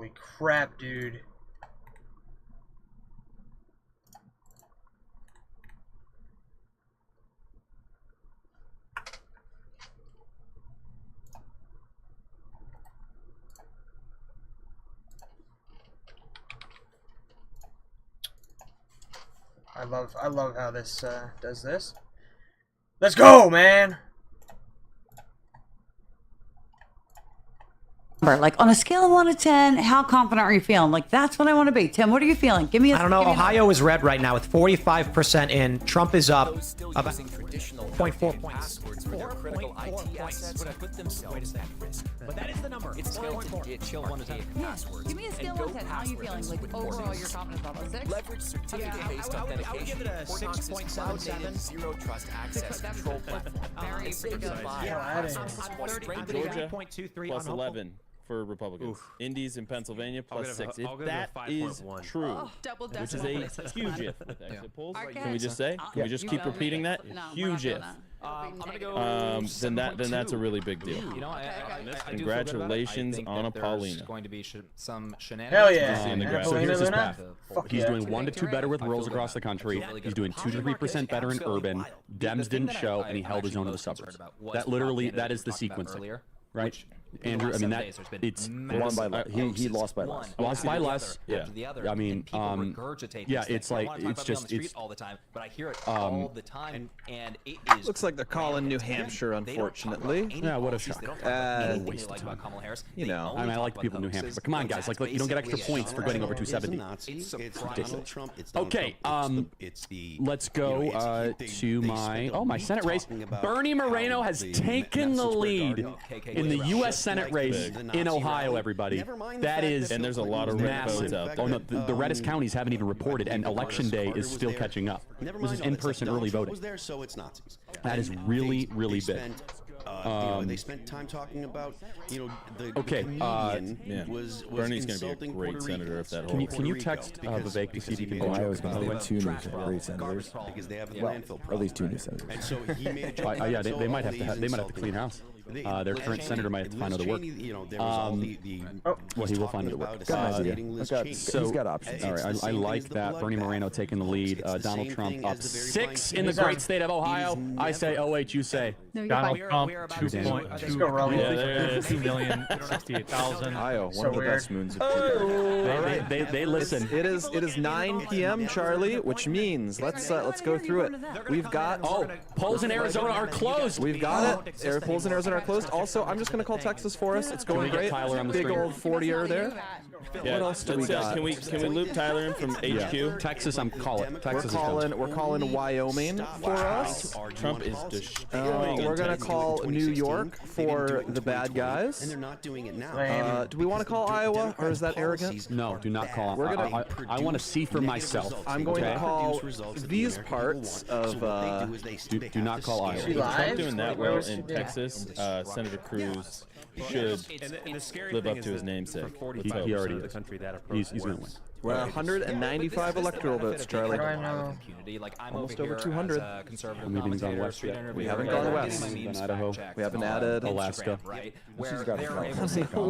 Holy crap, dude. I love how this does this. Let's go, man. Like on a scale of 1 to 10, how confident are you feeling? Like that's what I want to be. Tim, what are you feeling? Give me a. I don't know. Ohio is red right now with 45% in. Trump is up about 0.4 points. Critical IT assets put themselves at risk. But that is the number. It's skeleton ditch. He'll want to take passwords. Give me a scale of 1 to 10. How are you feeling? Like overall, your confidence level 6. Leverage certificate-based authentication. I would give it a 6.77. Zero trust access control platform. Very good. Georgia plus 11 for Republicans. Indies in Pennsylvania plus 6. If that is true, which is a huge if with exit polls, can we just say? Can we just keep repeating that? Huge if. Then that's a really big deal. You know, Congratulations, Anna Paulina. There's going to be some shenanigans. Hell yeah. So here's his path. Fuck He's yeah. doing 1 to 2 better with rurals across the country. He's doing 2 to 3% better in urban. Dems didn't show, and he held his own in the suburbs. That literally, that is the sequencing, right? Andrew, I mean it's won by he lost by less. Lost by less. Yeah. I mean, yeah, it's like it's just it's all the time, but I hear it all the time, and it is. Looks like they're calling New Hampshire, unfortunately. Yeah, what a shock. Waste of time. You know, I mean, I like the people in New Hampshire, but come on, guys, like you don't get extra points for getting over 270. Okay, let's go to my Senate race. Bernie Moreno has taken the lead in the U.S. Senate race in Ohio, everybody. That is, and there's a lot of red votes out there. Oh no, the reddest counties haven't even reported, and election day is still catching up. This is in-person early voting. That is really, really big. They spent time talking about, the was Bernie's going to be a great senator if that holds. Can you text Vivek to see if you can Ohio is going to get 2 new great senators. because they have the landfill problem. At least 2 new senators. And so he made a choice. yeah, they might have to clean house. Their current senator might have to find other work. Well, he will find other work. He's got options. All right, I like that. Bernie Moreno taking the lead. Donald Trump up 6 in the great state of Ohio. I say, oh wait, you say. Donald Trump, 2,268,000. Iowa, one of the best moons. They listen. It is 9 p.m. Charlie, which means let's go through it. We've got polls in Arizona are closed. We've got it. Polls in Arizona are closed. Also, I'm just gonna call Texas for us. It's going great. Big old 40er there. Yeah, what else do we got? Can we loop Tyler in from HQ? Texas, I'm calling. Texas we're calling Wyoming for us. Trump is destroying. We're gonna call New York for the bad guys. And they're not doing it now. Do we want to call Iowa, or is that arrogant? No, do not call. I want to see for myself. I'm going to call these parts of. Do not call Iowa. With Trump doing that well in Texas, Senator Cruz should live up to his namesake. He already is. He's going to win. We're at 195 electoral votes, Charlie. Almost over 200. We haven't gone west yet. We haven't gone west. Idaho. We haven't added Alaska. We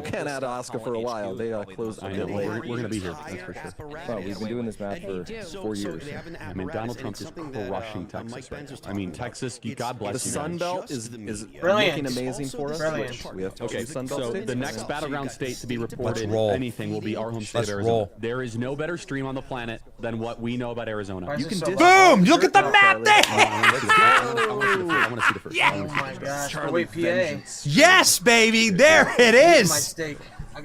can't add Alaska for a while. They closed. I know. We're going to be here. That's for sure. Well, we've been doing this math for 4 years. I mean, Donald Trump is crushing Texas right now. I mean, Texas, God bless you. The Sun Belt is Brilliant. looking amazing for us. Brilliant. We have Okay, Sun Belt so states. the next battleground state to be reported anything will be our home state of Arizona. roll. There is no better stream on the planet than what we know about Arizona. You can Boom! Look at the map there! I want to see the first. Yeah. Oh my gosh. Wait, PA. Yes, baby! There it My is! steak.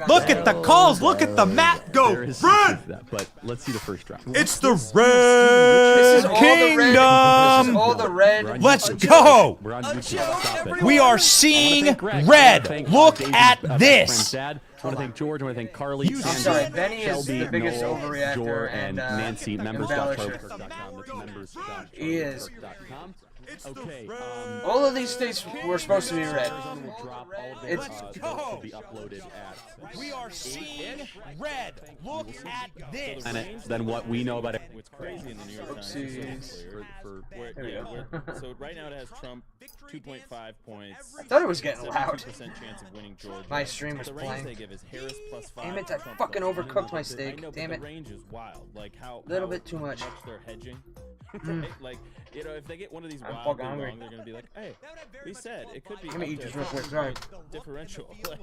Look at the calls! Look at the map go! There is Run! that, but let's see the first drop. It's the This is Red all the red. This is Kingdom! all the red. Let's go! We're on YouTube. Stop it. We are seeing red! Look at this! Dad. I want to thank George. I want to thank Carly, I'm sorry, Benny is Shelby, the biggest Noel, overreactor Jor, and Nancy. embellisher. Members. He is. Okay. All of these states were supposed to be red. It's We are seeing red. Look at this. And then what we know about it. what's crazy in the New York Times is so right now it has Trump 2.5 points. I thought it was getting loud. 70% chance of winning Georgia. My stream was the range playing. they give is Harris +5. Damn it! I Trump fucking +5. overcooked my I steak. know, Damn but it! the range is wild. Like how Little bit too much. They're hedging. Right? Like, you know, if they get one of these wildly wrong, they're gonna be like, "Hey, we said it could be." Let me eat this real quick. Sorry. Differential. Like,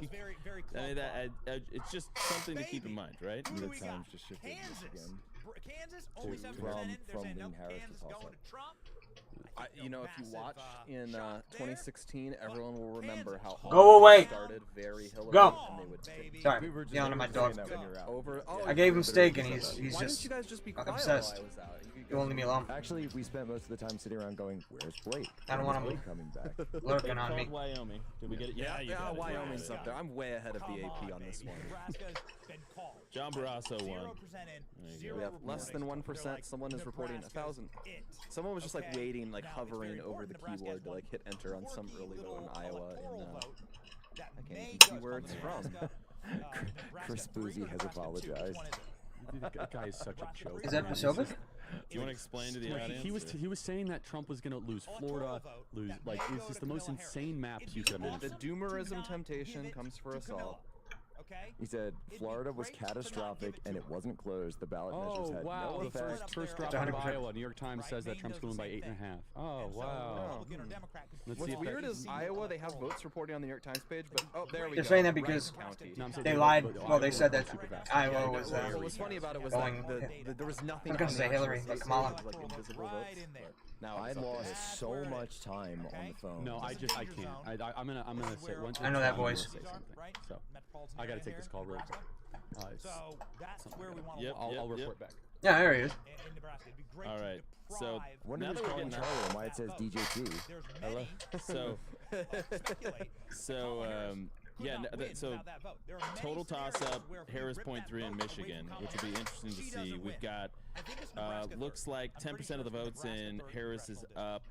I mean, it's just something to keep in mind, right? New York Times just shifted Michigan from lean Harris to toss-up. You know, if you watch in 2016, everyone will remember how Go away. Started very Hillary. Go. And they would Sorry, yelling at my dog. I gave him steak and he's Why just didn't you guys just be quiet obsessed. while I was out? You won't leave me alone. Actually, we spent most of the time sitting around going, "Where's Blake? I don't want him Blake coming back." lurking on me. Wyoming. Did we get it? Yeah, you got it. Wyoming's up there. I'm way ahead of the AP on this one. John Barrasso won. We have less than 1%. Someone is reporting 1,000. Someone was just like waiting, like hovering over the keyword to like hit enter on some early vote in Iowa. I can't even see where it's from. Chris Boozy has apologized. That guy is such a joke. Is that Pasilva? Do you want to explain to the audience? He was saying that Trump was going to lose Florida, like it's just the most insane maps you could imagine. The doomerism temptation comes for us all. He said Florida was catastrophic and it wasn't closed. The ballot measures had no the effect. first drop out of Iowa. New York Times says that Trump's going by 8.5. Oh wow. What's weird is Iowa, they have votes reporting on the New York Times page, but there we go. They're saying that because they lied. Well, they said that Iowa was. What was funny about it was that there was nothing. I was gonna say Hillary, but Kamala. Now I lost so much time on the phone. No, I can't. I'm gonna say once. I know that voice. So I gotta take this call real quick. So that's where we want to. I'll report back. Yeah, there he is. All right. So wonder now who's that we're calling getting Charlie and why it says DJT. Hello. So total toss-up, Harris .3 in Michigan, which will be interesting to see. We've got looks like 10% of the votes in Harris is up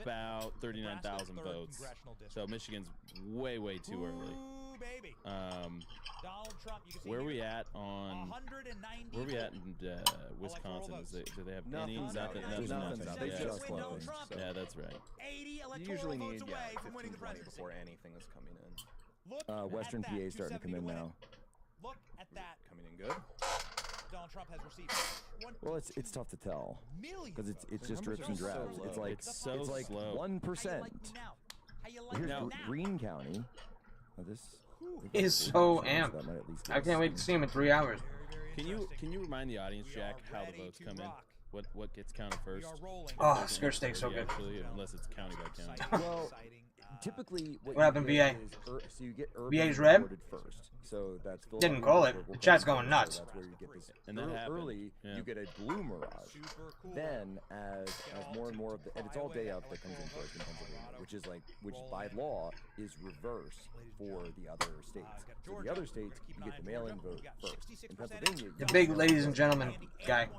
about 39,000 votes. So Michigan's way too early. Where are we at on? Where are we at in Wisconsin? Do they have any? Nothing. They just closed. Yeah, that's right. You usually need 15-20 before anything is coming in. Western PA is starting to come in now. Look at that. Coming in good. Donald Trump has received. Well, it's tough to tell because it's just drips and drabs. It's like it's like 1%. Here's Greene County. This is so amped. I can't wait to see him in 3 hours. Can you remind the audience, Jack, how the votes come in? What gets counted first? Oh, skirt steak's so good. Actually, unless it's county by county. Well, typically, what happened, VA? So you get VA's red. First, so that's didn't call it. The chat's going nuts. So that's where you get this. And that early, you get a blue mirage. Then, as more and more of the, and it's all day up that comes in first in Pennsylvania, which by law is reverse for the other states. So the other states, you get the mail-in vote first. In Pennsylvania, The big ladies and gentlemen guy.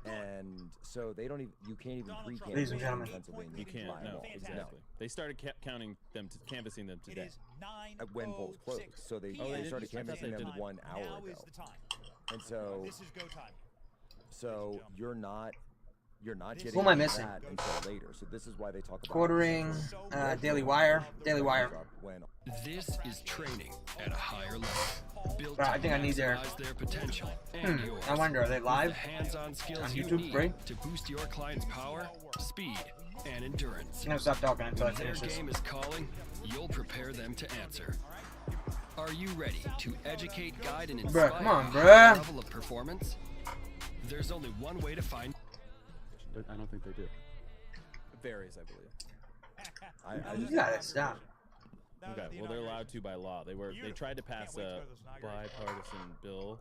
And so they don't even, you can't even pre-count. Ladies and gentlemen, you can't. No, exactly. They started counting them, canvassing them today. When polls closed, so they started canvassing them 1 hour ago. And so, you're not getting who am I missing? that until later. So this is why they talk about quartering. Daily Wire. Daily Wire. This is training at a higher level. Built I think I need their potential and yours. I wonder, are they live The hands-on skills on you YouTube? need Free? to boost your client's power, speed, and endurance. I'm gonna stop talking until I When their finish this. game is calling, you'll prepare them to answer. Are you ready to educate, guide, and inspire Bruh, come on, a bruh. level of performance? There's only one way to find. I don't think they do. It varies, I believe. You gotta stop. Okay, well they're allowed to by law. They tried to pass a bipartisan bill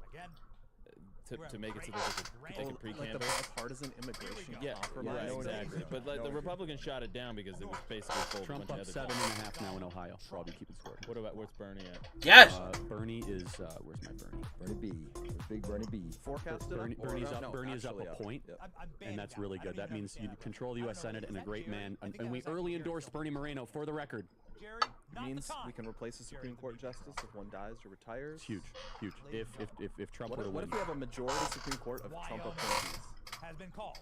to make it so that they could pre-canvass. Like the bipartisan immigration compromise. Yeah, exactly. But the Republicans shot it down because it was basically full of a bunch Trump of up other 7.5 now in Ohio. For all you keeping score. What's Bernie at? Yes. Bernie is where's my Bernie? Bernie B. Big Bernie B. Forecasted. Bernie is up a point, and that's really good. That means you control the U.S. Senate and a great man. And we early endorsed Bernie Moreno for the record. It means we can replace a Supreme Court justice if one dies or retires. It's huge. If Trump were to win. What if we have a majority Supreme Court of Trump appointees? has been called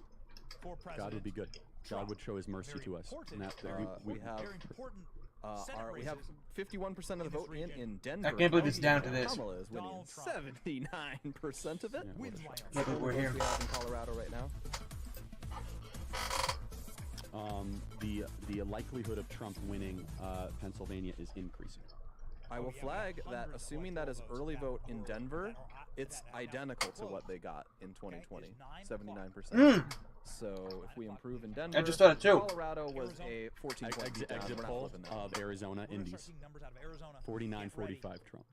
for president. God would be good. God would show his mercy to us. And that, we have 51% of the vote in Denver. I can't believe it's down to this. Kamala is winning 79% of it. Yeah, but we're here. We have in Colorado right now. The likelihood of Trump winning Pennsylvania is increasing. I will flag that, assuming that is early vote in Denver, it's identical to what they got in 2020, 79%. So if we improve in Denver, I just thought it too. Colorado was a 14-point exit poll of Arizona Indies. 49-45 Trump.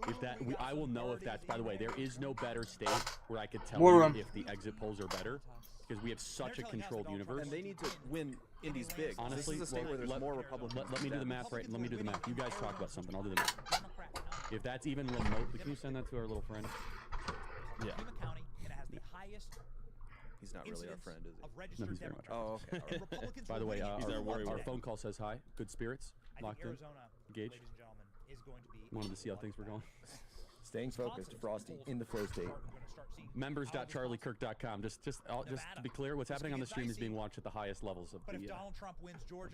If that, I will know if that's. By the way, there is no better state where I could tell you if the exit polls are better, because we have such a controlled universe. And they need to win Indies big. Honestly, this is a state where there's more Republicans. Let me do the math, right? Let me do the math. You guys talk about something. I'll do the math. If that's even remotely, can you send that to our little friend? Yeah. County, and it has the highest. He's not really our friend, is he? No, he's very much. Oh, okay. By the way, our phone call says hi. Good spirits. Locked in. Engaged. Ladies and gentlemen, is going to be. Wanted to see how things were going. Staying focused, Frosty, in the flow state. Members.charliekirk.com. Just to be clear, what's happening on the stream is being watched at the highest levels of the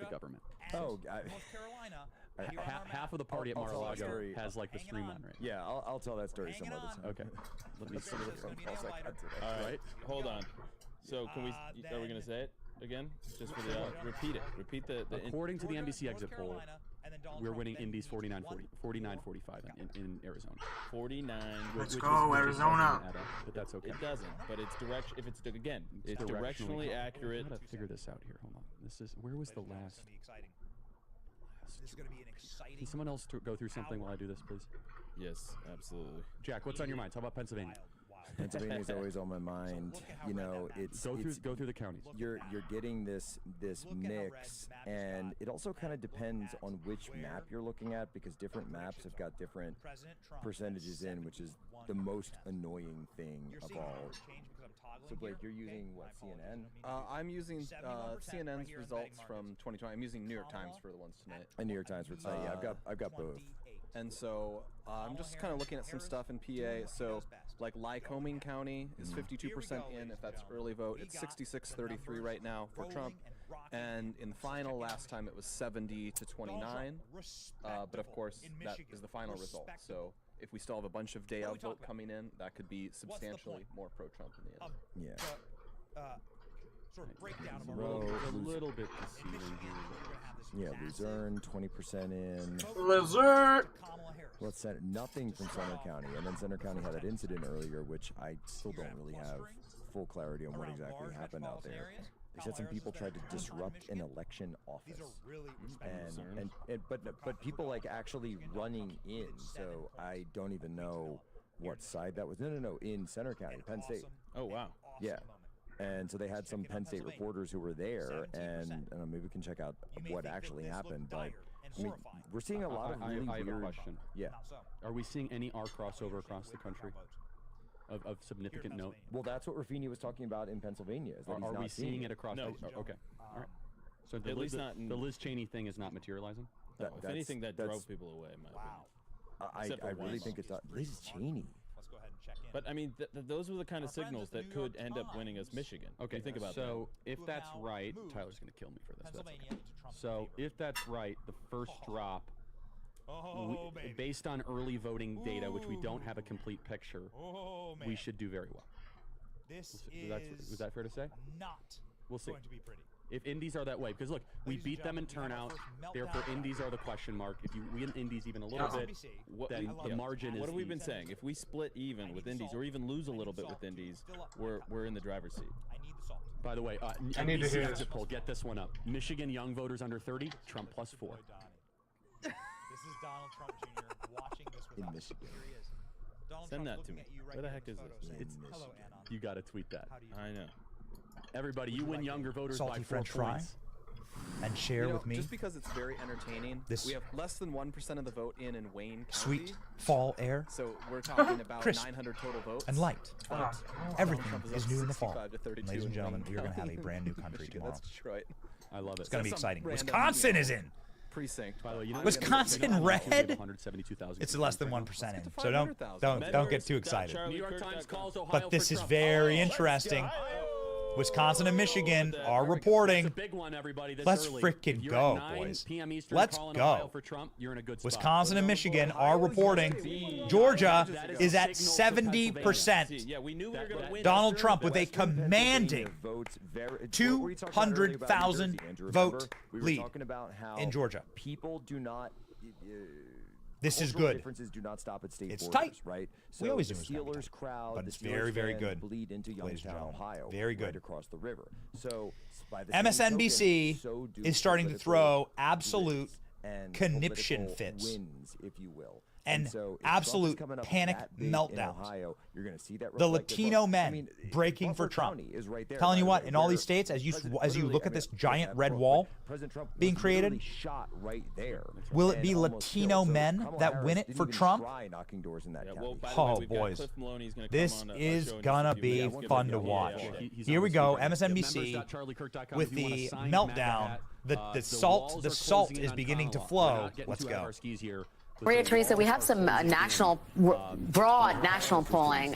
government. Oh, North Carolina. Half of the party at Mar-a-Lago has like the stream on right. Yeah, I'll tell that story some other time. Okay. Let me see the phone calls I got today. All right, hold on. So can we? Are we gonna say it again? Just for the repeat it. Repeat the. According to the NBC exit poll, we're winning Indies 49-45 in Arizona. 49. Let's go, Arizona. But that's okay. It doesn't. But it's direct. If it's again, it's directionally accurate. I gotta figure this out here. Hold on. This is where was the last? This is going to be an exciting. Can someone else go through something while I do this, please? Yes, absolutely. Jack, what's on your mind? How about Pennsylvania? Pennsylvania's always on my mind. You know, it's go through the counties. You're getting this mix, and it also kind of depends on which map you're looking at, because different maps have got different percentages in, which is the most annoying thing of all. So Blake, you're using what, CNN? I'm using CNN's results from 2020. I'm using New York Times for the ones tonight. And New York Times for tonight. Yeah, I've got both. And so I'm just kind of looking at some stuff in PA. So like Lycoming County is 52% in. If that's early vote, it's 66-33 right now for Trump. And in the final, last time it was 70-29. But of course, that is the final result. So if we still have a bunch of day of vote coming in, that could be substantially more pro-Trump in the end. Yeah. Sort of breakdown of a little bit deceiving here. Yeah, Luzerne 20% in. Lizard. Well, nothing from Center County, and then Center County had that incident earlier, which I still don't really have full clarity on what exactly happened out there. They said some people tried to disrupt an election office, but people like actually running in. So I don't even know what side that was. No, in Center County, Penn State. Oh wow. Yeah. And so they had some Penn State reporters who were there, and maybe we can check out what actually happened. But I mean, we're seeing a lot of really I have weird. a question. Yeah. Are we seeing any R crossover across the country of significant note? Well, that's what Ruffini was talking about in Pennsylvania. Is that he's are not we seeing it across? No. Okay. All right. So at least not the Liz Cheney thing is not materializing. No, if anything, that drove people away. I really think it's Liz Cheney. But I mean, those were the kind of signals that could end up winning us Michigan. Okay, think about so if that's right, Tyler's going to kill me for this. That's okay. So if that's right, the first drop, based on early voting data, which we don't have a complete picture, we should do very well. Was that fair to say? We'll see. Going to be pretty. If Indies are that way, because look, we beat them in turnout, therefore Indies are the question mark. If you win Indies even a little bit, then the margin is. What have we been saying? If we split even with Indies, or even lose a little bit with Indies, we're in the driver's seat. By the way, I need to hear this. Poll. Get this one up. Michigan young voters under 30, Trump +4. This is Donald Trump Jr. watching this with in Michigan. Send that to me. Where the heck is this? You got to tweet that. I know. Everybody, you win younger voters Salty by 4 French points. Fry and share with me. Just because it's very entertaining, we have less than 1% of the vote in Wayne County. Sweet fall air. So we're talking about crisp 900 total votes. And light. Everything is new in the fall. 65 to 32 Ladies and gentlemen, in you're going to have a Michigan. brand new country tomorrow. That's Detroit. I love it. It's going to be exciting. random Wisconsin is in. Precinct. By the way, you know, Wisconsin red. 172,000. It's less than 1% in. So don't get too excited. New York Times calls Ohio But this is very interesting. Wisconsin and Michigan are reporting. It's a big one, everybody. Let's freaking go, boys. Let's go. For Trump, you're in a good spot. Wisconsin and Michigan are reporting. Georgia is at 70%. Donald Trump with a commanding 200,000 vote lead in Georgia. People do not. This is good. Differences do not stop at state It's borders, tight. right? We always the do Steelers crowd, but the it's Steelers very, very fans good, bleed into ladies and Youngstown, gentlemen. Ohio, Very good. right across the river. So by the same MSNBC token, so do is starting to political throw absolute and conniption political fits. Wins, if you will. And so if absolute Trump is coming up panic that big in meltdowns. Ohio, you're going to see that The reflected. Latino Look, men I mean, breaking for Butler Trump. County is right there, Telling you by what, the way, in all where these states, as you President- look at literally, this I mean, giant red Trump, wall President Trump being was created, literally shot right there. will it and be almost Latino killed. So men Kamala that Harris win it didn't for even Trump? try knocking doors in that county. Well, by the way, Oh, we've got boys. Cliff Maloney's gonna This come on, is show in gonna just a few be minutes. fun to Yeah, watch. yeah. Here we go, MSNBC with the meltdown. The salt is beginning to flow. Let's go. Maria Teresa, we have some broad national polling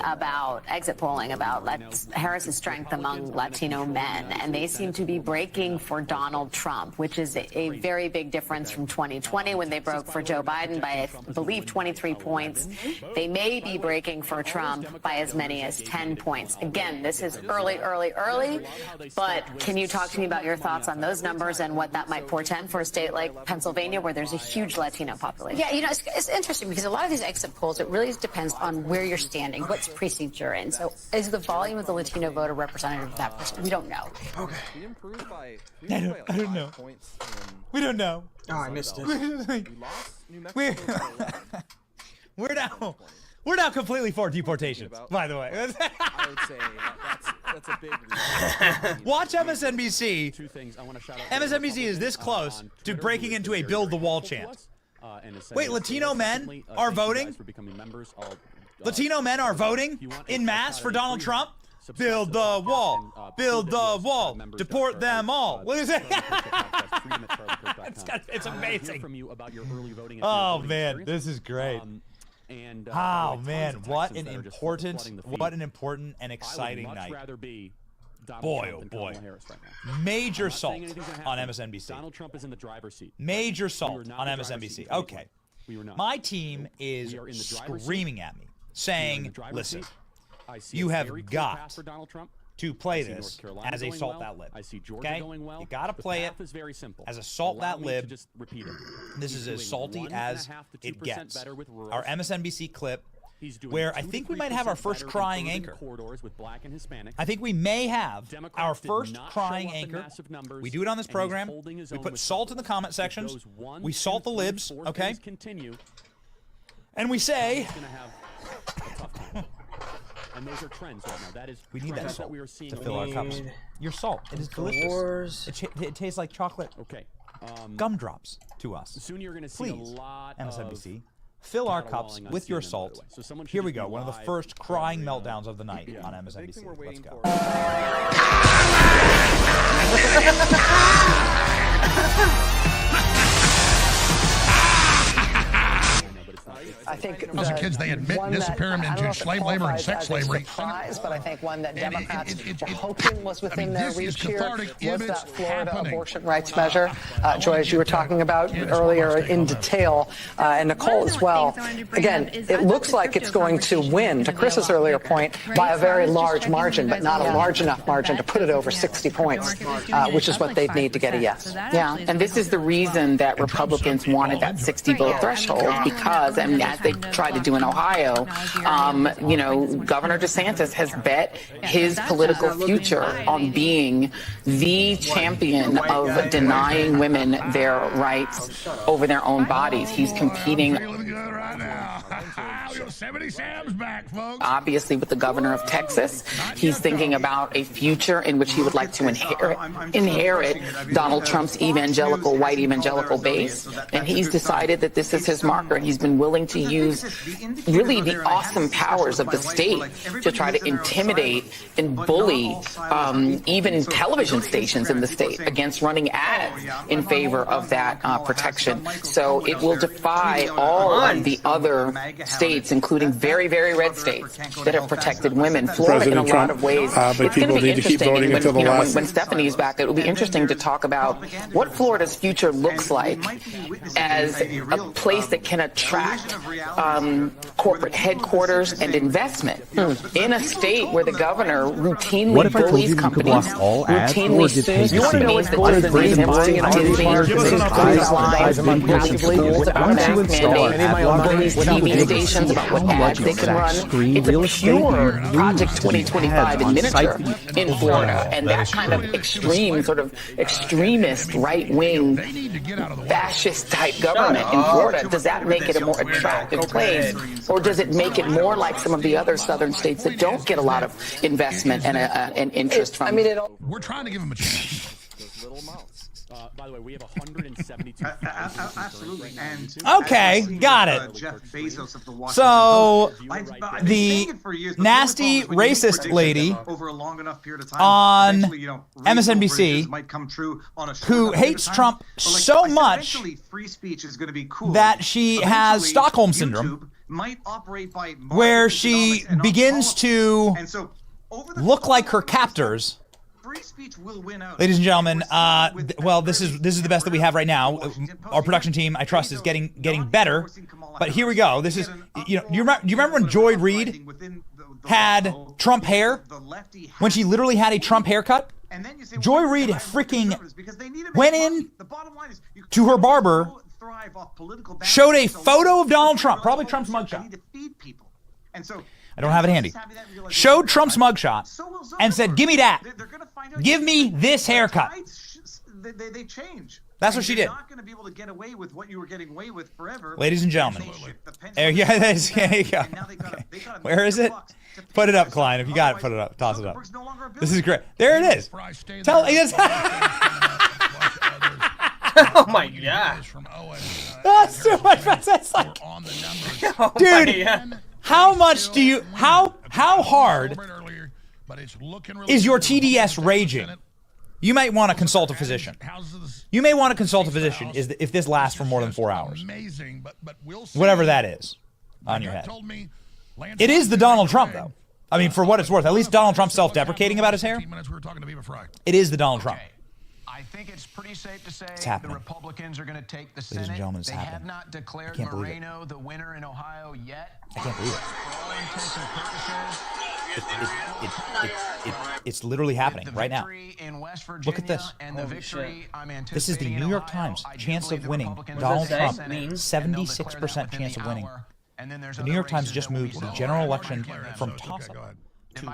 exit polling about Harris's strength among Latino men, and they seem to be breaking for Donald Trump, which is a very big difference from 2020 when they broke for Joe Biden by, I believe, 23 points. They may be breaking for Trump by as many as 10 points. Again, this is early, but can you talk to me about your thoughts on those numbers and what that might portend for a state like Pennsylvania, where there's a huge Latino population? Yeah, it's interesting because a lot of these exit polls, it really depends on where you're standing, what precinct you're in. So is the volume of the Latino voter representative of that person? We don't know. Okay. We improved by I don't know. points We don't know. Oh, I missed it. we lost New Mexico. We're now completely for deportation, by the way. I would say that's a big reason. Watch MSNBC. Two things I want to shout out. MSNBC is this close to breaking into a build the wall chant. Wait, Latino men are voting? Latino men are voting in mass for Donald Trump? Build the wall. Build the wall. Deport them all. What is it? It's amazing. Oh, man, this is great. Oh, man, what an important and exciting night. Boy, oh boy. Major salt on MSNBC. Donald Trump is in the driver's seat. Major salt on MSNBC. Okay. My team is screaming at me, saying, listen, you have got to play this as a salt that lib. Okay? You got to play it as a salt that lib. This is as salty as it gets. Our MSNBC clip, where I think we might have our first crying anchor. I think we may have our first crying anchor. We do it on this program. We put salt in the comment sections. We salt the libs, okay? And we say... And those are trends right now. That is we need that salt that we are seeing to fill our cups. Your salt, it is delicious. It tastes like chocolate. Okay. Gumdrops to us. Soon you're going to see a lot MSNBC. Fill our cups with your salt. So here we go. One of the first crying meltdowns of the night on MSNBC. Let's go. I think those are kids they admit disappearing into slave labor and sex slavery. Surprise, but I think one that Democrats were hoping was within their reach here was that Florida abortion rights measure. Joy, as you were talking about earlier in detail, and Nicole as well. Again, it looks like it's going to win, to Chris's earlier point, by a very large margin, but not a large enough margin to put it over 60 points, which is what they'd need to get a yes. Yeah, and this is the reason that Republicans wanted that 60 vote threshold, because, and as they tried to do in Ohio, you know, Governor DeSantis has bet his political future on being the champion of denying women their rights over their own bodies. He's competing Yosemite Sam's back, folks. Obviously, with the governor of Texas, he's thinking about a future in which he would like to inherit Donald Trump's white evangelical base. And he's decided that this is his marker, and he's been willing to use really the awesome powers of the state to try to intimidate and bully even television stations in the state against running ads in favor of that protection. So it will defy all of the other states including very, very red states that have protected women. Florida, in a lot of ways, it's going to be interesting. When Stephanie's back, it will be interesting to talk about what Florida's future looks like as a place that can attract corporate headquarters and investment in a state where the governor routinely bullies companies, routinely sues companies that doesn't need him buying in Disney or cruise lines, rules about mask mandates, TV stations about what ads they can run. It's a pure Project 2025 in miniature in Florida, and that kind of extreme, sort of extremist, right-wing, fascist-type government in Florida, does that make it a more attractive place, or does it make it more like some of the other southern states that don't get a lot of investment and interest from? We're trying to give them a chance. By the way, we have 172. Absolutely. And okay, got it. Jeff Bezos of the so the nasty racist lady over a long enough period of time, on MSNBC who hates Trump so much free speech is going to be cool. that she has Stockholm syndrome, where she begins to look like her captors. Ladies and gentlemen, well, this is the best that we have right now. Our production team, I trust, is getting better. But here we go. This is, you know, do you remember when Joy Reid had Trump hair? When she literally had a Trump haircut? Joy Reid freaking went in to her barber, showed a photo of Donald Trump, probably Trump's mugshot. I don't have it handy. Showed Trump's mugshot and said, "Give me that. Give me this haircut." They change. That's what she did. You're not going to be able to get away with what you were getting away with forever. Ladies and gentlemen, there you go. Where is it? Put it up, Klein. If you got it, put it up. Toss it up. This is great. There it is. Tell yes. Oh my gosh. That's too much. That's like, dude. How much do you, how hard is your TDS raging? You might want to consult a physician. You may want to consult a physician if this lasts for more than 4 hours. Whatever that is on your head. It is the Donald Trump, though. I mean, for what it's worth. At least Donald Trump's self-deprecating about his hair. It is the Donald Trump. I think it's pretty safe to say the Republicans are going to take the Senate. Ladies and gentlemen, it's they happening. have not declared I can't believe Moreno the winner in Ohio yet. I can't believe it. It's literally happening right now. Look at this. This is the New York Times chance of winning Donald Trump. 76% chance of winning. The New York Times just moved the general election from toss-up to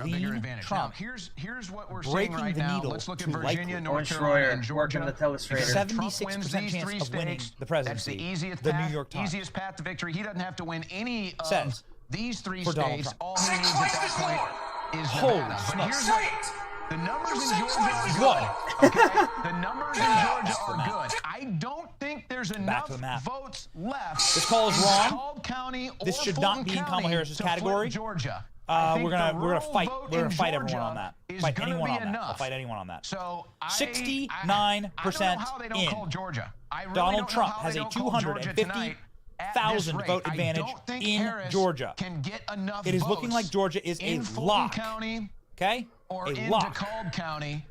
lean Trump, here's what we're breaking seeing right the now. needle Let's look to at Virginia, likely. North Carolina, and Georgia. 76% chance of winning the presidency. The New York Times. Easiest path to victory. He doesn't have to win any of says these three for Donald states. Trump. All he needs at that point is Holy Nevada. But smokes. here's the numbers in Georgia are good. Okay? The numbers in Georgia are good. I don't think there's enough votes left. This call is in wrong. DeKalb County or This should not be in Kamala County Harris's to flip category. Georgia. We're gonna fight. We're gonna fight everyone on that. Fight anyone on that. I'll fight anyone on that. So 69% in. Donald Trump has a 250,000 vote advantage in Georgia. It is looking like Georgia is a lock. Okay, a lock. DeKalb County.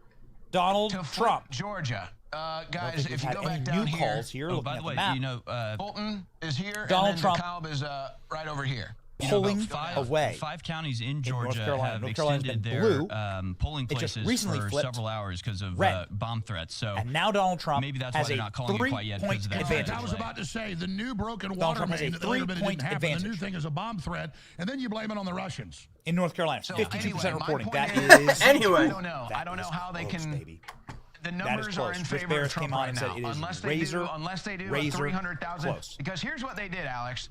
Donald Trump. Georgia. Guys, if you go any back down new here, calls here, looking at the map. you know, Fulton is here, Donald and then Trump DeKalb is right over here. Pulling away. 5 counties in Georgia North Carolina. have North Carolina's extended been their blue. polling It just places recently for flipped several hours because of red. bomb threats. So And now Donald Trump maybe that's why has they're a not calling it quite yet because of that advantage. I was about to say, the new broken Donald water Trump has a main that a little bit didn't 3-point happen. advantage. The new thing is a bomb threat, and then you blame it on the Russians. In North Carolina, So 52% anyway, reporting. my That point is I don't know. I don't know how they close, can. baby. The That is numbers are close. in Rich favor Barrett of Trump came on right and said now. it is Unless they do razor 300,000. close. Because here's what they did, Alex.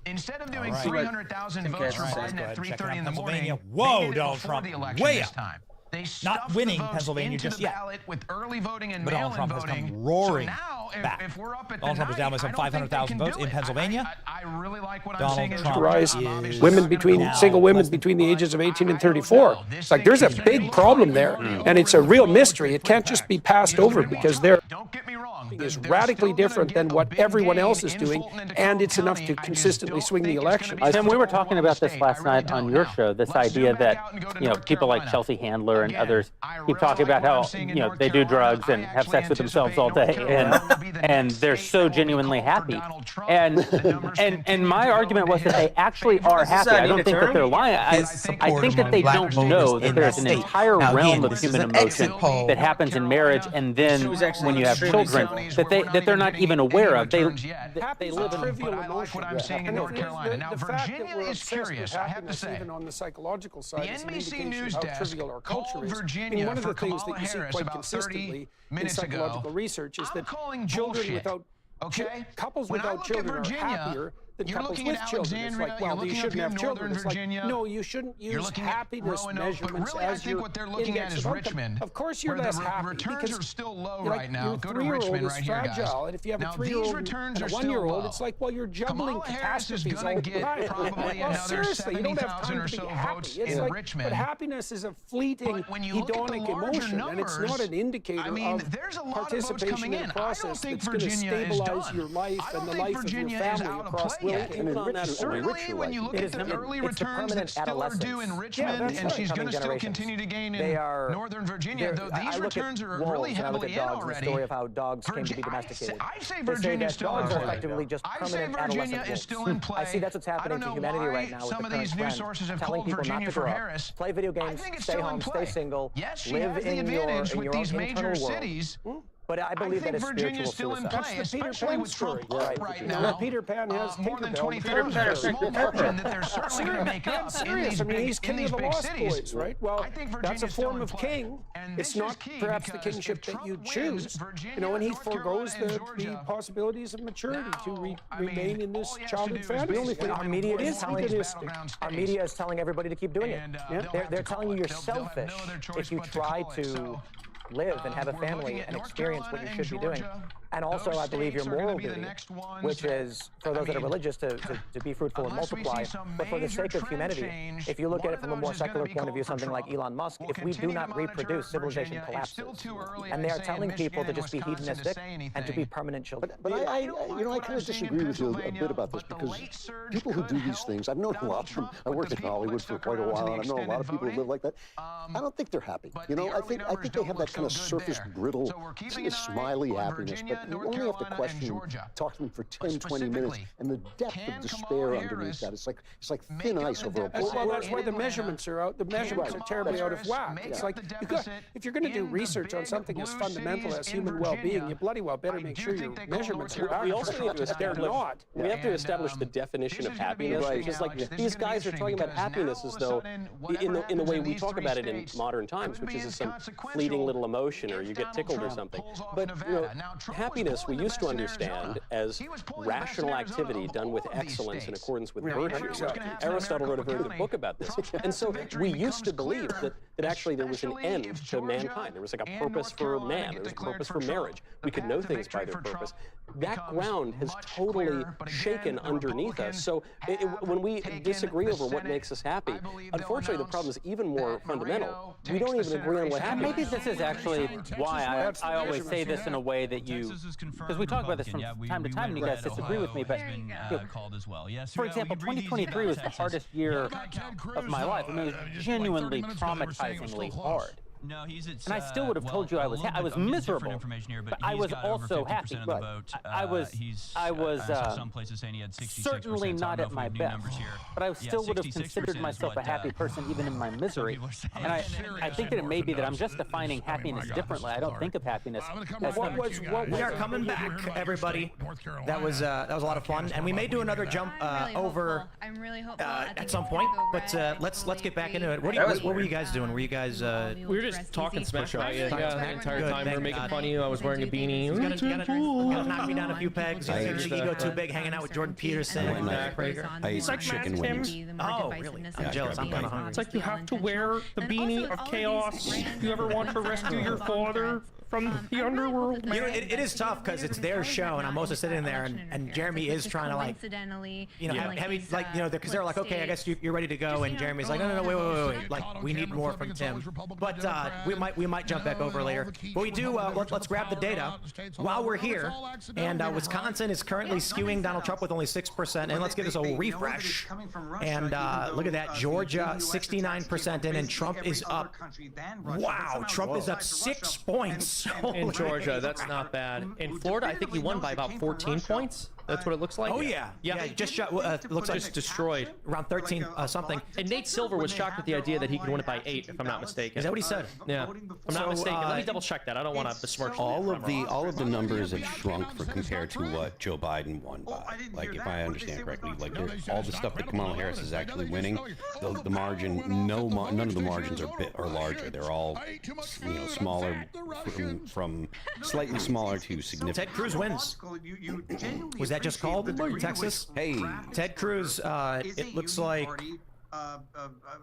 Instead of doing right. 300,000 votes for All right, Biden let's go at ahead and check 3:30 in the Pennsylvania. morning, Whoa, they did it Donald before Trump, the election way this up. time. They Not stuffed winning the votes Pennsylvania into just the yet. ballot with early voting and But Donald mail-in Trump has voting. come roaring so now, back. if we're up at Donald Trump is down by some 500,000 votes in Pennsylvania. I really like what I'm Donald seeing in Trump Georgia. is I'm obviously women not between gonna single women between the ages of 18 and 34. It's like there's a big problem there, and it's a real mystery. It can't just be passed over because they're. Don't get me wrong. is radically different than what everyone else is doing, and it's enough to consistently swing the election. Tim, we were talking about this last night on your show, this idea that, people like Chelsea Handler and others keep talking about how, they do drugs and have sex with themselves all day, and they're so genuinely happy. And my argument was that they actually are happy. I don't think that they're lying. I think that they don't know that there's an entire realm of human emotion that happens in marriage, and then when you have children, that they're not even aware of. They live in trivial emotion. What I'm seeing in North Carolina. Now, the fact that Virginia we're is curious, I have to say. Even on the psychological side, The is an NBC indication News of how desk trivial our culture called is. Virginia one of for the things Kamala that you see Harris quite about 30 consistently in minutes psychological ago. research is I'm that calling children bullshit. without Okay? couples When I without look children at Virginia, are happier than you're couples looking with at children. It's like, Alexandria, well, you're you looking shouldn't up have here children. Northern It's like, Virginia. no, you shouldn't You're use looking at happiness Roanoke, but measurements really, I as think your what they're looking at index is of outcome. Richmond, Of course, you're where less the happy returns because are still low like, right now. your Go to 3-year-old Richmond is right here, guys. fragile, and if you have Now, a 3-year-old these returns and are a still 1-year-old, low. it's like, well, you're juggling Kamala Harris is catastrophes going all to the get time. probably Well, another seriously, you don't have 70,000 time or to be so happy. votes It's in like, Richmond. But happiness is a fleeting, But when you look at the hedonic larger emotion, and it's numbers, not an indicator I mean, of there's a lot of votes participation coming in in. a process think that's going to Virginia is stabilize done. your life I don't and the think life Virginia of your is family out of across play the yet. country. Certainly, when you look at the early returns that still are due in Richmond, and she's going to still continue to gain in Northern Virginia, though these returns are really heavily in already. The story of how dogs came to be domesticated. I say Virginia's still in dogs are play. effectively just I say permanent Virginia adolescent is still in play. I see that's what's happening to humanity right now with some the of current these news trend, sources have telling called people Virginia not to for grow up, Harris. play video I games, think it's stay still in home, play. stay single, Yes, she live has the in advantage your with own these internal major world. cities. But I believe that think it's Virginia's spiritual still in suicide. play, That's the Peter especially Pan with Trump story. up right now. Well, Peter Pan has more than Tinkerbell. 25%, a small margin that they're certainly going to make up in these he's king of the big Lost cities. Boys, right? Well, I think that's a Virginia's still form in of play. king. And It's this not is key perhaps the because kingship if that Trump you wins choose, Virginia, and he North forgoes Carolina, and the Georgia, possibilities of maturity to remain in this childhood The fantasy. only thing our media is telling hedonistic. our media is telling everybody to keep doing it. They're telling you you're selfish if you try to live and have a family and experience what you should be doing. And also, I believe your moral duty, which is, for those that are religious, to be fruitful and multiply. But for the sake of humanity, if you look at it from a more secular point of view, something like Elon Musk, if we do not reproduce, civilization collapses. And they are telling people to just be hedonistic and to be permanent children. But I kind of disagree with you a bit about this, because people who do these things, I've known a lot of them. I worked in Hollywood for quite a while, and I've known a lot of people who live like that. I don't think they're happy. I think they have that kind of surface brittle, smiley happiness, but you only have to question, talk to them for 10, 20 minutes, and the depth of despair underneath that, it's like thin ice over a bowl. Well, that's why the measurements are out. The measurements are terribly out of whack. It's like, if you're going to do research on something as fundamental as human well-being, you bloody well better make sure your measurements are accurate. We also need to establish. We have to establish the definition of happiness, because like these guys are talking about happiness as though, in the way we talk about it in modern times, which is some fleeting little emotion, or you get tickled or something. But happiness we used to understand as rational activity done with excellence in accordance with virtue. Aristotle wrote a very good book about this. And so we used to believe that actually there was an end to mankind. There was like a purpose for man. There was a purpose for marriage. We could know things by their purpose. That ground has totally shaken underneath us. So when we disagree over what makes us happy, unfortunately the problem is even more fundamental. We don't even agree on what happens. Maybe this is actually why I always say this in a way that you, because we talk about this from time to time, and you guys disagree with me, but for example, 2023 was the hardest year of my life. I mean, it was genuinely traumatizingly hard. No, he's at, and I still would have told you I was miserable, but I was also happy. I was some places saying he had 66%, certainly not at my best, but I still would have 66% considered myself a happy person even in my misery. And I think that it may be that I'm just defining happiness differently. I don't think of happiness as we are coming back, everybody. That was a lot of fun, and we may do another jump over at some point. But let's get back into it. What were you guys doing? Were you guys? We were just talking smack about you. Yeah, the entire time we were making fun of you. I was wearing a beanie. You gotta knock me down a few pegs. Your ego too big, hanging out with Jordan Peterson. I ate chicken wings. Oh, really? I'm jealous. I'm kind of hungry. It's like you have to wear the beanie of chaos. You ever want to rescue your father from the underworld? You know, it is tough because it's their show, and I'm mostly sitting there, and Jeremy is trying to have me because they're like, okay, I guess you're ready to go, and Jeremy's like, no, wait, like we need more from Tim. But we might jump back over later. But we do. Let's grab the data while we're here. And Wisconsin is currently skewing Donald Trump with only 6%. And let's give this a refresh. And look at that, Georgia 69% in, and Trump is up. Wow, Trump is up 6 points. In Georgia, that's not bad. In Florida, I think he won by about 14 points. That's what it looks like. Oh yeah, just shot. Looks like just destroyed. Around 13 something. And Nate Silver was shocked at the idea that he could win it by 8, if I'm not mistaken. Is that what he said? Yeah, if I'm not mistaken. Let me double check that. I don't want to besmirch. All of the numbers have shrunk for compared to what Joe Biden won by. Like, if I understand correctly, like all the stuff that Kamala Harris is actually winning, the margin, none of the margins are larger. They're all, smaller, from slightly smaller to significant. Ted Cruz wins. Was that just called Texas? Hey, Ted Cruz. It looks like.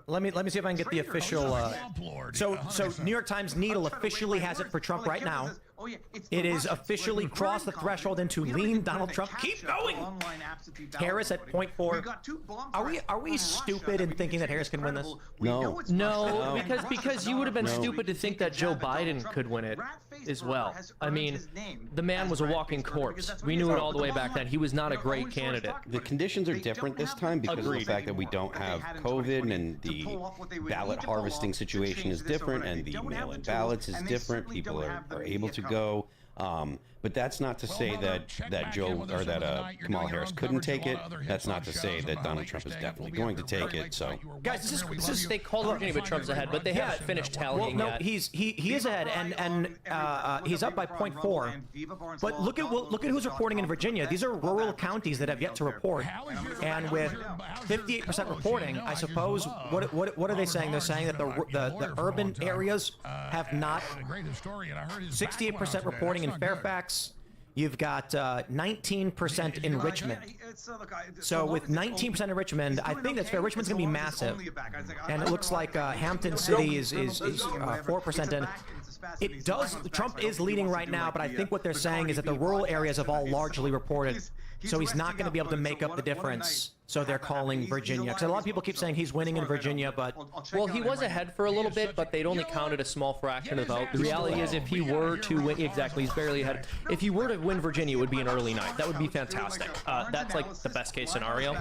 Let me see if I can get the official. So New York Times Needle officially has it for Trump right now. It is officially crossed the threshold into lean Donald Trump. Keep going. Harris at 0.4. Are we stupid in thinking that Harris can win this? No, because you would have been stupid to think that Joe Biden could win it as well. I mean, the man was a walking corpse. We knew it all the way back then. He was not a great candidate. The conditions are different this time because of the fact that we don't have COVID, and the ballot harvesting situation is different, and the mail-in ballots is different. People are able to go. But that's not to say that Kamala Harris couldn't take it. That's not to say that Donald Trump is definitely going to take it. So, guys, this is they called Virginia, but Trump's ahead. But they haven't finished tallying yet. He is ahead, and he's up by 0.4. But look at who's reporting in Virginia. These are rural counties that have yet to report, and with 58% reporting, I suppose what are they saying? They're saying that the urban areas have not. 68% reporting in Fairfax. You've got 19% in Richmond. So with 19% in Richmond, I think that's fair. Richmond's going to be massive. And it looks like Hampton City is 4% in. Trump is leading right now, but I think what they're saying is that the rural areas have all largely reported. So he's not going to be able to make up the difference. So they're calling Virginia. Because a lot of people keep saying he's winning in Virginia, but... Well, he was ahead for a little bit, but they'd only counted a small fraction of the vote. The reality is if he were to win... Exactly, he's barely ahead. If he were to win Virginia, it would be an early night. That would be fantastic. That's like the best case scenario.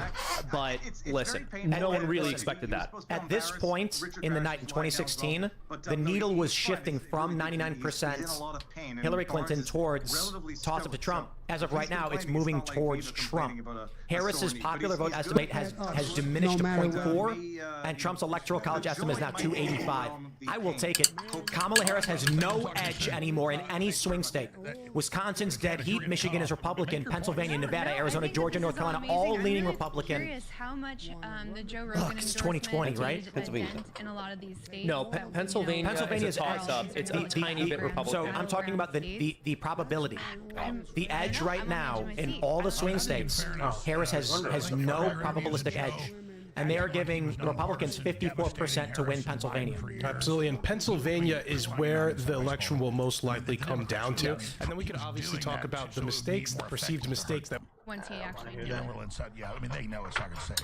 But listen, no one really expected that. At this point in the night in 2016, the needle was shifting from 99% Hillary Clinton towards toss-up to Trump. As of right now, it's moving towards Trump. Harris's popular vote estimate has diminished to 0.4, and Trump's electoral college estimate is now 285. I will take it. Kamala Harris has no edge anymore in any swing state. Wisconsin's dead heat. Michigan is Republican. Pennsylvania, Nevada, Arizona, Georgia, North Carolina, all leaning Republican. I'm curious how much the Joe Rogan it's 2020, right? Pennsylvania in a lot of these states. No, Pennsylvania is a toss-up. It's a tiny bit Republican. So I'm talking about the probability. The edge right now in all the swing states, Harris has no probabilistic edge. And they are giving the Republicans 54% to win Pennsylvania. Absolutely, and Pennsylvania is where the election will most likely come down to. And then we could obviously talk about the mistakes, the perceived mistakes that... Once he actually did it. Yeah, I mean, they know it's not going to say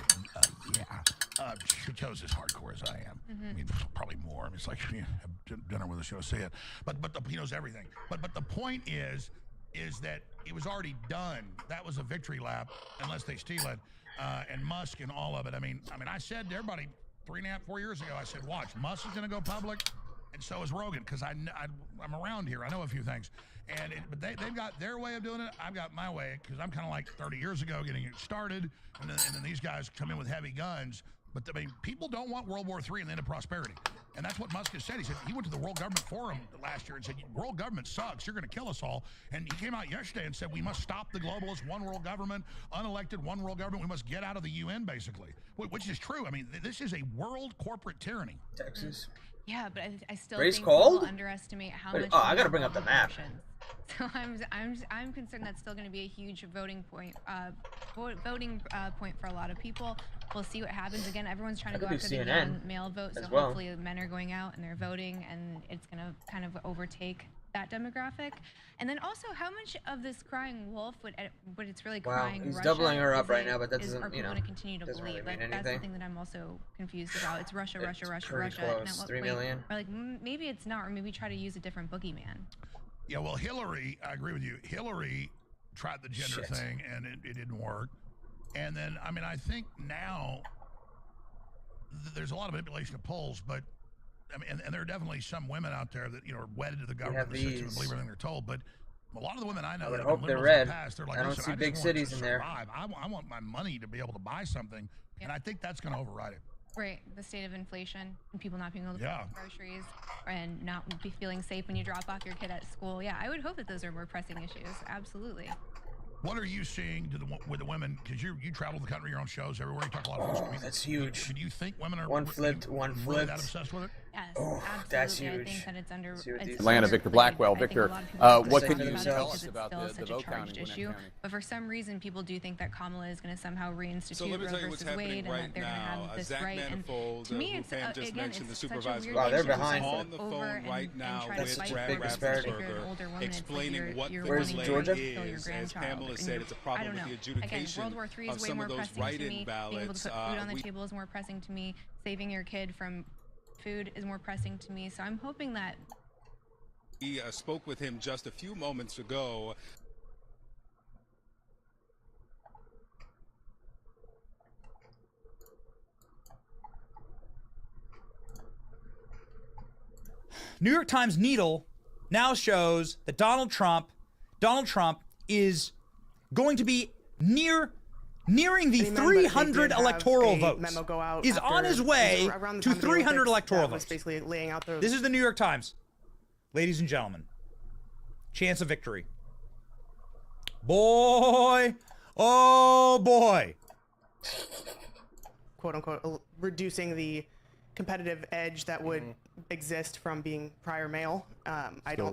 it. She chose as hardcore as I am. I mean, probably more. I mean, it's like, have dinner with us, you'll see it. But he knows everything. But the point is that it was already done. That was a victory lap, unless they steal it. And Musk and all of it. I mean, I said to everybody 4 years ago, I said, watch, Musk is going to go public, and so is Rogan, because I'm around here. I know a few things. But they've got their way of doing it. I've got my way, because I'm kind of like 30 years ago getting it started, and then these guys come in with heavy guns. But, I mean, people don't want World War III and the end of prosperity. And that's what Musk has said. He said he went to the World Government Forum last year and said, world government sucks. You're going to kill us all. And he came out yesterday and said, we must stop the globalists, one world government, unelected, one world government. We must get out of the UN, basically, which is true. I mean, this is a world corporate tyranny. Texas. Yeah, but I still Race think cold? people underestimate how much... Oh, I got to bring up the map. So I'm concerned that's still going to be a huge voting point for a lot of people. We'll see what happens. Again, everyone's trying to go after the mail vote, so hopefully the men are going out and they're voting, and it's going to kind of overtake that demographic. And then also, how much of this crying wolf would it's really Wow, crying he's Russia, doubling her up is right it- now, but that is- doesn't, are you people know, gonna continue to doesn't really believe? mean That's anything. the thing that I'm also confused about. It's Russia, Russia, Russia, pretty Russia. And close. at what 3 point- million. Or like maybe it's not, or maybe try to use a different boogeyman. Yeah, well, Hillary, I agree with you. Hillary tried the gender thing, and it didn't work. And then, I mean, I think now there's a lot of manipulation of polls, but I mean, and there are definitely some women out there that, you know, are wedded to the government, the system, and these. believe everything they're told. But a lot of the women I know I would that have hope been they're liberals in red. the past, they're like, I don't listen, see I big just want cities to in there. survive. I want my money to be able to buy something, and I think that's going to override it. Right, the state of inflation and people not being able to Yeah. buy groceries and not be feeling safe when you drop off your kid at school. Yeah, I would hope that those are more pressing issues. Absolutely. What are you seeing with the women? Because you travel the country, you're on shows everywhere. You talk a lot of Oh, that's huge. Do you think women are One flipped, one really that flipped. obsessed with it? Yes, Oh, absolutely. that's I huge. think that it's under. See what it's these Atlanta, are. Victor Blackwell. I think a Victor, lot of people what don't can think you about it tell because us it's about still the such vote a counting charged in Gwinnett issue. County? But for some reason, people do think that Kamala is going to somehow reinstitute So let me Roe tell you what's versus Wade, happening and right that they're going to now. have this Zach right. And Manifold, to me, who it's Pam just again, mentioned, it's the such a supervisor weird Wow, thing they're to behind. just on the over phone and- right and now try to with fight Brad for disparity. if you're an Raffensperger, older woman, it's like explaining what you're the Where's wanting Georgia? to kill your is, as grandchild. Pamela And said, it's a I problem don't with know. the Again, adjudication World War III of is way some more of those pressing to write-in me. Being able to ballots. put food on the We- table is more pressing to me. Saving your kid from food is more pressing to me. So I'm hoping that We spoke with him just a few moments ago. New York Times Needle now shows that Donald Trump is going to be nearing the 300 electoral votes. Is on his way to 300 electoral votes. Basically laying out the. This is the New York Times. Ladies and gentlemen, chance of victory. Boy, oh boy. Quote unquote, reducing the competitive edge that would exist from being prior male. I still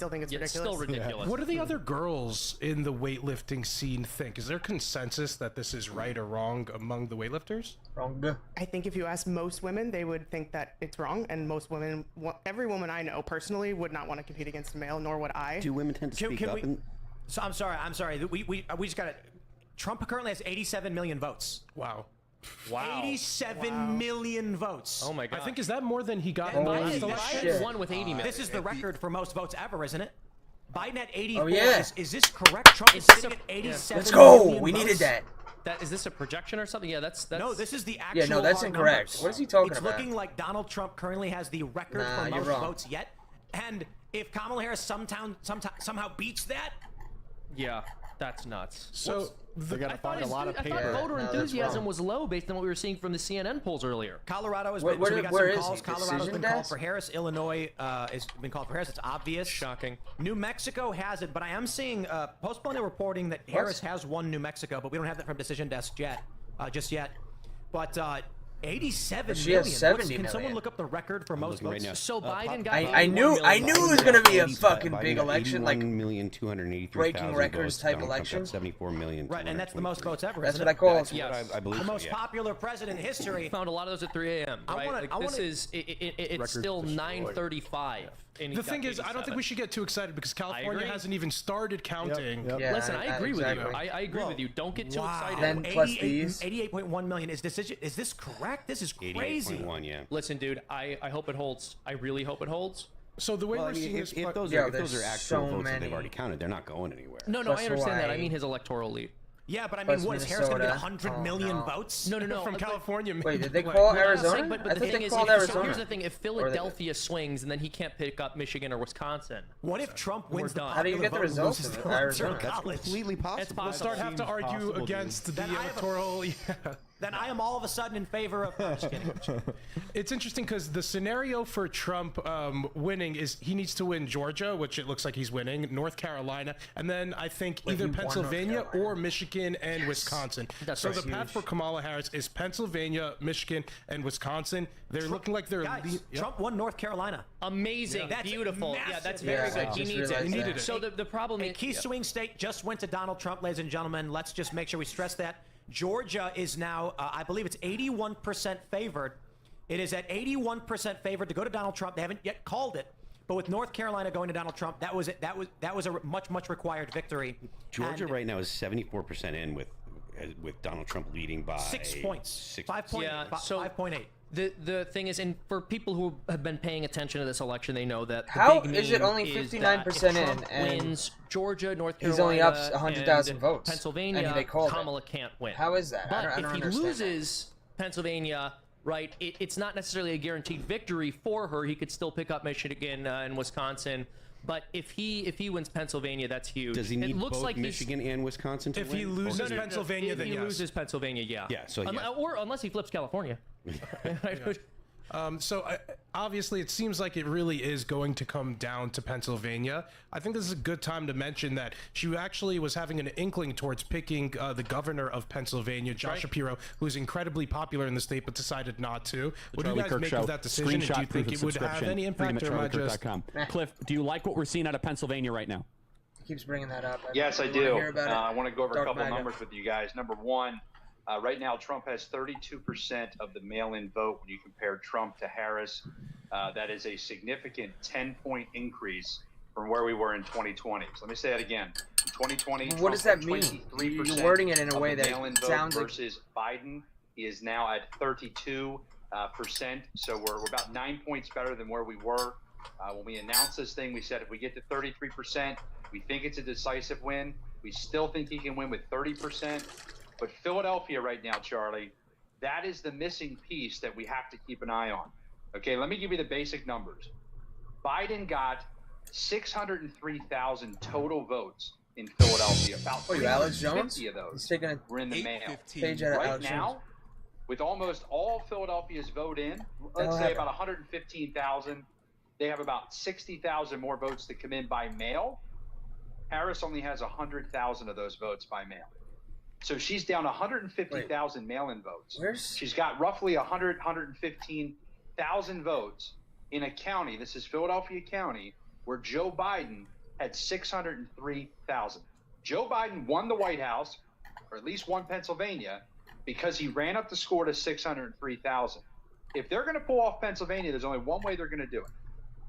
think it's ridiculous. Still ridiculous. What do the other girls in the weightlifting scene think? Is there consensus that this is right or wrong among the weightlifters? Wrong. I think if you ask most women, they would think that it's wrong, and most women, every woman I know personally, would not want to compete against a male, nor would I. Do women tend to speak up? So I'm sorry. We just got to. Trump currently has 87 million votes. Wow. 87 million votes. Oh my God. I think, is that more than he got And in the Biden- last Biden election? won with 80 million. This is the record for most votes ever, isn't it? Biden at 84. Oh, yeah. Is this correct? Trump is sitting at 87 Let's go. million We votes? needed that. Is this a projection or something? Yeah, that's. No, this is the actual. Yeah, no, that's hard incorrect. numbers. What is he talking it's about? It's looking like Donald Trump currently has the record Nah, for you're most wrong. votes yet. And if Kamala Harris somehow beats that, Yeah, that's nuts. So they got to find a lot of I paper. thought voter no, that's enthusiasm wrong. was low based on what we were seeing from the CNN polls earlier. Colorado has Where- been. So we got where some is calls. he? Colorado's Decision been called desk? for Harris. Illinois has been called for Harris. It's obvious. Shocking. New Mexico has it, but I am seeing postponing reporting that Harris has won New Mexico, but we don't have that from Decision Desk yet, just yet. But 87 But she million. has 70 Can someone million. look up the record for most looking right votes? now. So Biden got. I knew it was gonna be a fucking big election, like 1,283,000 breaking records votes. type Donald Trump got election. 74 million. Right, and that's the most votes ever. That's isn't what I it? call. That's what I believe. The so, most yeah. popular president in history. Found a lot of those at 3 a.m. I Right? wanna- Like, I this wanna- is it's Record still destroyed. 9:35. And he The got thing is, I don't 87. think we should get too excited because California agree. hasn't even started counting. Yep. Yeah, Listen, I agree with exactly. you. I agree with you. Don't get too excited. Then plus these. 88.1 million. Is this correct? This is crazy. 88.1, yeah. Listen, dude, I hope it holds. I really hope it holds. So the way Well, I we're mean, seeing if, this, if those Yeah, are there's actual so votes that many. they've already counted, they're not going anywhere. No, Plus I understand that. I Hawaii. mean his electoral lead. Yeah, but I Plus mean, what is Harris going to get Minnesota. 100 million no. votes? No. from but- California. Wait, did they Wait, call No, no, I'm Arizona? saying, but I the thought thing they is, called so Arizona. here's the thing: if Philadelphia swings, and then he can't pick up Michigan or Wisconsin. What if Trump We're wins the done. How do you popular get the vote and results loses of the Arizona? electoral That's college? Completely possible. It's We'll possible. start have to argue possible, dude. against the Then I have a- electoral. Then I am all of a sudden in favor of. I'm just kidding. It's interesting because the scenario for Trump winning is he needs to win Georgia, which it looks like he's winning, North Carolina, and then I think Wait, either he won North Pennsylvania Carolina. or Michigan and Wisconsin. That's so right. the path for Kamala Harris is Pennsylvania, Michigan, and Wisconsin. They're looking like they're Guys, Yep. Trump won North Carolina. Amazing, That's beautiful. Yeah, massive. that's very Yeah, good. I He just needs it. realized He needed it. So the problem A is key swing state just went to Donald Trump, ladies and gentlemen. Let's just make sure we stress that. Georgia is now, I believe it's 81% favored. It is at 81% favored to go to Donald Trump. They haven't yet called it. But with North Carolina going to Donald Trump, that was a much required victory. Georgia right now is 74% in with Donald Trump leading by 6 points. 5.8. The thing is, and for people who have been paying attention to this election, they know that the How big is it meme only is 59% that if in Trump and wins Georgia, North Carolina, he's only up 100,000 and votes, Pennsylvania, and they called it. Kamala can't win. How is that? But I don't if he understand loses Pennsylvania, right, it's not necessarily a guaranteed victory for her. He could still pick up Michigan and Wisconsin. But if he wins Pennsylvania, that's huge. Does he need both Michigan and Wisconsin to win? If he loses Pennsylvania, then if he yes. loses Pennsylvania, yeah. Yeah, so Or unless he flips California. Obviously, it seems like it really is going to come down to Pennsylvania. I think this is a good time to mention that she actually was having an inkling towards picking the governor of Pennsylvania, Josh Shapiro, who's incredibly popular in the state, but decided not to. What do you guys make of that decision? And do you think it would have any impact, or am I just... Cliff, do you like what we're seeing out of Pennsylvania right now? He keeps bringing that up. Yes, I do. I want to go over a couple numbers with you guys. Number one, right now, Trump has 32% of the mail-in vote when you compare Trump to Harris. That is a significant 10-point increase from where we were in 2020. So let me say that again. In 2020, what does that mean? You're wording it in a way that sounds like... versus Biden. He is now at 32%. So we're about 9 points better than where we were. When we announced this thing, we said if we get to 33%, we think it's a decisive win. We still think he can win with 30%. But Philadelphia right now, Charlie, that is the missing piece that we have to keep an eye on. Okay, let me give you the basic numbers. Biden got 603,000 total votes in Philadelphia. About 350 of those were in the mail. Right now, with almost all Philadelphia's vote in, let's say about 115,000, they have about 60,000 more votes to come in by mail. Harris only has 100,000 of those votes by mail. So she's down 150,000 mail-in votes. She's got roughly 115,000 votes in a county, this is Philadelphia County, where Joe Biden had 603,000. Joe Biden won the White House, or at least won Pennsylvania, because he ran up the score to 603,000. If they're going to pull off Pennsylvania, there's only one way they're going to do it.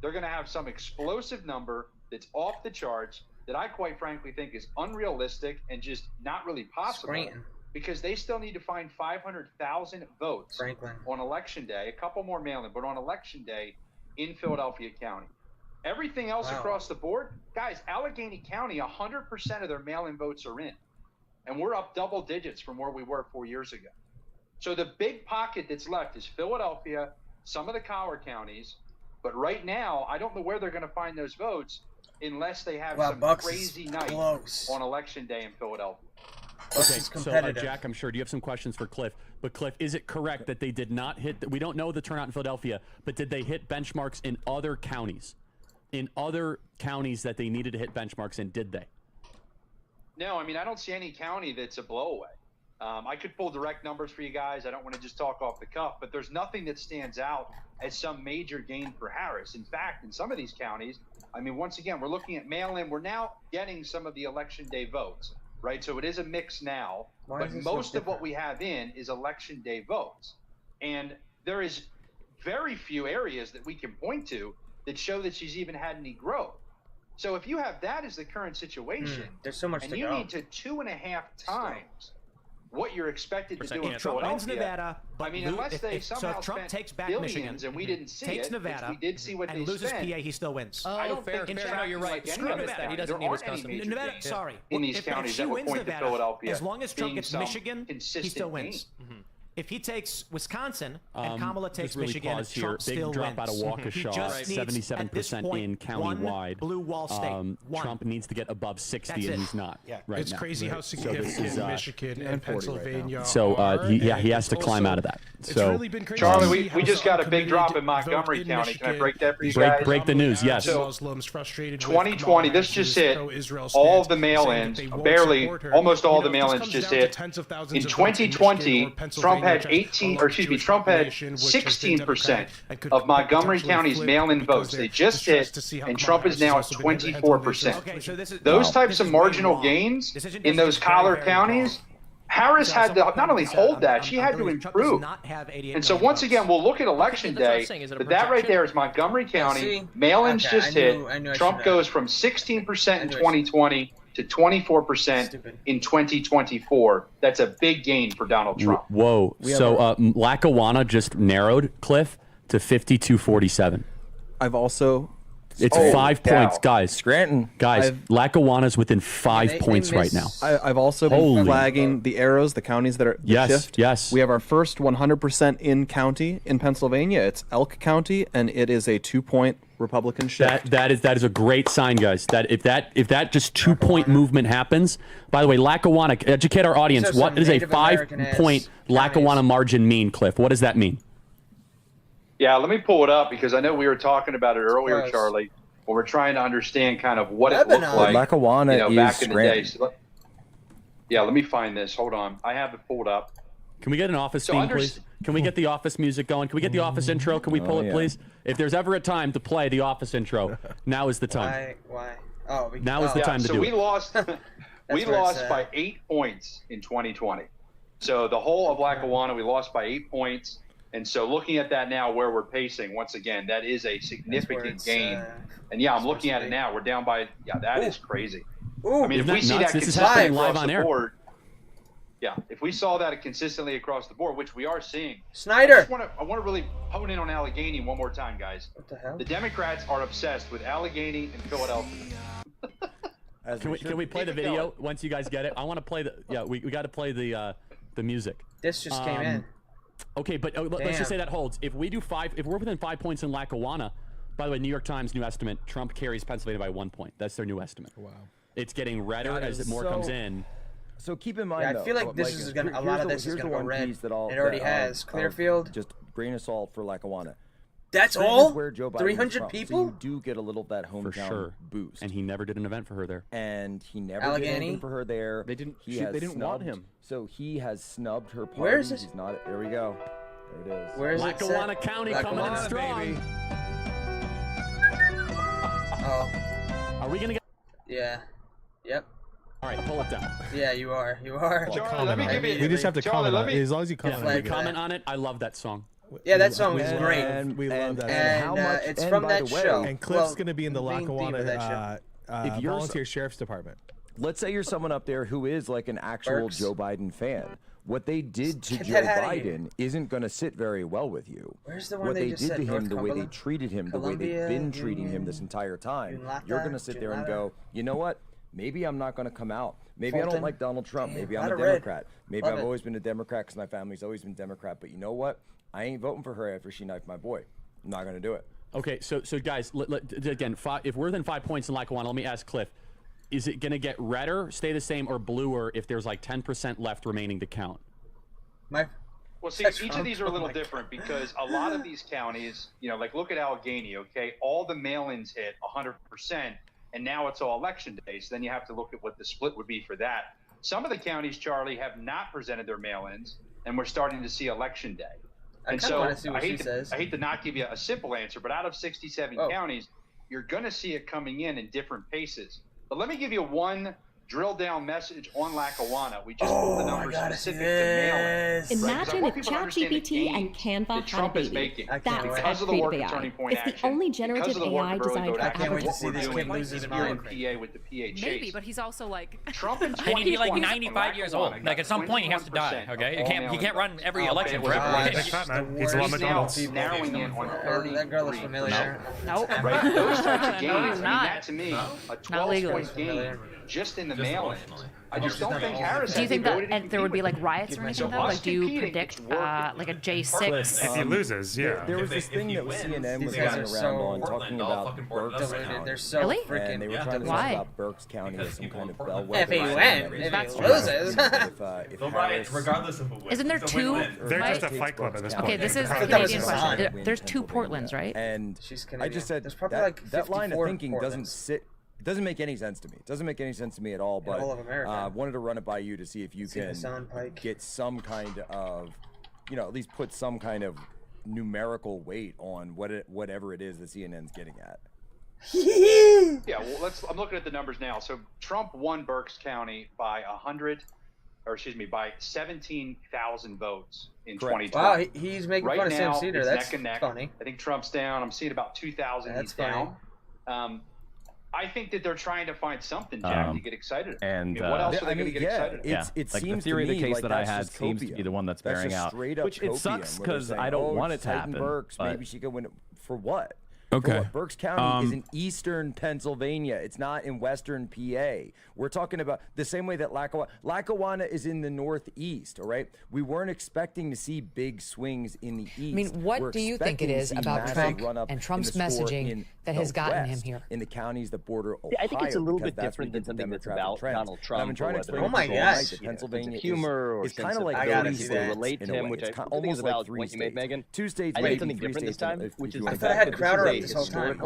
They're going to have some explosive number that's off the charts that I quite frankly think is unrealistic and just not really possible, because they still need to find 500,000 votes on election day, a couple more mail-in, but on election day in Philadelphia County. Everything else across the board, guys, Allegheny County, 100% of their mail-in votes are in, and we're up double digits from where we were 4 years ago. So the big pocket that's left is Philadelphia, some of the collar counties, but right now, I don't know where they're going to find those votes unless they have some crazy night on election day in Philadelphia. Okay, so Jack, I'm sure, do you have some questions for Cliff? But Cliff, is it correct that they did not hit, we don't know the turnout in Philadelphia, but did they hit benchmarks in other counties? In other counties that they needed to hit benchmarks in, did they? No, I mean, I don't see any county that's a blowaway. I could pull direct numbers for you guys. I don't want to just talk off the cuff, but there's nothing that stands out as some major gain for Harris. In fact, in some of these counties, I mean, once again, we're looking at mail-in. We're now getting some of the election day votes, right? So it is a mix now, but most of what we have in is election day votes. And there is very few areas that we can point to that show that she's even had any growth. So if you have that as the current situation, there's so much and to you go. need to 2.5 times what you're expected to do in Trump wins Philadelphia. Nevada, I mean, unless they somehow Trump spent takes back billions Michigan, and we didn't see takes it, Nevada, which we did see what and they loses spent. PA, he still wins. I don't think no, you're right. Like Screw Nevada. He doesn't need Wisconsin. Nevada, sorry. In these if counties she that would wins point Nevada, to Philadelphia, as long as Trump gets Michigan, he consistent still wins. If he takes Wisconsin and Kamala takes really Michigan, pause here. Trump Big still drop wins. out of Waukesha, 77% in countywide. Blue wall state. Trump needs to get above 60, That's and it. he's not right It's now. crazy how So significant this is, Michigan and Pennsylvania So are. he has to climb out of that. So really been crazy. Charlie, we just got a big drop in Montgomery County. Can I break that for you guys? Break the news, yes. So, Muslims frustrated 2020, this just hit all of the mail-ins, barely, almost all the mail-ins just hit. In 2020, Trump had 16% of Montgomery County's mail-in votes. They just hit, and Trump is now at 24%. Those types of marginal gains in those collar counties Harris had to not only hold that, she had to improve. And so once again, we'll look at election day, but that right there is Montgomery County. Mail-ins just hit. Trump goes from 16% in 2020 to 24% in 2024. That's a big gain for Donald Trump. Whoa. So Lackawanna just narrowed, Cliff, to 52-47. I've also... It's 5 points, guys. Scranton. Guys, Lackawanna's within 5 points right now. I've also been flagging the arrows, the counties that are shift. Yes. We have our first 100% in county in Pennsylvania. It's Elk County, and it is a 2-point Republican shift. That is a great sign, guys. That if that just 2-point movement happens. By the way, Lackawanna, educate our audience. What does a 5-point Lackawanna margin mean, Cliff? What does that mean? Yeah, let me pull it up because I know we were talking about it earlier, Charlie. When we're trying to understand kind of what it looked like, Lackawanna back in the day. So let me find this. Hold on, I have it pulled up. Can we get an office theme, please? Can we get the office music going? Can we get the office intro? Can we pull it, please? If there's ever a time to play the office intro, now is the time. Why? Oh, now is the time to do it. So we lost. We lost by 8 points in 2020. So the whole of Lackawanna, we lost by 8 points. And so looking at that now where we're pacing, once again, that is a significant gain. And yeah, I'm looking at it now. We're down by, that is crazy. I mean, if we see that consistently across the board, if we saw that consistently across the board, which we are seeing. Snyder! I want to really hone in on Allegheny one more time, guys. What the hell? The Democrats are obsessed with Allegheny and Philadelphia. Can we play the video once you guys get it? I want to play we got to play the music. This just came in. Okay, but let's just say that holds. If we do if we're within 5 points in Lackawanna, by the way, New York Times new estimate, Trump carries Pennsylvania by 1 point. That's their new estimate. Wow. It's getting redder as more comes in. So keep in mind, I feel like this is gonna a lot of this is gonna go red. It already has. Clearfield. Just grain of salt for Lackawanna. That's all? 300 people? So you do get a little of that hometown boost. And he never did an event for her there. And he never did anything for her there. They didn't want him. So he has snubbed her party. Where is it? He's not. There we go. There it is. Where is Lackawanna County coming in strong. Baby. Oh. Are we gonna get? Yeah. Yep. All right, pull it down. Yeah, you are. You are. Charlie, let me give you. We just have to comment on it. As long as you comment on it, I love that song. Yeah, that song is great. And we love that. And it's from that show. And Cliff's going to be in the Lackawanna volunteer sheriff's department. Let's say you're someone up there who is like an actual Joe Biden fan. What they did to Joe Biden isn't going to sit very well with you. Where's the one what they they just did said, to him, North the way they Cumberland? treated him, the way they've been treating him this entire time, you're going to sit there and go, you know what? Maybe I'm not going to come out. Maybe I don't like Donald Trump. Maybe I'm a Democrat. Maybe I've always been a Democrat because my family's always been Democrat. But you know what? I ain't voting for her after she knifed my boy. I'm not going to do it. Okay, so guys, again, if we're within 5 points in Lackawanna, let me ask Cliff, is it going to get redder, stay the same, or bluer if there's like 10% left remaining to count? Well, see, each of these are a little different because a lot of these counties, like look at Allegheny, okay? All the mail-ins hit 100%, and now it's all election day. So then you have to look at what the split would be for that. Some of the counties, Charlie, have not presented their mail-ins, and we're starting to see election day. And so I hate to not give you a simple answer, but out of 67 counties, you're going to see it coming in different paces. But let me give you one drill down message on Lackawanna. We just pulled the numbers specific to mail-in. Imagine if ChatGPT and Canva had a baby. That's at Creative AI. It's the only generative AI designed for advertising. with the PHAs. Maybe, but he's also like Trump in and he's like 95 years old. Like at some point he has to die. Okay, he can't run every election forever. He's a lot of McDonald's. Narrowing in on 30. That girl is familiar. No. Right, those types of gains. No, he's not. That to me, a 12-point gain just in the mail-in. I just don't think Harris. Do you think that there would be like riots or anything though? Like, do you predict like a J6? If he loses, yeah. There was this thing that CNN was running around on talking about Berks County. They're so freaking. And they were trying to talk about Berks County as some kind of bellwether. If he wins, if he loses. They'll riot regardless of who wins. Isn't there two? They're just a fight club at this point. Okay, this is a Canadian question. There's two Portlands, right? And I just said that line of thinking doesn't sit. It doesn't make any sense to me. It doesn't make any sense to me at all, but I wanted to run it by you to see if you can get some kind of, at least put some kind of numerical weight on whatever it is that CNN's getting at. Yeah, well, I'm looking at the numbers now. So Trump won Berks County by 100 by 17,000 votes in 2020. Wow, he's making right fun of now, Sam Cedar. It's That's neck and neck. funny. I think Trump's down. I'm seeing about 2,000. He's down. I think that they're trying to find something, Jack, to get excited about. And what else are they going to get excited about? It like seems the theory of the case that I had seems to be the one that's bearing out, which it sucks because I don't want it to happen. Burks, maybe she could win it for what? Okay. Berks County is in eastern Pennsylvania. It's not in western PA. We're talking about the same way that Lackawanna is in the northeast, all right? We weren't expecting to see big swings in the east. I mean, what do you think it is about Trump and Trump's messaging that has gotten him here? In the counties that border Ohio. I think it's a little bit different than something that's about Donald Trump. I've been trying to explain oh my gosh. Pennsylvania humor or it's kind of like relate to him, which I think is about the point you made, Megan. Two states, I think something different this time, which is I thought I had Crowder up this whole time.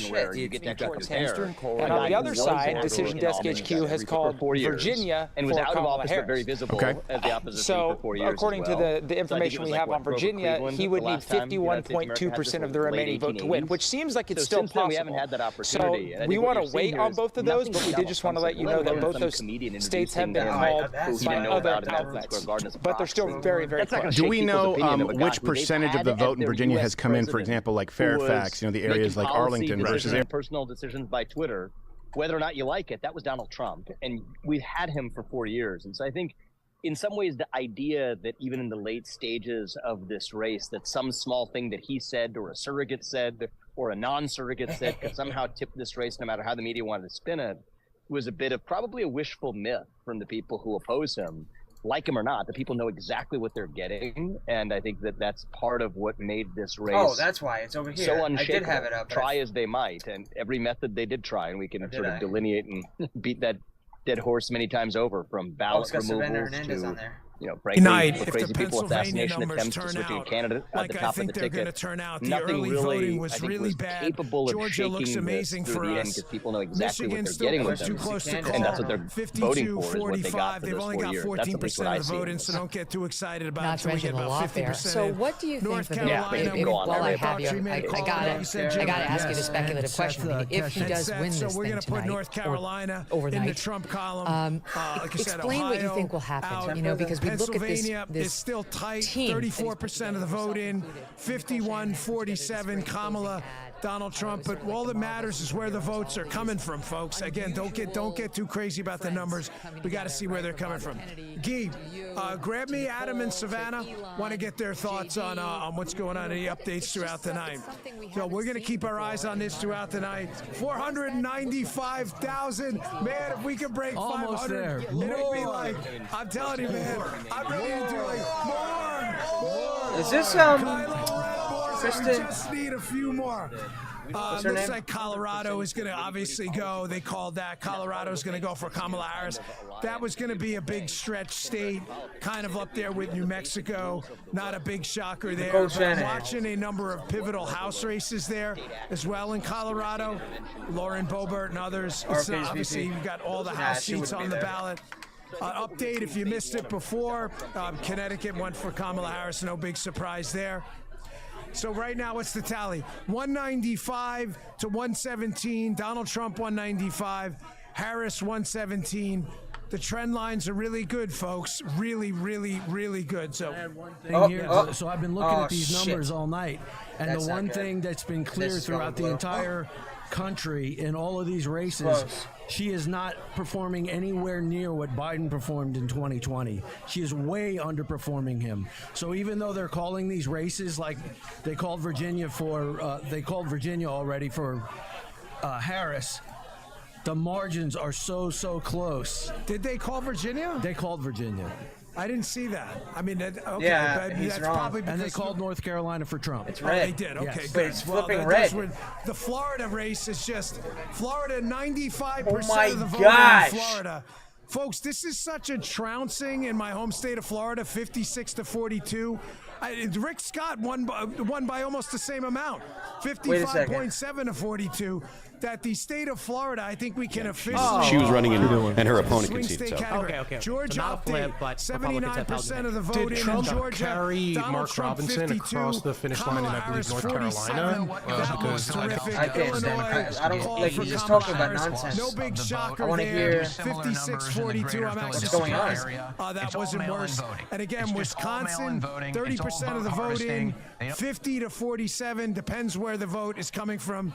where you get to compare. And on the other side, Decision Desk HQ has called Virginia and was for out of Kamala office Harris. but very visible as the opposition for 4 years. So, according to the information we have on Virginia, he would need 51.2% of the remaining vote to win, which seems like it's still possible. We haven't had that opportunity. So we want to wait on both of those, but we did just want to let you know that both those states have been called by other outlets, but they're still very, very close. Do we know which percentage of the vote in Virginia has come in, for example, like Fairfax, the areas like Arlington versus personal decisions by Twitter, whether or not you like it, that was Donald Trump, and we've had him for 4 years. And so I think in some ways the idea that even in the late stages of this race that some small thing that he said or a surrogate said or a non-surrogate said could somehow tip this race no matter how the media wanted to spin it was a bit of probably a wishful myth from the people who oppose him. Like him or not, the people know exactly what they're getting, and I think that that's part of what made this race. Oh, that's why it's over here. So unshakable. I did have it up. Try as they might, and every method they did try, and we can sort of delineate and beat that dead horse many times over, from ballot removals to frankly, crazy people assassination attempts to switching a candidate at the top of the ticket. Nothing really, I think, was capable of shaking this through the end because people know exactly what they're getting with them, and that's what they're voting for, is what they got for those 4 years. That's at least what I see. So don't get too excited about it until we get about 50%. So what do you think? North Carolina, while I have you, I gotta ask you the speculative question. If he does win this thing tonight, or overnight, in the Trump column, explain what you think will happen. Because we look at Pennsylvania is still tight, 34% of the vote in, 51-47 Kamala, Donald Trump, but all that matters is where the votes are coming from, folks. Again, don't get too crazy about the numbers. We got to see where they're coming from. Guy, grab me Adam and Savannah. Want to get their thoughts on what's going on, any updates throughout the night. So we're going to keep our eyes on this throughout the night. 495,000. Man, if we can break 500, it'll be like, I'm telling you, man, I'm ready to do like more. Is this, Kristen? We just need a few more. Looks like Colorado is going to obviously go. They called that. Colorado is going to go for Kamala Harris. That was going to be a big stretch state, kind of up there with New Mexico. Not a big shocker there. But I'm watching a number of pivotal House races there as well in Colorado. Lauren Boebert and others. Obviously, you've got all the House seats on the ballot. Update, if you missed it before, Connecticut went for Kamala Harris. No big surprise there. So right now, what's the tally? 195 to 117. Donald Trump, 195. Harris, 117. The trend lines are really good, folks. Really, really, really good. So, so I've been looking at these numbers all night, and the one thing that's been clear throughout the entire country in all of these races, she is not performing anywhere near what Biden performed in 2020. She is way underperforming him. So even though they're calling these races, like they called Virginia already for Harris, the margins are so close. Did they call Virginia? They called Virginia. I didn't see that. I mean, okay, yeah, but he's that's wrong. probably because And they called North Carolina for Trump. It's red. They did. Okay, Yes. good. It's flipping red. The Florida race is just Florida. 95% of the vote in Florida. Folks, this is such a trouncing in my home state of Florida, 56 to 42. Rick Scott won by almost the same amount, 55.7 to 42. that the state of Florida, I think we can officially. She was running in, and her opponent conceded. So. Okay. Georgia so not a flip, but 79% of the vote Did Trump in Georgia. carry Mark Robinson across the finish line in, I believe, North Carolina? Because I can't stand. I don't like he's just talking about nonsense. No big shocker I want to hear 56-42. I'm what's going on. That wasn't worse. And again, Wisconsin, 30% of the vote in, 50 to 47, depends where the vote is coming from.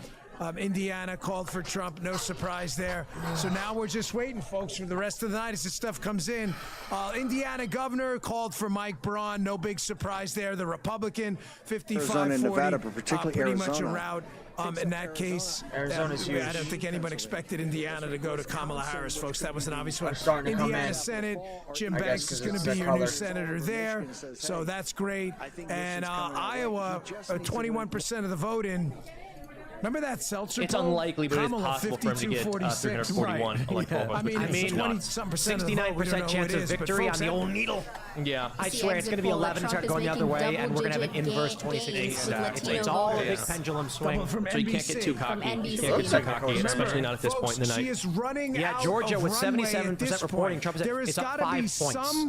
Indiana called for Trump, no surprise there. So now we're just waiting, folks, for the rest of the night as this stuff comes in. Indiana governor called for Mike Braun, no big surprise there. The Republican, 55-40, Nevada, but particularly pretty Arizona. much a route. In that case, Arizona's huge. I don't think anyone expected Indiana to go to Kamala Harris, folks. That was an obvious one. Starting to come Indiana in. Senate, Jim Banks is going to be your new senator there, so that's great. And Iowa, 21% of the vote in. Remember that Seltzer It's poll? unlikely, but Kamala, it's possible for him to get 341 electoral votes. I mean, it's 20-something% of the vote. We don't know 69% who chance it of is, but victory on folks, the old needle. Yeah. I swear it's going to be 11 to start going the other way, and we're going to have an inverse 26. It's all a big pendulum swing, so you can't get too cocky. You can't get too cocky, especially not at this point in the night. She is running out Georgia of with runway 77% reporting. Trump is up 5 points.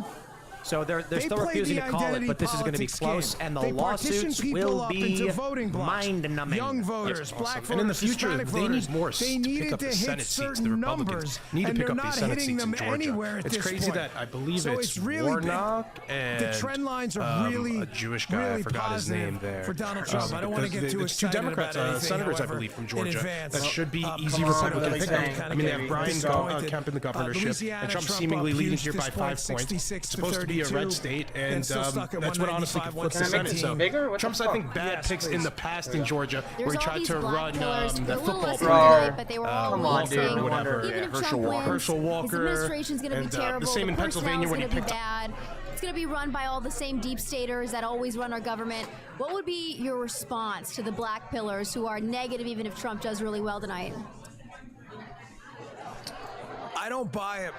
So they're still refusing to call it, but this is going to be close, and the lawsuits will be mind-numbing. Young voters, black voters, and in the future, Hispanic they voters, need more they to needed pick up to the hit Senate seats. The certain Republicans numbers, need to and pick they're up these not Senate hitting seats in them Georgia. anywhere at It's this crazy point. that I believe So it's really Warnock and the trend lines are really a Jewish guy. really I forgot his name positive there. for Donald Trump. I don't want to get too It's two excited Democrats, about anything, senators, I however, believe, from in Georgia. advance. That should be easy Kamala Republican really pickup. I mean, they have Brian Kemp in the governorship, Louisiana, and Trump Trump seemingly up leading huge here by this 5 point, points. 66 It's to supposed to be a 32, red state, and still stuck at that's what honestly could flip the 195, Senate. So bigger? What Trump's, the I think, fuck? bad Yes, picks please. in the past in Georgia, There's where he all tried these to black run pillars. the They're a little football less program. tonight, but they were all Come on, dude. saying, Whatever. even if Herschel Trump Walker. wins, Herschel Walker. his administration's going to be And, terrible. the same in Pennsylvania personnel's when he going to be picked bad. It's going to be run by all the same deep staters that always run our government. What would be your response to the black pillars who are negative even if Trump does really well tonight? I don't buy it.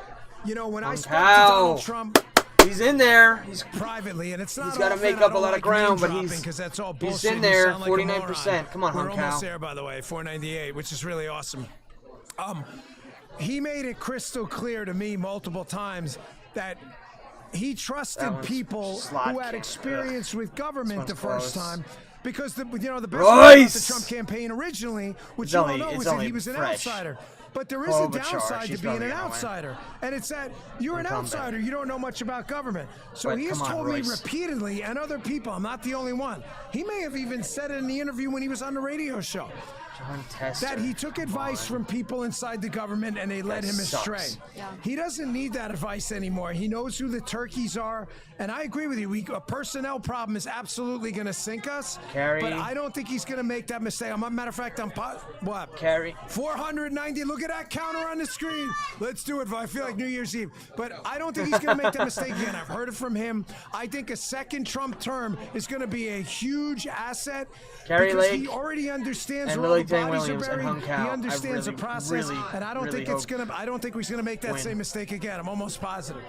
You know, when I spoke to How? Donald Trump He's in there. He's privately, and it's not He's got to often make I up a don't lot of like ground, but name-dropping, 'cause that's all he's bullshit. in You there. sound like a 49%. moron. Come on, We're Hung Cow. almost there, by the way, 498, which is really awesome. He made it crystal clear to me multiple times that he trusted people who had experience with government the first time. Because the best thing about the Trump campaign originally, which you all know, was that he was an outsider. But there is a downside to being an outsider, and it's that you're an outsider. You don't know much about government. So he has told me repeatedly, and other people, I'm not the only one. He may have even said it in the interview when he was on the radio show, that he took advice from people inside the government and they led him astray. He doesn't need that advice anymore. He knows who the turkeys are. And I agree with you. A personnel problem is absolutely going to sink us. But I don't think he's going to make that mistake. Matter of fact, what? 490. Look at that counter on the screen. Let's do it. I feel like New Year's Eve. But I don't think he's going to make that mistake again. I've heard it from him. I think a second Trump term is going to be a huge asset. Because he already understands where all the bodies are buried. He understands the process, and I don't think it's gonna. I don't think he's gonna make that same mistake again. I'm almost positive.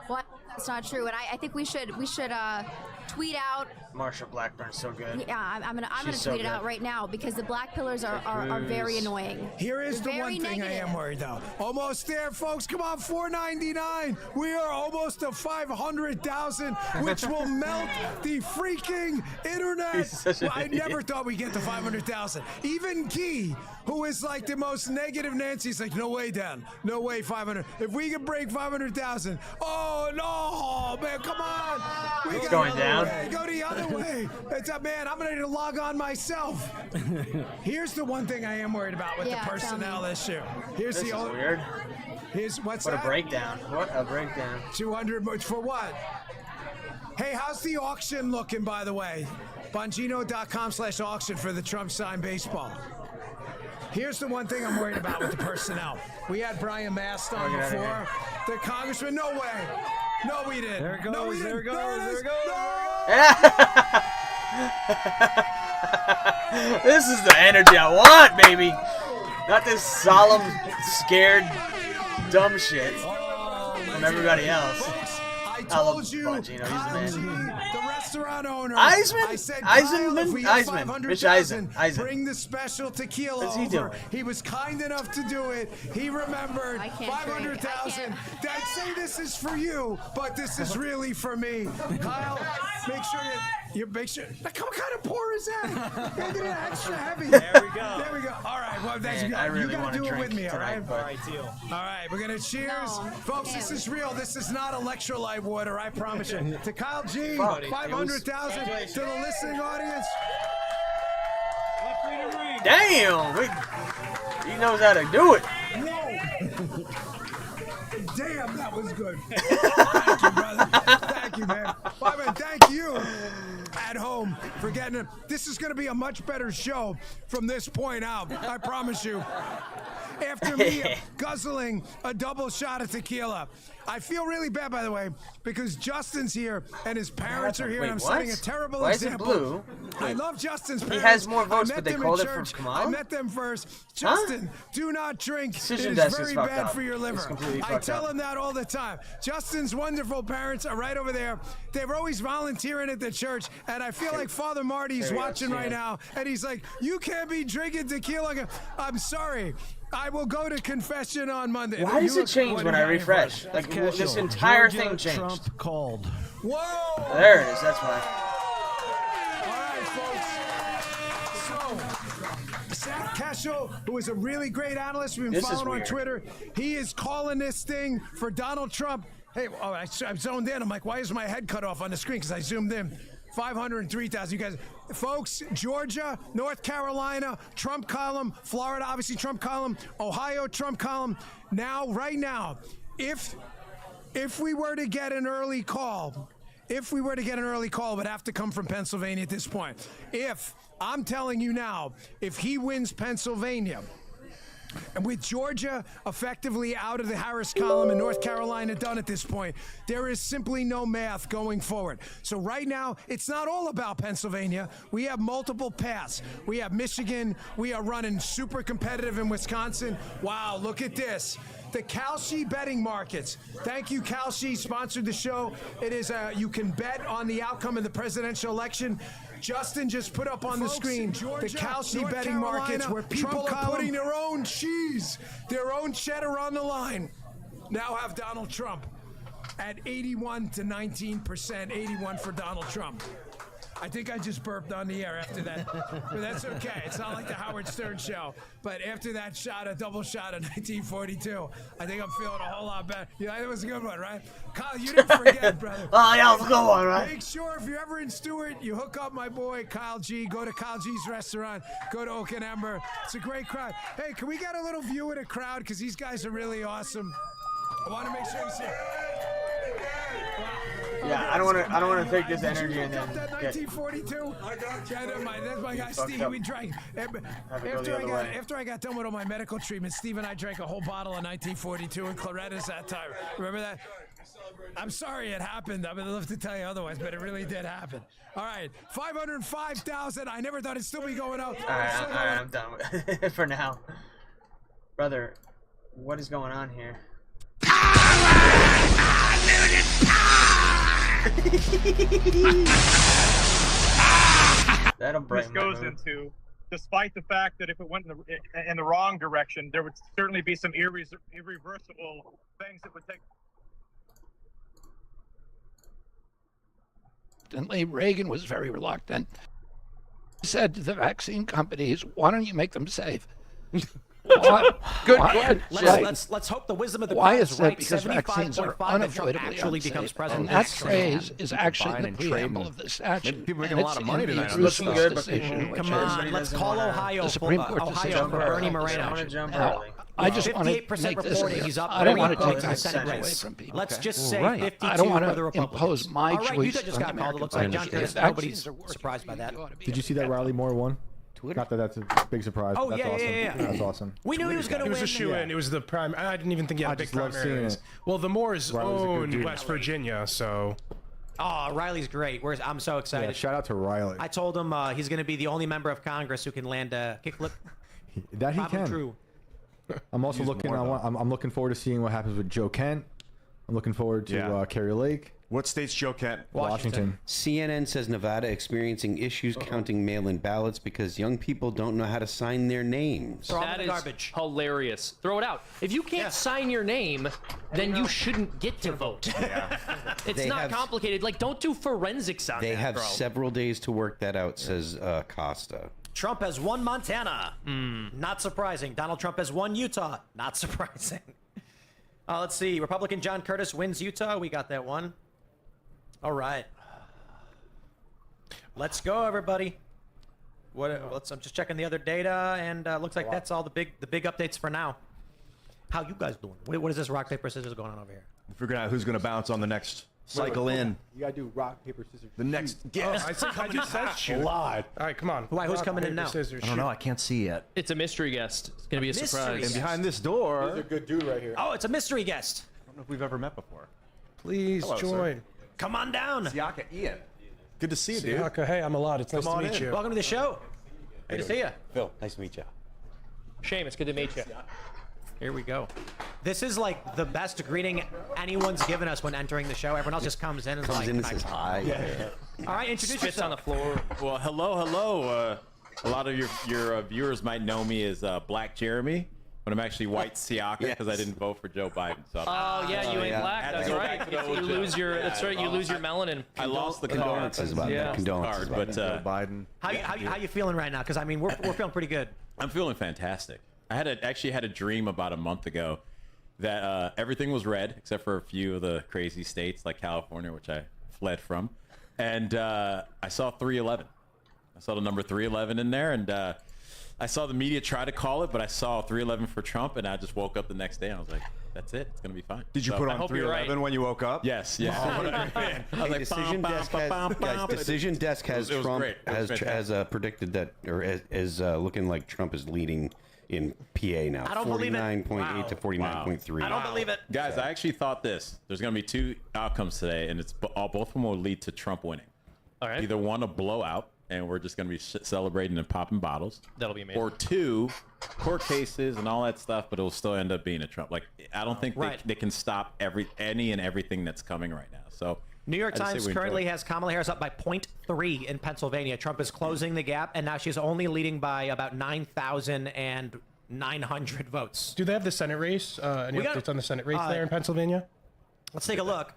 Well, that's not true, and I think we should tweet out. Marsha Blackburn's so good. Yeah, I'm gonna tweet it out right now because the black pillars are very annoying. Here is the one thing negative. I am worried though. Almost there, folks. Come on, 499. We are almost to 500,000, which will melt the freaking internet. I never thought we'd get to 500,000. Even Guy, who is like the most negative Nancy's like, no way, Dan. No way, 500. If we can break 500,000, oh no, man, come on. It's going down. Go the other way. It's a man. I'm ready to log on myself. Here's the one thing I am worried about with the personnel issue. Here's This the is only. weird. Here's what's What that? a breakdown. What a breakdown. 200 for what? Hey, how's the auction looking, by the way? Bongino.com/auction for the Trump signed baseball. Here's the one thing I'm worried about with the personnel. We had Brian Mast on before. The congressman, no way. No, we didn't. There it goes. No, we didn't. There it goes. There it goes. This is the energy I want, baby. Not this solemn, scared, dumb shit from everybody else. I told you, Kyle G, the restaurant owner. Eisman? I said, Eisman? if we have Eisman. 500,000, Rich Eisen. bring the special tequila What's he over. doing? He was kind enough to do it. He remembered 500,000. I'd say this is for you, but this is really for me. Kyle, make sure you make sure. What kind of pour is that? Making it extra heavy. There we go. There we go. All right. Well, that's Man, I really you gotta do it with me. All right. All right, deal. All right. We're gonna cheers, folks. This is real. This is not electrolyte water. I promise you. To Kyle G, 500,000. To the listening audience. Damn! He knows how to do it. Whoa. Damn, that was good. Thank you, brother. Thank you, man. Bye, man. Thank you at home for getting it. This is going to be a much better show from this point out. I promise you. After me guzzling a double shot of tequila. I feel really bad, by the way, because Justin's here and his parents are here, and I'm setting a terrible example. Why is it blue? I love Justin's parents. He has more votes, I met but they them called in it from church. Kamala? I met them first. Justin, do not drink. Decision It desk is is very fucked bad up. for your It's liver. completely I fucked tell up. him that all the time. Justin's wonderful parents are right over there. They were always volunteering at the church, and I feel like Father Marty's watching right now, and he's like, "You can't be drinking tequila." I'm sorry. I will go to confession on Monday. Why does it change when I refresh? Like, this entire thing changed. Trump called. Whoa! There it is, that's why. All right, folks. So, Zach Cashel, who is a really great analyst we've been This is following on weird. Twitter, he is calling this thing for Donald Trump. Hey, I'm zoned in. I'm like, why is my head cut off on the screen? Because I zoomed in. 503,000. You guys, folks, Georgia, North Carolina, Trump column, Florida, obviously Trump column, Ohio, Trump column. Now, right now, if we were to get an early call, it would have to come from Pennsylvania at this point. I'm telling you now, if he wins Pennsylvania, and with Georgia effectively out of the Harris column and North Carolina done at this point, there is simply no math going forward. So right now, it's not all about Pennsylvania. We have multiple paths. We have Michigan. We are running super competitive in Wisconsin. Wow, look at this. The Kalshi betting markets. Thank you, Kalshi, sponsored the show. It is you can bet on the outcome of the presidential election. Justin just put up on the screen the Kalshi betting markets where people are putting their own cheese, their own cheddar on the line. Now have Donald Trump at 81 to 19%, 81 for Donald Trump. I think I just burped on the air after that, but that's okay. It's not like the Howard Stern show. But after that shot, a double shot of 1942, I think I'm feeling a whole lot better. Yeah, that was a good one, right? Kyle, you didn't forget, brother. Oh, yeah, it was a good one, right? Make sure if you're ever in Stewart, you hook up my boy Kyle G. Go to Kyle G's restaurant. Go to Oak and Ember. It's a great crowd. Hey, can we get a little view of the crowd? Because these guys are really awesome. I want to make sure you see. Yeah, I don't want to take this energy and then That get 1942. That's my guy Steve. We drank after I got done with all my medical treatment. Steve and I drank a whole bottle of 1942 and Clarettas that time. Remember that? I'm sorry it happened. I would love to tell you otherwise, but it really did happen. All right, 505,000. I never thought it'd still be going up. All right, I'm done with it for now. Brother, what is going on here? That'll break this goes into, despite the fact that if it went in the wrong direction, there would certainly be some irreversible things that would take. Reagan was very reluctant. He said to the vaccine companies, "Why don't you make them safe?" Good. Why? Let's hope the wisdom of the Why crowd is is that? right. Because vaccines are 75.5 that Trump unavoidably actually unsafe. becomes president. And that phrase is actually in the preamble of the statute. People making a lot of money tonight. It's looking good, but Come on, let's call Ohio. The Supreme Court Ohio for Bernie Moreno. Now, I just want to make 58% this reporting he's up. I don't want to take the that Senate away race. from people. Let's just say Right. 52 I don't want for the to Republicans. impose my All right, choice you just on got the called. It American looks like John people. Curtis. If Nobody's vaccines are surprised by that. Did you see that Riley Moore won? Not that that's a big surprise. Oh, but that's yeah, awesome. yeah. That's awesome. We knew he was going to It win. was a shoe-in. It was the prime. I didn't even think he had a big just love primary seeing race. it. Well, the Moores Riley's a good own dude. West Virginia, so. Oh, Riley's great. I'm so excited. Yeah, shout out to Riley. I told him he's going to be the only member of Congress who can land a kickflip. That he Probably can. true. I'm also Use looking. more, I'm looking forward to seeing what happens with Joe Kent. I'm looking forward to Carrie Lake. What state's Joe Kent? Washington. CNN says Nevada experiencing issues counting mail-in ballots because young people don't know how to sign their names. That is garbage. Hilarious. Throw it out. If you can't sign your name, then you shouldn't get to vote. It's They not have- complicated. Like, don't do forensics on They that, have bro. several days to work that out, says Costa. Trump has won Montana. Not surprising. Donald Trump has won Utah. Not surprising. Let's see. Republican John Curtis wins Utah. We got that one. All right. Let's go, everybody. I'm just checking the other data, and looks like that's all the big updates for now. How you guys doing? What is this rock paper scissors going on over here? Figuring out who's going to bounce on the next cycle in. You gotta do rock, paper, scissors. The next guest. I just said shoot. Live. All right, come on. Why, who's Rock, coming in paper, now? scissors, I don't know. shoot. I can't see yet. It's a mystery guest. It's going to be a surprise. And behind this door, He's a good dude right here. Oh, it's a mystery guest. I don't know if we've ever met before. Please Hello, join. Come on down. Siaka Ian. Good to see you, dude. Siaka, hey, I'm Alad. It's nice Come to on meet in. you. Welcome to the show. Good to see you. Phil, nice to meet you. Shame. It's good to meet you. Here we go. This is like the best greeting anyone's given us when entering the show. Everyone else just comes in and is like, and says hi. all right, introduce Spits on the yourself. floor. Well, hello. A lot of your viewers might know me as Black Jeremy, but I'm actually White Siaka because I didn't vote for Joe Biden. So Oh yeah, you ain't black. That's right. You lose your. That's right. You lose your melanin. I lost the Condolences about that. Condolences card, about but Biden. How you feeling right now? Because I mean, we're feeling pretty good. I'm feeling fantastic. I actually had a dream about a month ago that everything was red except for a few of the crazy states like California, which I fled from, and I saw 311. I saw the number 311 in there, and I saw the media try to call it, but I saw 311 for Trump, and I just woke up the next day and I was like, that's it. It's gonna be fine. Did you put on 311 when you woke up? Yes. Yeah. I was like, Decision Desk guys, Decision Desk has It was Trump great. It was has predicted that, or is looking like Trump is leading in PA now. I don't believe it. 49.8 to 49.3. I don't believe it. Guys, I actually thought this. There's going to be two outcomes today, and both of them will lead to Trump winning. All right. Either one, a blowout, and we're just going to be celebrating and popping bottles. That'll be amazing. Or two, court cases and all that stuff, but it'll still end up being a Trump. Like, I don't think they can stop any and everything that's coming right now. So New York I just say Times we currently enjoy it. has Kamala Harris up by 0.3 in Pennsylvania. Trump is closing the gap, and now she's only leading by about 9,900 votes. Do they have the Senate race? Any updates on the Senate race there in Pennsylvania? Let's take a look.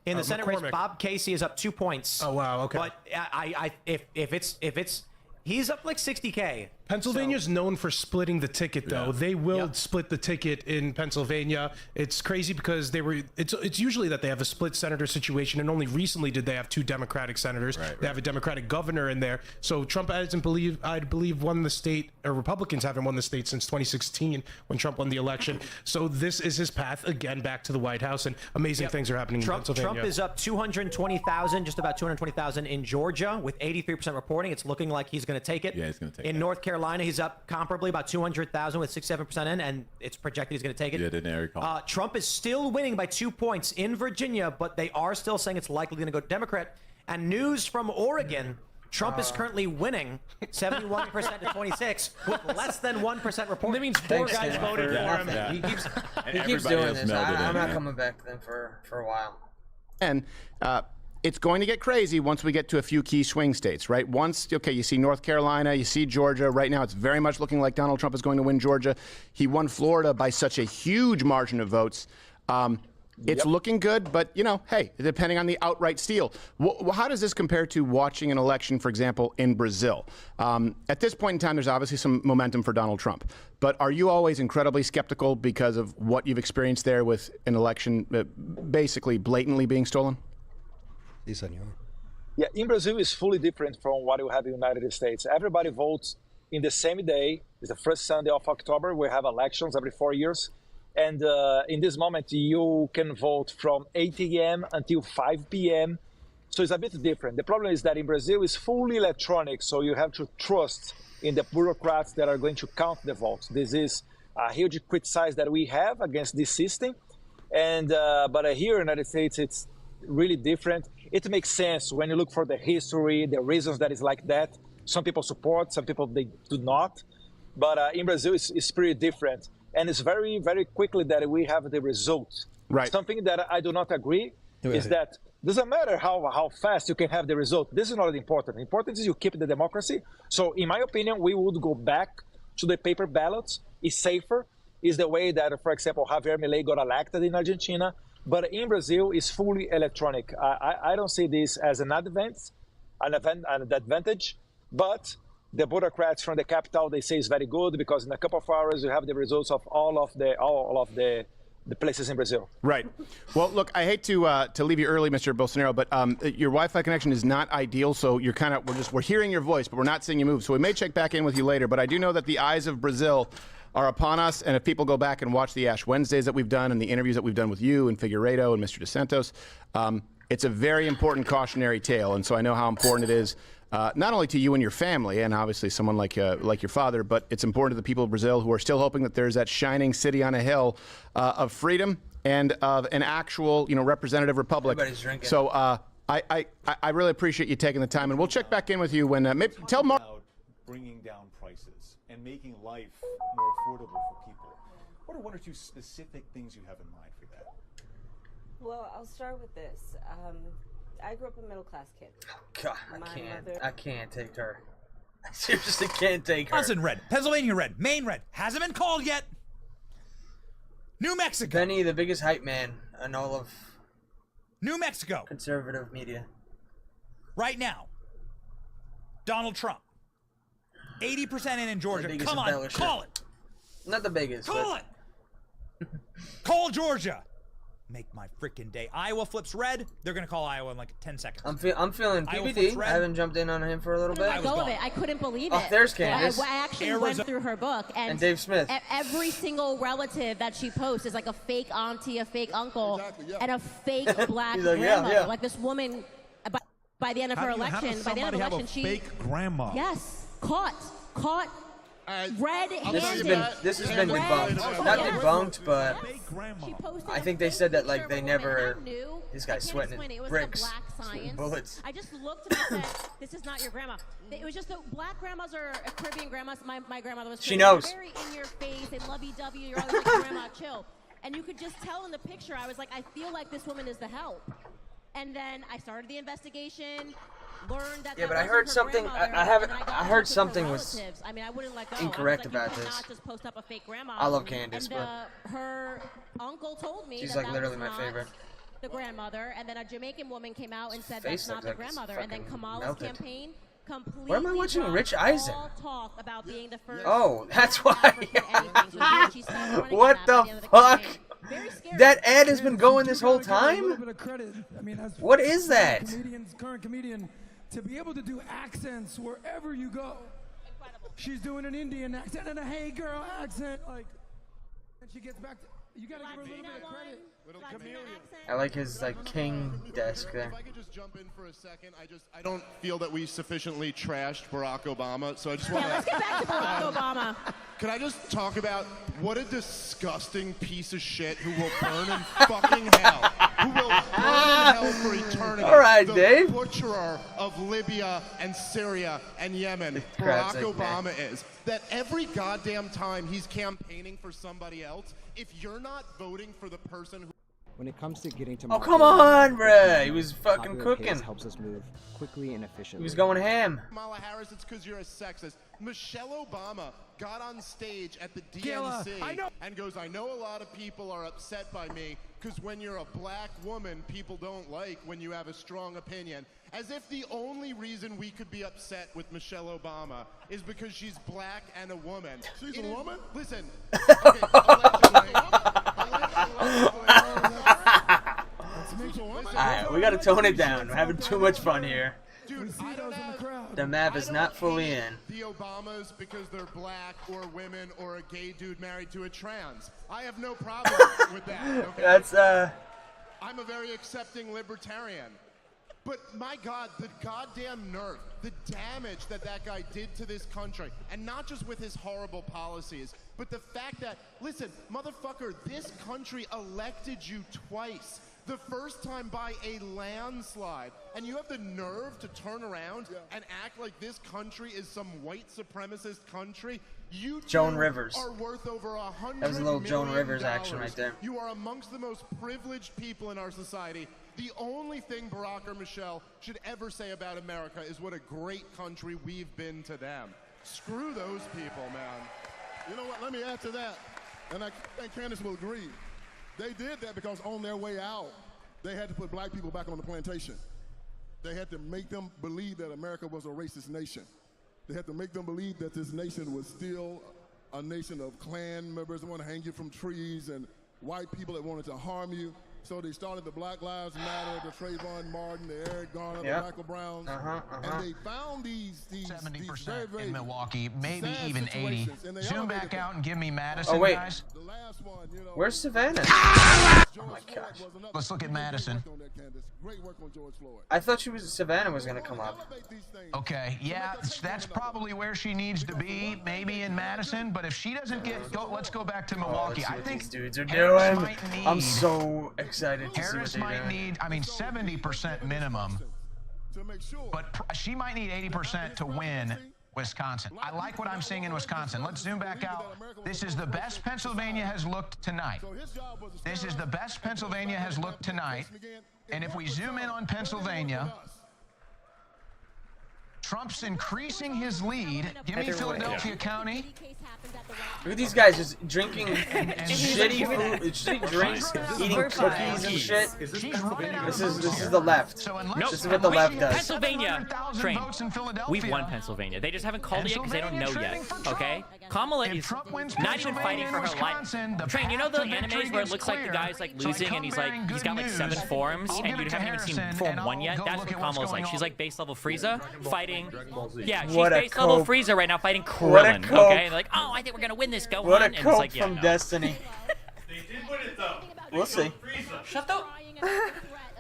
In the Senate race, McCormick. Bob Casey is up 2 points. Oh wow, okay. But if it's he's up like 60K. Pennsylvania's known for splitting the ticket, though. They will split the ticket in Pennsylvania. It's crazy because it's usually that they have a split senator situation, and only recently did they have two Democratic senators. They have a Democratic governor in there. So Trump I believe won the state, or Republicans haven't won the state since 2016 when Trump won the election. So this is his path again back to the White House, and amazing things are happening in Pennsylvania. Trump is up 220,000, just about 220,000 in Georgia with 83% reporting. It's looking like he's going to take it. Yeah, he's going to take it. In North Carolina, he's up comparably about 200,000 with 6-7% in, and it's projected he's going to take it. Yeah, didn't I recall? Trump is still winning by 2 points in Virginia, but they are still saying it's likely going to go Democrat. And news from Oregon, Trump is currently winning 71% to 26 with less than 1% reporting. That means four guys voted for him. Yeah. He keeps Everybody doing else this. melded I'm in, not yeah. coming back then for a while. And it's going to get crazy once we get to a few key swing states, right? Once, okay, you see North Carolina, you see Georgia. Right now, it's very much looking like Donald Trump is going to win Georgia. He won Florida by such a huge margin of votes. It's looking good, but, hey, depending on the outright steal. How does this compare to watching an election, for example, in Brazil? At this point in time, there's obviously some momentum for Donald Trump. But are you always incredibly skeptical because of what you've experienced there with an election basically blatantly being stolen? Yeah, in Brazil is fully different from what you have in the United States. Everybody votes in the same day. It's the first Sunday of October. We have elections every 4 years. And in this moment, you can vote from 8 a.m. until 5 p.m. So it's a bit different. The problem is that in Brazil, it's fully electronic. So you have to trust in the bureaucrats that are going to count the votes. This is a huge criticize that we have against this system. And but here in the United States, it's really different. It makes sense when you look for the history, the reasons that it's like that. Some people support, some people they do not. But in Brazil, it's pretty different. And it's very, very quickly that we have the result. Right. Something that I do not agree is that Doesn't matter how fast you can have the result. This is not important. Important is you keep the democracy. So in my opinion, we would go back to the paper ballots. It's safer. Is the way that, for example, Javier Milei got elected in Argentina. But in Brazil, it's fully electronic. I don't see this as an advantage. But the bureaucrats from the capital, they say it's very good because in a couple of hours you have the results of all of the places in Brazil. Right. Well, look, I hate to leave you early, Mr. Bolsonaro, but your Wi-Fi connection is not ideal, so you're we're hearing your voice, but we're not seeing you move. So we may check back in with you later. But I do know that the eyes of Brazil are upon us, and if people go back and watch the Ash Wednesdays that we've done and the interviews that we've done with you and Figueiredo and Mr. DeSantos, it's a very important cautionary tale, and so I know how important it is. Not only to you and your family, and obviously someone like your father, but it's important to the people of Brazil who are still hoping that there's that shining city on a hill of freedom and of an actual, representative republic. Everybody's drinking. So I really appreciate you taking the time, and we'll check back in with you when maybe tell Mark. Bringing down prices and making life more affordable for people. What are one or two specific things you have in mind for that? Well, I'll start with this. I grew up a middle-class kid. God, I can't take her. I seriously can't take her. Wisconsin red, Pennsylvania red, Maine red. Hasn't been called yet. New Mexico. Benny, the biggest hype man in all of New Mexico. Conservative media. Right now, Donald Trump. 80% in Georgia. Come on, call it. Not the biggest. Call it. Call Georgia. Make my freaking day. Iowa flips red. They're gonna call Iowa in like 10 seconds. I'm feeling PBD. I haven't jumped in on him for a little bit. Let go of it. I couldn't believe it. Oh, there's Candace. I actually went through her book and Dave Smith. Every single relative that she posts is like a fake auntie, a fake uncle, and a fake black grandmother. Yeah. Like this woman, by the end of her election, she fake grandma. Yes, caught. Red-handed. This has been debunked. Not debunked, but I think they said that like they never. This guy's sweating bricks, bullets. I just looked and I said, "This is not your grandma." It was just the black grandmas are Caribbean grandmas. My grandmother was. She knows. Very in your face and lovey-dovey. You're always like, "Grandma, chill." And you could just tell in the picture. I was like, I feel like this woman is the help. And then I started the investigation. Learned that but I heard something. I heard something was I wouldn't let go. incorrect about this. Not just post up a fake grandma. I love Candace, and her uncle told me she's that like literally my favorite. The grandmother, and then a Jamaican woman came out and said that's not the grandmother. And then Kamala's campaign completely. Where am I watching Rich Eisen? Talk about being the first. Oh, that's why. What the fuck? That ad has been going this whole time? What is that? Current comedian, to be able to do accents wherever you go. Incredible. She's doing an Indian accent and a hey girl accent, and she gets back to, you gotta give her a little bit of credit. Little chameleon. I like his king desk there. If I could just jump in for a second, I don't feel that we sufficiently trashed Barack Obama, so I just want to. Let's get back to Barack Obama. Can I just talk about what a disgusting piece of shit who will burn in fucking hell? Who will burn in hell for eternity? All right, the Dave. Butcherer of Libya and Syria and Yemen, Barack Obama is. That every goddamn time he's campaigning for somebody else, if you're not voting for the person who. When it comes to getting to market, come on, bruh. He was fucking cooking. Helps us move quickly and efficiently. He was going ham. Kamala Harris, it's because you're a sexist. Michelle Obama got on stage at the DNC and goes, I know a lot of people are upset by me because when you're a black woman, people don't like when you have a strong opinion. As if the only reason we could be upset with Michelle Obama is because she's black and a woman. She's a woman? Listen. Okay, Alright, we gotta tone it down. We're having too much fun here. Dude, the map is not fully in. The Obamas because they're black or women or a gay dude married to a trans. I have no problem with that. Okay? That's I'm a very accepting libertarian. But my God, the goddamn nerve, the damage that guy did to this country, and not just with his horrible policies, but the fact that, listen, motherfucker, this country elected you twice. The first time by a landslide, and you have the nerve to turn around and act like this country is some white supremacist country. You Joan Rivers. Are worth over $100 That was a little Joan million. Rivers action right there. You are amongst the most privileged people in our society, The only thing Barack or Michelle should ever say about America is what a great country we've been to them. Screw those people, man. You know what? Let me add to that, and I think Candace will agree. They did that because on their way out, they had to put black people back on the plantation. They had to make them believe that America was a racist nation. They had to make them believe that this nation was still a nation of Klan members that want to hang you from trees and white people that wanted to harm you. So they started the Black Lives Matter, the Trayvon Martin, the Eric Garner, the Michael Browns, and they found these 70% very, very in Milwaukee, maybe sad even 80. situations, and they Zoom back elevated out and give me Madison, Oh, wait. guys. The last one, you know, Where's Savannah? Oh my gosh. Let's look at Madison. Great work on George Floyd. I thought Savannah was gonna come up. Okay, yeah, that's probably where she needs to be, maybe in Madison. But if she doesn't let's go back to Milwaukee. Let's see I what think these dudes are Harris doing. might need- I'm so excited to Harris see what they're might doing. need, I mean, 70% minimum, but she might need 80% to win Wisconsin. I like what I'm seeing in Wisconsin. Let's zoom back out. This is the best Pennsylvania has looked tonight. This is the best Pennsylvania has looked tonight. And if we zoom in on Pennsylvania, Trump's increasing his lead. Give me Philadelphia County. Look at these guys just drinking shitty food, shitty drinks, eating cookies and shit. This is the left. Nope. This is what the left does. Pennsylvania, Train. We've won Pennsylvania. They just haven't called it yet because they don't know yet. Okay? Kamala is not even fighting for her life. Train, you know the animes where it looks like the guy's like losing and he's got like 7 forms and you haven't even seen form 1 yet? That's what Kamala's like. She's like base level Frieza fighting. Yeah, she's base level Frieza right now fighting Krillin. Okay? And they're like, oh, I think we're gonna win this. Go What on. a And it's cope like, yeah, from no. Destiny. They did win it though. We'll see. Shut the.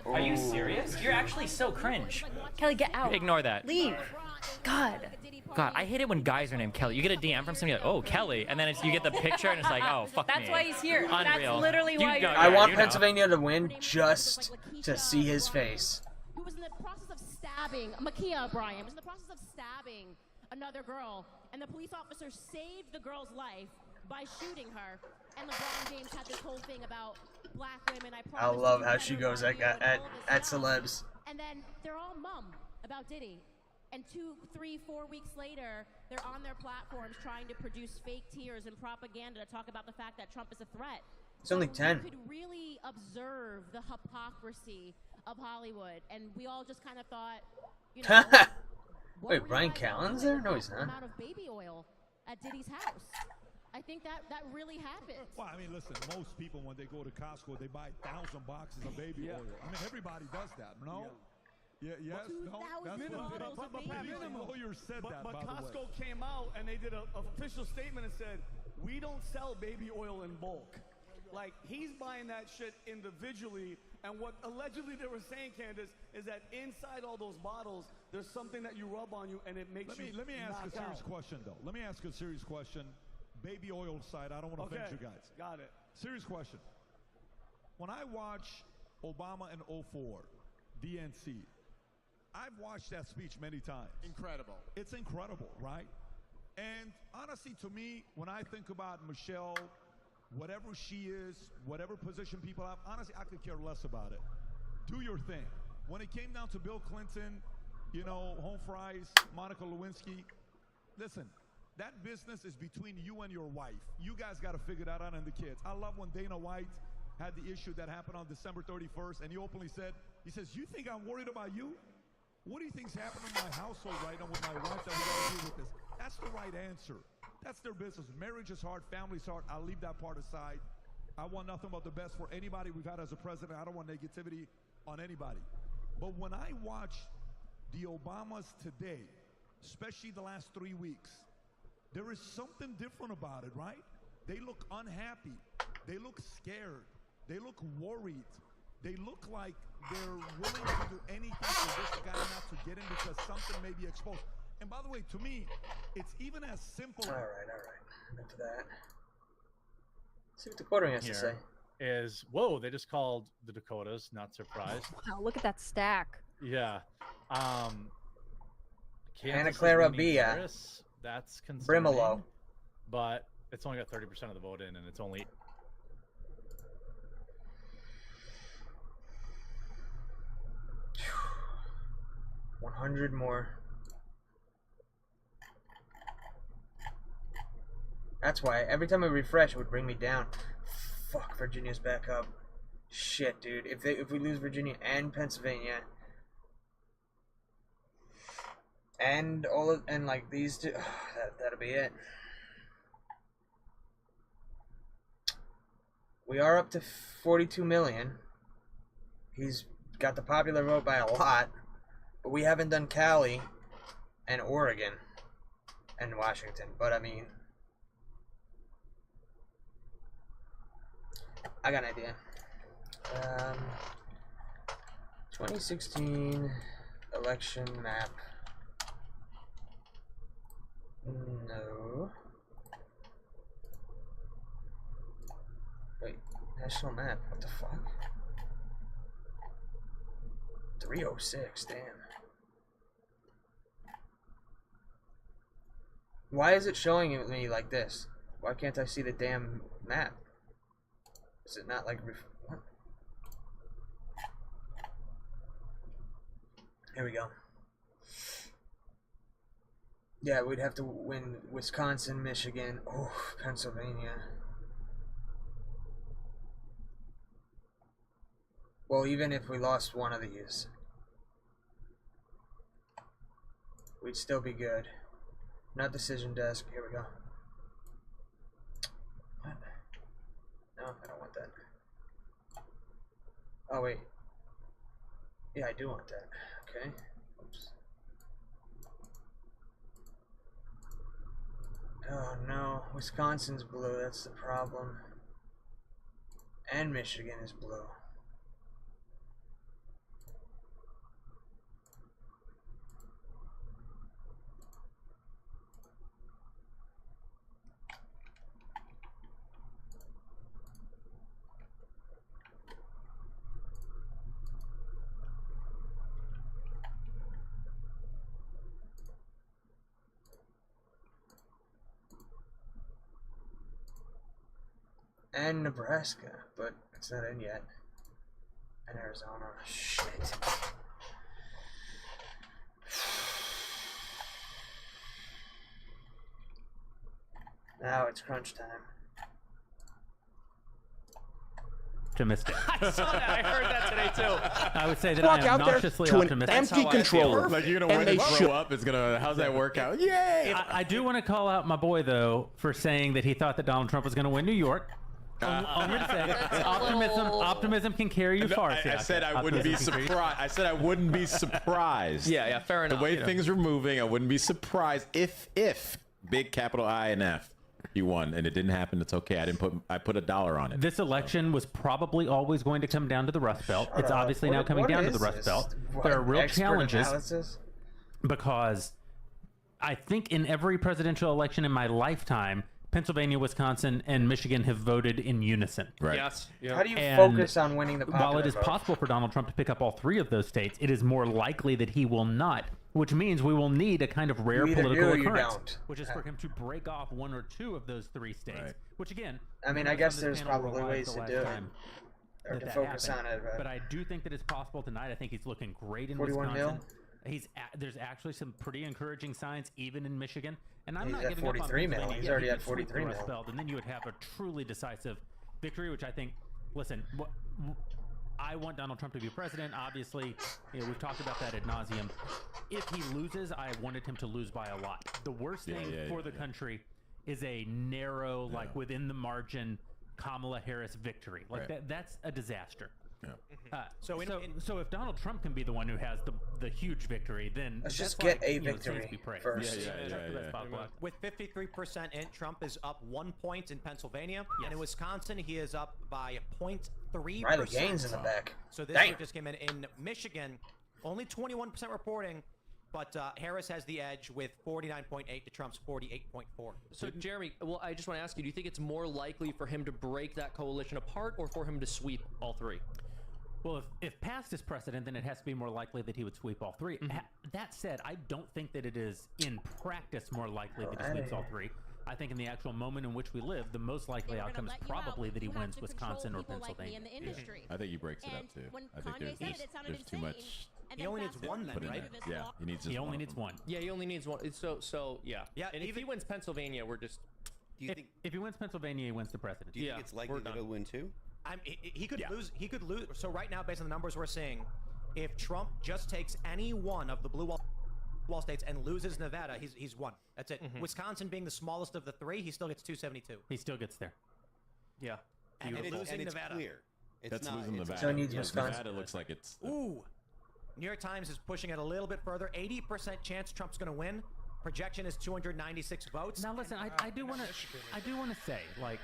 Are you serious? You're actually so cringe. Kelly, get out. Ignore that. Leave. God. God, I hate it when guys are named Kelly. You get a DM from somebody like, oh, Kelly, and then you get the picture and it's like, oh, fuck That's me. why he's here. Unreal. That's literally why you're I here. want Pennsylvania to win just to see his face. Who was in the process of stabbing, Makia O'Brien was in the process of stabbing another girl, and the police officer saved the girl's life by shooting her. And LeBron James had this whole thing about black women. I love how she goes at celebs. And then they're all mum about Diddy. And 2, 3, 4 weeks later, they're on their platforms trying to produce fake tears and propaganda to talk about the fact that Trump is a threat. It's only 10. You could really observe the hypocrisy of Hollywood, and we all just kind of thought, you know, wait, Brian Callen's there? No, he's not. amount of baby oil at Diddy's house. I think that really happened. Well, I mean, listen, most people when they go to Costco, they buy 1,000 boxes of baby oil. I mean, everybody does that, no? Yeah, yes, no, that's Minimum. what the lawyer said that, But by the way. Costco came out and they did an official statement and said, we don't sell baby oil in bulk. Like, he's buying that shit individually, and what allegedly they were saying, Candace, is that inside all those bottles, there's something that you rub on you and it makes you Let me ask a serious question, though. Let me ask a serious question. Baby oil side, I don't want to offend you guys. Got it. Serious question. When I watch Obama in 04, DNC, I've watched that speech many times. Incredible. It's incredible, right? And honestly, to me, when I think about Michelle, whatever she is, whatever position people have, honestly, I could care less about it. Do your thing. When it came down to Bill Clinton, you know, home fries, Monica Lewinsky, listen, that business is between you and your wife. You guys got to figure that out and the kids. I love when Dana White had the issue that happened on December 31st, and he openly said, he says, you think I'm worried about you? What do you think's happening in my household right now with my wife that we got to deal with this? That's the right answer. That's their business. Marriage is hard. Family's hard. I'll leave that part aside. I want nothing but the best for anybody we've had as a president. I don't want negativity on anybody. But when I watch the Obamas today, especially the last 3 weeks, there is something different about it, right? They look unhappy. They look scared. They look worried. They look like they're willing to do anything for this guy not to get in because something may be exposed. And by the way, to me, it's even as simple. All right. Enough of that. See what the quartering has to say. Is whoa? They just called the Dakotas. Not surprised. Wow, look at that stack. Yeah. Anna Clara Bia. Harris, that's concerning. Brimolo. But it's only got 30% of the vote in, and it's only. 100 more. That's why every time I refresh, it would bring me down. Fuck, Virginia's back up. Shit, dude. If we lose Virginia and Pennsylvania, and like these two, that'll be it. We are up to 42 million. He's got the popular vote by a lot, but we haven't done Cali and Oregon and Washington. But I mean, I got an idea. 2016 election map. No. Wait, national map. What the fuck? 306, damn. Why is it showing me like this? Why can't I see the damn map? Is it not like what? Here we go. Yeah, we'd have to win Wisconsin, Michigan, oh, Pennsylvania. Well, even if we lost one of these, we'd still be good. Not decision desk. Here we go. What? No, I don't want that. Oh, wait. Yeah, I do want that. Okay. Oops. Oh, no. Wisconsin's blue. That's the problem. And Michigan is blue. And Nebraska, but it's not in yet. And Arizona. Shit. Now it's crunch time. Optimistic. I saw that. I heard that today too. I would say that Walk I am out there nauseously to an optimistic. empty controller. Like you're gonna And win they and should. grow up. It's gonna. How's that work out? Yay! I do want to call out my boy though for saying that he thought that Donald Trump was going to win New York. I'm going to say optimism can carry you far. I said I wouldn't be surprised. I said I wouldn't be surprised. Yeah, fair enough. The way things were moving, I wouldn't be surprised if big capital I and F he won, and it didn't happen. It's okay. I put $1 on it. This election was probably always going to come down to the Rust Belt. It's obviously now coming down to the Rust Belt. There are real challenges because I think in every presidential election in my lifetime, Pennsylvania, Wisconsin, and Michigan have voted in unison. Right. Yes. Yeah. How do you focus on winning the popular While it is vote? possible for Donald Trump to pick up all 3 of those states, it is more likely that he will not, which means we will need a kind of rare You either political do or you occurrence, don't. which is for him to break off 1 or 2 of those 3 states, Right. which again... I mean, I guess there's probably ways to do it. Or to focus on it. But I do think that it's possible tonight. I think he's looking great in 41 Wisconsin. mil? There's actually some pretty encouraging signs, even in Michigan. And I'm He's not at giving 43 up on mil. Pennsylvania. He's Yeah, already he at could sweep 43 the Rust mil. Belt, and then you would have a truly decisive victory, which I think, listen, I want Donald Trump to be president. Obviously, we've talked about that ad nauseum. If he loses, I wanted him to lose by a lot. The worst thing for the country is a narrow, like within the margin, Kamala Harris victory. Like that's a disaster. Yeah. So if Donald Trump can be the one who has the huge victory, then Let's just that's get a it stands victory to be praised. first. With 53% in, Trump is up 1 point in Pennsylvania, and in Wisconsin he is up by 0.3%. Riley Gaines in the back. So this year just came in Michigan, only 21% reporting, but Harris has the edge with 49.8 to Trump's 48.4. So Jeremy, well, I just want to ask you: do you think it's more likely for him to break that coalition apart, or for him to sweep all 3? Well, if past is precedent, then it has to be more likely that he would sweep all 3. That said, I don't think that it is in practice more likely that he sweeps all 3. I think in the actual moment in which we live, the most likely outcome is probably that he wins Wisconsin or Pennsylvania. I think he breaks it up too. I think there's too much He only needs one then, right? Yeah, he needs. He only needs one. Yeah, he only needs one. So yeah. Yeah, And if he wins Pennsylvania, we're just. Do you think if he wins Pennsylvania, he wins the presidency? Do you think it's likely that he'll win too? He could lose. He could lose. So right now, based on the numbers we're seeing, if Trump just takes any one of the blue wall states and loses Nevada, he's won. That's it. Wisconsin being the smallest of the three, he still gets 272. He still gets there. Yeah. And losing it's Nevada. clear. That's losing Nevada. So he needs Wisconsin. Nevada looks like it's. Ooh. New York Times is pushing it a little bit further. 80% chance Trump's going to win. Projection is 296 votes. Now listen, I do want to say, like,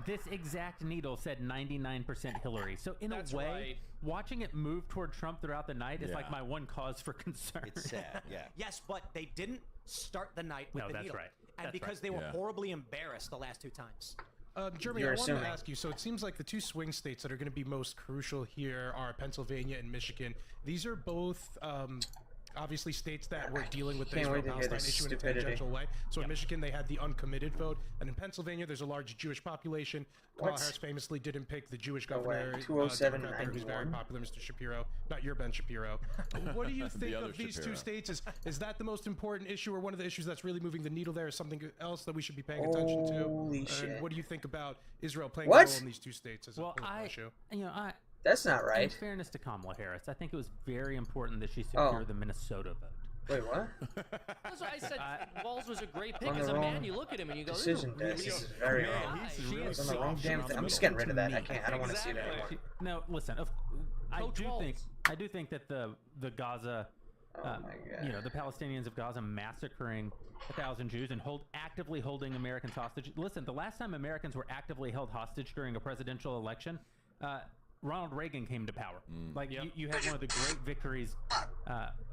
this exact needle said 99% Hillary. So in a way, watching it move toward Trump throughout the night is like my one cause for concern. It's sad, yeah. Yes, but they didn't start the night with the that's needle. right. And That's because right. they were horribly embarrassed the last two times. Jeremy, I wanted to ask you, so it seems like the two swing states that are going to be most crucial here are Pennsylvania and Michigan. These are both obviously states that were dealing with the Israel-Palestine issue in a tangential way. So in Michigan, they had the uncommitted vote. And in Pennsylvania, there's a large Jewish population. Kamala Harris famously didn't pick the Jewish governor, who's very popular, Mr. Shapiro. Not your Ben Shapiro. What do you think of these two states? Is that the most important issue, or one of the issues that's really moving the needle there? Is something else that we should be paying attention to? Holy shit. And what do you think about Israel playing a role in these two states as a political issue? That's not right. In fairness to Kamala Harris, I think it was very important that she secure the Minnesota vote. Wait, what? That's why I said Walz was a great pick. As a man, you look at him and you go, decision this is very wrong. He's on the wrong damn thing. I'm just getting rid of that. I don't want to see that anymore. No, listen. I do think that the Gaza, the Palestinians of Gaza massacring 1,000 Jews and actively holding Americans hostage. Listen, the last time Americans were actively held hostage during a presidential election, Ronald Reagan came to power. You had one of the great victories,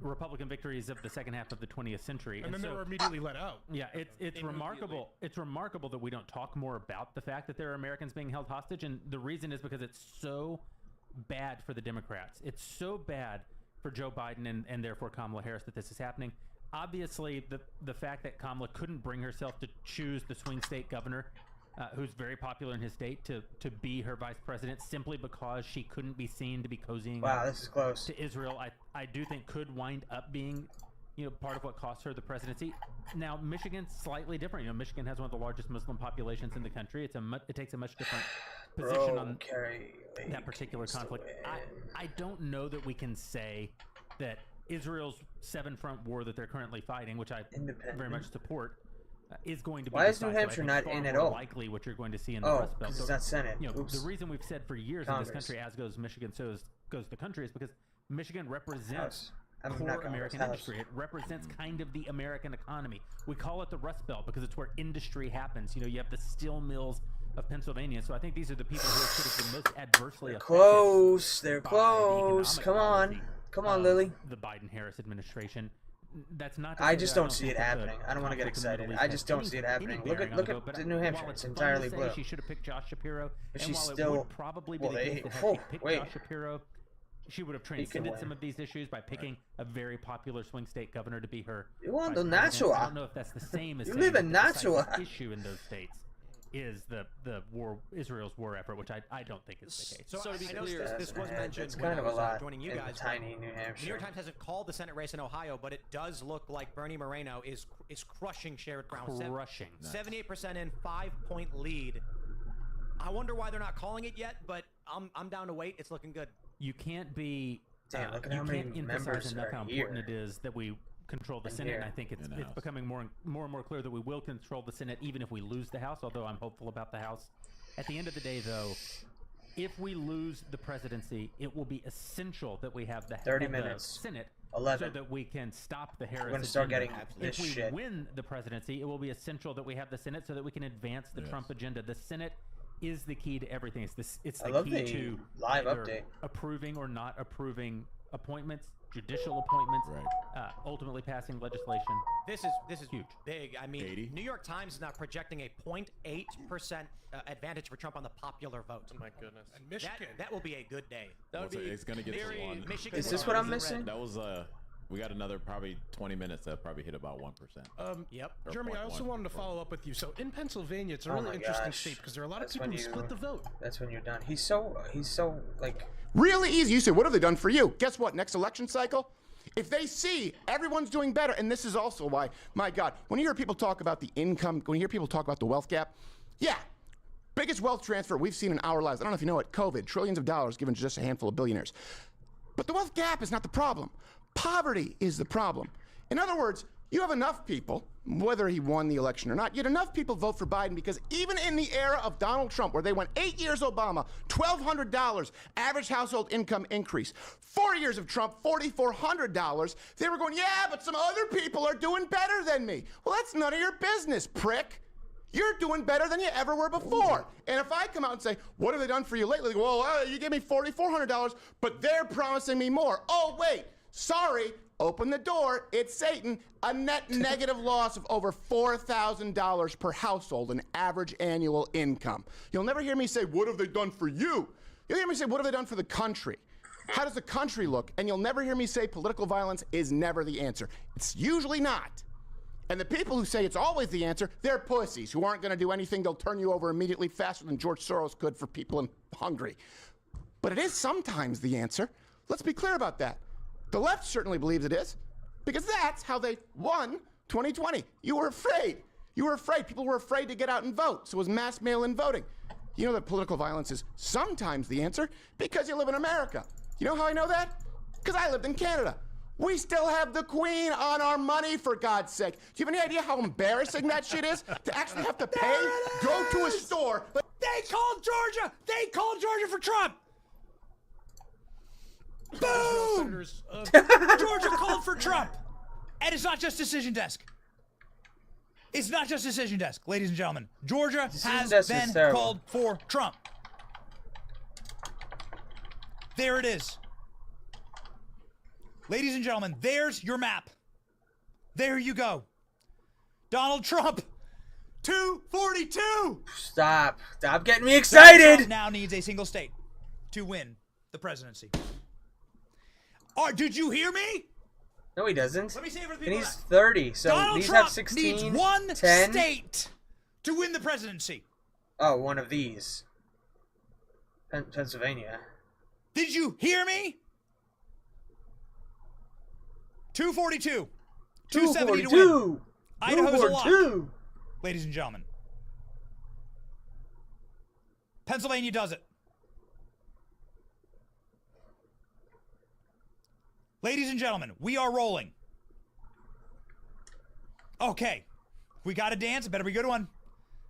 Republican victories of the second half of the 20th century. And then they were immediately let out. Yeah, it's remarkable. It's remarkable that we don't talk more about the fact that there are Americans being held hostage, and the reason is because it's so bad for the Democrats. It's so bad for Joe Biden and therefore Kamala Harris that this is happening. Obviously, the fact that Kamala couldn't bring herself to choose the swing state governor, who's very popular in his state, to be her vice president simply because she couldn't be seen to be cozying this is close. to Israel, I do think could wind up being part of what cost her the presidency. Now, Michigan's slightly different. Michigan has one of the largest Muslim populations in the country. it takes a much different position on that particular conflict. I don't know that we can say that Israel's 7-front war that they're currently fighting, which I very much support, is going to be. Why is New Hampshire not in at all? Likely what you're going to see in the Rust Belt. Because it's not Senate. The reason we've said for years in this country, as goes Michigan, so goes the country, is because Michigan represents core American industry. It represents kind of the American economy. We call it the Rust Belt because it's where industry happens. You have the steel mills of Pennsylvania. So I think these are the people who are sort of the most adversely affected. They're close. Come on, Lily. The Biden-Harris administration. That's not. I just don't see it happening. I don't want to get excited. I just don't see it happening. Look at New Hampshire. It's entirely blue. She should have picked Josh Shapiro. But and she's while still. It would probably be the case that had she picked Josh Shapiro, she would have transcended some of these issues by picking a very popular swing state governor to be her. You want the Nashua? I don't know if that's the same as you live in Nashua. The issue in those states is the war, Israel's war effort, which I don't think is the case. So to be clear, this was mentioned it's when kind I of a was lot joining you in guys. Tiny New Hampshire. New York Times hasn't called the Senate race in Ohio, but it does look like Bernie Moreno is crushing Sherrod Brown. Crushing. 78% in, 5-point lead. I wonder why they're not calling it yet, but I'm down to wait. It's looking good. You can't be. Damn, look at you how many can't emphasize members enough are how here. important it is that we control the Senate. And I think it's becoming more and more clear that we will control the Senate even if we lose the House, although I'm hopeful about the House. At the end of the day, though, if we lose the presidency, it will be essential that we have the 30 minutes. Senate 11. so that we can stop the Harris We're gonna start agenda. getting this if we shit. win the presidency, it will be essential that we have the Senate so that we can advance the Trump agenda. The Senate is the key to everything. It's the key to live either update. approving or not approving appointments, judicial appointments, ultimately passing legislation. This is huge. Big. I mean, New York Times is now projecting a 0.8% advantage for Trump on the popular vote. Oh my goodness. And Michigan. That will be a good day. That would be it's going to get very one. Michigan. Is this what I'm missing? That was We got another probably 20 minutes. That'll probably hit about 1%. Yep. Jeremy, I also wanted to follow up with you. So in Pennsylvania, it's a really interesting state because there are a lot of people who split the vote. That's when you're done. He's so like Really easy. You say, what have they done for you? Guess what? Next election cycle, if they see everyone's doing better, and this is also why, my God, when you hear people talk about the income, when you hear people talk about the wealth gap, yeah, biggest wealth transfer we've seen in our lives. I don't know if you know it, COVID, trillions of dollars given to just a handful of billionaires. But the wealth gap is not the problem. Poverty is the problem. In other words, you have enough people, whether he won the election or not, you had enough people vote for Biden because even in the era of Donald Trump, where they went 8 years Obama, $1,200 average household income increase, 4 years of Trump, $4,400, they were going, yeah, but some other people are doing better than me. Well, that's none of your business, prick. You're doing better than you ever were before. And if I come out and say, what have they done for you lately? They go, well, you gave me $4,400, but they're promising me more. Oh, wait, sorry. Open the door, it's Satan. A net negative loss of over $4,000 per household in average annual income. You'll never hear me say, what have they done for you? You'll hear me say, what have they done for the country? How does the country look? And you'll never hear me say political violence is never the answer. It's usually not. And the people who say it's always the answer, they're pussies who aren't going to do anything. They'll turn you over immediately faster than George Soros could for people in Hungary. But it is sometimes the answer. Let's be clear about that. The left certainly believes it is, because that's how they won 2020. You were afraid. You were afraid. People were afraid to get out and vote, so it was mass mail-in voting. You know that political violence is sometimes the answer because you live in America. You know how I know that? Because I lived in Canada. We still have the Queen on our money, for God's sake. Do you have any idea how embarrassing that shit is? To actually have to pay, go to a store. They called Georgia! They called Georgia for Trump! Boom! Georgia called for Trump. And it's not just Decision Desk. It's not just Decision Desk, ladies and gentlemen. Georgia has been called for Trump. There it is. Ladies and gentlemen, there's your map. There you go. Donald Trump, 242. Stop getting me excited. Donald Trump now needs a single state to win the presidency. Did you hear me? No, he doesn't. Let me say it for the people. And he's 30, so Donald these Trump have 16, needs one 10. state to win the presidency. Oh, one of these. Pennsylvania. Did you hear me? 242. 270 to win. Idaho's a lock. Ladies and gentlemen. Pennsylvania does it. Ladies and gentlemen, we are rolling. Okay. We got to dance. It better be a good one.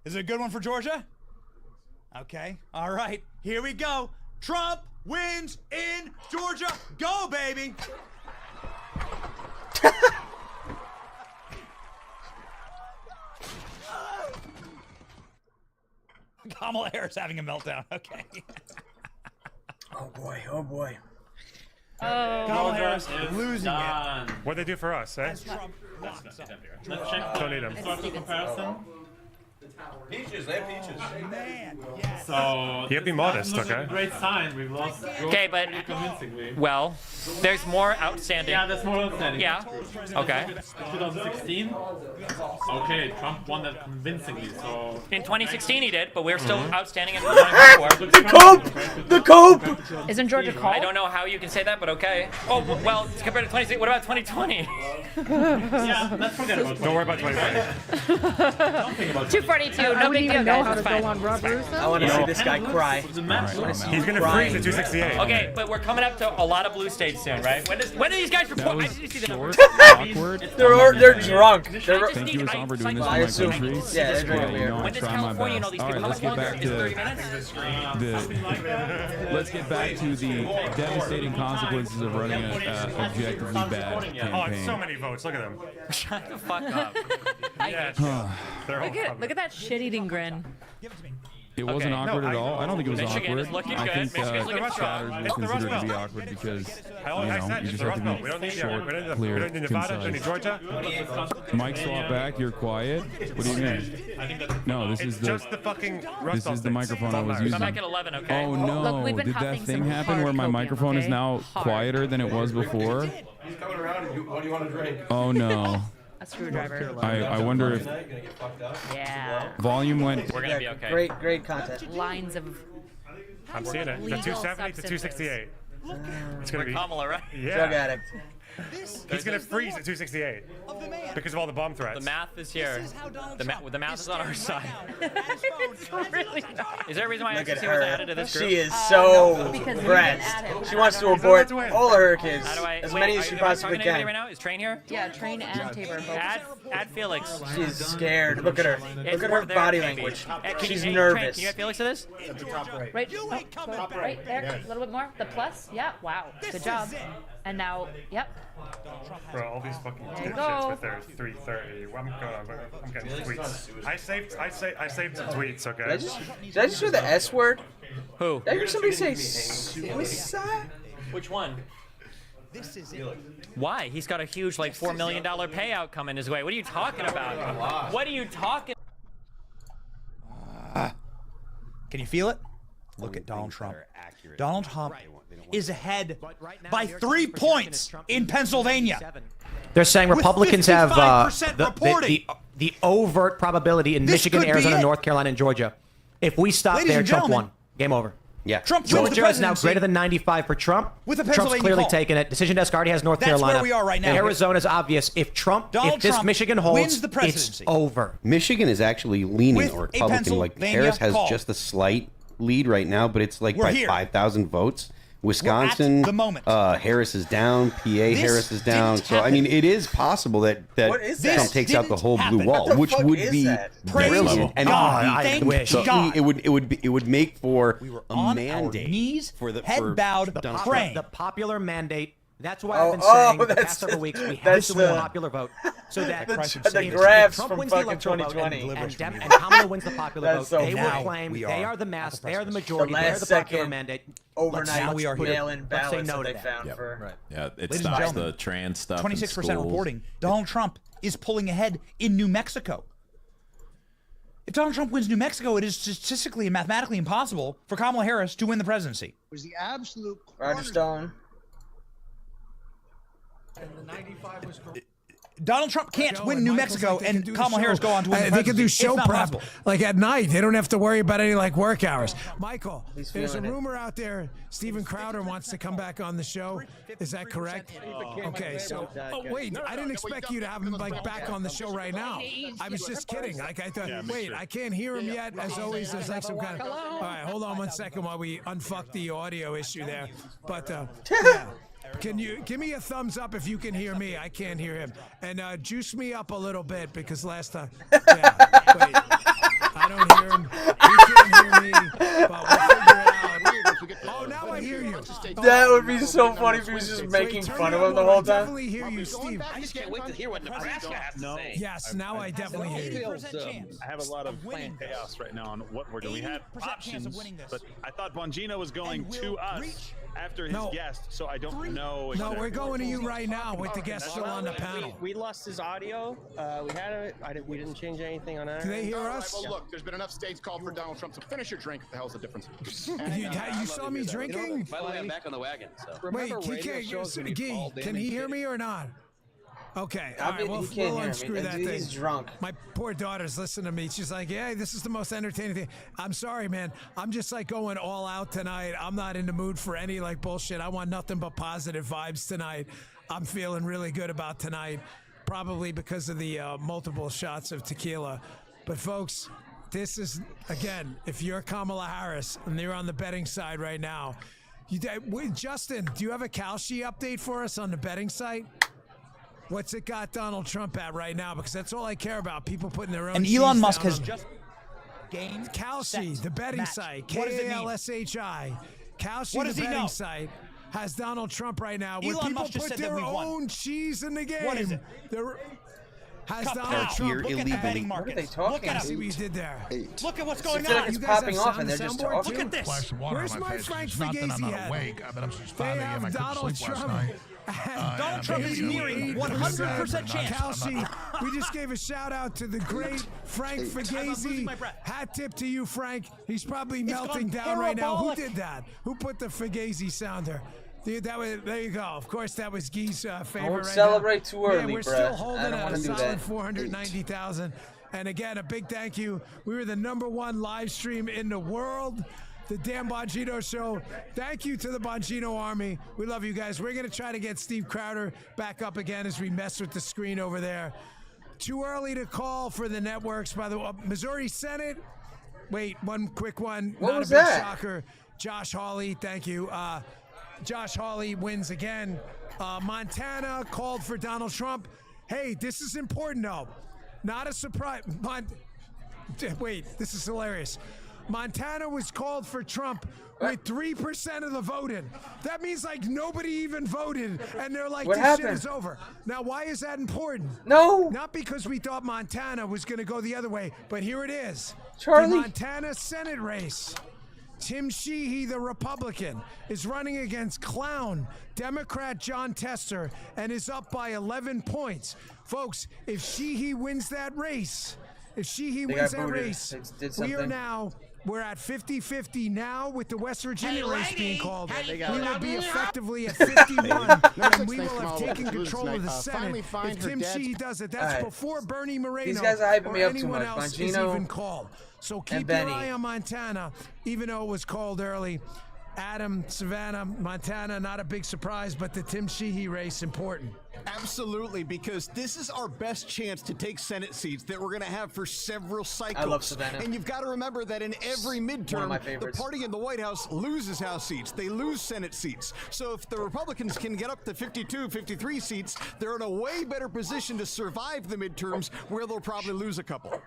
Is it a good one for Georgia? Okay. All right. Here we go. Trump wins in Georgia. Go, baby. Kamala Harris having a meltdown. Okay. Oh boy. Oh boy. Kamala Harris losing it. What'd they do for us, eh? Don't need them. Comparison. Peaches, they're peaches. Man, yes. So you have to be modest, okay? Great sign. We've lost. Okay, but well, there's more outstanding. Yeah, there's more outstanding. Yeah. Okay. 2016. Okay, Trump won that convincingly. So in 2016 he did, but we're still outstanding in The cope. Isn't Georgia called? I don't know how you can say that, but okay. Oh well, compared to 2016, what about 2020? Yeah, let's forget about 2020. Don't worry about 2020. 242. No big deal, guys. It's fine. I want to see this guy cry. He's gonna freeze at 268. Okay, but we're coming up to a lot of blue states soon, right? When do these guys report? I didn't see the numbers. They're drunk. Thank you, Hassan, for doing this I for my country. Yeah, they're doing weird. When does California and all these people? How much longer? Is it 30 minutes? Let's get back to the devastating consequences of running an objectively bad campaign. Oh, it's so many votes. Look at them. Shut the fuck up. Yeah, they're all Look at that shit-eating grin. Give it to me. It wasn't awkward at all. I don't think it was Michigan awkward. is looking I good. think Michigan's looking shatters strong. was considered to be awkward because you just have to be short, clear, concise. Mike, swap back. You're quiet. What do you mean? No, this is the microphone I was using. I'm back at 11. Okay. Oh no! Did that thing happen where my microphone is now quieter than it was before? He's coming around. What do you want to drink? Oh no. A screwdriver. I wonder if Yeah. volume went. We're gonna be okay. Great content. Lines of. I'm seeing it. The 270 to 268. It's gonna be Kamala, right? Yeah. Drug addict. He's gonna freeze at 268 because of all the bomb threats. The math is here. The math is on our side. It's really not. Is there a reason why Look at XC wasn't her. added to this group? She is so No, because we pressed. didn't add him. She wants to abort all of her kids, How do I? as wait, many as she am I possibly talking to anybody can. right now? Is Train here? Yeah, Train and Tabor both. Add Felix. She's scared. Look at her. It's Look at her over there, body maybe. language. Can She's you, nervous. Train, can you add Felix to this? Right, right there, a little bit more. The plus, yeah, wow, good job. And now, yep. Bro, all these fucking There you dipshits go. with their 330. I'm getting tweets. I saved some tweets. Okay. Did I just hear the S word? Who? Did I hear somebody say suicide? Which one? Why? He's got a huge, like, $4 million payout coming his way. What are you talking about? What are you talking? Can you feel it? Look at Donald Trump. Donald Trump is ahead by 3 points in Pennsylvania. They're saying With Republicans have 55% reporting. the overt probability in This Michigan, could be Arizona, it. North Carolina, and Georgia. If we stop Ladies there, and Trump gentlemen, won. Game over. Yeah. Trump wins the Georgia is now presidency greater than 95 for Trump. with a Trump's Pennsylvania clearly call. taken it. Decision desk already has North That's Carolina. where we are right now. Arizona's obvious. If Donald this Trump Michigan holds, wins the presidency. it's over. Michigan is actually leaning With a Republican. Like Pennsylvania Harris has call. just a slight lead right now, but it's like We're by here. 5,000 votes. Wisconsin, the moment. Harris is down. PA, Harris is down. So I mean, it is possible that What is that? Trump takes out the whole happen. blue What wall, the which fuck would is be that? brilliant. And God, wish. God. it would make for a On mandate our knees, for the head for bowed, Donald praying. Trump. The popular mandate. That's why I've been Oh, saying the that's past several the- weeks we have that's to win the- the popular vote. So that the if graphs Trump from wins the fucking electoral vote 2020. and Kamala wins the popular vote, That's so they will funny. claim We they are are the mass, at the they are the precipice. majority, The they are last the popular second mandate. Overnight now we are here. mail-in Let's say ballots no that to they that. found Yep. for. Right. Yeah, it Ladies and stops gentlemen, the trans stuff. 26% reporting. Donald Trump is pulling ahead in New Mexico. If Donald Trump wins New Mexico, it is statistically and mathematically impossible for Kamala Harris to win the presidency. Was the absolute Roger Stone. and the 95 was Donald Trump can't win New Mexico and Kamala Harris go on to win the They can presidency. do show It's not prep possible. like at night. They don't have to worry about any like work hours. Michael, He's there's a feeling it. rumor out there. Steven Crowder wants to come back on the show. Is that correct? Okay, so wait, I didn't expect you to have him like back on the show right now. I was just kidding. Like I thought. Wait, I can't hear him yet. As always, there's like some kind of. All right, hold on 1 second while we unfuck the audio issue there. But yeah. Can you give me a thumbs up if you can hear me? I can't hear him. And juice me up a little bit because last time. Yeah, wait. I don't hear him. You can't hear me. But we'll figure it out. Oh, now I hear you. That would be so funny if he was just making fun of him the whole I time. definitely hear you, Steve. I just can't wait to hear what Nebraska has to say. Yes, now I definitely hear you. I have a lot of chaos right now on what we're doing. We had options, but I thought Bongino was going to us after his guest, so I don't know. No, we're going to you right now with the guest still on the panel. We lost his audio. We had it. We didn't change anything on our. Do they hear us? Well, look, there's been enough states called for Donald Trump, so finish your drink. What the hell's the difference? You saw me drinking? By the way, I'm back on the wagon. So. Wait, can he hear me or not? Okay, all right, he can't we'll hear unscrew me. that He's thing. drunk. My poor daughter's listening to me. She's like, yeah, this is the most entertaining thing. I'm sorry, man. I'm just like going all out tonight. I'm not in the mood for any like bullshit. I want nothing but positive vibes tonight. I'm feeling really good about tonight, probably because of the multiple shots of tequila. But folks, this is, again, if you're Kamala Harris and you're on the betting side right now, Justin, do you have a Kalshi update for us on the betting site? What's it got Donald Trump at right now? Because that's all I care about. People putting their own. And cheese Elon Musk down has on- just gained Kalshi, the betting match. site. What does it mean? Kalshi, What the does he betting know? site, has Donald Trump right now. Where Elon people Musk just put said that their we won. own cheese in the game. What is it? Has Kapow. Donald Trump here Look at the illegally. betting What are markets. they talking? Look at See him. what you did there. Look at what's going Seems like on. it's You guys popping have off sound and they're on just soundboard? talking. Look at this. Flash some water Where's on my my face. Frank It's not that I'm Fugazi not at? awake, but I'm just They 5 a.m. have I couldn't Donald sleep last Trump. night. Donald Trump is nearing 100% chance. Kalshi, we just gave a shout out to the great Frank I'm losing Fugazi. my breath. Hat tip to you, Frank. He's probably It's melting gone down right now. Who parabolic. did that? Who put the Fugazi sounder? Dude, that was, there you go. Of course, that was Guy's favorite. Don't right celebrate now. too early, we're bruh. still I holding don't at wanna a do solid that. 490,000. And again, a big thank you. We were the #1 live stream in the world. The Dan Bongino Show. Thank you to the Bongino Army. We love you guys. We're going to try to get Steve Crowder back up again as we mess with the screen over there. Too early to call for the networks, by the way. Missouri Senate. Wait, one quick one. What Not was a big that? shocker. Josh Hawley, thank you. Josh Hawley wins again. Montana called for Donald Trump. Hey, this is important, though. Not a surprise. Wait, this is hilarious. Montana was called for Trump with 3% of the voting. That means like nobody even voted, and they're like, What this happened? shit is over. Now, why is that important? No. Not because we thought Montana was going to go the other way, but here it is. Charlie. The Montana Senate race. Tim Sheehy, the Republican, is running against clown Democrat John Tester and is up by 11 points. Folks, if Sheehy wins that race, They got booted. They did we are something. now, we're at 50-50 now with the West Virginia race being called. We go? will be effectively at 51, and we will have Kamala. taken Lose control of the tonight. Finally Senate. find If her Tim dad's- Sheehy does it, that's Alright. before Bernie Moreno These guys are hyping or me up too anyone much. else is Bongino even called. So and keep your Benny. eye on Montana, even though it was called early. Adam, Savannah, Montana, not a big surprise, but the Tim Sheehy race, important. Absolutely, because this is our best chance to take Senate seats that we're going to have for several cycles. I love Savannah. And you've got to remember that in every midterm, my the favorites. party in the White House loses House seats. They lose Senate seats. So if the Republicans can get up to 52, 53 seats, they're in a way better position to survive the midterms where they'll probably lose a couple.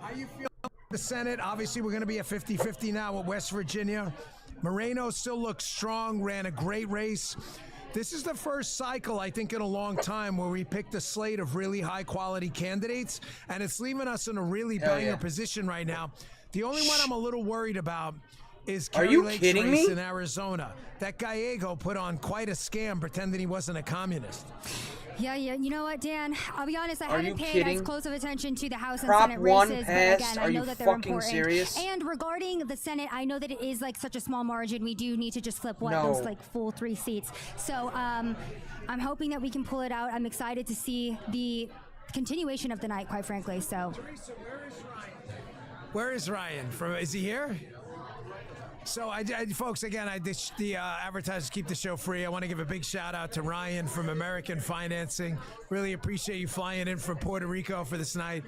How you feel about the Senate? Obviously, we're going to be at 50-50 now with West Virginia. Moreno still looks strong, ran a great race. This is the first cycle, I think, in a long time where we picked a slate of really high-quality candidates, and it's leaving us in a really banger position right now. The only one I'm a little worried about is Kerry you Lake's kidding race me? in Arizona. That Gallego put on quite a scam pretending he wasn't a communist. Yeah, you know what, Dan? I'll be honest, I Are haven't you paid kidding? as close of attention to the House and Prop Senate one races, passed? but again, Are I know you that they're fucking important. serious? And regarding the Senate, I know that it is like such a small margin. We do need to just flip No. those like full 3 seats. So I'm hoping that we can pull it out. I'm excited to see the continuation of the night, quite frankly. So. Teresa, where is Ryan? Is he here? So, folks, again, the advertisers keep the show free. I want to give a big shout out to Ryan from American Financing. Really appreciate you flying in from Puerto Rico for this night.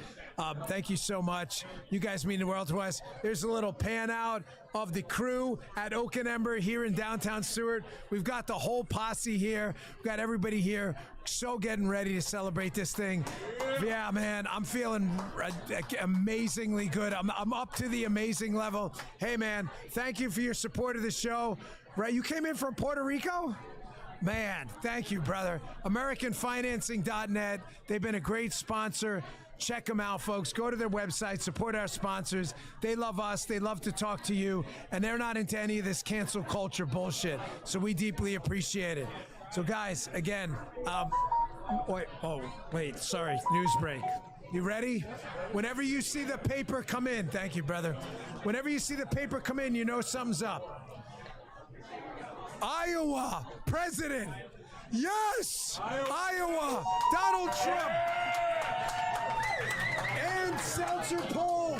Thank you so much. You guys mean the world to us. There's a little pan out of the crew at Oak and Ember here in downtown Seward. We've got the whole posse here. We've got everybody here. So getting ready to celebrate this thing. Yeah, man, I'm feeling amazingly good. I'm up to the amazing level. Hey, man, thank you for your support of the show. Right, you came in from Puerto Rico? Man, thank you, brother. AmericanFinancing.net. They've been a great sponsor. Check them out, folks. Go to their website, support our sponsors. They love us. They love to talk to you. And they're not into any of this cancel culture bullshit. So we deeply appreciate it. So, guys, again, wait, sorry, news break. You ready? Whenever you see the paper come in, thank you, brother. Whenever you see the paper come in, you know something's up. Iowa president. Yes! Iowa. Donald Trump. And Seltzer poll.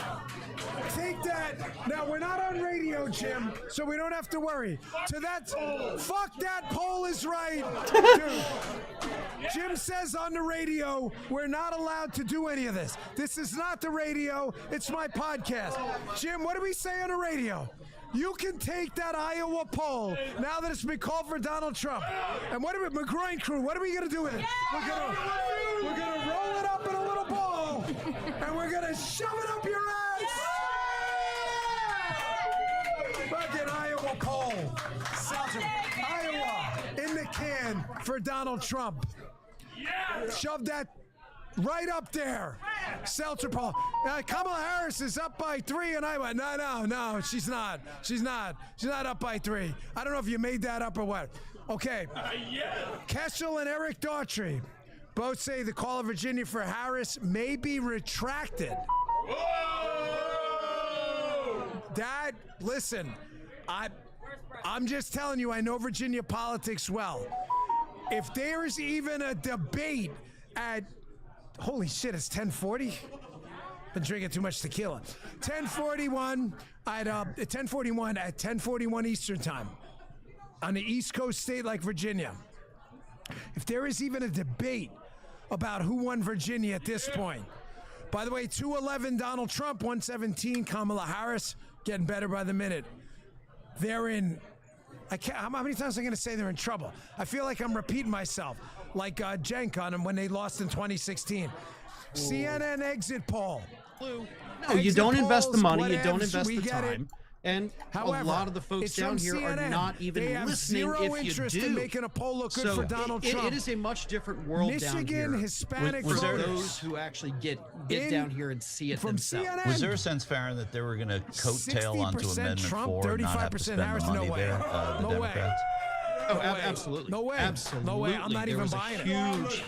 Take that. Now, we're not on radio, Jim, so we don't have to worry. Fuck that poll is right. Dude, Jim says on the radio, we're not allowed to do any of this. This is not the radio. It's my podcast. Jim, what do we say on the radio? You can take that Iowa poll now that it's been called for Donald Trump. And what about McGroin crew? What are we going to do with it? We're gonna roll it up in a little ball, and we're going to shove it up your ass. Fucking Iowa poll. Iowa in the can for Donald Trump. Shove that Right up there. Seltzer Paul. Kamala Harris is up by 3, and I went, no, she's not. She's not up by 3. I don't know if you made that up or what. Okay. Keshel and Eric Daughtry both say the call of Virginia for Harris may be retracted. Dad, listen, I'm just telling you, I know Virginia politics well. If there's even a debate at, holy shit, it's 10:40? Been drinking too much tequila. 10:41 at 10:41 Eastern time on the East Coast state like Virginia. If there is even a debate about who won Virginia at this point. By the way, 211 Donald Trump, 117 Kamala Harris, getting better by the minute. They're in. How many times am I going to say they're in trouble? I feel like I'm repeating myself, like Cenk on them when they lost in 2016. CNN exit poll. No, you don't invest the money, you don't invest the time. And however, a lot of the folks down here CNN. are not even they have listening zero if you interest do. in making a poll look good for Donald Trump. It is a much different world Michigan, down here. Hispanic for voters. those who actually get down here and see it from themselves. CNN. Was there a sense, Farron, that they were going to coattail onto Amendment Trump, 4 and not have to spend Harris, the money no way. there, the No way. Democrats? Oh, No way. absolutely. No way. Absolutely. No way. I'm not There even was a buying it. huge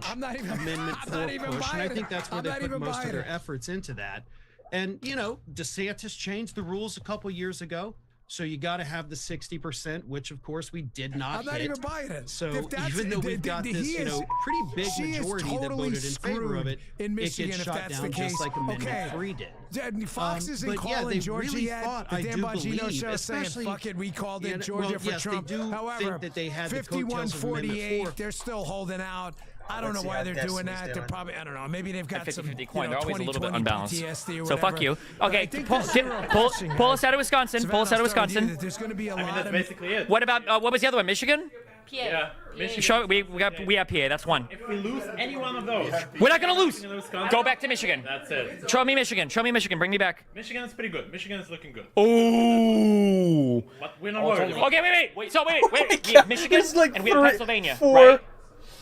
I'm not even, Amendment I'm 4 not even push, and I buying think it. that's where I'm they not put even most buying of their it. efforts into that. And, you know, DeSantis changed the rules a couple years ago. So you got to have the 60%, which of course we did not I'm not hit. even buying it. So If that's- even though we've got this, you know, pretty big she is majority that totally voted in favor of it, in Michigan, it gets if shot that's down the case. just like Amendment Okay. 3 did. Fox isn't but yeah, calling they Georgia really yet. thought, The I Dan do Bongino believe, show saying, especially- fuck it, we called Yeah, it Georgia well, for yes, they Trump. do However, think that they had the coattails of Amendment 51-48, 4. they're still holding out. I don't Let's know see why how they're Destiny's doing that. They're doing. probably, I don't know, maybe they've got At some 50-50 you coin, know, they're always a little bit 20/20 unbalanced. PTSD or So fuck whatever. you. But I Okay, think pull there's zero passion, us guys. out of Wisconsin. Savannah, Pull us out of I'll start with you, Wisconsin. that There's going to be a I mean, lot that's of basically it. What about what was the other one? Michigan? PA. Yeah, Michigan. Show we have PA. That's one. If we lose any one of those, We're not gonna lose. Wisconsin, Go back to Michigan. That's it. Show me Michigan. Show me Michigan. Bring me back. Michigan is pretty good. Michigan is looking good. Ooh. But we're not worried. Okay, wait. So wait. We have Michigan and we have Pennsylvania, four. right?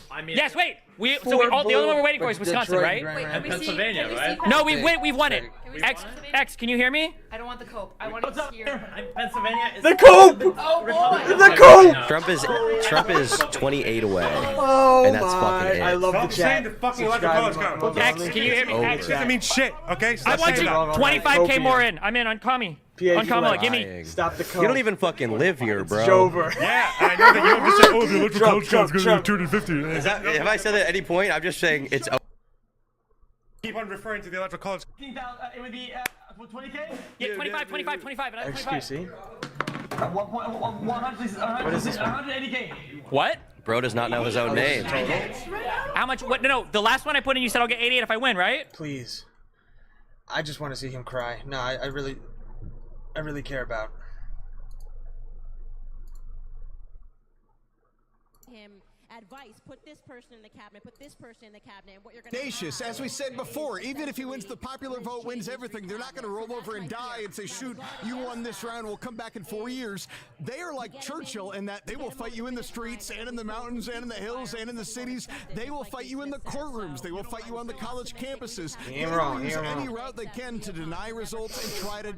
I mean, Yes, wait. The only one we're waiting for is Wisconsin, right? And Pennsylvania, right? No, we've won it. we X, can you hear me? I don't want the cope. I want it here. Pennsylvania is The Cope! Oh boy! The Cope! Trump is 28 away. Oh and that's fucking it. I love the Stop saying chat. the fucking electoral college code. X, can you hear me? Oh, X, Doesn't mean shit, okay? I Stop want saying you that. 25K more in. I'm in on Kami. On Kamala, give me. Stop the code. You don't even fucking live here, bro. It's over. Yeah, I know that you have to say, oh, the electoral college code is going to be 250. Is that, have I said that at any point? I'm just saying it's. Keep on referring to the electoral college. It would be 20K? Yeah, 25, and I'm 25. XQC. 180K. What? Bro does not know his own name. How much? What? No, the last one I put in, you said I'll get 88 if I win, right? Please. I just want to see him cry. No, I really care about him advice, put this person in the cabinet, put this person in the cabinet, and what you're going to Audacious, as we said before, even if he wins the popular vote, wins everything, they're not going to roll over and die and say, shoot, you won this round, we'll come back in 4 years. They are like Churchill in that they will fight you in the streets and in the mountains and in the hills and in the cities. They will fight you in the courtrooms. They will fight you on the college campuses. He ain't They wrong, will he use ain't any wrong. route they can to deny results and try to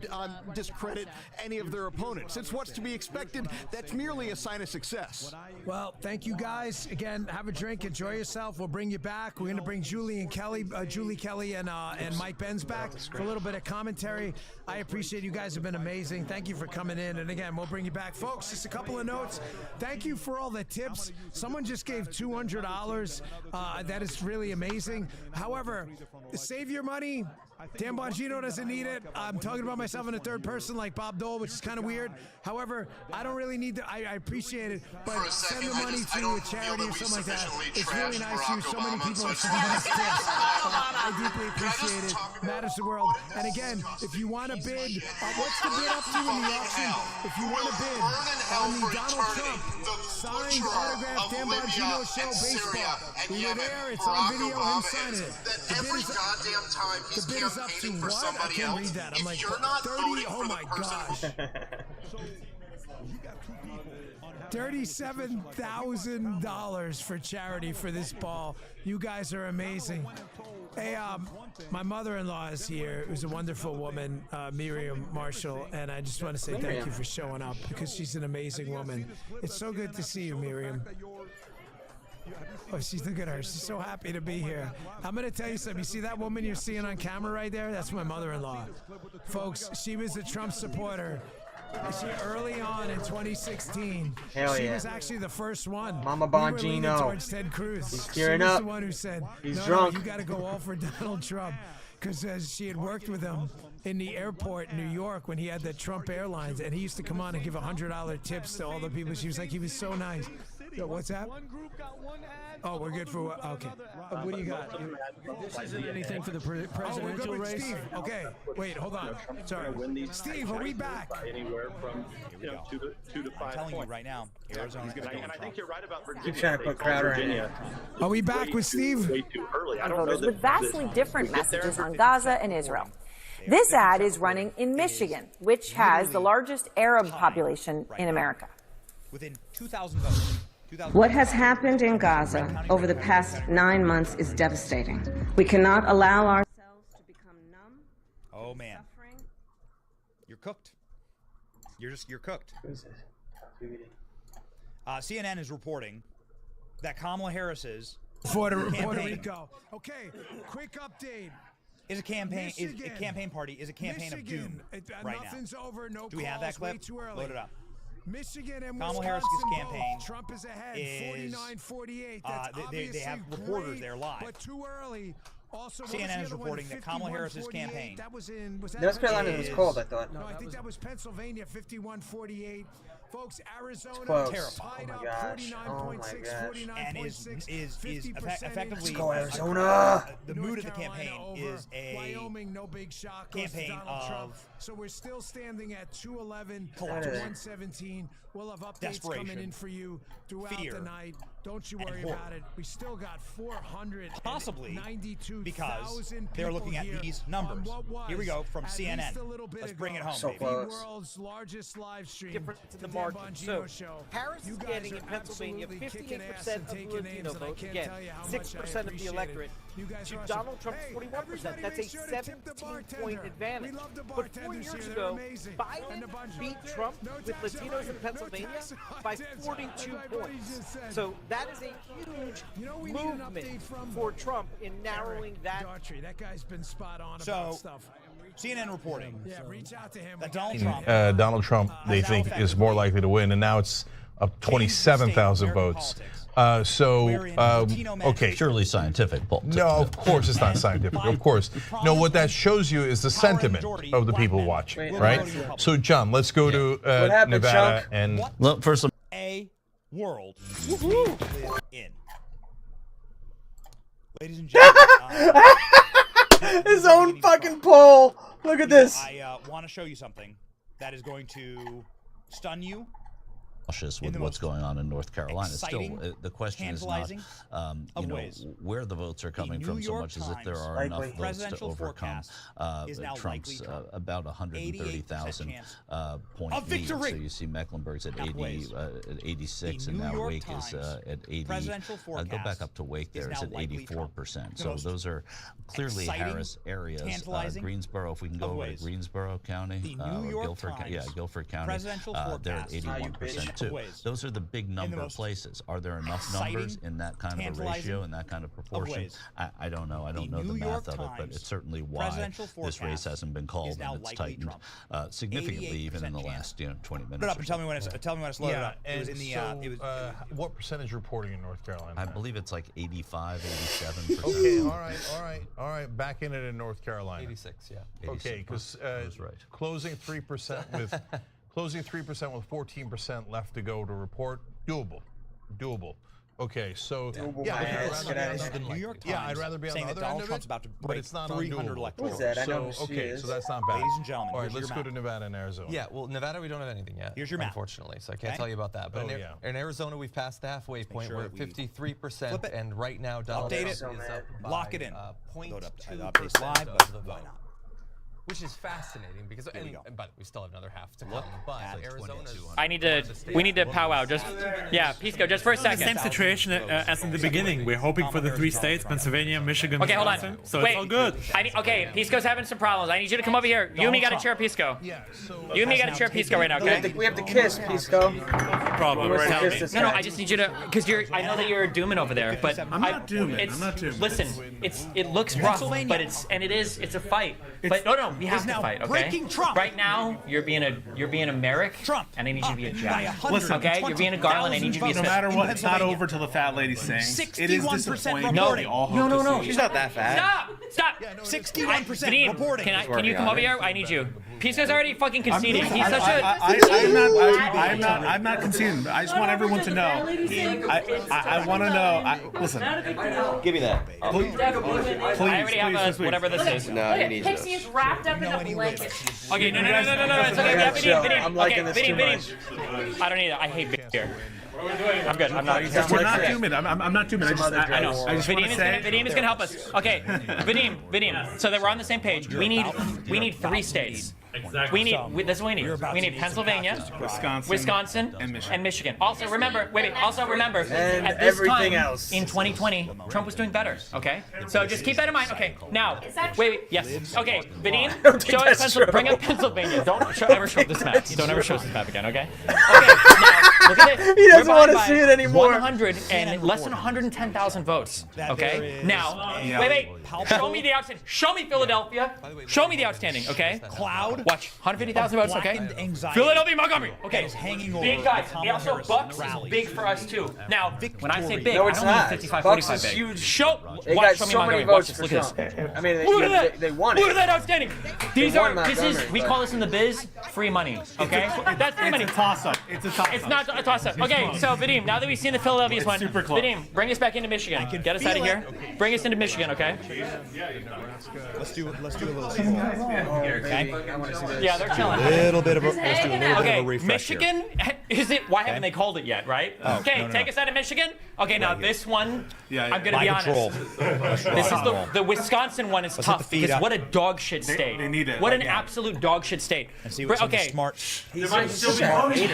discredit any of their opponents. It's what's to be expected. That's merely a sign of success. Well, thank you guys. Again, have a drink, enjoy yourself. We'll bring you back. We're going to bring Julie Kelly and Mike Benz back for a little bit of commentary. I appreciate you guys have been amazing. Thank you for coming in. And again, we'll bring you back. Folks, just a couple of notes. Thank you for all the tips. Someone just gave $200. That is really amazing. However, save your money. Dan Bongino doesn't need it. I'm talking about myself in a third person like Bob Dole, which is kind of weird. However, I don't really need to. I appreciate it, but send the money to a charity or something like that. It's really nice to you. So many people are sending us tips. I deeply appreciate it. Matters the world. And again, if you want to bid, what's the bid up to in the auction? If you want to bid on the Donald Trump signed autographed Dan Bongino show baseball, we were there. It's on video. Him signing it. The bid is up to what? I can't read that. I'm like 30. Oh my gosh. So you got two people on $37,000 for charity for this ball. You guys are amazing. Hey, my mother-in-law is here, who's a wonderful woman, Miriam Marshall, and I just want to say thank you for showing up because she's an amazing woman. It's so good to see you, Miriam. Oh, she's look at her. She's so happy to be here. I'm going to tell you something. You see that woman you're seeing on camera right there? That's my mother-in-law. Folks, she was a Trump supporter. She early on in 2016. Hell she yeah. was actually the first one. Mama We were leaning Bongino. towards Ted Cruz. He's tearing she was up. the one who said, He's no, drunk. you got to go all for Donald Trump. Because she had worked with him in the airport in New York when he had the Trump Airlines, and he used to come on and give $100 tips to all the people. She was like, he was so nice. Yo, what's that? Oh, we're good for what? Okay. What do you got? This isn't anything for the Oh, we're good presidential with race. Steve. Okay. Wait, hold on. Sorry. Steve, are we back? Anywhere from 2 to 5 I'm telling you points. right now, Arizona's going to go. And I think you're right about Virginia. Keep trying to put Crowder in. Virginia. Are we back with Steve? Way too early. I don't know Voters that with vastly different messages on Gaza and Israel. This ad is running in Michigan, which has the largest Arab population in America. Within 2,000 votes. What has happened in Gaza over the past 9 months is devastating. We cannot allow ourselves to become numb. Oh man, you're cooked. You're cooked. CNN is reporting that Kamala Harris's Puerto campaign Rico. Okay, quick update. is a campaign. Is a Michigan. campaign party. Is a campaign of doom right now. Nothing's over. No Do we have that calls, way clip? too early. Load it up. Michigan and Kamala Wisconsin Harris's both. campaign Trump is ahead, is, 49-48. That's they have obviously reporters great, there live. but too early. Also, what was CNN the is other one? reporting that Kamala Harris's 51-48? campaign. That was in. Was that North Carolina was Pennsylvania? cold, I thought. No, I think that was Pennsylvania, 51-48. Folks, Arizona Close. tied Oh up, my gosh. 49.6, And is 50% effectively Let's go, uh, Arizona. the North mood of the Carolina campaign over. is a Wyoming, no big shock. Goes to campaign Donald Trump. of So we're still standing at 211 to collapse. 117. We'll have updates coming Desperation, in for you throughout fear, the night. Don't you and worry horror. about it. We still got Possibly 492,000 because they're looking at here these on numbers. what was Here we go from at CNN. least a little bit Let's ago, bring it home, So baby. the close. world's largest live stream. Difference in the the Dan margin. Bongino So, Show. Harris You is guys getting are in Pennsylvania absolutely kicking ass 58% and of the taking names, Latino and I vote. can't Again, tell you how much I 6% of the appreciate it. electorate. You guys To are Donald awesome. Trump's Hey, 41%. everybody That's a make sure to tip the 17-point bartender. advantage. We love the But 4 bartenders years here. They're ago, amazing. And the Biden bunch beat of- Trump no with tax Latinos on in it. Pennsylvania No tax on by it. 42 That's what he points. just said. So that is a huge we need an movement update from for Trump in narrowing that. Daughtry. That guy's been spot on So, about stuff. CNN reporting Yeah, reach out to him. that Donald Trump. Trump Donald Trump, they think, is more likely to win, and now it's up 27,000 votes. Okay. Surely scientific. No, of course it's not scientific. Of course. No, what that shows you is the sentiment of the people watching, right? So, John, let's go to Nevada and. Look, first of a world we live in. Ladies and gentlemen, His own fucking poll. Look at this. I want to show you something that is going to stun you. cautious with what's going on in North Carolina. exciting, Still, the question is not, of ways. where the votes are coming from so much as if there are enough votes to overcome Trump's about 130,000 point lead. So you see Mecklenburg's at 86, and now Wake is at 80. Go back up to Wake there, it's at 84%. So those are clearly Harris areas. Greensboro, if we can go over to Greensboro County, Guilford County, they're at 81% too. Those are the big number places. Are there enough numbers in that kind of a ratio, in that kind of proportion? I don't know. I don't know the math of it, but it's certainly why this race hasn't been called, and it's tightened significantly even in the last 20 minutes. Load up and tell me when it's loaded up. It was in the. What percentage reporting in North Carolina? I believe it's like 85, 87%. Okay, all right. Back in it in North Carolina. 86, yeah. Okay, because closing 3% with 14% left to go to report, doable. Okay, so the New York Times I'd rather be on the saying that other Donald end Trump's of it, about to but break it's not 300 undoable. electoral. Who's that? I know who she is. So that's not bad. Ladies and gentlemen, all right, here's let's your go to Nevada and Arizona. Yeah, well, Nevada, we don't have anything yet. Here's your map. Unfortunately, so I can't tell you about that. But in Arizona, we've passed the halfway point. We're at 53%, and right now, Donald Trump is up by Lock it in. 0.2% Updates live, but of the why vote. not? which is fascinating because but we still have another half to come. But Arizona's we need to powwow. Just Pisco, just for a second. Same situation as in the beginning. We're hoping for the 3 states: Pennsylvania, Michigan, Okay, hold Wisconsin. on. So Wait. it's all good. Okay, Pisco's having some problems. I need you to come over here. You and me got to chair Pisco. You and me got to chair Pisco right now, okay? We have to kiss, Pisco. Problem. Right now. No, I just need you to, because I know that you're dooming over there, but I'm not dooming. I'm not dooming. Listen, it looks rough, but it's a fight. But no, we have to fight, okay? Right now, you're being a Merrick, and I need you to be a Jack. Listen, okay? You're being a Garland, I need you to be a No Smith. matter what, it's not over till the fat lady sings. It is disappointing. No. She's not that fat. Stop. 61% reporting. Can you come over here? I need you. Pisco's already fucking conceding. He's such a. I'm not conceding. I just want everyone to know. I want to know. Listen. Give me that. Please, I already have whatever this is. No, you need Pixie is wrapped up in a blanket. Okay, no. It's okay. Vidim. I'm liking this too much. I don't need it. I hate beer. I'm good. I'm not. We're not dooming. I'm not dooming. I know. I just want to say. Vadim is gonna help us. Okay, Vadim. So that we're on the same page. We need 3 states. Exactly. This is what we need. We need Pennsylvania, Wisconsin, and Michigan. Also remember, And at this everything time else. in 2020, Trump was doing better. Okay, so just keep that in mind. Okay, now yes. Okay, Vadim, bring up Pennsylvania. Don't ever show this map. Don't ever show this map again. Okay. Okay. Now look at this. He doesn't want to see it anymore. 100 and less than 110,000 votes. Okay. Now, wait. Show me the outstanding. Show me Philadelphia. Show me the outstanding. Okay. Cloud. Watch 150,000 votes. Okay. Philadelphia, Montgomery. Okay. Big guys. They also Bucks is big for us too. Now, when I say big, No, I it's don't mean not. 55, Bucks 45 is big. huge. Show They me got so many Montgomery. Watch votes this. for Look at Trump. this. I mean, Look at that. they won it. Look at that outstanding. These won are. This is. Montgomery, We but- call this in the biz free money. Okay. That's free money. It's a toss-up. It's a toss-up. It's not a toss-up. Okay, so Vadim, now that we've seen the Philadelphia's one, super close. Vadim, bring us back into Michigan. Get us out of here. Bring us into Michigan, okay? Let's do a little scroll. Okay. Yeah, they're chilling. Let's do a little bit of a refresh Michigan, is it? Why haven't they called it yet, right? Okay, take us out of Michigan. Okay, now this one, I'm gonna be honest. This is the Wisconsin one is tough because what a dog shit state. They need it. What an absolute dog shit state. And see what's Okay. smart. There might still be voting.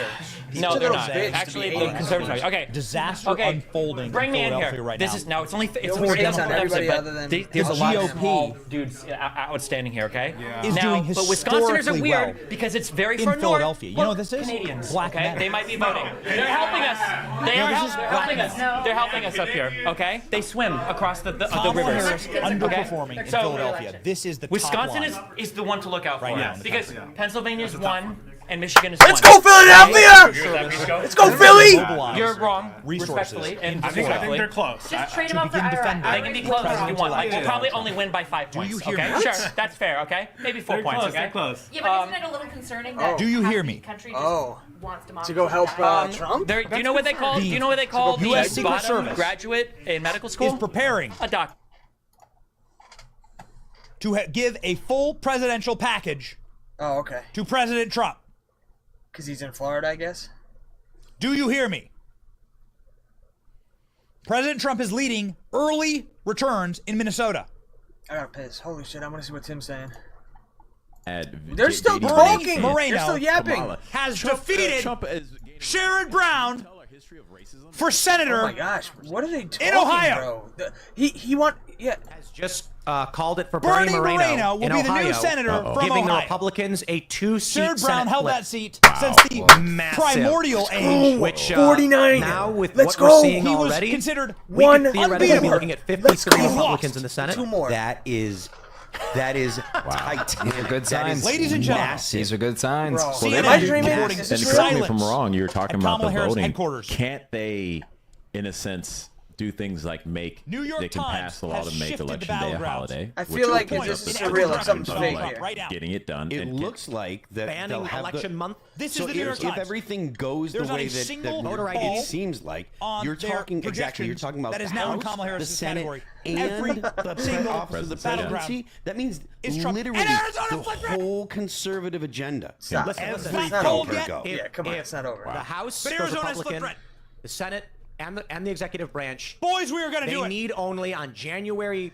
No, they're not. bitch to Actually, be the hating. conservatives are. Okay. Disaster Okay. unfolding Bring me in Philadelphia here. right This now. is it's only it's You'll only focus on everybody but other than there's a the lot of GOP small dudes outstanding here. Okay. is now, doing but Wisconsiners are historically weird well because it's very in far north. Philadelphia. You know what this is? Canadians. Black okay. men. They might be voting. They're helping us. They're helping us. They're helping us up here. Okay. They swim across the Kamala rivers. Harris underperforming in So, Philadelphia. This is the Wisconsin top line. is the one to look out for Right now. because Pennsylvania's one and Michigan is Let's one. go, Philadelphia! Let's go, Philly! You're wrong, Resources. respectfully and I think disrespectfully. they're close. Just trade him to up for begin IRA. defending. They can be close if you want. Like, we'll probably Yeah. only win by 5 points. you hear Okay, me? sure, that's fair. Okay, maybe 4 They're points. close. Okay, They're close. Yeah, but isn't it a little concerning that Do you half hear the me? country just wants democracy? To go help Trump? Do you know what they call? Do you know what they call the US Secret bottom Service graduate in medical school? Is preparing A doctor. to give a full presidential package Oh, okay. to President Trump. Because he's in Florida, I guess. Do you hear me? President Trump is leading early returns in Minnesota. I gotta piss. Holy shit, I want to see what Tim's saying. They're They're still talking. Moreno They're still yapping. has defeated Sherrod Brown for senator. Oh my gosh, what are they talking, in Ohio. bro? He want has just called it for Bernie Bernie Moreno will in be the Ohio, new senator from giving the Ohio. Republicans a 2-seat Sherrod Senate Brown held flip. that seat since the primordial age. Which 49. now with Let's what go. we're seeing He was already, considered we could one theoretically be unbeatable. looking at 53 go. Republicans in the Senate. Two more. That is tight. These are good signs. Ladies and gentlemen, These are good signs. Bro. Well, CNN they Am I might dreaming? reporting Is and this correct real? me if I'm wrong, you were talking at about Kamala the Harris voting. headquarters. Can't they, in a sense, do things like make New York they can Times pass a law has to make shifted the election day a battlegrounds. holiday? I which feel like opens it's up just the surreal. door Something's of, fake like, here. Right now. getting it done. It and looks like that Banning they'll have election month. This so is the New York if Times. everything goes There's the not way a that single voter ID poll it seems like, on you're their talking exactly. You're talking about that is the now in House, Kamala the Harris's Senate, category. and Every the single office of the battleground presidency. That means is Trump. literally And Arizona the flip it. whole conservative agenda. Stop. Listen, It's listen. not Poll over. yet? Yeah, come on, it's not over. The House But goes Arizona's Republican, flip-flop. the Senate and the executive branch. Boys, we are going to do They it. need only on January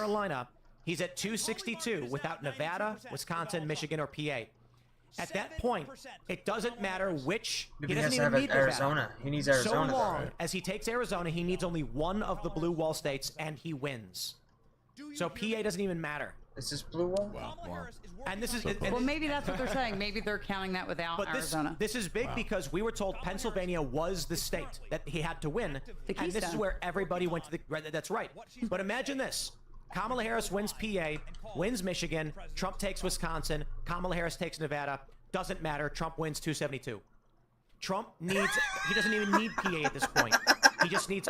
Carolina, he's at 262 without Nevada, Wisconsin, Michigan, or PA. At that point, it doesn't matter which. He doesn't even need Arizona. He needs Arizona. So long as he takes Arizona, he needs only one of the blue wall states, and he wins. So PA doesn't even matter. Is this blue wall? And this is Well, maybe that's what they're saying. Maybe they're counting that without but Arizona. this is big because we were told Pennsylvania was the state that he had to win, and this is where everybody went to the. That's right. But imagine this: Kamala Harris wins PA, wins Michigan, Trump takes Wisconsin, Kamala Harris takes Nevada. Doesn't matter. Trump wins 272. Trump needs. He doesn't even need PA at this point. He just needs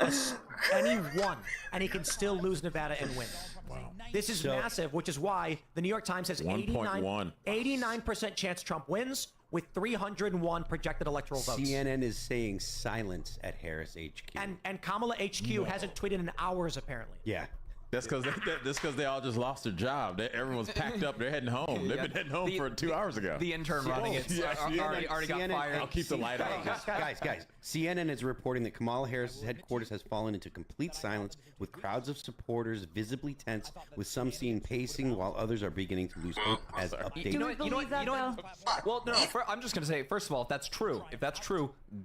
any one, and he can still lose Nevada and win. Wow. This is massive, which is why the New York Times has 89% chance Trump wins with 301 projected electoral votes. CNN is saying silence at Harris HQ. And Kamala HQ hasn't tweeted in hours, apparently. Yeah. That's because they all just lost their job. Everyone's packed up. They're heading home. They've been heading home for 2 hours ago. The intern running it already got fired. I'll keep the light on. Guys, CNN is reporting that Kamala Harris's headquarters has fallen into complete silence, with crowds of supporters visibly tense, with some seen pacing while others are beginning to lose hope as updates. You know what? Well, no. I'm just gonna say, first of all, if that's true,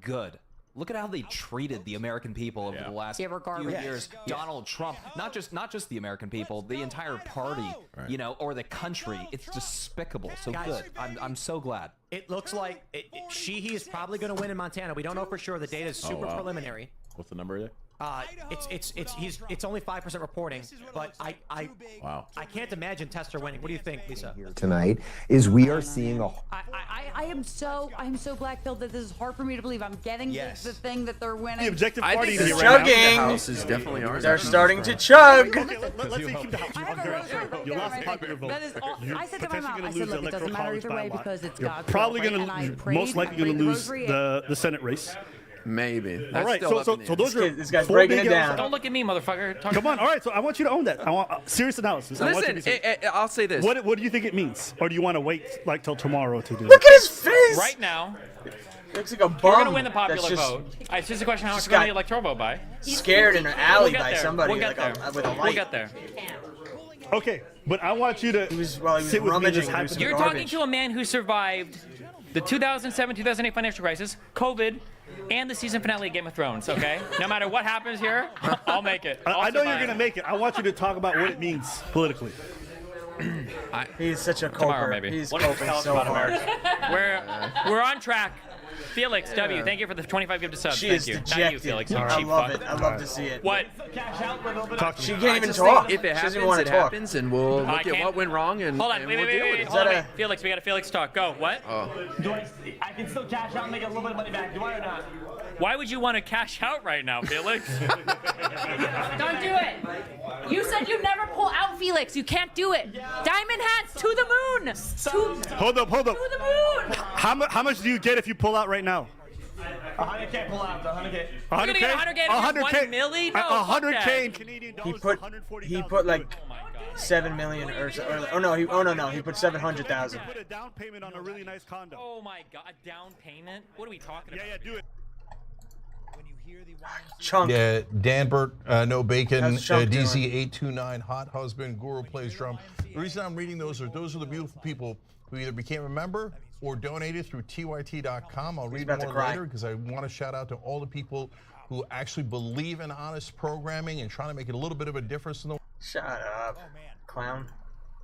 good. Look at how they treated the American people over the last few years. Donald Trump, not just the American people, the entire party, you know, or the country. It's despicable. So good. I'm so glad. It looks like he is probably going to win in Montana. We don't know for sure. The data is super preliminary. What's the number there? It's only 5% reporting, but I can't imagine Tester winning. What do you think, Lisa? Tonight is we are seeing a. I am so glad, Phil, that this is hard for me to believe. I'm getting the thing that they're winning. The objective party is chugging. House is definitely ours. They're starting to chug. Okay, let's see. You lost the popular vote. I said to my mom, I said, look, it doesn't matter either way because it's You're God's probably will, going right? to most likely going to lose the Senate race. Maybe. All right, so those are this guy's 4 breaking big it down. L's. Don't look at me, motherfucker. Come on. All right, so I want you to own that. I want serious analysis. Listen, I'll say this. What do you think it means, or do you want to wait like till tomorrow to do? Look at his face. Right now, looks like a bum. we're gonna win the popular vote. It's just a question of how much we're gonna get the electoral vote by. Scared in an alley by somebody We'll get there. with a light. We'll get there. Okay, but I want you to sit with me. This You're talking to a man who survived the 2007-2008 financial crisis, COVID, and the season finale of Game of Thrones, okay? No matter what happens here, I'll make it. I know you're going to make it. I want you to talk about what it means politically. He's such a Tomorrow, coper. maybe. He's coping so hard. We're on track. Felix W, thank you for the 25 gift to subs. She Thank is you. dejected. Not you, Felix. You I cheap love fuck. it. I love to see it. What? She can't even talk. If it She doesn't happens, want it to talk. happens, and we'll look at what went wrong and Hold on, and wait, we'll wait, deal wait, with wait. it. Hold on, wait. Felix, we got a Felix talk. Go. What? Oh. I can still cash out and make a little bit of money back. Do I or not? Why would you want to cash out right now, Felix? Don't do it. You said you never pull out, Felix. You can't do it. Diamond hands to the moon. Hold up. To the moon. How much do you get if you pull out right now? 100K pull out. 100K. 100K. 100K. 100K. No, 100K in Canadian dollars. He put like 7 million or no. He put 700,000. Put a down payment on a really nice condo. Oh my God, a down payment? What are we talking about? Yeah, do it. Chunk. Yeah, Danbert, No Bacon, How's Chunk doing? DZ829, Hot Husband, Guru Plays Drum. The reason I'm reading those are the beautiful people who either became a member or donated through tyt.com. I'll read more later because I want to shout out to all the people who actually believe in honest programming and trying to make it a little bit of a difference in the world. Shut up, clown.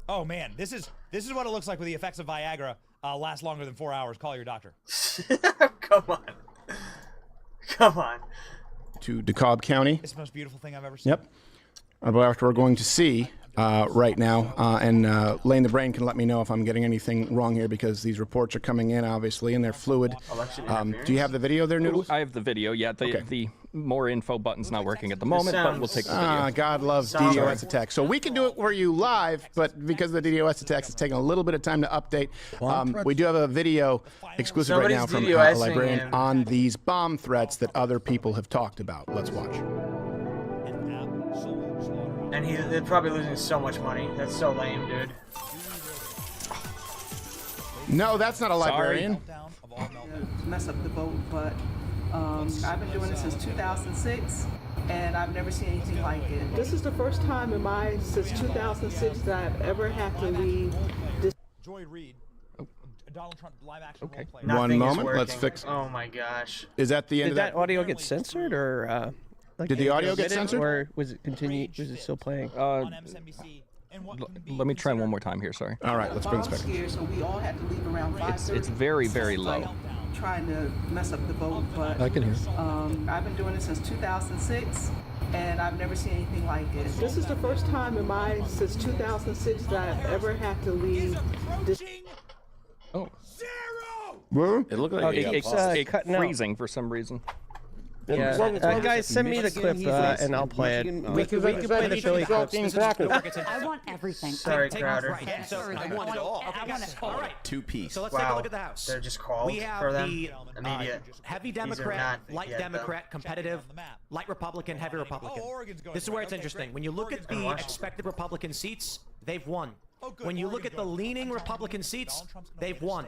Oh man, this is what it looks like with the effects of Viagra last longer than 4 hours. Call your doctor. Come on. To DeKalb County. It's the most beautiful thing I've ever seen. Yep. After we're going to see right now, and Lane the Brain can let me know if I'm getting anything wrong here because these reports are coming in, obviously, and they're fluid. Do you have the video there, Noodles? I have the video, yeah. The more info button's not working at the moment, but we'll take the video. God loves DDoS attacks. So we can do it for you live, but because of the DDoS attacks, it's taking a little bit of time to update. We do have a video exclusive right now from a librarian on these bomb threats that other people have talked about. Let's watch. And they're probably losing so much money. That's so lame, dude. No, that's not a librarian. Mess up the vote, but I've been doing this since 2006, and I've never seen anything like it. This is the first time since 2006 that I've ever had to read this. Joy Reid, Donald Trump live action role player. One moment, let's fix. Oh my gosh. Is that the end of that? Did that audio get censored, or? Did the audio get censored? Or was it continue? Was it still playing? Let me try one more time here. Sorry. All right, let's bring this back. Scared, so we all had to leave around 5:30. It's very, very low. Trying to mess up the vote, but I can hear. I've been doing it since 2006, and I've never seen anything like it. This is the first time since 2006 that I've ever had to leave. Oh. Where? It looked like it's cutting out. freezing for some reason. Yeah, guys, send me the clip and I'll play it. We can play the Philly clips. I want everything. Sorry, Crowder. I want it all. All right. Two-piece. So let's take a look at the House. They're just called we have for them. the Immediate. heavy These are Democrat, not light yet, Democrat, competitive, light Republican, heavy Republican. This is where it's interesting. When you look at the expected Republican seats, they've won. When you look at the leaning Republican seats, they've won.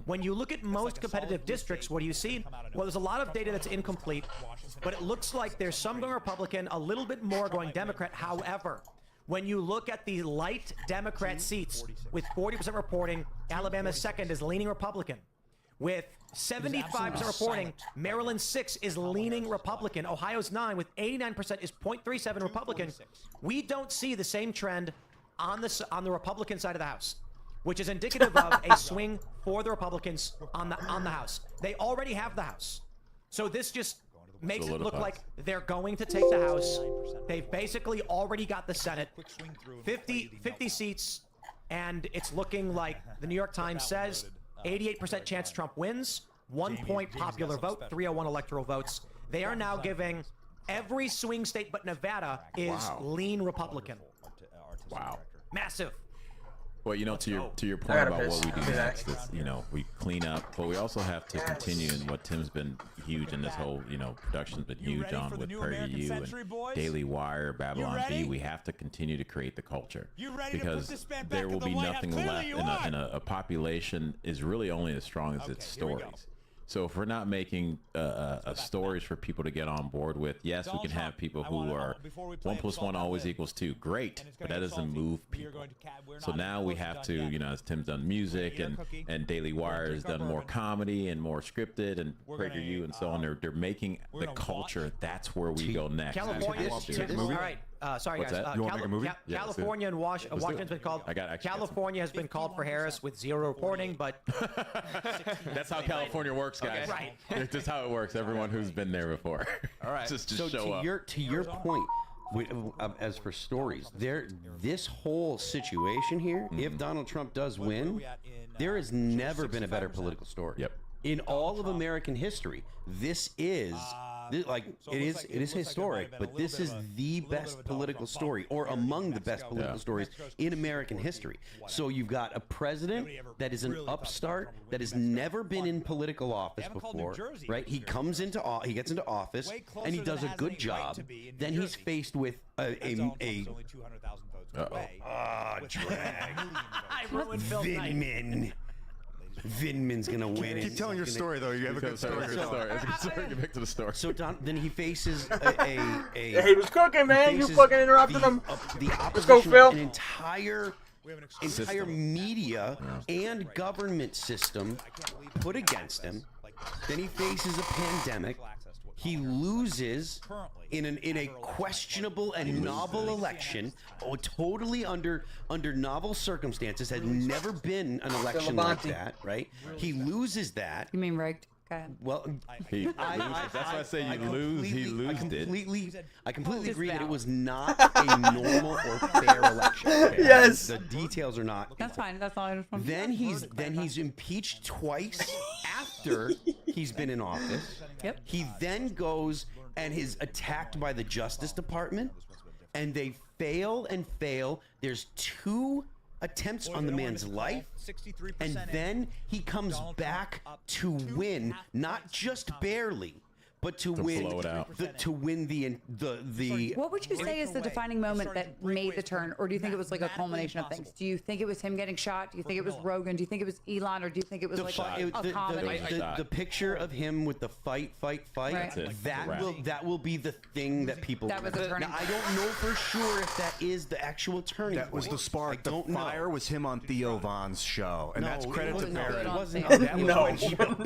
When you look at most competitive districts, what do you see? Well, there's a lot of data that's incomplete, but it looks like there's some going Republican, a little bit more going Democrat. However, when you look at the light Democrat seats, with 40% reporting, Alabama's second is leaning Republican. With 75% reporting, Maryland 6 is leaning Republican. Ohio's 9 with 89% is 0.37 Republican. We don't see the same trend on the Republican side of the House, which is indicative of a swing for the Republicans on the House. They already have the House, so this just makes it look like they're going to take the House. They've basically already got the Senate, 50 seats, and it's looking like the New York Times says 88% chance Trump wins, 1 point popular vote, 301 electoral votes. They are now giving every swing state but Nevada is lean Republican. Wow. Massive. Well, you know, to your point about what we do next, is, you know, we clean up, but we also have to continue. And what Tim's been huge in this whole, you know, production's been huge on with PragerU and Daily Wire, Babylon Bee. We have to continue to create the culture because there will be nothing left in a population is really only as strong as its stories. So if we're not making stories for people to get on board with, yes, we can have people who are 1 + 1 always equals 2. Great, but that doesn't move people. So now we have to, you know, as Tim's done music and Daily Wire has done more comedy and more scripted and PragerU and so on. They're making the culture. That's where we go next. California. All right. Sorry, What's guys. that? You want to make a movie? California and Washington's been called. California has been called for Harris with 0 reporting, but that's how California works, guys. Right. It's just how it works. Everyone who's been there before. All right. just so show up. To your point, as for stories, this whole situation here, if Donald Trump does win, there has never been a better political story. Yep. In all of American history, this is. It is historic, but this is the best political story, or among the best political stories in American history. So you've got a president that is an upstart that has never been in political office before, right? He gets into office and he does a good job. Then he's faced with drag. Vindman's gonna win. Keep telling your story, though. You have a good story. Get back to the story. So then he faces he was cooking, man. You fucking interrupted him. The Let's go, Phil. An entire media and government system put against him. Then he faces a pandemic. He loses in a questionable and novel election, totally under novel circumstances. Had never been an election like that, right? He loses that. You mean rigged? Go ahead. Well, he loses. That's why I say you lose. He loses. I completely agree that it was not a normal or fair election. Okay? Yes. The details are not. That's fine. That's all I just want to Then he's impeached twice after he's been in office. Yep. He then goes and is attacked by the Justice Department, and they fail and fail. There's 2 attempts on the man's life, and then he comes back to win, not just barely, but to win blow it out. To win the. What would you say is the defining moment that made the turn, or do you think it was like a culmination of things? Do you think it was him getting shot? Do you think it was Rogan? Do you think it was Elon, or do you think it was a comedy? The picture of him with the fight, Right. that will be the thing that people. That was the turning. Now, I don't know for sure if that is the actual turning. That was the spark. The fire was him on Theo Von's show, and that's credit to Barry. It wasn't. That was when he put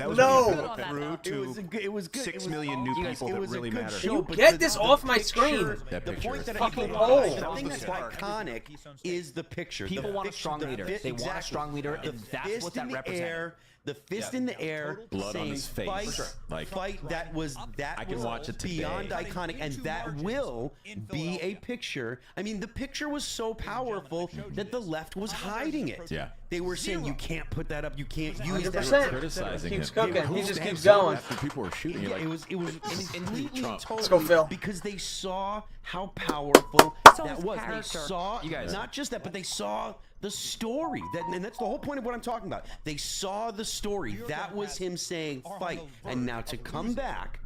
through to it was good. 6 million million new people that really matter. You get this off my screen. The point that fucking the thing that's iconic is the picture. People want a strong leader. They want a strong leader, and that's what that represents. The fist in the air, blood saying, on his face, fight. That was watch it today. beyond iconic, and that will be a picture. I mean, the picture was so powerful that the left was hiding it. Yeah, they were saying you can't put that up, you can't use 100%. that. Criticizing keeps him. cooking. He just keeps going. After people were shooting, Yeah, like, it was completely Trump. totally Let's go, Phil. because they saw how powerful that was. They saw not just that, but they saw the story. And that's the whole point of what I'm talking about. They saw the story. That was him saying fight. And now to come back,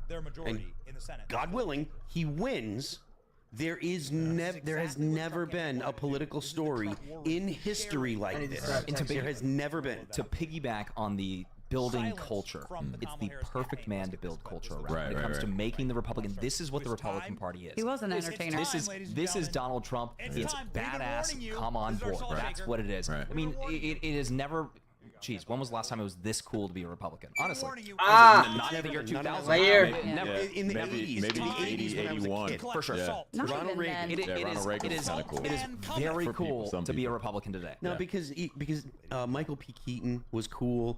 and God willing, he wins. There has never been a political story in history like this. There has never been. To piggyback on the building culture, it's the perfect man to build culture around. When it comes to making the Republican, this is what the Republican Party is. He was an entertainer. This is Donald Trump. It's badass. Come on board. That's what it is. I mean, it is never. Geez, when was the last time it was this cool to be a Republican? Honestly. Not in the year 2000. My year. Never. In the 80s. Maybe 80, 81. For sure. Yeah. Ronald Reagan. Ronald Reagan was kind of cool. It is very cool to be a Republican today. No, because Michael P. Keaton was cool.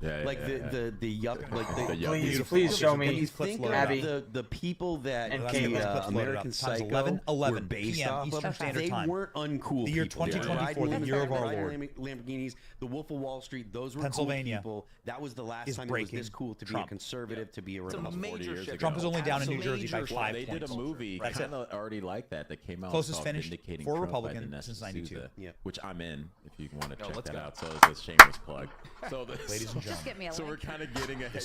Please show me. Think Abby. of the people that American American Psycho were based off of. They weren't uncool. The year people. 2024, the year of our Lord. Lamborghinis, the Wolf of Wall Street. Those were Pennsylvania cool people. That was the last time it was this cool to be a conservative, to be a Republican. 40 years ago. Trump is only down in New Jersey by 5 points. They did a movie kind of already like that came out closest called finish Vindicating for Trump Republican by since 92. Which I'm in if you want to check that out. So it's a shameless plug. So ladies and just get me a so we're kind of getting ahead.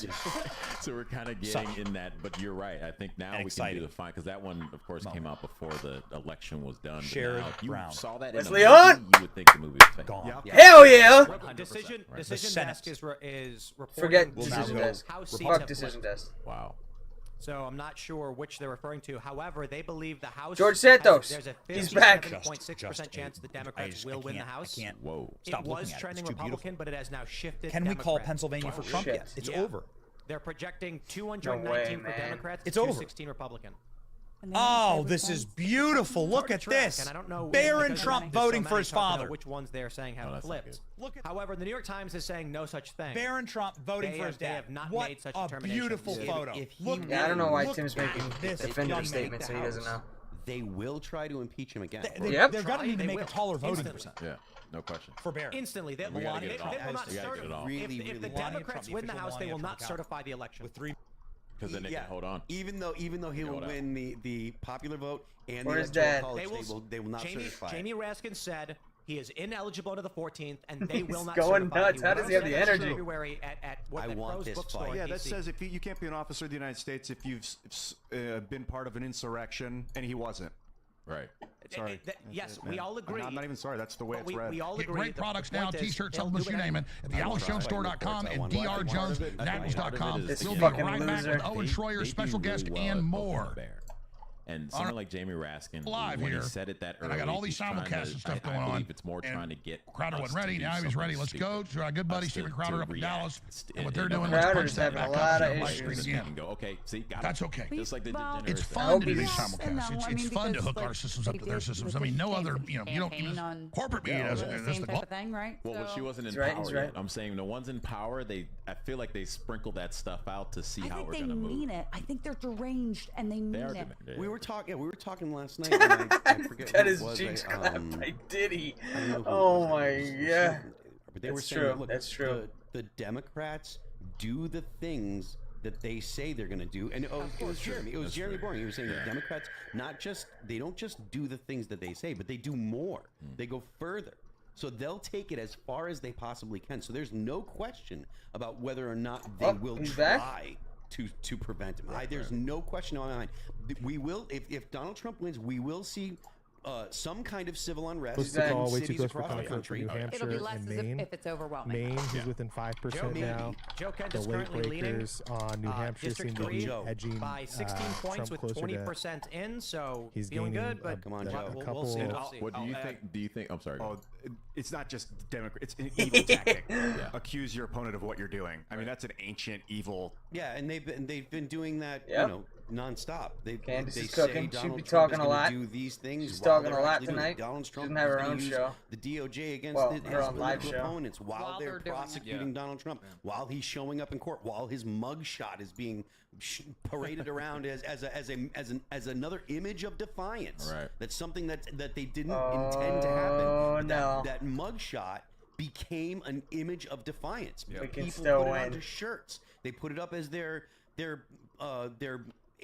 So we're kind of getting in that, but you're right. I think now we can do the fine because that one, of course, came out before the election was done. Sherrod if you Brown. saw that Where's in Leon? You would think the movie was fake. Gone. Hell yeah! Decision desk is reporting. Forget decision desk. Fuck decision desk. Wow. So I'm not sure which they're referring to. However, they believe the House. George Santos. There's a He's back. 57.6% chance the Democrats will win the House. Whoa. It was trending Republican, but it has now shifted. Can we call Pennsylvania for Trump yet? It's over. They're projecting 219 for Democrats, it's over. 216 Republican. Oh, this is beautiful. Look at this. Barron Trump voting for his father. Which ones they're saying have flipped. However, the New York Times is saying no such thing. Barron Trump voting for his dad. They have not what made such a determination. Beautiful photo. I don't know why Tim's making definitive statements so he doesn't know. They will try to impeach him again. They're going to need to make a taller voting percent. Yeah, no question. For Barron. Instantly. They will not certify. If the Democrats win the House, they will not certify the election. Because then they can hold on. Even though he will win the popular vote and or the electoral college, they will not certify. Jamie Raskin said he is ineligible to the 14th, and they will not going certify. nuts. How does he have the energy? February at I want this fight. Yeah, that says if you can't be an officer of the United States if you've been part of an insurrection, and he wasn't. Right. Sorry. Yes, we all agree. I'm not even sorry. That's the way it's read. We all Get agree. great products now, t-shirts, supplements, you name it, at thealexjonestore.com and drjonesnattles.com. We'll be right back with Owen Schroyer, special guest, and more. And someone like Jamie Raskin, live when here, he said it that early, and I got all these simulcasts and stuff going on. It's more trying to get Crowder wasn't ready. Now he's ready. Let's go to our good buddy Stephen Crowder up in Dallas. And what they're doing, Crowder's having a lot of issues. Okay, see, got that's okay. Just like the it's fun to do these simulcasts. It's fun to hook our systems up to their systems. I mean, no other, you don't even corporate media does it. Same type of thing, right? Well, she wasn't in power yet. I'm saying the ones in power, I feel like they sprinkle that stuff out to see how we're going to move. I think they mean it. I think they're deranged and they mean it. We were talking last night. And I forget that who is it was. cheeks clapped by Diddy. Oh my god. But they were saying, look, the Democrats do the things that they say they're going to do, and it was Jeremy Boring. He was saying the Democrats they don't just do the things that they say, but they do more. They go further. So they'll take it as far as they possibly can. So there's no question about whether or not they will try to prevent him. There's no question on my mind. We will, if Donald Trump wins, we will see some kind of civil unrest in cities across the country. It'll be less if it's overwhelming. Maine, who's within 5% now. Joe Kent the is late currently breakers on New Hampshire seem to be edging by 16 points Trump with closer 20% in, so he's feeling gaining good. But come on, Joe. We'll see. What do you think? Do you think? I'm sorry. Oh, it's not just Democrat. It's an evil tactic. Accuse your opponent of what you're doing. I mean, that's an ancient evil. Yeah, and they've been doing that. Yep. nonstop. Candace they is cooking. say She'd Donald be Trump talking is a gonna lot. do these things. She's while talking a they're lot actually doing tonight. Donald Trump She doesn't have her is gonna own use show. the DOJ against Well, his her own live political show. opponents while they're prosecuting Donald Trump, while he's showing up in court, while his mugshot is being paraded around as another image of defiance. Right. That's something that they didn't intend to happen. Oh But no! That mugshot became an image of defiance. We can People still put it win. onto shirts. They put it up as their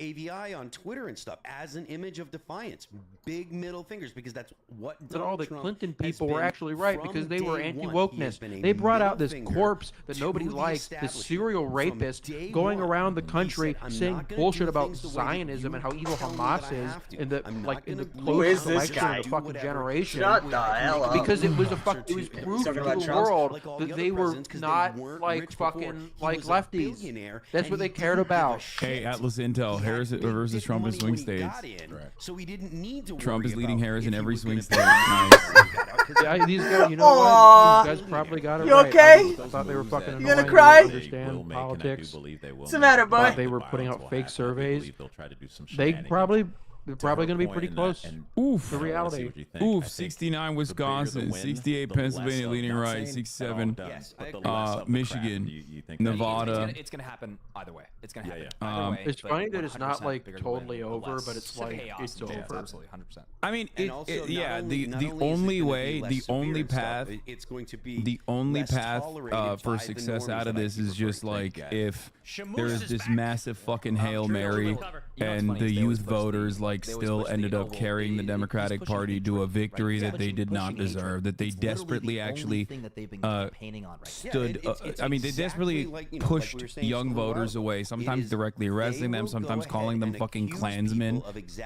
AVI on Twitter and stuff as an image of defiance. Big middle fingers, because that's what But all the Trump Clinton has people were been actually right from because they were day one. He has anti-wokeness. been a They brought out middle this finger corpse that to nobody the likes, this establishment. serial From rapist day going one, around the he country said, "I'm saying not gonna bullshit do about things the way that Zionism you and how evil tell me Hamas that I is have to. in the I'm like not in the gonna Who is closest this election guy? of the fucking generation. Shut the hell up! Because it was it was proof to Talking the about Trump's- world like all that the they other were presidents, 'cause they not weren't like rich before. fucking He like was a lefties. billionaire, That's and what he they cared didn't give a about. shit. Hey, Atlas Intel, He Harris had versus big Trump in money swing when he states. got in, so he didn't need to Trump worry is leading about Harris in if he every was swing gonna state. die. Nice. Yeah, these guys, you know Aw. what? These guys probably got it You right. okay? I thought they were fucking annoying. You gonna They cry? didn't understand politics. What's the matter, boy? Thought they were putting out fake surveys. They probably they're probably going to be pretty close. Oof. To reality. Oof. 69 Wisconsin, 68 Pennsylvania leaning right, 67 Michigan, Nevada. It's gonna happen either way. It's gonna happen. Either way, It's but funny that it's not 100% like bigger to totally win, over, less but it's like chaos it's and chance. over. Absolutely, 100%. I mean, And also, not yeah. only- not The only is it only gonna way, be less the severe only and stuff, path, it's going to be the only less path tolerated for by the success normies out of that I this keep is just referring like to. if Shamoose there's is this back. massive fucking Hail Mary, and the youth voters like still ended up carrying the Democratic Party to a victory that they did not deserve, that they desperately actually stood. I mean, they desperately pushed young voters away, sometimes directly arresting them, sometimes calling them fucking Klansmen,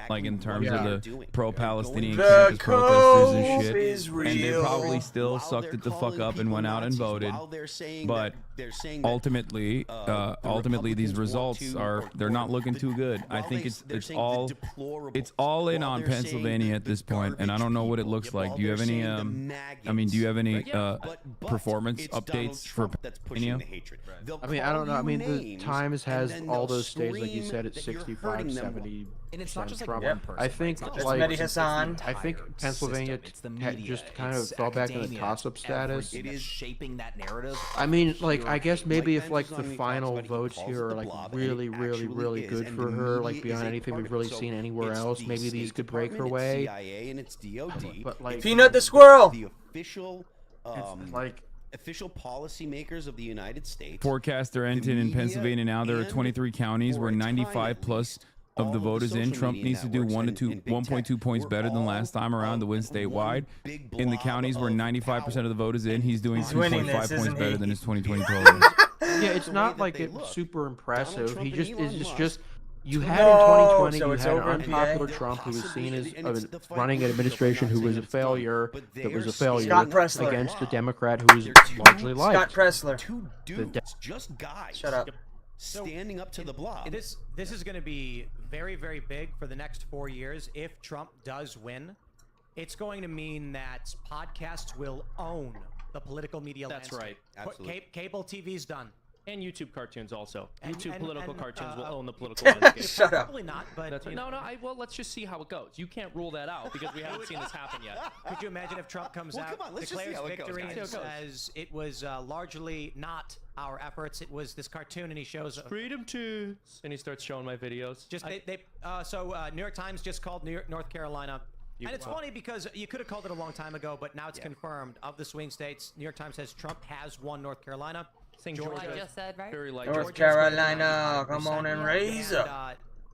like in terms of the pro-Palestinian campus protesters and shit. And they probably still sucked it the fuck up and went out and voted. But ultimately, these results they're not looking too good. I think it's all in on Pennsylvania at this point, and I don't know what it looks like. Do you have any performance updates for Pennsylvania? I mean, I don't know. I mean, the Times has all those states, like you said, at 65, 70. And it's not just like Trump. one person. I think That's like Mehdi Hassan. I think Pennsylvania just kind of fell back into toss-up status. It is shaping that narrative. I mean, like I guess maybe if like the final votes here are like really good for her, like beyond anything we've really seen anywhere else, maybe these could break her way. But like Peanut the squirrel. The official official policymakers of the United States. Forecaster Enton in Pennsylvania now. There are 23 counties where 95 plus of the voters in. Trump needs to do 1.2 points better than last time around to win statewide. In the counties where 95% of the vote is in, he's doing 2.5 points better than his 2020 total. Yeah, it's not like it's super impressive. He just is just. You had in 2020, you had an unpopular Trump who was seen as running an administration who was a failure, that was a failure against a Democrat who was largely liked. Scott Pressler. Two dudes, just guys. Shut up. Standing up to the blob. This is going to be very, very big for the next 4 years. If Trump does win, it's going to mean that podcasts will own the political media landscape. That's right. Absolutely. Cable TV's done. And YouTube cartoons also. YouTube political cartoons will own the political landscape. Shut up. Probably not, but that's right. No. Well, let's just see how it goes. You can't rule that out because we haven't seen this happen yet. Could you imagine if Trump comes out, declares victory, and says it was largely not our efforts, it was this cartoon, and he shows freedom tunes, and he starts showing my videos. Just New York Times just called North Carolina. And it's funny because you could have called it a long time ago, but now it's confirmed. Of the swing states, New York Times says Trump has won North Carolina. Georgia. I just said, right? Very North Carolina, come on and raise up.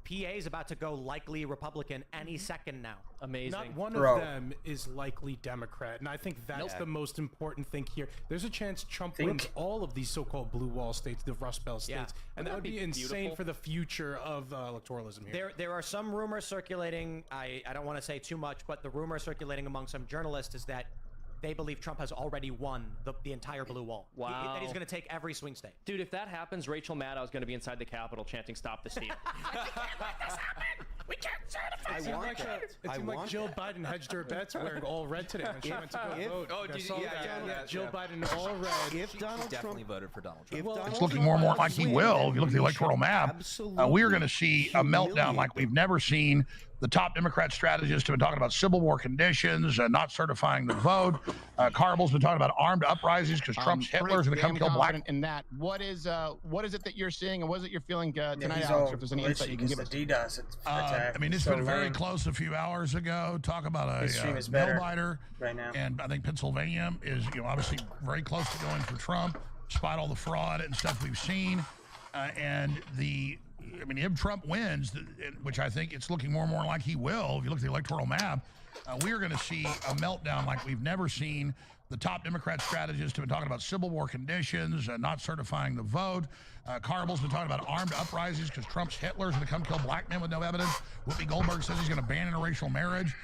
PA is about to go likely Republican any second now. Amazing. Not one of them is likely Democrat, and I think that's the most important thing here. There's a chance Trump wins all of these so-called blue wall states, the Rust Belt states, and that would be insane for the future of electoralism here. There are some rumors circulating. I don't want to say too much, but the rumor circulating among some journalists is that they believe Trump has already won the entire blue wall. Wow. That he's going to take every swing state. Dude, if that happens, Rachel Maddow is going to be inside the Capitol chanting "Stop the steal." We can't certify. It seemed like Jill Biden hedged her bets wearing all red today when she went to go vote. Oh, did you? Yeah. Jill Biden all red. If Donald definitely voted for Donald Trump. It's looking more and more like he will. If you look at the electoral map, we are going to see a meltdown like we've never seen. The top Democrat strategists have been talking about Civil War conditions, not certifying the vote. Carball's been talking about armed uprisings because Trump's Hitler's going to come kill black. In that, what is it that you're seeing, and what is it you're feeling tonight, Alex? If there's any insight you can give us. DDoS I mean, it's been very close a few hours ago. Talk about a nail-biter. Right now. And I think Pennsylvania is, obviously very close to going for Trump, despite all the fraud and stuff we've seen. If Trump wins, which I think it's looking more and more like he will, if you look at the electoral map, we are going to see a meltdown like we've never seen. The top Democrat strategists have been talking about Civil War conditions, not certifying the vote. Carball's been talking about armed uprisings because Trump's Hitler's going to come kill black men with no evidence. Whoopi Goldberg says he's going to ban interracial marriage.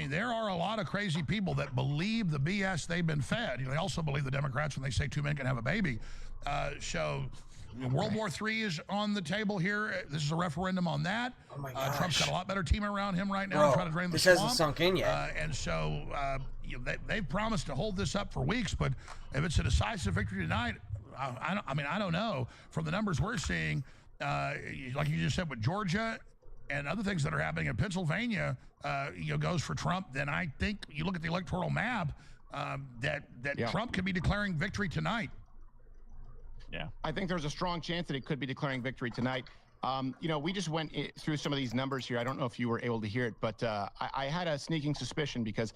There are a lot of crazy people that believe the BS they've been fed. They also believe the Democrats when they say 2 men can have a baby. World War III is on the table here. This is a referendum on that. Oh my gosh. Trump's got a lot better team around him right now to try to drain the this swamp. hasn't sunk in yet. They've promised to hold this up for weeks, but if it's a decisive victory tonight, I don't know. From the numbers we're seeing, like you just said with Georgia and other things that are happening in Pennsylvania, goes for Trump, then I think you look at the electoral map, that Trump could be declaring victory tonight. Yeah, I think there's a strong chance that it could be declaring victory tonight. We just went through some of these numbers here. I don't know if you were able to hear it, but I had a sneaking suspicion because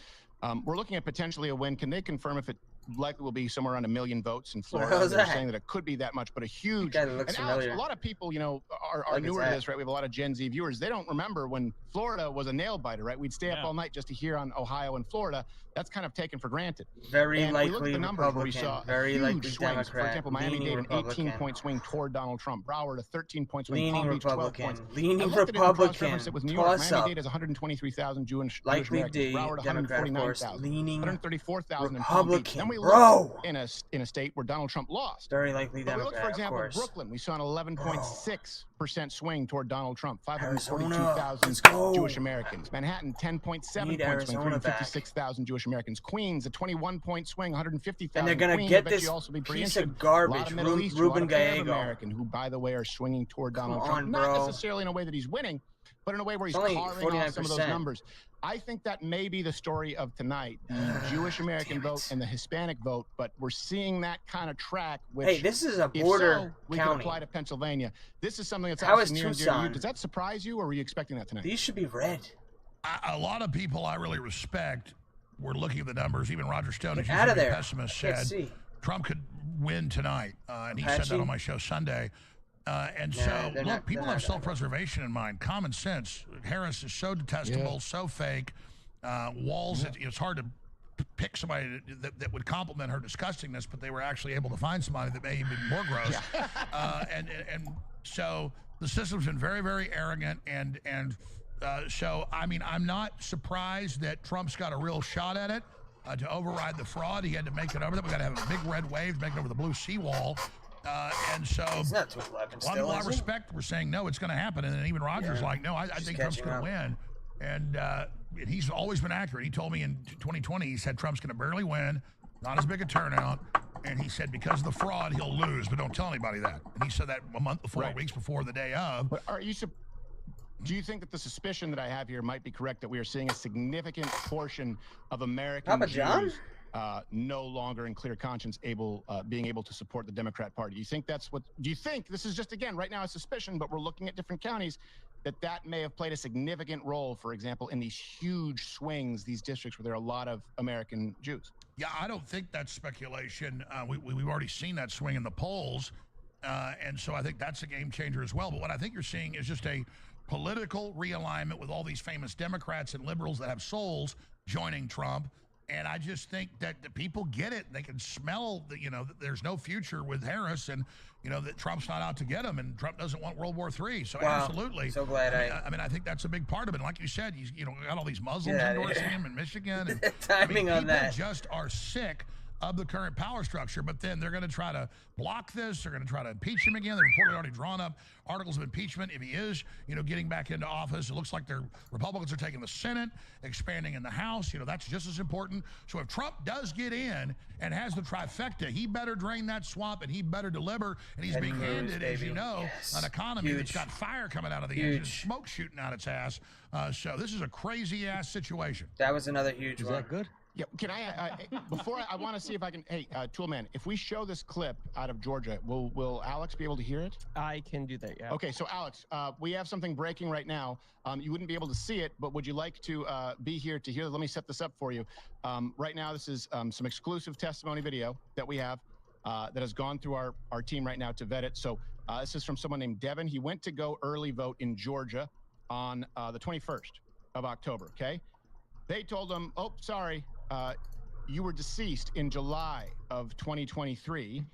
we're looking at potentially a win. Can they confirm if it likely will be somewhere around 1 million votes in Florida? They're saying that it could be that much, but a huge. And Alex, a lot of people, are newer to this, right? We have a lot of Gen Z viewers. They don't remember when Florida was a nail biter, right? We'd stay up all night just to hear on Ohio and Florida. That's kind of taken for granted. Very likely the numbers Republican. We saw very likely swings. Democrat. For example, Miami-Dade an Republican. 18-point swing toward Donald Trump. Broward a 13-point swing. Leaning Palm Beach, Republican. 12 points. Leaning Republican. It was New York. Miami-Dade has 123,000 Jewish Americans. Broward 149,000. Leaning 134,000 in Republican. Palm Beach. Then we look in a state where Donald Trump lost. Very likely But Democrat. we look, for example, of course. Brooklyn. We saw an 11.6% swing toward Donald Trump. Arizona. 542,000 Jewish Americans. Manhattan, 10.7-point swing. 356,000 Jewish Americans. Queens, a 21-point swing. 150,000. And they're going to get this piece of garbage. Ruben Gallego. American, who, by the way, are swinging toward Donald Trump. On, Not necessarily in a way that he's winning, but in a way where he's carving off some of those 49%. numbers. I think that may be the story of tonight, the Jewish American vote and the Hispanic vote, but we're seeing that kind of track, which, hey, this is a border we county. can apply to Pennsylvania. This is something that's How is near and dear to you. Tucson? Does that surprise you, or were you expecting that tonight? These should be red. A lot of people I really respect were looking at the numbers. Even Roger Stone, who's out of a there. pessimist, said Trump could win tonight, and he said that on my show Sunday. People have self-preservation in mind, common sense. Harris is so detestable, so fake. Walls, it's hard to pick somebody that would compliment her disgustingness, but they were actually able to find somebody that may even be more gross. So the system's been very, very arrogant, I'm not surprised that Trump's got a real shot at it to override the fraud. He had to make it over. We got to have a big red wave to make it over the blue seawall. It's not 211 a lot of respect. We're saying no, it's going to happen, and then even Roger's like, no, I think Trump's going to win, and he's always been accurate. He told me in 2020, he said Trump's going to barely win, not as big a turnout, and he said because of the fraud he'll lose, but don't tell anybody that. And he said that a month before, weeks before the day of. But do you think that the suspicion that I have here might be correct, that we are seeing a significant portion of American Jews no longer in clear conscience being able to support the Democrat Party? Do you think this is just, again, right now a suspicion, but we're looking at different counties, that may have played a significant role, for example, in these huge swings, these districts where there are a lot of American Jews? Yeah, I don't think that's speculation. We've already seen that swing in the polls, and so I think that's a game changer as well. But what I think you're seeing is just a political realignment with all these famous Democrats and liberals that have souls joining Trump. And I just think that the people get it. They can smell that, that there's no future with Harris, and that Trump's not out to get him, and Trump doesn't want World War III. So absolutely. So glad I mean, I think that's a big part of it. And like you said, he's got all these Muslims endorsing him in Michigan. And, timing on that. People just are sick of the current power structure, but then they're going to try to block this. They're going to try to impeach him again. They've reportedly already drawn up articles of impeachment if he is, getting back into office. It looks like the Republicans are taking the Senate, expanding in the House. That's just as important. So if Trump does get in and has the trifecta, he better drain that swamp and he better deliver. And he's being handed, as you know, an economy that's got fire coming out of the engine, smoke shooting out its ass. So this is a crazy ass situation. That was another huge one. Is that good? Yeah, can I, before I want to see if I can, hey, Toolman, if we show this clip out of Georgia, will Alex be able to hear it? I can do that, yeah. Okay, so Alex, we have something breaking right now. You wouldn't be able to see it, but would you like to be here to hear? Let me set this up for you. Right now, this is some exclusive testimony video that we have that has gone through our team right now to vet it. So this is from someone named Devin. He went to go early vote in Georgia on the 21st of October, okay? They told him, oh, sorry, you were deceased in July of 2023.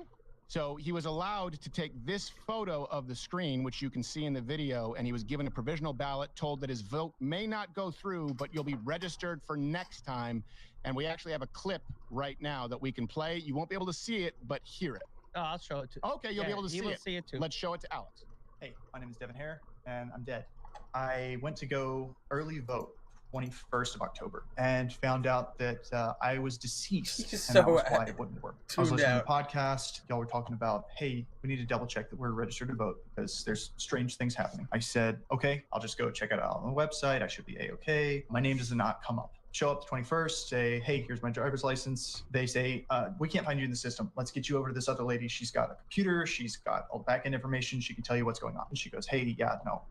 So he was allowed to take this photo of the screen, which you can see in the video, and he was given a provisional ballot, told that his vote may not go through, but you'll be registered for next time. And we actually have a clip right now that we can play. You won't be able to see it, but hear it. Oh, I'll show it to you. Okay, you'll be able to see it. Too. Let's show it to Alex. Hey, my name is Devin Hare, and I'm dead. I went to go early vote 21st of October and found out that I was deceased, and that was why it wouldn't work. I was listening to a podcast. Y'all were talking about, hey, we need to double check that we're registered to vote because there's strange things happening. I said, okay, I'll just go check it out on the website. I should be A-okay. My name does not come up. Show up the 21st, say, hey, here's my driver's license. They say, we can't find you in the system. Let's get you over to this other lady. She's got a computer. She's got all the back-end information. She can tell you what's going on. And she goes, hey, yeah, no,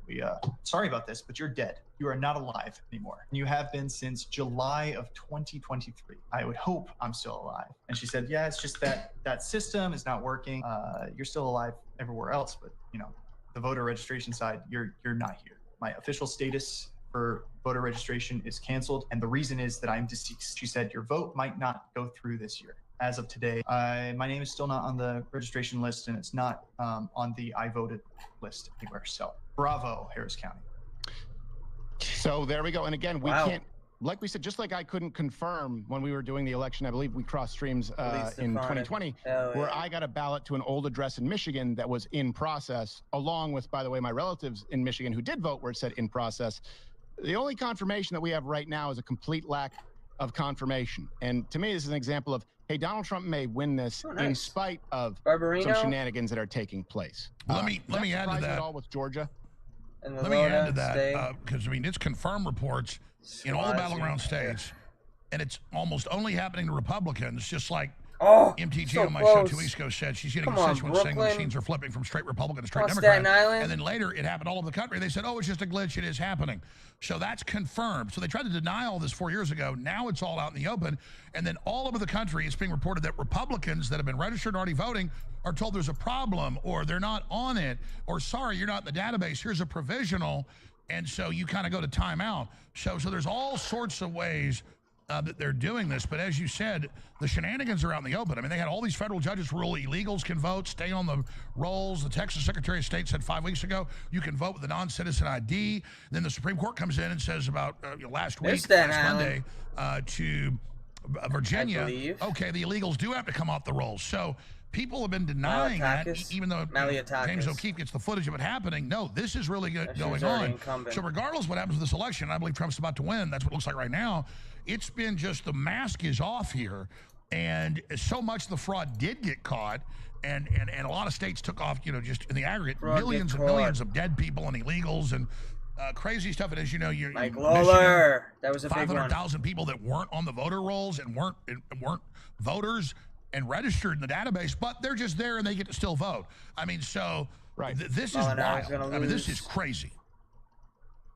sorry about this, but you're dead. You are not alive anymore. You have been since July of 2023. I would hope I'm still alive. And she said, yeah, it's just that system is not working. You're still alive everywhere else, but the voter registration side, you're not here. My official status for voter registration is canceled, and the reason is that I'm deceased. She said, your vote might not go through this year. As of today, my name is still not on the registration list, and it's not on the I voted list anywhere. So bravo, Harris County. So there we go. And again, we can't, like we said, just like I couldn't confirm when we were doing the election, I believe we crossed streams in 2020, where I got a ballot to an old address in Michigan that was in process, along with, by the way, my relatives in Michigan who did vote where it said in process. The only confirmation that we have right now is a complete lack of confirmation. And to me, this is an example of, hey, Donald Trump may win this in spite of some shenanigans that are taking place. Let me add to that. At all with Georgia? Let me add to that, because, it's confirmed reports in all the battleground states, and it's almost only happening to Republicans, just like MTG on my show 2 weeks ago said she's getting a constituents saying the machines are flipping from straight Republican to straight Democrat. And then later it happened all over the country. They said, oh, it's just a glitch. It is happening. So that's confirmed. So they tried to deny all this 4 years ago. Now it's all out in the open. And then all over the country, it's being reported that Republicans that have been registered already voting are told there's a problem, or they're not on it, or sorry, you're not in the database. Here's a provisional. And so you kind of go to timeout. So there's all sorts of ways that they're doing this, but as you said, the shenanigans are out in the open. I mean, they had all these federal judges rule illegals can vote, stay on the rolls. The Texas Secretary of State said 5 weeks ago, you can vote with a non-citizen ID. Then the Supreme Court comes in and says about last Monday, to Virginia, okay, the illegals do have to come off the rolls. So people have been denying that, even though James O'Keefe gets the footage of it happening. No, this is really going on. So regardless of what happens with this election, I believe Trump's about to win. That's what it looks like right now. It's been just the mask is off here. And so much the fraud did get caught. And a lot of states took off, just in the aggregate, millions and millions of dead people and illegals and crazy stuff. And as you know, Mike Lawler, that was a big one. 500,000 people that weren't on the voter rolls and weren't voters and registered in the database, but they're just there and they get to still vote. I mean, so this is wild. I mean, this is crazy.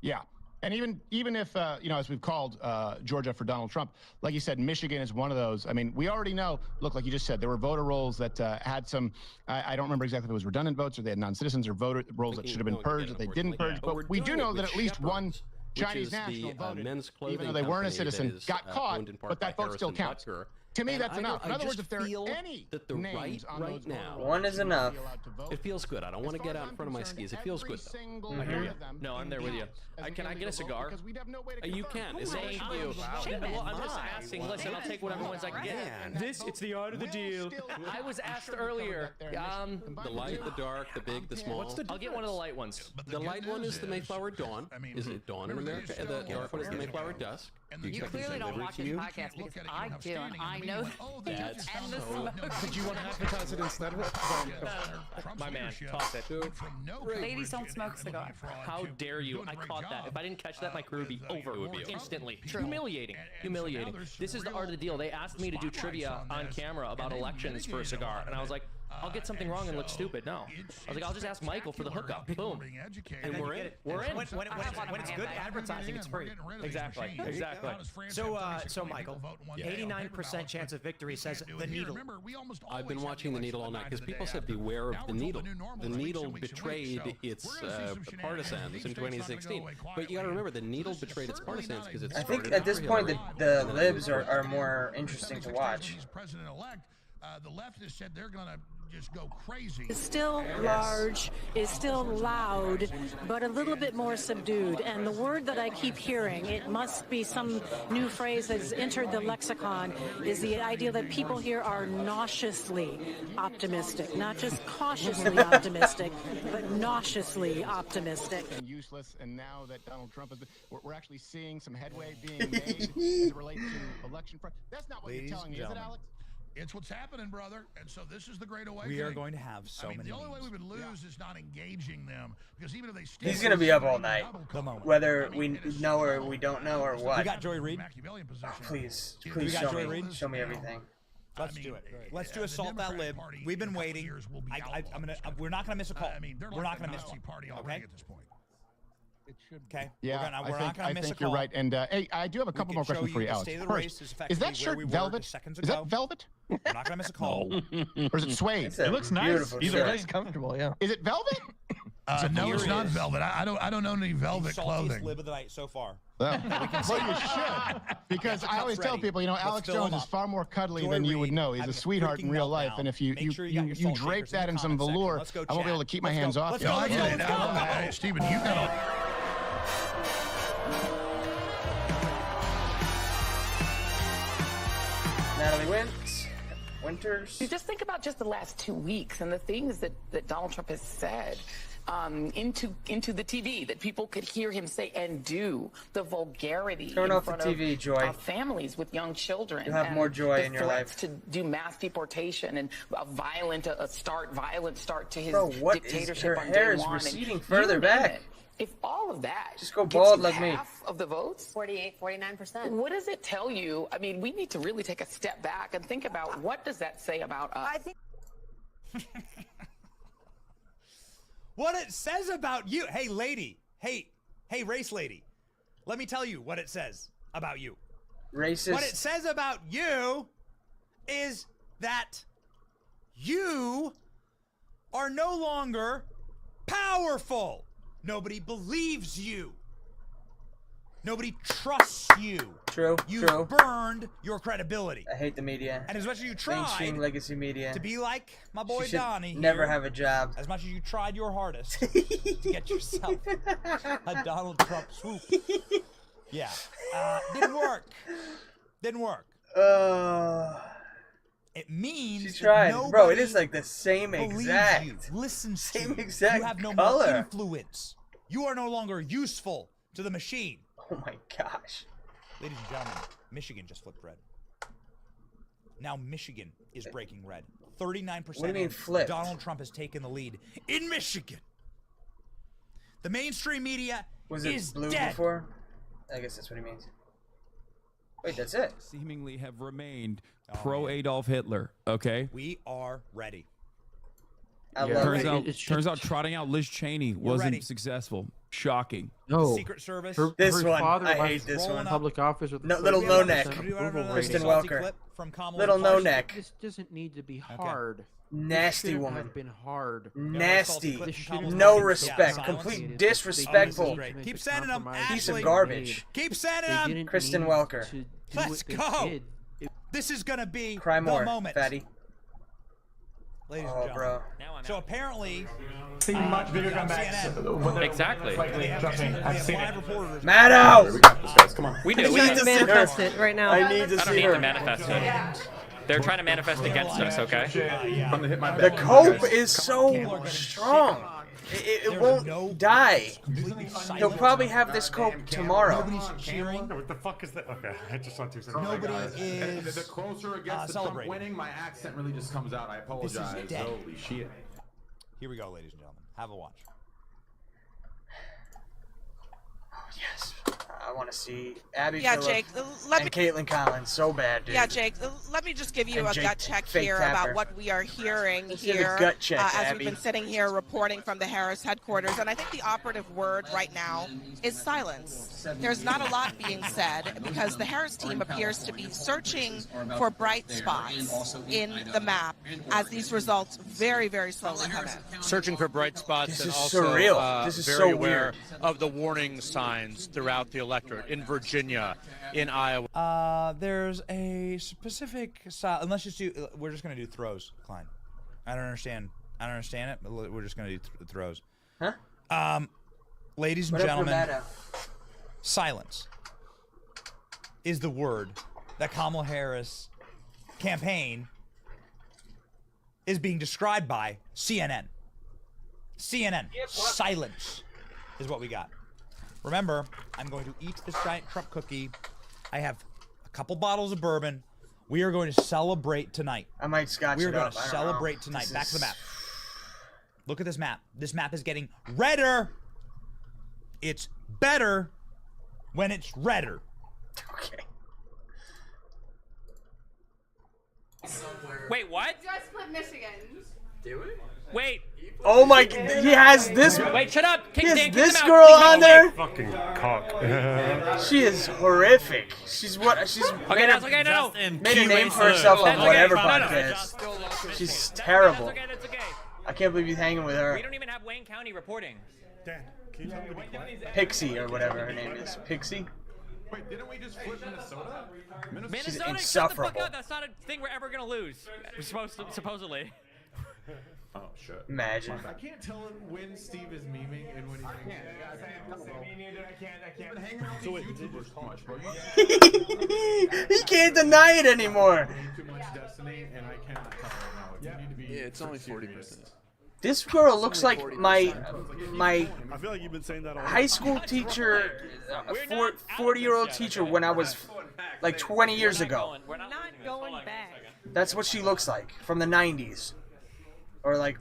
Yeah. And even if, as we've called Georgia for Donald Trump, like you said, Michigan is one of those. I mean, we already know, look, like you just said, there were voter rolls that had some, I don't remember exactly if it was redundant votes or they had non-citizens or voter rolls that should have been purged that they didn't purge. But we do know that at least one Chinese is national the voted, men's clothing even though they weren't a company that citizen, is, got caught, owned in part but that by vote still Harrison counts. Butker. To me, And that's I enough. don't- In I other words, just if there are feel any that the names on right those now, One is enough. it feels good. I don't want to get out in front of my skis. It feels good though. I hear you. No, I'm there with you. Can I get a cigar? You can. Is Thank you. Well, I'm just asking. Listen, I'll take whatever ones I can get. It's the art of the deal. I was asked earlier. The light, the dark, the big, the small. I'll get one of the light ones. The light one is the Mayflower Dawn. Is it dawn in America? The dark one is the Mayflower Dusk. You clearly don't watch his podcast because I do, and I know That's and the so smoke. Did you want to advertise it instead of it? My man, toss it. Ladies don't smoke cigars. How dare you? I caught that. If I didn't catch that, my career would be over. It would be instantly. Humiliating. Humiliating. This is the art of the deal. They asked me to do trivia on camera about elections for a cigar, and I was like, I'll get something wrong and look stupid. No. I was like, I'll just ask Michael for the hookup. Boom. And we're in. We're in. When it's good advertising, it's free. Exactly. Exactly. So Michael, 89% chance of victory says the needle. I've been watching the needle all night because people said beware of the needle. The needle betrayed its partisans in 2016. But you got to remember, the needle betrayed its partisans because it's. I think at this point the libs are more interesting to watch. The leftists said they're going to just go crazy. It's still large, is still loud, but a little bit more subdued. And the word that I keep hearing, it must be some new phrase that's entered the lexicon, is the idea that people here are nauseously optimistic, not just cautiously optimistic, but nauseously optimistic. Useless, and now that Donald Trump has been, we're actually seeing some headway being made as it relates to election fraud. That's not what you're telling me, is it, Alex? It's what's happening, brother. And so this is the great awakening. We are going to have so many. The only way we would lose is not engaging them, because even if they still, he's gonna be up all night, whether we know or we don't know or what. We got Joy Reid. Please show me everything. Let's do it. Let's do assault that lib. We've been waiting. We're not gonna miss a call. We're not gonna miss one. Okay. Okay. Yeah, we're not gonna I miss think a call. you're right. And hey, I do have a couple more questions for you, Alex. First, is that shirt velvet? Is that velvet? We're not gonna miss a call. Or is it suede? It looks nice. Either way, it's comfortable. Yeah. Is it velvet? No, it's not velvet. I don't own any velvet clothing. Lib of the night so far. Well, you should, because I always tell people, Alex Jones is far more cuddly than you would know. He's a sweetheart in real life, and if you drape that in some velour, I won't be able to keep my hands off you. Hey, Stephen, you got Natalie Winters. You just think about just the last 2 weeks and the things that Donald Trump has said into the TV that people could hear him say and do. The vulgarity Turn off the TV, Joy. Families with young children. You have more joy in your life. To do mass deportation and a violent start to his dictatorship her on hair day is one. receding further back. If all of that just go bald gets like me. Half of the votes, 48, 49%. What does it tell you? I mean, we need to really take a step back and think about what does that say about us. I think What it says about you. Hey, lady. Hey, race lady. Let me tell you what it says about you. Racist. What it says about you is that you are no longer powerful. Nobody believes you. Nobody trusts you. True. You've burned your credibility. I hate the media. And as much as you tried mainstream legacy media to be like my boy she should Donnie never here, have a job. As much as you tried your hardest to get yourself a Donald Trump swoop. Yeah. Didn't work. It means she tried. That bro, it is like the same exact. You. Listen, same exact You have no color. more influence. You are no longer useful to the machine. Oh my gosh. Ladies and gentlemen, Michigan just flipped red. Now Michigan is breaking red. 39%. What do you mean flipped? Donald Trump has taken the lead in Michigan. The mainstream media is blue dead. Before? I guess that's what he means. Wait, that's it. Seemingly have remained pro Adolf Hitler. Okay. We are ready. Turns out trotting out Liz Cheney wasn't successful. Shocking. No. Secret Service. Her father I left hate this one. Public office with little no neck. approval Kristen rating. Welker. Little no neck. This doesn't need to be hard. Nasty woman. Have been hard. Nasty. This shouldn't No have been respect. so Complete complicated. disrespectful. Keep sending them. Piece of Ashley. garbage. Keep sending them. Kristen Welker. Let's go. This is gonna be Cry the more, moment, fatty. ladies Oh, and bro. gentlemen. So apparently, much bigger comebacks. Exactly. Maddow! Come on. We do. I We need do. to see manifest her. it right now. I need to I don't see need her. to manifest it. They're trying to manifest against us, okay? The cope is so strong. It won't die. He'll probably have this cope tomorrow. nobody's cheering. What the fuck is that? Okay, I just saw 2 seconds. Nobody is The closer it gets to Trump celebrating. winning, my accent really just comes out. I apologize. dead. Holy shit. Here we go, ladies and gentlemen. Have a watch. Yes. I want to see Abby Yeah, Phillip Jake, let and Caitlin Collins so bad, dude. Yeah, Jake, let me just give you And a Jake gut check Fake here Tapper. about what we are hearing Let's give a here gut check, as Abby. we've been sitting here reporting from the Harris headquarters. And I think the operative word right now is silence. There's not a lot being said because the Harris team appears to be searching for bright spots in the map as these results very, very slowly come in. Searching for bright spots This and is also surreal. This is very so aware weird. of the warning signs throughout the electorate in Virginia, in Iowa. There's a specific style. And let's just do. We're just gonna do throws, Klein. I don't understand it. But we're just gonna do throws. Huh? Ladies and What up, gentlemen, Romano? silence is the word that Kamala Harris campaign is being described by CNN. CNN. Silence is what we got. Remember, I'm going to eat this giant Trump cookie. I have a couple bottles of bourbon. We are going to celebrate tonight. I might scotch We are it going up. to I don't celebrate know. tonight. This Back to the is- map. Look at this map. This map is getting redder. It's better when it's redder. Okay. Wait, what? Just split Michigan. Do we? Wait. Oh my! He has this. Wait, shut up. Kick He has Dan, kick this him out. girl Kick him on out. there. Fucking cock. She is horrific. She's what? She's Okay, that's okay. No, made a name for herself on That's okay. whatever No, no, no. podcast. She's terrible. That's okay. That's okay. I can't believe he's hanging with her. We don't even have Wayne County reporting. Dan, can you tell me to be quiet? Pixie or whatever her name is. Pixie. Wait, didn't we just flip Minnesota? Minnesota, She's shut the insufferable. fuck up. That's not a thing we're ever gonna lose. Supposedly. Oh shit. Imagine. I can't tell when Steve is memeing and when he's So wait, YouTubers too much, bro. He can't deny it anymore. Too much Destiny, and I cannot tell right now. You need to be. Yeah, it's only 40%. This girl looks like my I feel like you've been saying that all high school teacher, 40-year-old teacher when I was like 20 years ago. Not going back. That's what she looks like from the 90s. Or like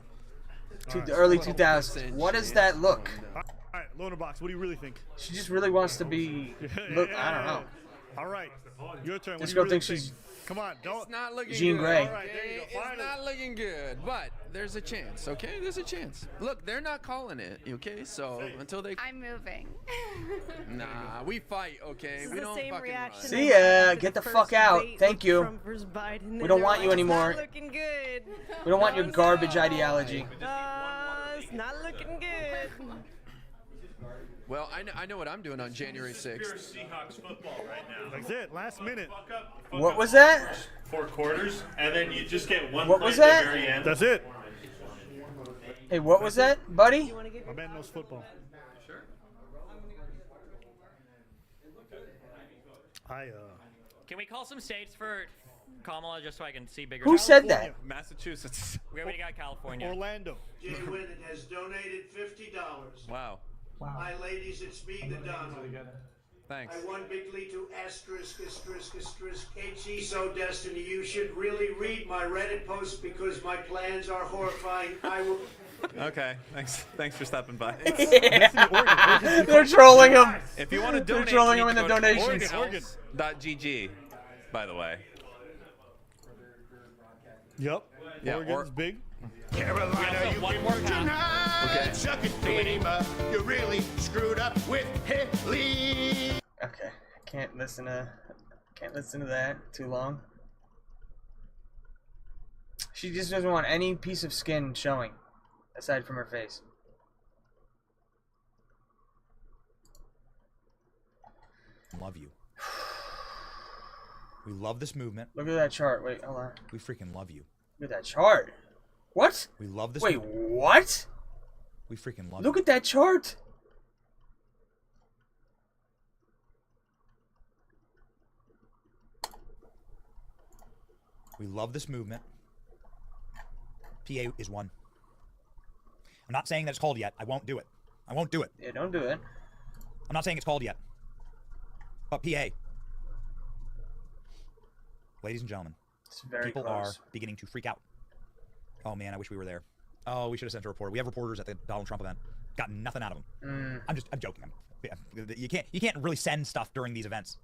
the early 2000s. What does that look? right, Loner Box, what do you really think? She just really wants to be. Look, I don't know. All right, your turn. This What do you girl really thinks think? she's. Come on, don't. It's not looking Jean good. Grey. All right, there you go. It's Finally. not looking good, but there's a chance, okay? There's a chance. Look, they're not calling it, okay? So until they... I'm moving. Nah, we fight, okay? This is We the don't same fucking reaction run. See ya. Get the fuck out. Thank you. We don't want you anymore. It's not looking good. We don't want your garbage ideology. It's not looking good. Well, I know what I'm doing on January 6th. Seahawks football right now. That's it. Last minute. What was that? 4 quarters, and then you just get one. What was that? That's it. Hey, what was that, buddy? My man knows football. Sure. Can we call some states for Kamala just so I can see bigger? Who said that? Massachusetts. We already got California. Orlando. Jay Whitten has donated $50. Wow. Hi, ladies, it's me, the Donald. Thanks. I won bigly to asterisk, HE so Destiny. You should really read my Reddit post because my plans are horrifying. I will. Okay, thanks for stopping by. Yeah. They're trolling him. If you want to donate, They're trolling you him in need the to go to donations. Oregon.gg, by the way. Yep. Yeah, Oregon's big. Carolina, you one more tonight. Suck it, Bama. You really screwed up with Haley. Okay, can't listen to that too long. She just doesn't want any piece of skin showing, aside from her face. Love you. We love this movement. Look at that chart. Wait, hold on. We freaking love you. Look at that chart. What? We love this. Wait, what? We freaking love. Look at that chart. We love this movement. PA is one. I'm not saying that it's called yet. I won't do it. I won't do it. Yeah, don't do it. I'm not saying it's called yet. But PA. Ladies and gentlemen, people are beginning to freak out. Oh man, I wish we were there. Oh, we should have sent a reporter. We have reporters at the Donald Trump event. Got nothing out of them. I'm joking. You can't really send stuff during these events.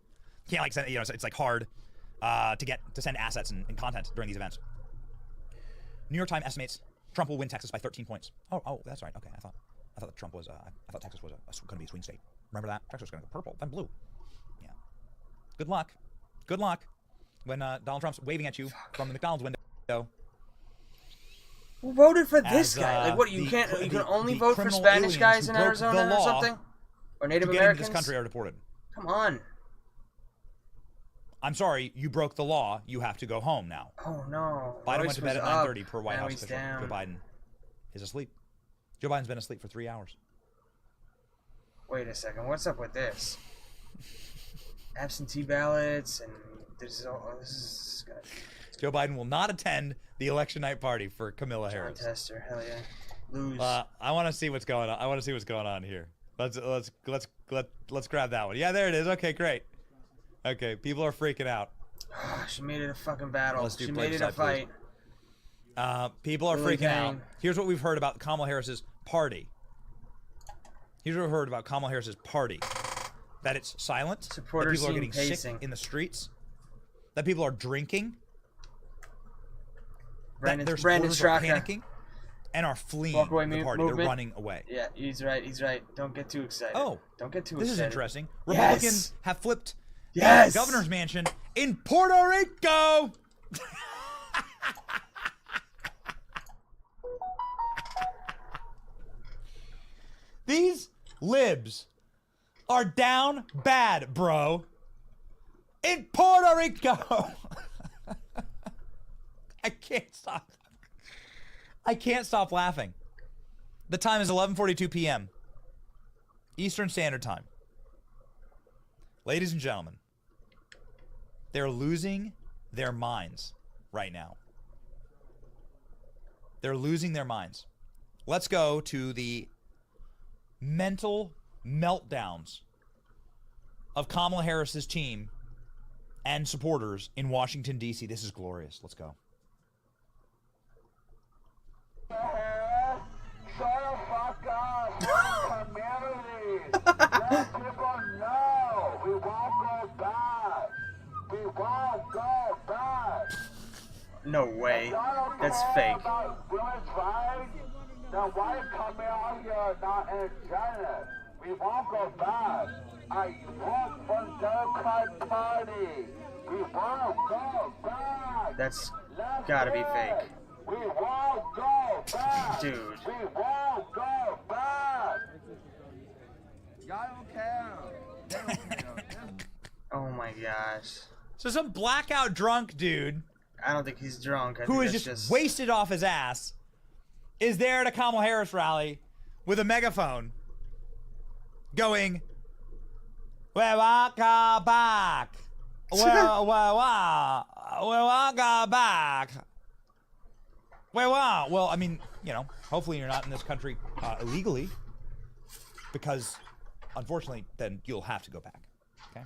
You can't like send, it's like hard to send assets and content during these events. New York Times estimates Trump will win Texas by 13 points. Oh, that's right. Okay, I thought that Trump was I thought Texas was going to be a swing state. Remember that? Texas was going to go purple, then blue. Yeah. Good luck. Good luck when Donald Trump's waving at you from the McDonald's window. Who voted for this guy? Like, what? You can only vote for Spanish guys in Arizona or something, or Native Americans? This country are deported. Come on. I'm sorry, you broke the law. You have to go home now. Oh no. Biden went to bed at 9:30 per White House official. Joe Biden is asleep. Joe Biden's been asleep for 3 hours. Wait a second. What's up with this? Absentee ballots and this is good. Joe Biden will not attend the election night party for Kamala Harris. John Tester, hell yeah. Lose. I want to see what's going on. I want to see what's going on here. Let's grab that one. Yeah, there it is. Okay, great. Okay, people are freaking out. She made it a fucking battle. Let's do she made it a fight. People are freaking out. Here's what we've heard about Kamala Harris's party. Here's what we've heard about Kamala Harris's party. That it's silent. Supporters that people are getting pacing. sick in the streets. That people are drinking. Brandon their supporters are Straka. panicking and are fleeing the party. Movement. They're running away. Yeah, he's right. He's right. Don't get too excited. Oh, don't get too this excited. Is interesting. Republicans have flipped the governor's mansion in Puerto Rico. These libs are down bad, bro. In Puerto Rico. I can't stop. I can't stop laughing. The time is 11:42 p.m. Eastern Standard Time. Ladies and gentlemen, they're losing their minds right now. They're losing their minds. Let's go to the mental meltdowns of Kamala Harris's team and supporters in Washington, D.C. This is glorious. Let's go. Shut the fuck up, community. Let people know we won't go back. We won't go back. No way. That's fake. Women's rights, then why come out here not energetic? We won't go back. I vote for the Democrat Party. We won't go back. That's gotta be fake. We won't go back. Dude. We won't go back. Y'all don't care. Oh my gosh. So some blackout drunk dude, I don't think he's drunk. who is just wasted off his ass, is there at a Kamala Harris rally with a megaphone going, "We won't go back. We won't go back. We won't." Well, I mean, hopefully you're not in this country illegally, because unfortunately, then you'll have to go back. Okay?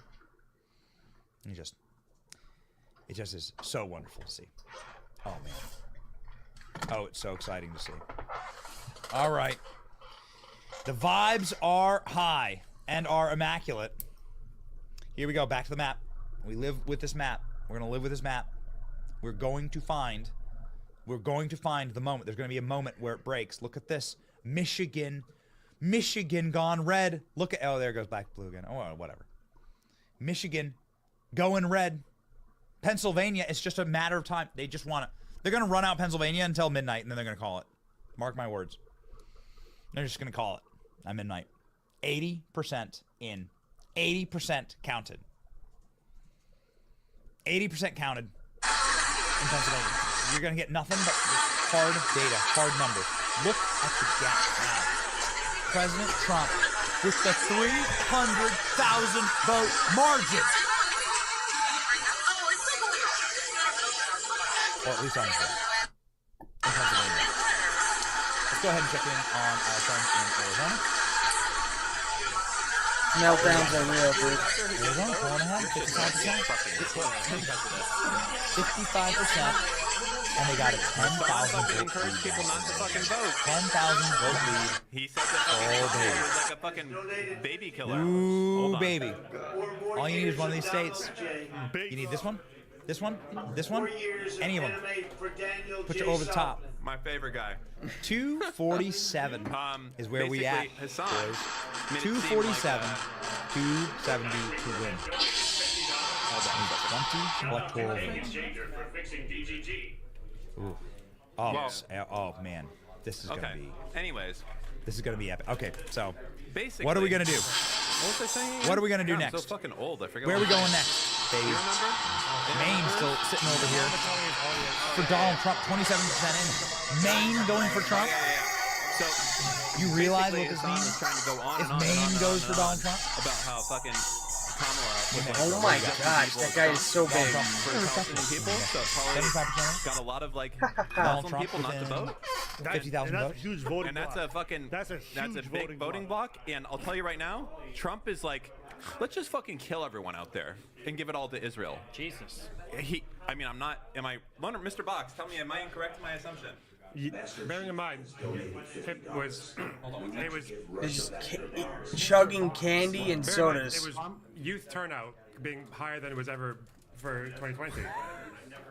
It just is so wonderful to see. Oh man. Oh, it's so exciting to see. All right. The vibes are high and are immaculate. Here we go, back to the map. We live with this map. We're going to live with this map. We're going to find the moment. There's going to be a moment where it breaks. Look at this. Michigan gone red. Look at, oh, there goes back blue again. Oh, whatever. Michigan going red. Pennsylvania, it's just a matter of time. They They're going to run out Pennsylvania until midnight, and then they're going to call it. Mark my words. They're just going to call it at midnight. 80% in. 80% counted. 80% counted in Pennsylvania. You're going to get nothing but hard data, hard numbers. Look at the gap now. President Trump with the 300,000 vote margin. Or at least on his vote. In Pennsylvania. Let's go ahead and check in on our friends in Arizona. Meltdowns are real, dude. Arizona, 4.5%, 55%. And they got a 10,000 vote encourage people not to fucking vote. 10,000 vote lead. He said that fucking it was like a fucking baby killer. Ooh, baby. All you need is one of these states. You need this one, this one, this one, any of them. Put you over the top. My favorite guy. 247 is where we at, Hassan, boys. 247, 270 to win. 20 electoral votes. Ooh. Oh man, this is gonna be. Anyways, this is gonna be epic. Okay, so basically, what are we gonna do? What was I saying? What are we gonna do God, next? I'm so fucking old. I forget. Where are we going next, baby? Maine's still sitting over here for Donald Trump. 27% in. Maine going for Trump. So you realize what this Hassan means? is trying to go on If and on Maine and on goes and for on Donald Trump, about how fucking Kamala. Oh my gosh, that guy is so big. People, so probably 75% got a lot of like Donald Muslim Trump people not to within vote. 50,000 that's votes. a huge voting And that's block. a fucking That's a big voting block. And I'll tell you right now, Trump is like, let's just fucking kill everyone out there and give it all to Israel. Jesus. I mean, I'm not. Am I? Mr. Box, tell me, am I incorrect in my assumption? Bearing in mind, Pip was it was just chugging candy and sodas. It was youth turnout being higher than it was ever for 2020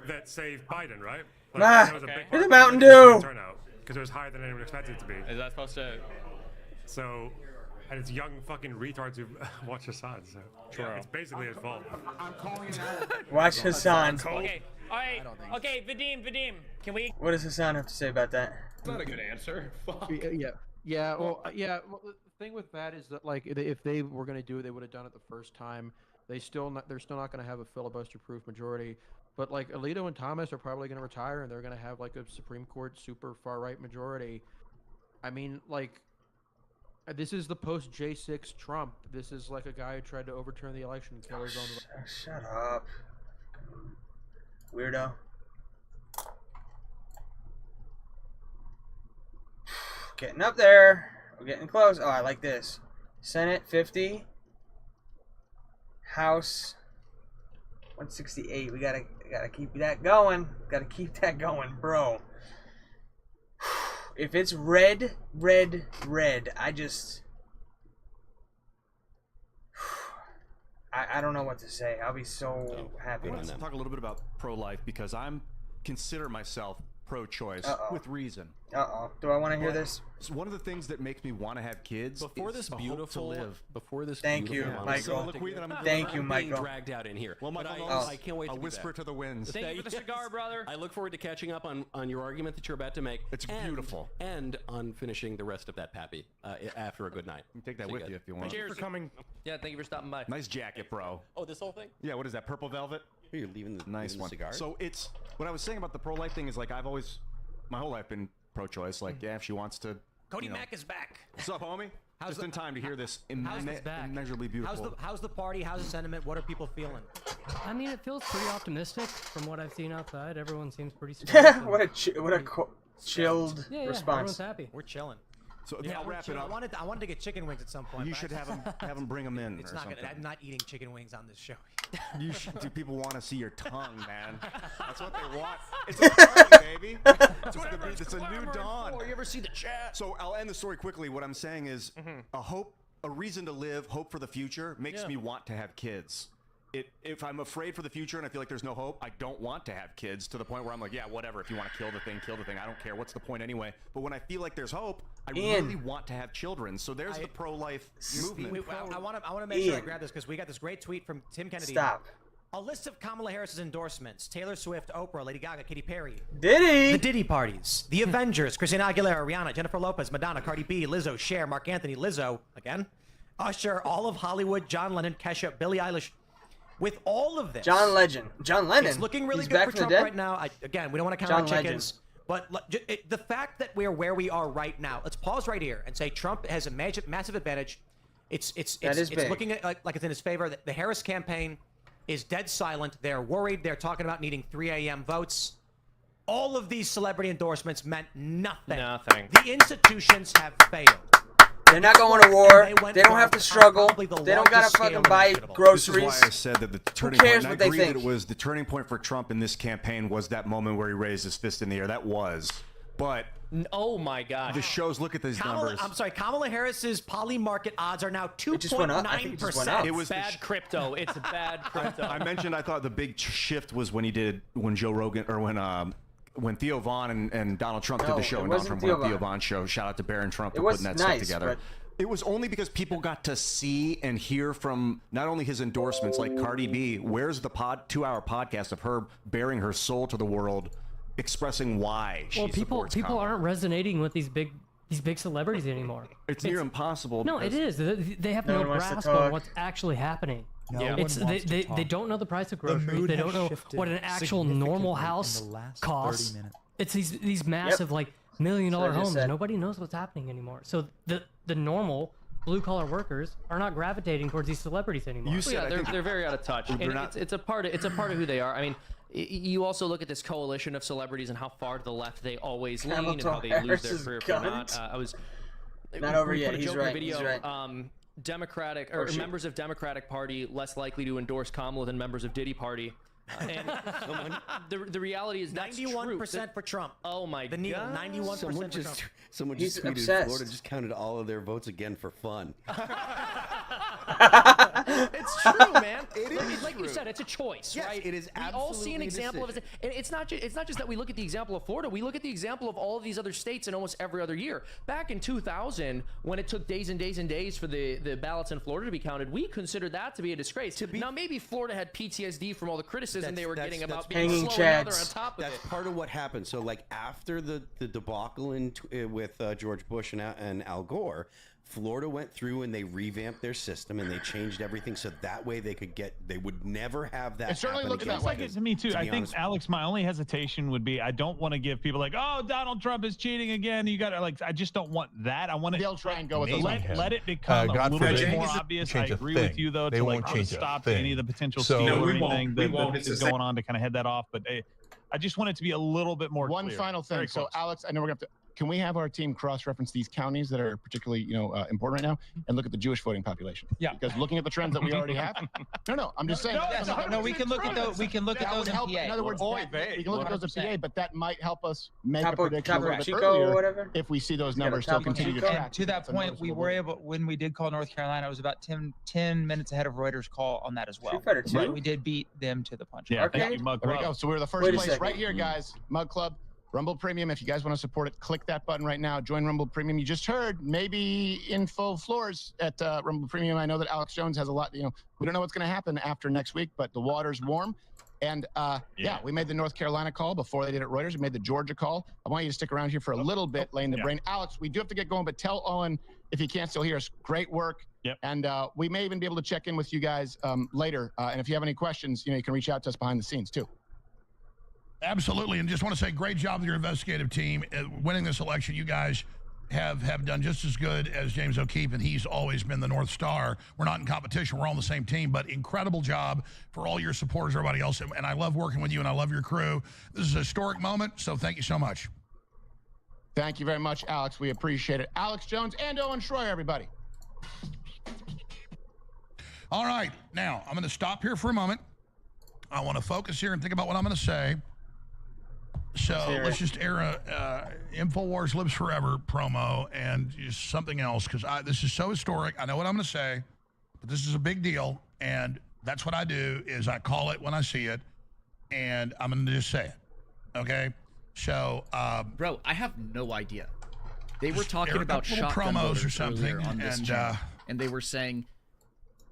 that saved Biden, right? Like, that was a big There's a part Mountain of Dew. turnout because it was higher than anyone expected it to be. Is that supposed to? So, and it's young fucking retards who watch Hassan. So it's basically his fault. Watch Hassan. Okay. All right. Okay, Vadim, can we? What does Hassan have to say about that? That's not a good answer. Fuck. Yeah. Well, Well, the thing with that is that like if they were going to do it, they would have done it the first time. They're still not going to have a filibuster-proof majority. But like Alito and Thomas are probably going to retire, and they're going to have like a Supreme Court super far-right majority. I mean, like, this is the post J6 Trump. This is like a guy who tried to overturn the election and kill his own. Shut up, weirdo. Getting up there. We're getting close. Oh, I like this. Senate 50. House 168. We gotta keep that going. Gotta keep that going, bro. If it's red, I just I don't know what to say. I'll be so happy. Let's talk a little bit about pro-life because I'm consider myself pro-choice with reason. Do I want to hear this? So one of the things that makes me want to have kids before is this the beautiful hope to live. Before this Thank you, Michael. Thank you, Michael. Dragged out in here. Well, but Michael, I can't wait to a whisper to the winds. Thank you for the cigar, brother. I look forward to catching up on your argument that you're about to make. It's beautiful. And on finishing the rest of that pappy after a good night. You can take that with you if you want. Cheers for coming. Yeah, thank you for stopping by. Nice jacket, bro. Oh, this whole thing? Yeah, what is that, purple velvet? You're leaving the nice one. cigar? So it's, what I was saying about the pro-life thing is like I've always, my whole life been pro-choice. Like, yeah, if she wants to. Cody Mack is back. What's up, homie? Just in time to hear this immeasurably beautiful. How's the party? How's the sentiment? What are people feeling? I mean, it feels pretty optimistic from what I've seen outside. Everyone seems pretty. What a chilled Everyone's response. happy. We're chilling. So Yeah, I'll wrap it up. I wanted to get chicken wings at some point. You but should I- have them bring them in. It's or not something. gonna. I'm not eating chicken wings on this show. You should. Do people want to see your tongue, man? That's what they want. It's a party, baby. It's a new dawn. You ever see the chat? So I'll end the story quickly. What I'm saying is, a reason to live, hope for the future makes me want to have kids. If I'm afraid for the future and I feel like there's no hope, I don't want to have kids to the point where I'm like, yeah, whatever. If you want to kill the thing, kill the thing. I don't care. What's the point anyway? But when I feel like there's hope, I really want to have children. So there's the pro-life movement. I want to make sure I grab this because we got this great tweet from Tim Kennedy. Stop. A list of Kamala Harris's endorsements: Taylor Swift, Oprah, Lady Gaga, Katy Perry. Diddy. The Diddy parties. The Avengers: Christina Aguilera, Rihanna, Jennifer Lopez, Madonna, Cardi B, Lizzo, Cher, Mark Anthony, Lizzo, again, Usher, all of Hollywood, John Lennon, Kesha, Billie Eilish. With all of this, John Lennon. It's looking really He's good back for from the Trump dead? right now. Again, we don't want to count John our chickens. But the fact that we're where we are right now, let's pause right here and say Trump has a massive advantage. It's big. looking at, like it's in his favor. The Harris campaign is dead silent. They're worried. They're talking about needing 3 a.m. votes. All of these celebrity endorsements meant nothing. Nothing. The institutions have failed. They're not going to war. They don't have to struggle. They don't gotta fucking buy groceries. This is why I said that the turning cares point. what And they I agree think? that it was the turning point for Trump in this campaign was that moment where he raised his fist in the air. That was, but oh my God, the shows. Look at these numbers. I'm sorry. Kamala Harris's poly market odds are now 2.9%. It was bad crypto. It's bad crypto. I mentioned I thought the big shift was when Joe Rogan or when Theo Vaughn and Donald Trump did the show, and Donald Trump went on Theo Vaughn's show. Shout out to Barron Trump for putting that stuff together. It was only because people got to see and hear from not only his endorsements like Cardi B. Where's the 2-hour podcast of her bearing her soul to the world, expressing why she supports people Kamala. aren't resonating with these big celebrities anymore. It's near impossible. No, it is. They have no grasp on what's actually happening. They don't know the price of groceries. They don't know what an actual normal house costs. It's these massive $1 million homes. Nobody knows what's happening anymore. So the normal blue-collar workers are not gravitating towards these celebrities anymore. They're very out of touch. And it's a part of who they are. I mean, you also look at this coalition of celebrities and how far to the left they always lean and how they lose their career if they're not. I was not over yet. Put a He's joke in right. the video, He's right. Democratic or members of Democratic Party less likely to endorse Kamala than members of Diddy Party. And the reality is that's 91% for Trump. Oh my God. 91% Someone for just Trump. someone He's just tweeted obsessed. Florida just counted all of their votes again for fun. It's true, man. It is like you said, it's a choice, Yes, right? it is We all see an absolutely a example of it, and it's not just that we look at the example of Florida. We look at the example of all of these other states in almost every other year. Back in 2000, when it took days and days and days for the ballots in Florida to be counted, we considered that to be a disgrace. Now maybe Florida had PTSD from all the criticism they were getting about being slow, and now they're on top of it. That's part of what happened. So, like after the debacle with George Bush and Al Gore, Florida went through and they revamped their system and they changed everything so that way they would never have that. It certainly happen looks again. like it to me too. I think, honest. Alex, my only hesitation would be I don't want to give people like, oh, Donald Trump is cheating again. You got to I just don't want that. I want to. They'll try and go with let it become a little bit more obvious. I agree with you though. They won't to change stop a thing. any of the potential So- steal No, or we won't. anything We that won't. is It's the going on to kind of head that off. But I just want it to be a little bit more. One clear. final thing. Very So, close. Alex, I know we're going to have to. Can we have our team cross-reference these counties that are particularly, important right now, and look at the Jewish voting population? Yeah. Because looking at the trends that we already have. No, I'm just saying. No, we can look at those. We can look at That those would in help. PA. In other words, we can look at those in PA, but that might help us make a prediction a little bit Chico or earlier whatever? if we see those numbers Topo still continue to Chico? track. And to that That's a point, we noticeable were move. able, when we did call North Carolina, it was about 10 minutes ahead of Reuters' call on that as well. Street Fighter 2? Right, we did beat them to the punch. Yeah, Okay. thank you, Mug There we Club. go. So we're the first Wait a place second. right here, guys. Mug Club, Rumble Premium. If you guys want to support it, click that button right now. Join Rumble Premium. You just heard maybe info floors at Rumble Premium. I know that Alex Jones has a lot. We don't know what's going to happen after next week, but the water's warm. And yeah, we made the North Carolina call before they did at Reuters. We made the Georgia call. I want you to stick around here for a little bit, laying the brain. Alex, we do have to get going, but tell Owen if he can't still hear us. Great work. Yep. And we may even be able to check in with you guys later. And if you have any questions, you can reach out to us behind the scenes too. Absolutely, and just want to say great job with your investigative team. Winning this election, you guys have done just as good as James O'Keefe, and he's always been the North Star. We're not in competition. We're on the same team, but incredible job for all your supporters, everybody else. And I love working with you, and I love your crew. This is a historic moment, so thank you so much. Thank you very much, Alex. We appreciate it. Alex Jones and Owen Schroyer, everybody. All right, now I'm going to stop here for a moment. I want to focus here and think about what I'm going to say. So let's just air a InfoWars Lives Forever promo and just something else, because this is so historic. I know what I'm going to say, but this is a big deal, and that's what I do is I call it when I see it, and I'm going to just say it. Okay? So, bro, I have no idea. They were talking air a about couple shotgun promos voters or something, on this and channel, and they were saying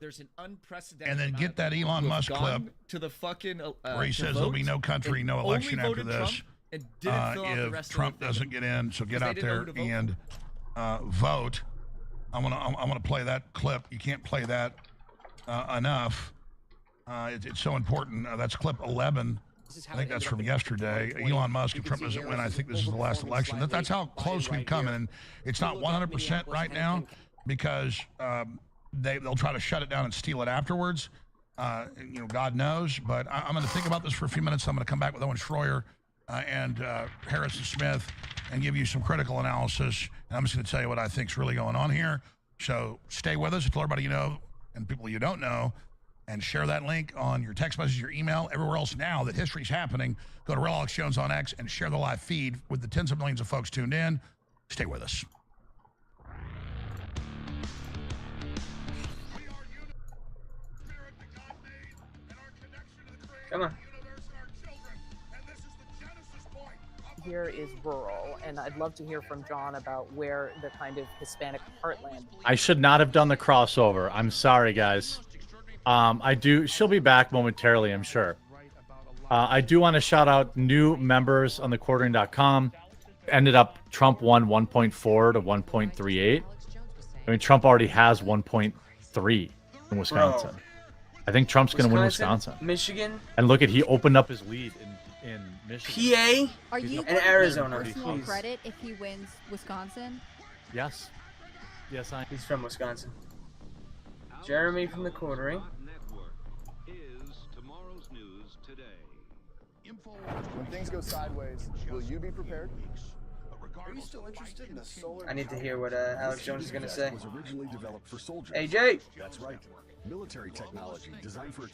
there's an unprecedented. And then amount get of that people Elon who have Musk gone clip to the fucking where he to says there'll be vote no country, and no election only after voted this. Trump and didn't fill out the rest If Trump of the doesn't get in, so get they out didn't know there who to vote and vote. I'm gonna play that clip. You can't play that enough. It's so important. That's clip 11. I think that's from yesterday. Elon Musk, if Trump doesn't win, I think this is the last election. That's how close we've come. And it's not 100% right now because they'll try to shut it down and steal it afterwards. God knows. But I'm going to think about this for a few minutes. I'm going to come back with Owen Schroyer and Harrison Smith and give you some critical analysis. And I'm just going to tell you what I think is really going on here. So stay with us. Tell everybody you know and people you don't know. And share that link on your text message, your email, everywhere else now that history's happening. Go to Real Alex Jones on X and share the live feed with the tens of millions of folks tuned in. Stay with us. Come on. Here is rural, and I'd love to hear from John about where the kind of Hispanic heartland. I should not have done the crossover. I'm sorry, guys. She'll be back momentarily, I'm sure. I do want to shout out new members on thequartering.com. Ended up Trump won 1.4 to 1.38. I mean, Trump already has 1.3 in Wisconsin. Bro. I think Trump's going to win Wisconsin. Michigan. And look at, he opened up his lead in Michigan. PA Are you and Arizona. personal Please. credit if he wins Wisconsin? Yes. Yes, He's from Wisconsin. Jeremy from the Quartering. When things go sideways, will you be prepared? Are you still interested in the solar? I need to hear what Alex Jones is going to say. Was originally developed for soldiers. AJ! That's right. Military technology designed for...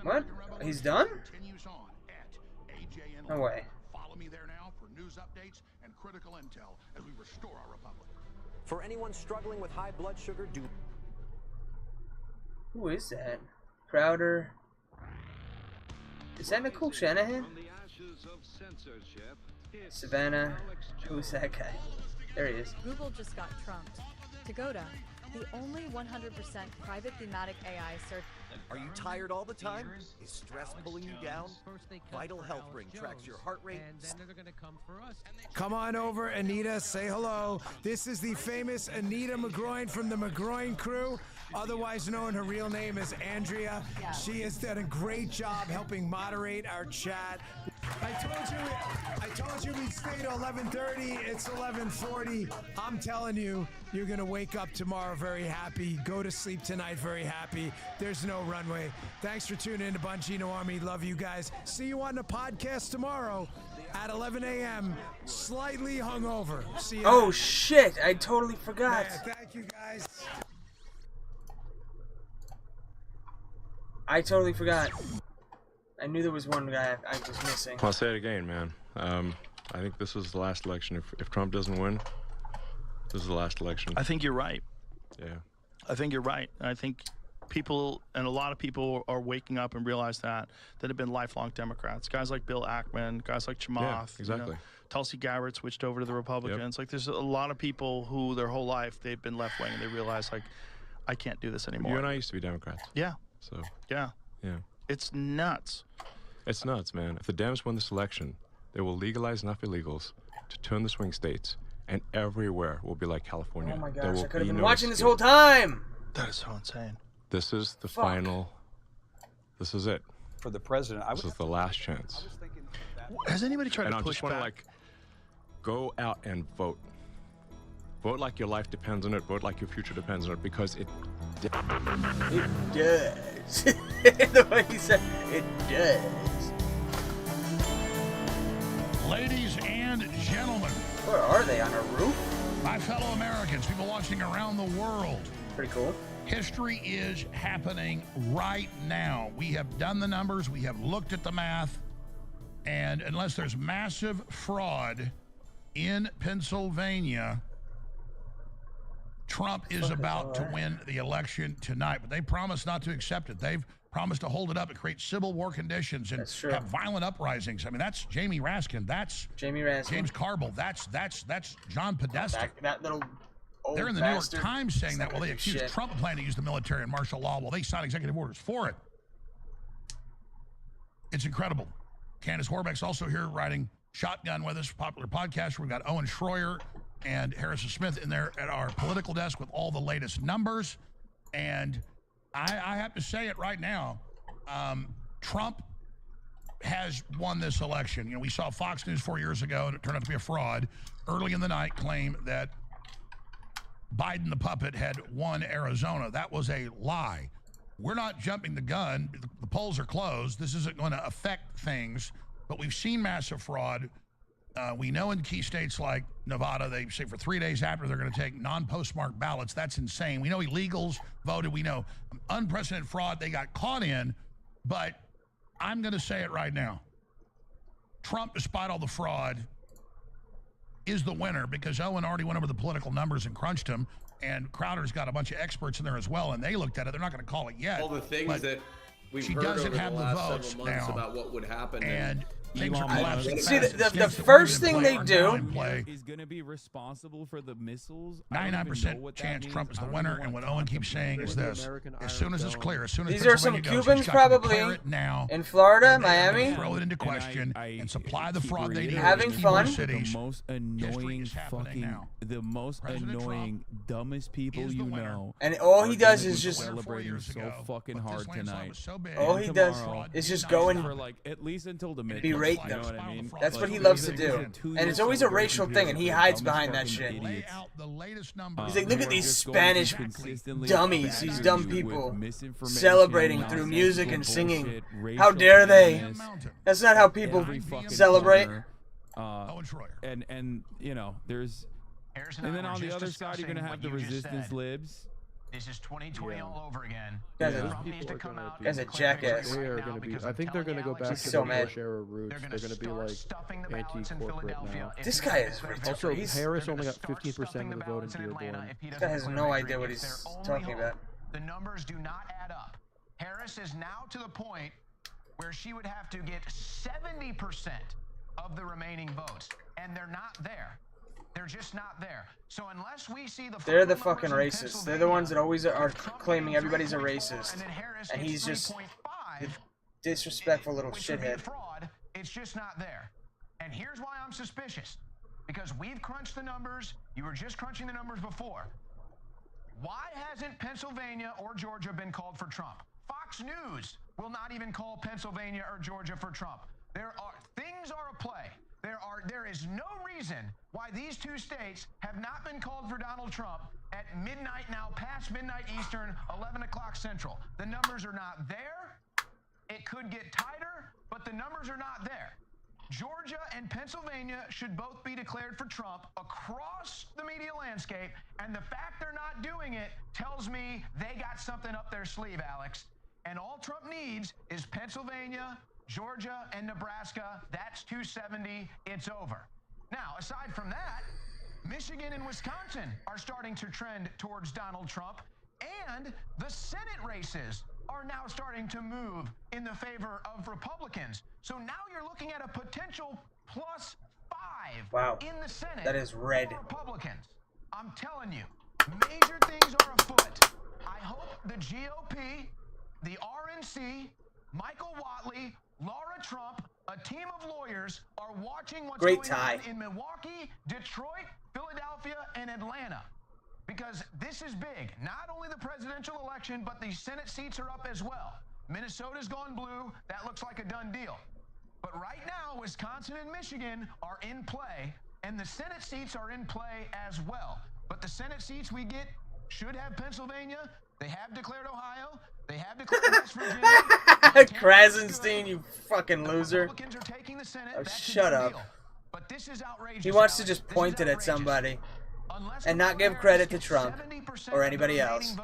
What? He's done? No way. Follow me there now for news updates and critical intel as we restore our republic. For anyone struggling with high blood sugar, Who is that? Crowder. Is that Nicole Shanahan? Savannah. Who's that guy? There he is. Google just got trumped. Togoda, the only 100% private thematic AI search. Are you tired all the time? Is stress pulling you down? Vital Health Ring tracks your heart rate. Come on over, Anita. Say hello. This is the famous Anita McGroin from the McGroin Crew, otherwise known, her real name is Andrea. She has done a great job helping moderate our chat. I told you we'd stay to 11:30. It's 11:40. I'm telling you, you're gonna wake up tomorrow very happy. Go to sleep tonight very happy. There's no runway. Thanks for tuning in to Bongino Army. Love you guys. See you on the podcast tomorrow at 11 a.m. Slightly hungover. See you. Oh shit! I totally forgot. Yeah, thank you guys. I totally forgot. I knew there was one guy I was missing. I'll say it again, man. I think this is the last election. If Trump doesn't win, this is the last election. I think you're right. Yeah. I think you're right. I think people, and a lot of people are waking up and realize that have been lifelong Democrats. Guys like Bill Ackman, guys like Chamath. Yeah, exactly. Tulsi Gabbard switched over to the Republicans. Like, there's a lot of people who their whole life they've been left wing and they realize, like, I can't do this anymore. You and I used to be Democrats. Yeah. So. Yeah. Yeah. It's nuts. It's nuts, man. If the Dems win this election, they will legalize enough illegals to turn the swing states, and everywhere will be like California. Oh my There gosh, will I could have be been no watching this escape. whole time! That is so insane. This is the Fuck. final. This is it. For the president, This is the last chance. Has anybody tried And to I push just want to, back? like, go out and vote. Vote like your life depends on it. Vote like your future depends on it, because it does. The way he said it does. Ladies and gentlemen. Where are they? On a roof? My fellow Americans, people watching around the world. Pretty cool. History is happening right now. We have done the numbers. We have looked at the math. And unless there's massive fraud in Pennsylvania, Trump is about to win the election tonight. But they promised not to accept it. They've promised to hold it up and create civil war conditions and have violent uprisings. I mean, that's Jamie Raskin. That's Jamie Raskin. James Carville. That's John Podesta. That little They're in the New York Times saying that. Well, they accused Trump of planning to use the military and martial law. Well, they signed executive orders for it. It's incredible. Candace Warbeck's also here writing Shotgun with us, popular podcast. We've got Owen Schroyer and Harrison Smith in there at our political desk with all the latest numbers. And I have to say it right now. Trump has won this election. You know, we saw Fox News 4 years ago, and it turned out to be a fraud. Early in the night, claim that Biden the puppet had won Arizona. That was a lie. We're not jumping the gun. The polls are closed. This isn't going to affect things, but we've seen massive fraud. We know in key states like Nevada, they say for 3 days after they're going to take non-postmarked ballots. That's insane. We know illegals voted. We know unprecedented fraud they got caught in, but I'm going to say it right now. Trump, despite all the fraud, is the winner because Owen already went over the political numbers and crunched them, and Crowder's got a bunch of experts in there as well, and they looked at it. They're not going to call it yet. All the things that we've she heard doesn't over have the the last votes several months now, about what would happen. and things are Elon collapsing. Musk. See, the first thing they do is going to be responsible for the missiles. 99% chance Trump is the winner, and what Owen keeps saying is this: as soon as it's clear, as soon as these are some Pennsylvania goes, Cubans he's got to probably declare it now, in Florida, and then Miami, throw it into question and supply the fraud they need. having in key more fun. cities. The most annoying the most annoying, dumbest people you know. And all he does is just celebrating so fucking hard tonight. All he does is just go and for like at least until the midnight. berate You them. know what I mean? That's Like, what he loves to it's do. a 2 And it's year always a racial celebration thing, and he period. hides Dumbest behind that fucking shit. idiots. He's like, look at these Just going Spanish to consistently dummies, these batter dumb you with people, misinformation, celebrating through music and nonsensical singing. bullshit, How racial dare they? animus, That's not how people every fucking celebrate. corner. And you know, there's Harrison and then and I on were the just other side, you're gonna have discussing the what you just resistance said. libs. This is 2020 all over again. Guy's a- Trump needs to come out Guy's a and declare jackass. victory They are right going now to be. because I I'm think they're going telling to go you, back He's to so the mad. Bush era roots. They're They're going to be like stuffing the ballots in anti-corporate Philadelphia. now. If This he guy doesn't is declare retarded. Also, He's- Harris they're only gonna got start 15% stuffing of the the vote in ballots in Atlanta Dearborn. if he This doesn't guy has declare no victory. idea what It's he's their only talking hope. about. The numbers do not add up. Harris is now to the point where she would have to get 70% of the remaining votes, and they're not there. They're just not there. So unless we see the They're the fucking racists. They're the ones that always are claiming everybody's a racist. And he's just a disrespectful little shithead. fraud, it's just not there. And here's why I'm suspicious. Because we've crunched the numbers. You were just crunching the numbers before. Why hasn't Pennsylvania or Georgia been called for Trump? Fox News will not even call Pennsylvania or Georgia for Trump. Things are at play. There is no reason why these two states have not been called for Donald Trump at midnight now, past midnight Eastern, 11 o'clock Central. The numbers are not there. It could get tighter, but the numbers are not there. Georgia and Pennsylvania should both be declared for Trump across the media landscape, and the fact they're not doing it tells me they got something up their sleeve, Alex. And all Trump needs is Pennsylvania, Georgia, and Nebraska. That's 270. It's over. Now, aside from that, Michigan and Wisconsin are starting to trend towards Donald Trump, and the Senate races are now starting to move in the favor of Republicans. So now you're looking at a potential +5 in the Senate. That is red. For Republicans. I'm telling you, major things are afoot. I hope the GOP, the RNC, Michael Whatley, Laura Trump, a team of lawyers are watching what's going on in Milwaukee, Detroit, Philadelphia, and Atlanta. Because this is big. Not only the presidential election, but the Senate seats are up as well. Minnesota's gone blue. That looks like a done deal. But right now, Wisconsin and Michigan are in play, and the Senate seats are in play as well. But the Senate seats we get should have Pennsylvania. They have declared Ohio. They have declared West Virginia. Krasenstein, you fucking loser. Oh, shut up. But this is outrageous. He wants to just point it at somebody and not give credit to Trump or anybody else.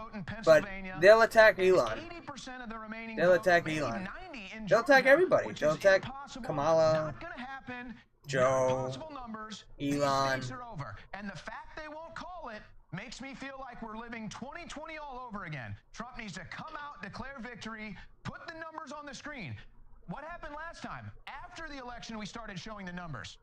But they'll attack Elon. They'll attack Elon. They'll attack everybody. They'll attack Kamala, Joe, Elon. And the fact they won't call it makes me feel like we're living 2020 all over again. Trump needs to come out, declare victory, put the numbers on the screen. What happened last time? After the election, we started showing the numbers.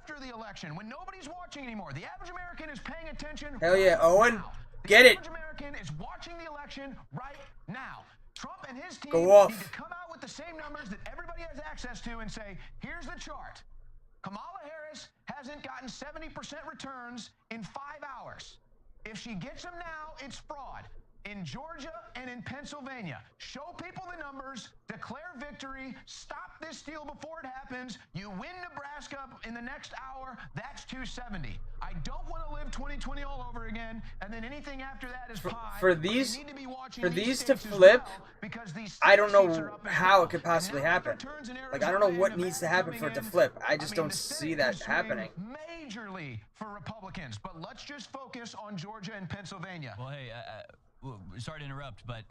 after the election, when nobody's watching anymore. The average American is paying attention. Hell yeah, Owen. Now. Get the it. average American is watching the election right now. Trump and his team Go off. need to come out with the same numbers that everybody has access to and say, here's the chart. Kamala Harris hasn't gotten 70% returns in 5 hours. If she gets them now, it's fraud. In Georgia and in Pennsylvania, show people the numbers, declare victory, stop this deal before it happens. You win Nebraska in the next hour, that's 270. I don't want to live 2020 all over again, and then anything after that is pie. For these to flip, I don't know how it could possibly happen. Like, I don't know what needs to happen for it to flip. I just don't see that happening. Majorly for Republicans, but let's just focus on Georgia and Pennsylvania. Well, hey, sorry to interrupt, but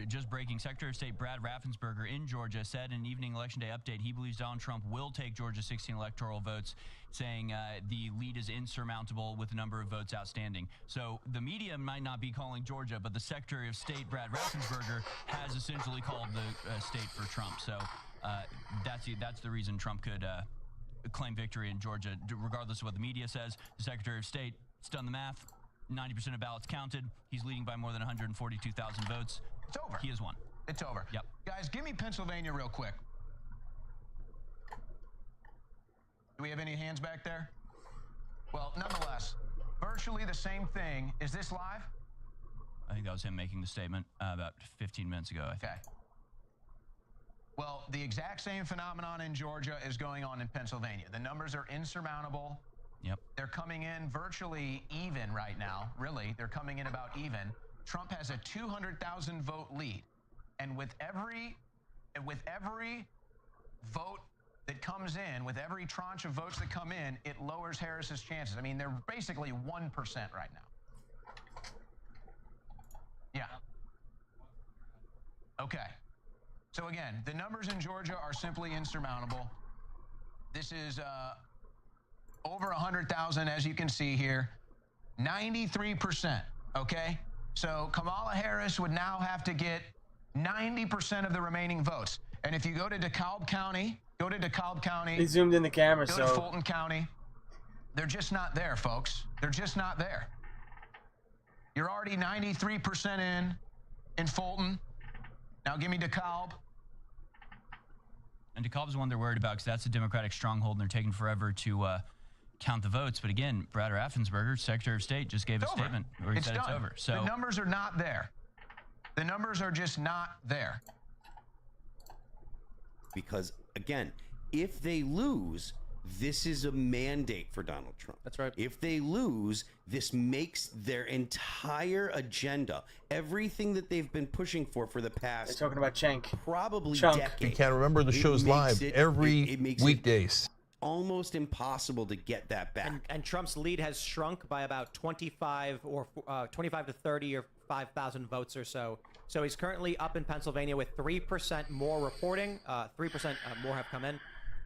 just breaking, Secretary of State Brad Raffensperger in Georgia said in an evening Election Day update he believes Donald Trump will take Georgia's 16 electoral votes, saying the lead is insurmountable with the number of votes outstanding. So the media might not be calling Georgia, but the Secretary of State Brad Raffensperger has essentially called the state for Trump. So that's the reason Trump could claim victory in Georgia, regardless of what the media says. The Secretary of State has done the math. 90% of ballots counted. He's leading by more than 142,000 votes. It's over. He has won. It's over. Yep. Guys, give me Pennsylvania real quick. Do we have any hands back there? Well, nonetheless, virtually the same thing. Is this live? I think that was him making the statement about 15 minutes ago, I think. Okay. Well, the exact same phenomenon in Georgia is going on in Pennsylvania. The numbers are insurmountable. Yep. They're coming in virtually even right now. Really, they're coming in about even. Trump has a 200,000 vote lead, and with every vote that comes in, with every tranche of votes that come in, it lowers Harris's chances. I mean, they're basically 1% right now. Yeah. Okay. So again, the numbers in Georgia are simply insurmountable. This is over 100,000, as you can see here, 93%, okay? So Kamala Harris would now have to get 90% of the remaining votes. And if you go to DeKalb County, He zoomed in the camera, go so. to Fulton County, they're just not there, folks. They're just not there. You're already 93% in Fulton. Now give me DeKalb. And DeKalb's the one they're worried about because that's a Democratic stronghold and they're taking forever to count the votes. But again, Brad Raffensperger, Secretary of State, just gave a statement where he said it's over. So the numbers are not there. The numbers are just not there. Because, again, if they lose, this is a mandate for Donald Trump. That's right. If they lose, this makes their entire agenda, everything that they've been pushing for the past... They're talking about Cenk. Probably Chunk. decades. You can't remember the show's live every weekdays. Almost impossible to get that back. And Trump's lead has shrunk by about 25 to 30 or 5,000 votes or so. So he's currently up in Pennsylvania with 3% more reporting. 3% more have come in.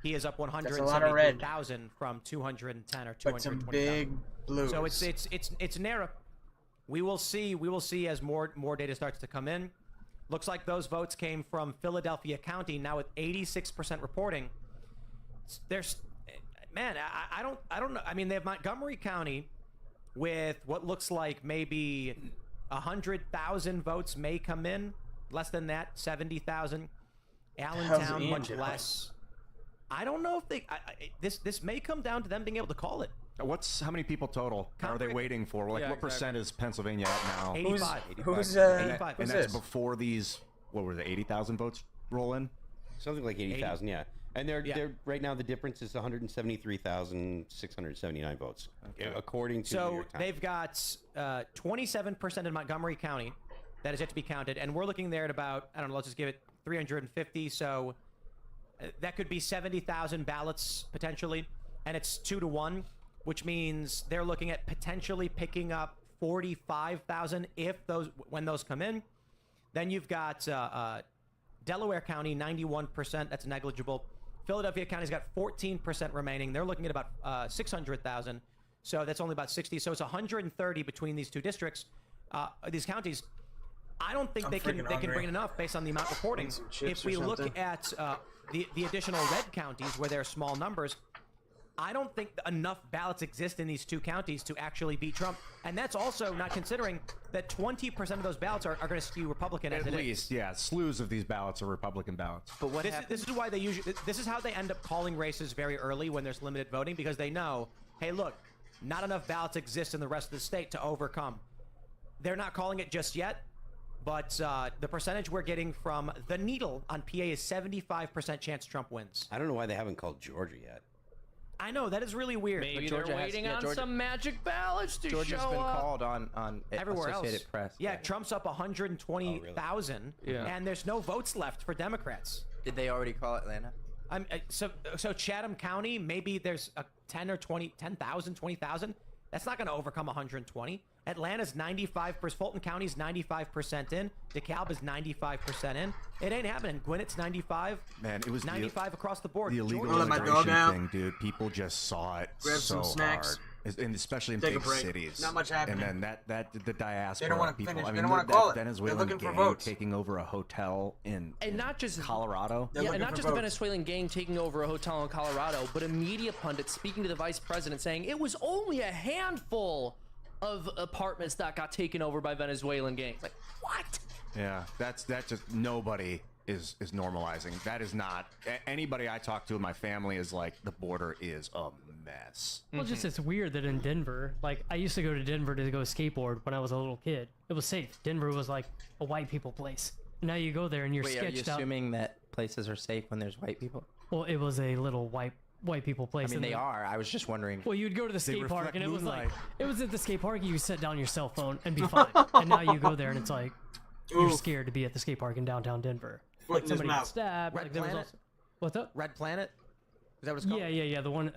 He is up 173,000 from 210 or 220,000. But some big blues. So it's narrow. We will see as more data starts to come in. Looks like those votes came from Philadelphia County now with 86% reporting. There's, man, I don't know. I mean, they have Montgomery County with what looks like maybe 100,000 votes may come in, less than that, 70,000. Allentown, much less. I don't know if they. This may come down to them being able to call it. How many people total are they waiting for? Like, what percent is Pennsylvania at now? 85. 85. And that's before these, what were the 80,000 votes roll in? Something like 80,000, yeah. And they're right now the difference is 173,679 votes, according to. So they've got 27% in Montgomery County that is yet to be counted, and we're looking there at about, I don't know, let's just give it 350. So that could be 70,000 ballots potentially, and it's 2-1, which means they're looking at potentially picking up 45,000 when those come in. Then you've got Delaware County, 91%. That's negligible. Philadelphia County's got 14% remaining. They're looking at about 600,000. So that's only about 60. So it's 130 between these two districts, these counties. I don't think they can bring enough based on the amount reporting. If we look at the additional red counties where there are small numbers, I don't think enough ballots exist in these 2 counties to actually beat Trump. And that's also not considering that 20% of those ballots are going to skew Republican. At least, yeah. Slews of these ballots are Republican ballots. But this is why they usually, this is how they end up calling races very early when there's limited voting, because they know, hey, look, not enough ballots exist in the rest of the state to overcome. They're not calling it just yet, but the percentage we're getting from the needle on PA is 75% chance Trump wins. I don't know why they haven't called Georgia yet. I know, that is really weird. Maybe they're waiting on some magic ballots to Georgia's show been up. called on Everywhere Associated else. Press. Yeah, Trump's up 120,000, and there's no votes left for Democrats. Did they already call Atlanta? So Chatham County, maybe there's a 10 or 20, 10,000, 20,000. That's not going to overcome 120. Atlanta's 95%. Fulton County's 95% in. DeKalb is 95% in. It ain't happening. Gwinnett's 95. Man, it was 95 across the board. The illegal Georgia's immigration thing, dude. People just saw it Grab so some snacks. hard, and especially in Take a big break. cities. Not much happening. And then that the diaspora They don't wanna people. finish. I They mean, don't wanna that call it. Venezuelan They're looking for gang votes. taking over a hotel in And not just Colorado. Yeah, and not just a Venezuelan gang taking over a hotel in Colorado, but a media pundit speaking to the vice president saying it was only a handful of apartments that got taken over by Venezuelan gangs. Like, what? Yeah, that's just nobody is normalizing. That is not anybody I talk to in my family is like the border is a mess. Well, just it's weird that in Denver, like I used to go to Denver to go skateboard when I was a little kid. It was safe. Denver was like a white people place. Now you go there and you're Wait, are you sketched out. assuming that places are safe when there's white people? Well, it was a little white people place. I mean, and they then- are. I was just wondering. Well, you'd go to the They skate park reflect and it was like moonlight. it was at the skate park. You set down your cell phone and be fine. And now you go there and it's like you're scared to be at the skate park in downtown Denver. Foot in Like his somebody got mouth. stabbed. Red like, there was Planet? also- what's up? Red Planet? Is that what it's called? Yeah. The one.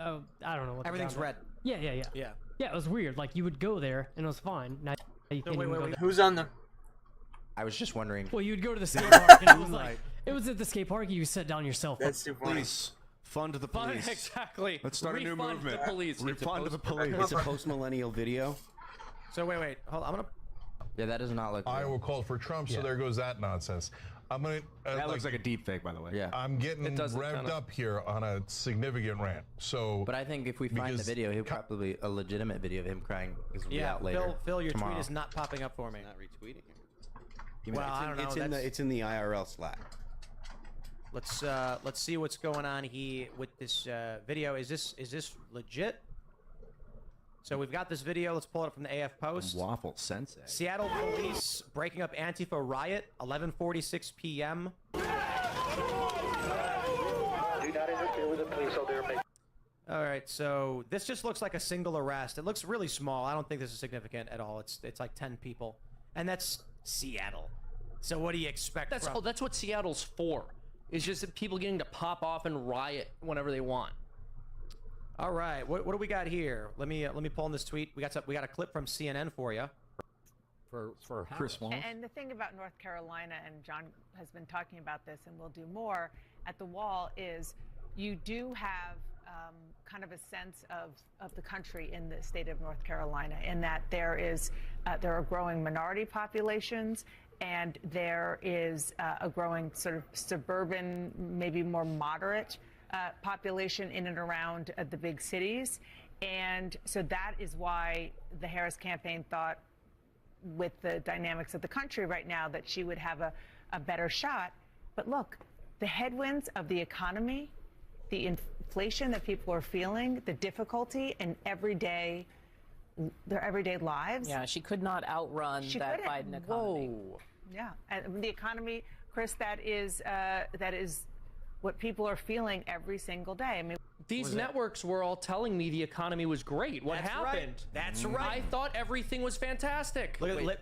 I don't know what. the Everything's downtown- red. Yeah. Yeah, it was weird. Like you would go there and it was fine. Now you can't even go there. Who's on the? I was just wondering. Well, you'd go to the skate park and it was like it was at the skate park. You set down your cell phone. That's too funny. Police. Fund the police. Exactly. Let's start a new Refund movement. The police. Refund the police. It's a post-millennial video. So wait. Hold on. I'm gonna. Yeah, that does not look. Iowa called for Trump, so there goes that nonsense. I'm gonna. That looks like a deep fake, by the way. Yeah. I'm getting It does look revved kinda- up here on a significant rant. So, But I think if we find the because video, he'll probably a legitimate video of him crying is will be Yeah, out later. Phil, your tomorrow. tweet is not popping up for me. Not retweeting it. Well, I don't know. It's in the IRL Slack. Let's see what's going on here with this video. Is this legit? So we've got this video. Let's pull it up from the AF Post. Waffle Sensei. Seattle police breaking up Antifa riot, 11:46 p.m. Do not interfere with the police or their All right, so this just looks like a single arrest. It looks really small. I don't think this is significant at all. It's like 10 people, and that's Seattle. So what do you expect? That's from? that's what Seattle's for. It's just people getting to pop off and riot whenever they want. All right, what do we got here? Let me pull in this tweet. We got a clip from CNN for you. For Chris Wallace. And the thing about North Carolina, and John has been talking about this, and we'll do more at the wall, is you do have kind of a sense of the country in the state of North Carolina, in that there are growing minority populations, and there is a growing sort of suburban, maybe more moderate population in and around the big cities. And so that is why the Harris campaign thought, with the dynamics of the country right now, that she would have a better shot. But look, the headwinds of the economy, the inflation that people are feeling, the difficulty in their everyday lives. Yeah, she could not outrun that Biden economy. Whoa. Yeah, and the economy, Chris, that is what people are feeling every single day. I mean, These networks were all telling me the economy was great. What That's happened? right. That's right. I thought everything was fantastic. Look at Wait, Libs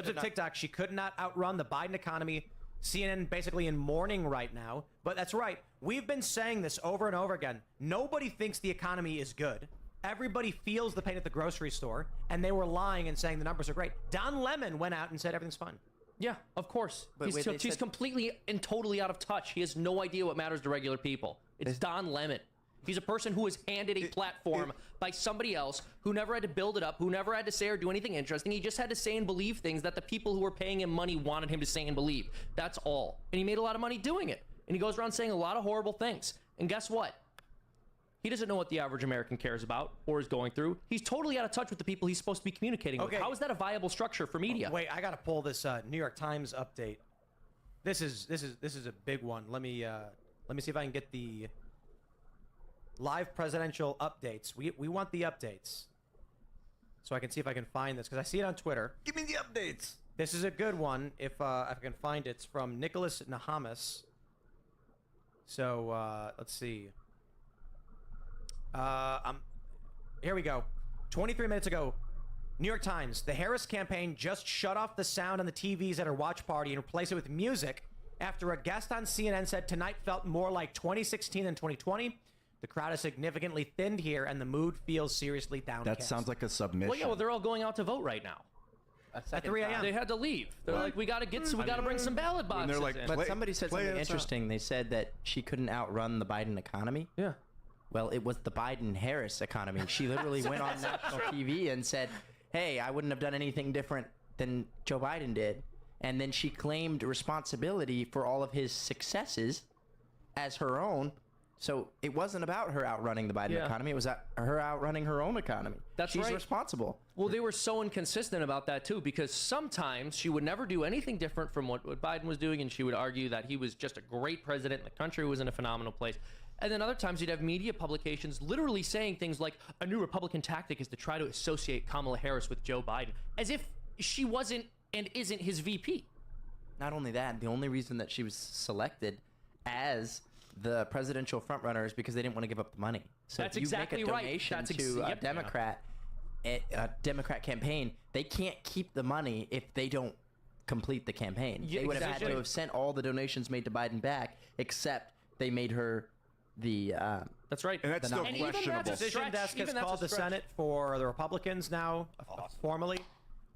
of TikTok. She could not outrun the Biden economy. CNN basically in mourning right now. But that's right. We've been saying this over and over again. Nobody thinks the economy is good. Everybody feels the pain at the grocery store, and they were lying and saying the numbers are great. Don Lemon went out and said everything's fine. Yeah, of course. But wait, they He's said- completely and totally out of touch. He has no idea what matters to regular people. It's Don Lemon. He's a person who was handed a platform by somebody else, who never had to build it up, who never had to say or do anything interesting. He just had to say and believe things that the people who were paying him money wanted him to say and believe. That's all. And he made a lot of money doing it. And he goes around saying a lot of horrible things. And guess what? He doesn't know what the average American cares about or is going through. He's totally out of touch with the people he's supposed to be communicating with. How is that a viable structure for media? Wait, I gotta pull this New York Times update. This is a big one. Let me see if I can get the live presidential updates. We want the updates, so I can see if I can find this because I see it on Twitter. Give me the updates. This is a good one. If I can find it, it's from Nicholas Nahamis. So let's see. Here we go. 23 minutes ago, New York Times. The Harris campaign just shut off the sound on the TVs at her watch party and replaced it with music after a guest on CNN said tonight felt more like 2016 than 2020. The crowd is significantly thinned here, and the mood feels seriously downcast. That sounds like a submission. Well, yeah, well, they're all going out to vote right now. At 3 a.m. They had to leave. They're like, we got to bring some ballot boxes in. But somebody said something interesting. They said that she couldn't outrun the Biden economy. Yeah. Well, it was the Biden-Harris economy. She literally went on national TV and said, hey, I wouldn't have done anything different than Joe Biden did. And then she claimed responsibility for all of his successes as her own. So it wasn't about her outrunning the Biden economy. It was her outrunning her own economy. She's responsible. Well, they were so inconsistent about that, too, because sometimes she would never do anything different from what Biden was doing, and she would argue that he was just a great president and the country was in a phenomenal place. And then other times you'd have media publications literally saying things like, a new Republican tactic is to try to associate Kamala Harris with Joe Biden, as if she wasn't and isn't his VP. Not only that, the only reason that she was selected as the presidential frontrunner is because they didn't want to give up the money. So That's if you exactly make a right. donation That's to a Democrat, a Democrat campaign, they can't keep the money if they don't complete the campaign. Yeah, they would have had exactly. to have sent all the donations made to Biden back, except they made her the. That's right. And that's still questionable. The decision desk has called the Senate for the Republicans now formally.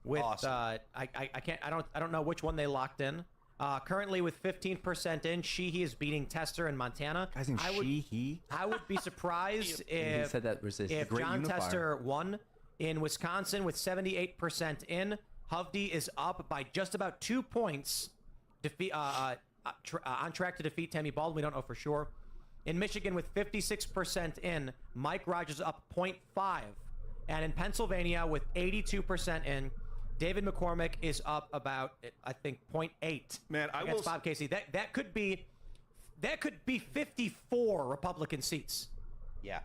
With I don't know which one they locked in. Currently with 15% in, he is beating Tester in Montana. Guy's named he. I would be surprised if He said that was this if great John unifier. Tester won. In Wisconsin with 78% in, Hovde is up by just about 2 points. On track to defeat Tammy Baldwin. We don't know for sure. In Michigan with 56% in, Mike Rogers up 0.5. And in Pennsylvania with 82% in, David McCormick is up about, I think, 0.8. Man, I will. Bob Casey. That could be 54 Republican seats. Yeah.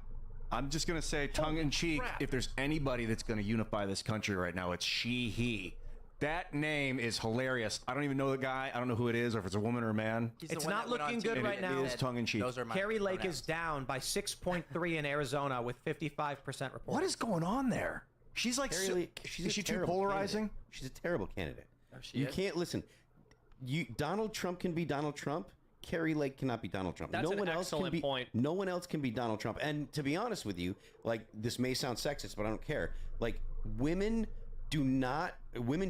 I'm just going to say, tongue in cheek, if there's anybody that's going to unify this country right now, it's he. That name is hilarious. I don't even know the guy. I don't know who it is or if it's a woman or a man. It's not looking good right now. It is tongue in cheek. Carrie Lake is down by 6.3 in Arizona with 55% report. What is going on there? She's like, is she too polarizing? She's a terrible candidate. she You is? can't listen. Donald Trump can be Donald Trump. Carrie Lake cannot be Donald Trump. That's an excellent point. No one else can be Donald Trump. And to be honest with you, like, this may sound sexist, but I don't care. Like, women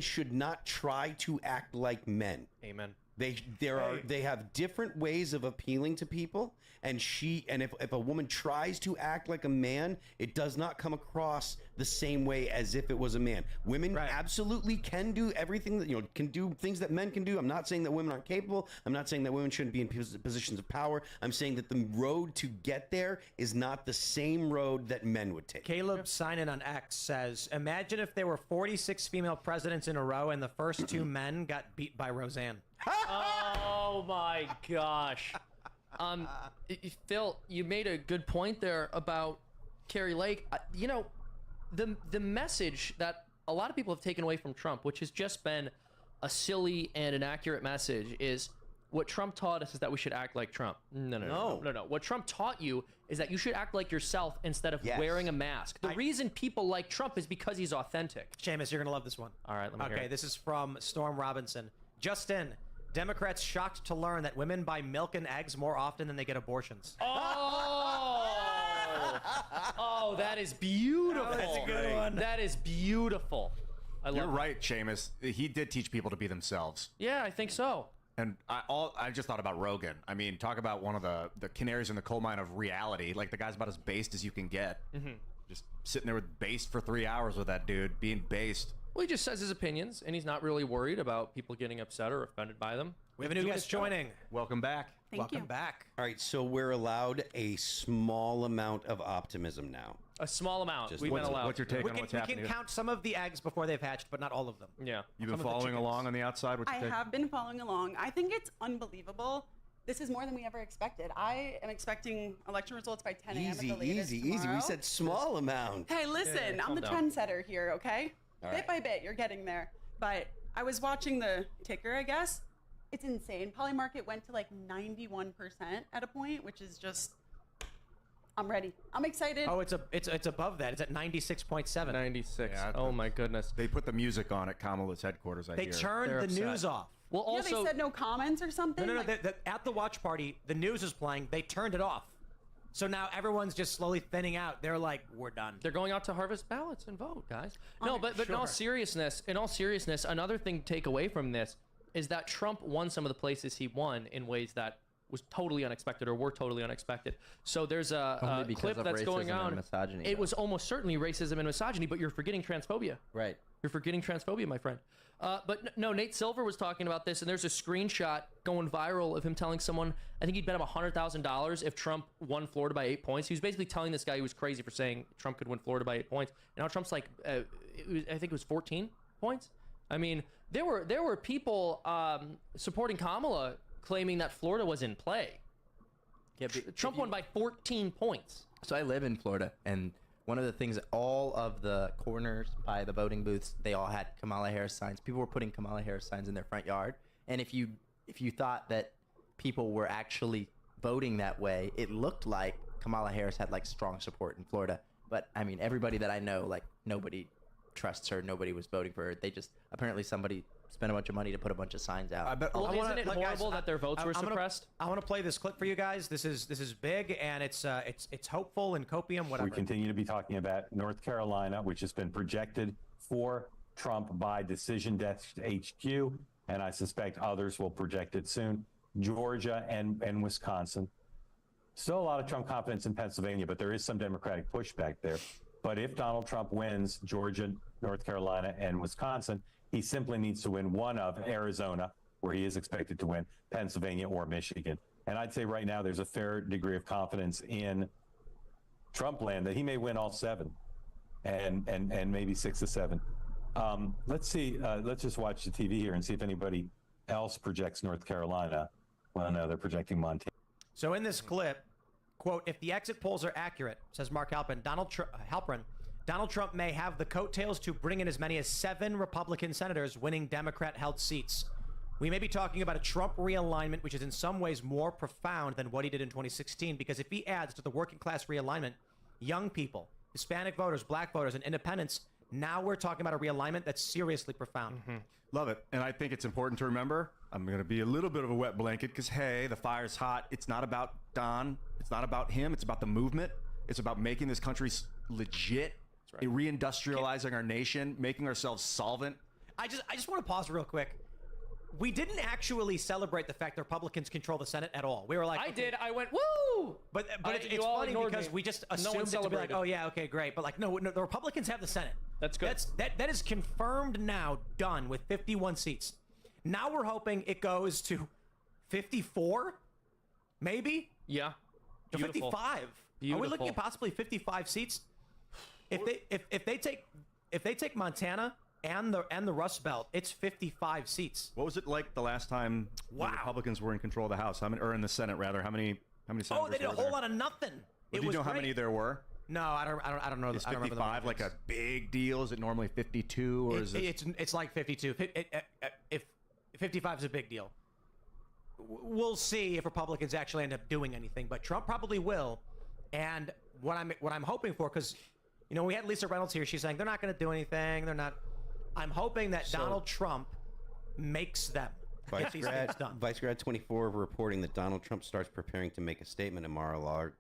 should not try to act like men. Amen. They have different ways of appealing to people, and if a woman tries to act like a man, it does not come across the same way as if it was a man. Women absolutely can do everything that can do things that men can do. I'm not saying that women aren't capable. I'm not saying that women shouldn't be in positions of power. I'm saying that the road to get there is not the same road that men would take. Caleb Sinan on X says, imagine if there were 46 female presidents in a row and the first two men got beat by Roseanne. Oh my gosh. Phil, you made a good point there about Carrie Lake. The message that a lot of people have taken away from Trump, which has just been a silly and inaccurate message, is what Trump taught us is that we should act like Trump. No. What Trump taught you is that you should act like yourself instead of wearing a mask. The reason people like Trump is because he's authentic. Seamus, you're going to love this one. All right, let me hear Okay, it. this is from Storm Robinson. Justin, Democrats shocked to learn that women buy milk and eggs more often than they get abortions. Oh, that is beautiful. That's a good one. That is beautiful. You're right, Seamus. He did teach people to be themselves. Yeah, I think so. And I just thought about Rogan. I mean, talk about one of the canaries in the coal mine of reality. Like, the guy's about as based as you can get. Mm-hmm. Just sitting there with based for 3 hours with that dude, being based. Well, he just says his opinions, and he's not really worried about people getting upset or offended by them. We have a new guest joining. Welcome back. Welcome back. All right, so we're allowed a small amount of optimism now. A small amount. Just We've been what's- allowed. What's your take We on can, what's we happening? can count some of the eggs before they've hatched, but not all of them. Yeah. You've been Some of the following chickens. along on the outside? What's I your take? have been following along. I think it's unbelievable. This is more than we ever expected. I am expecting election results by 10 a.m. Easy, at the latest easy. We tomorrow. said small amount. Hey, listen, I'm calm the down. trendsetter here, okay? All Bit right. by bit, you're getting there. But I was watching the ticker, I guess. It's insane. Polymarket went to like 91% at a point, which is just, I'm ready. I'm excited. Oh, it's above that. It's at 96.7. 96. Yeah, Oh my goodness. They put the music on at Kamala's headquarters, I They hear. turned They're the upset. news off. Well, Yeah, also they said no comments or something. No. Like, At the watch party, the news is playing. They turned it off. So now everyone's just slowly thinning out. They're like, we're done. they're going out to harvest ballots and vote, guys. No, but in all Sure. seriousness, another thing to take away from this is that Trump won some of the places he won in ways that was totally unexpected or were totally unexpected. So there's Only a because clip of that's going racism on. and misogyny, It though. was almost certainly racism and misogyny, but you're forgetting transphobia. Right. You're forgetting transphobia, my friend. But no, Nate Silver was talking about this, and there's a screenshot going viral of him telling someone, I think he'd bet him $100,000 if Trump won Florida by 8 points. He was basically telling this guy he was crazy for saying Trump could win Florida by 8 points. And now Trump's like, I think it was 14 points. I mean, there were people supporting Kamala claiming that Florida was in play. Yeah, Trump won by 14 points. So I live in Florida, and one of the things, all of the corners by the voting booths, they all had Kamala Harris signs. People were putting Kamala Harris signs in their front yard, and if you thought that people were actually voting that way, it looked like Kamala Harris had like strong support in Florida. But I mean, everybody that I know, like nobody trusts her. Nobody was voting for her. They just apparently somebody spent a bunch of money to put a bunch of signs out. I bet. Well, I wanna- isn't it look, guys, horrible that their votes were I'm gonna- suppressed? I want to play this clip for you guys. This is big, and it's hopeful and copium, whatever. We continue to be talking about North Carolina, which has been projected for Trump by Decision Desk HQ, and I suspect others will project it soon. Georgia and Wisconsin. Still a lot of Trump confidence in Pennsylvania, but there is some Democratic pushback there. But if Donald Trump wins Georgia, North Carolina, and Wisconsin, he simply needs to win one of Arizona, where he is expected to win, Pennsylvania, or Michigan. And I'd say right now there's a fair degree of confidence in Trump land that he may win all seven and maybe 6 to 7. Let's see. Let's just watch the TV here and see if anybody else projects North Carolina. Well, no, they're projecting Montana. So in this clip, quote, if the exit polls are accurate, says Mark Halperin, Donald Trump may have the coattails to bring in as many as 7 Republican senators winning Democrat-held seats. We may be talking about a Trump realignment, which is in some ways more profound than what he did in 2016, because if he adds to the working class realignment, young people, Hispanic voters, black voters, and independents, now we're talking about a realignment that's seriously profound. Love it. And I think it's important to remember, I'm going to be a little bit of a wet blanket because, hey, the fire's hot. It's not about Don. It's not about him. It's about the movement. It's about making this country legit, reindustrializing our nation, making ourselves solvent. I just want to pause real quick. We didn't actually celebrate the fact that Republicans control the Senate at all. We were like, I okay. did. I went, woo! But it's you all funny ignored because me. we just No one assumed it to be like, celebrated. oh yeah, okay, great. But like, no, the Republicans have the Senate. That's good. That is confirmed now, done with 51 seats. Now we're hoping it goes to 54, maybe. Yeah. To Beautiful. 55. Are we looking Beautiful. at possibly 55 seats? If they take Montana and the Rust Belt, it's 55 seats. What was it like the last time the Republicans were in control of the House? How many, or in the Senate rather? How many senators Oh, they did a were whole there? lot of nothing. Do you know how many there were? No, I don't know. Is I don't remember the 55 like a big deal? Is it normally 52 or is it? It's like 52. If 55 is a big deal, we'll see if Republicans actually end up doing anything. But Trump probably will. And what I'm hoping for, because we had Lisa Reynolds here. She's saying they're not going to do anything. They're not. I'm hoping that Donald Trump makes them. Get these things done. Vice Grad 24 reporting that Donald Trump starts preparing to make a statement in Mar-a-Lago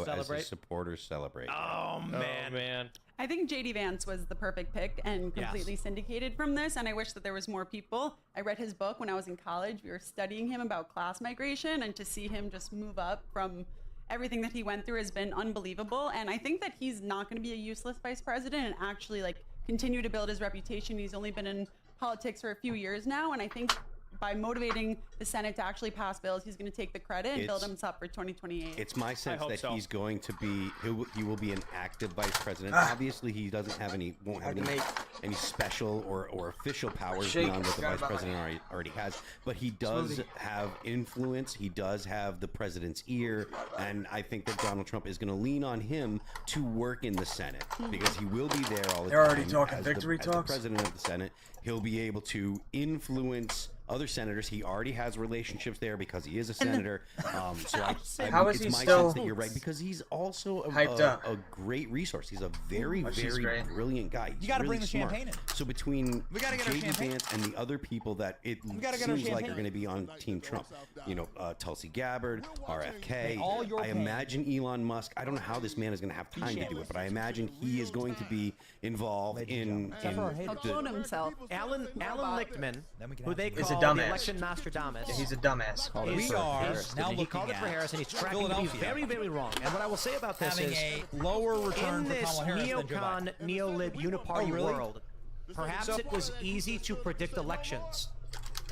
as celebrate? his supporters celebrate. Oh man. I think JD Vance was the perfect pick and completely syndicated from this, and I wish that there was more people. I read his book when I was in college. We were studying him about class migration, and to see him just move up from everything that he went through has been unbelievable. And I think that he's not going to be a useless vice president and actually continue to build his reputation. He's only been in politics for a few years now, and I think by motivating the Senate to actually pass bills, he's going to take the credit and build It's- himself for 2028. It's my sense hope that so. he's going to be he will be an active vice president. Obviously, he won't have any special or official powers Shake. beyond what the Forgot vice about my president already has. But he does have influence. He does have the president's ear, and I think that Donald Trump is going to lean on him to work in the Senate because he will be there all the They're time. already talking as victory as the talks? president of the Senate. He'll be able to influence other senators. He already has relationships there because he is a senator. So How is it's he my still sense that you're right because he's also hyped up? a great resource. He's a very, she's very great. brilliant guy. He's You gotta really bring the smart. champagne in. So between We gotta get our J.D. champagne. Vance and the other people that it gotta get our seems like champagne. are going to be on Team Trump, Tulsi Gabbard, RFK. All your I pain. imagine Elon Musk. I don't know how this man is going to have time to do it, but I imagine he is going to be involved in He'll clone himself. Alan Lichtman, who they Is a call dumbass. the election Nostradamus. Yeah, he's a dumbass. is- We are is- now he looking called it for at Harris, and he's tracking to be Philadelphia very, very wrong. And what I will say about this having is, a lower return in for this Kamala Harris than Joe neocon, Biden. neo-lib, uniparty Oh, really? world, perhaps it was easy to predict elections.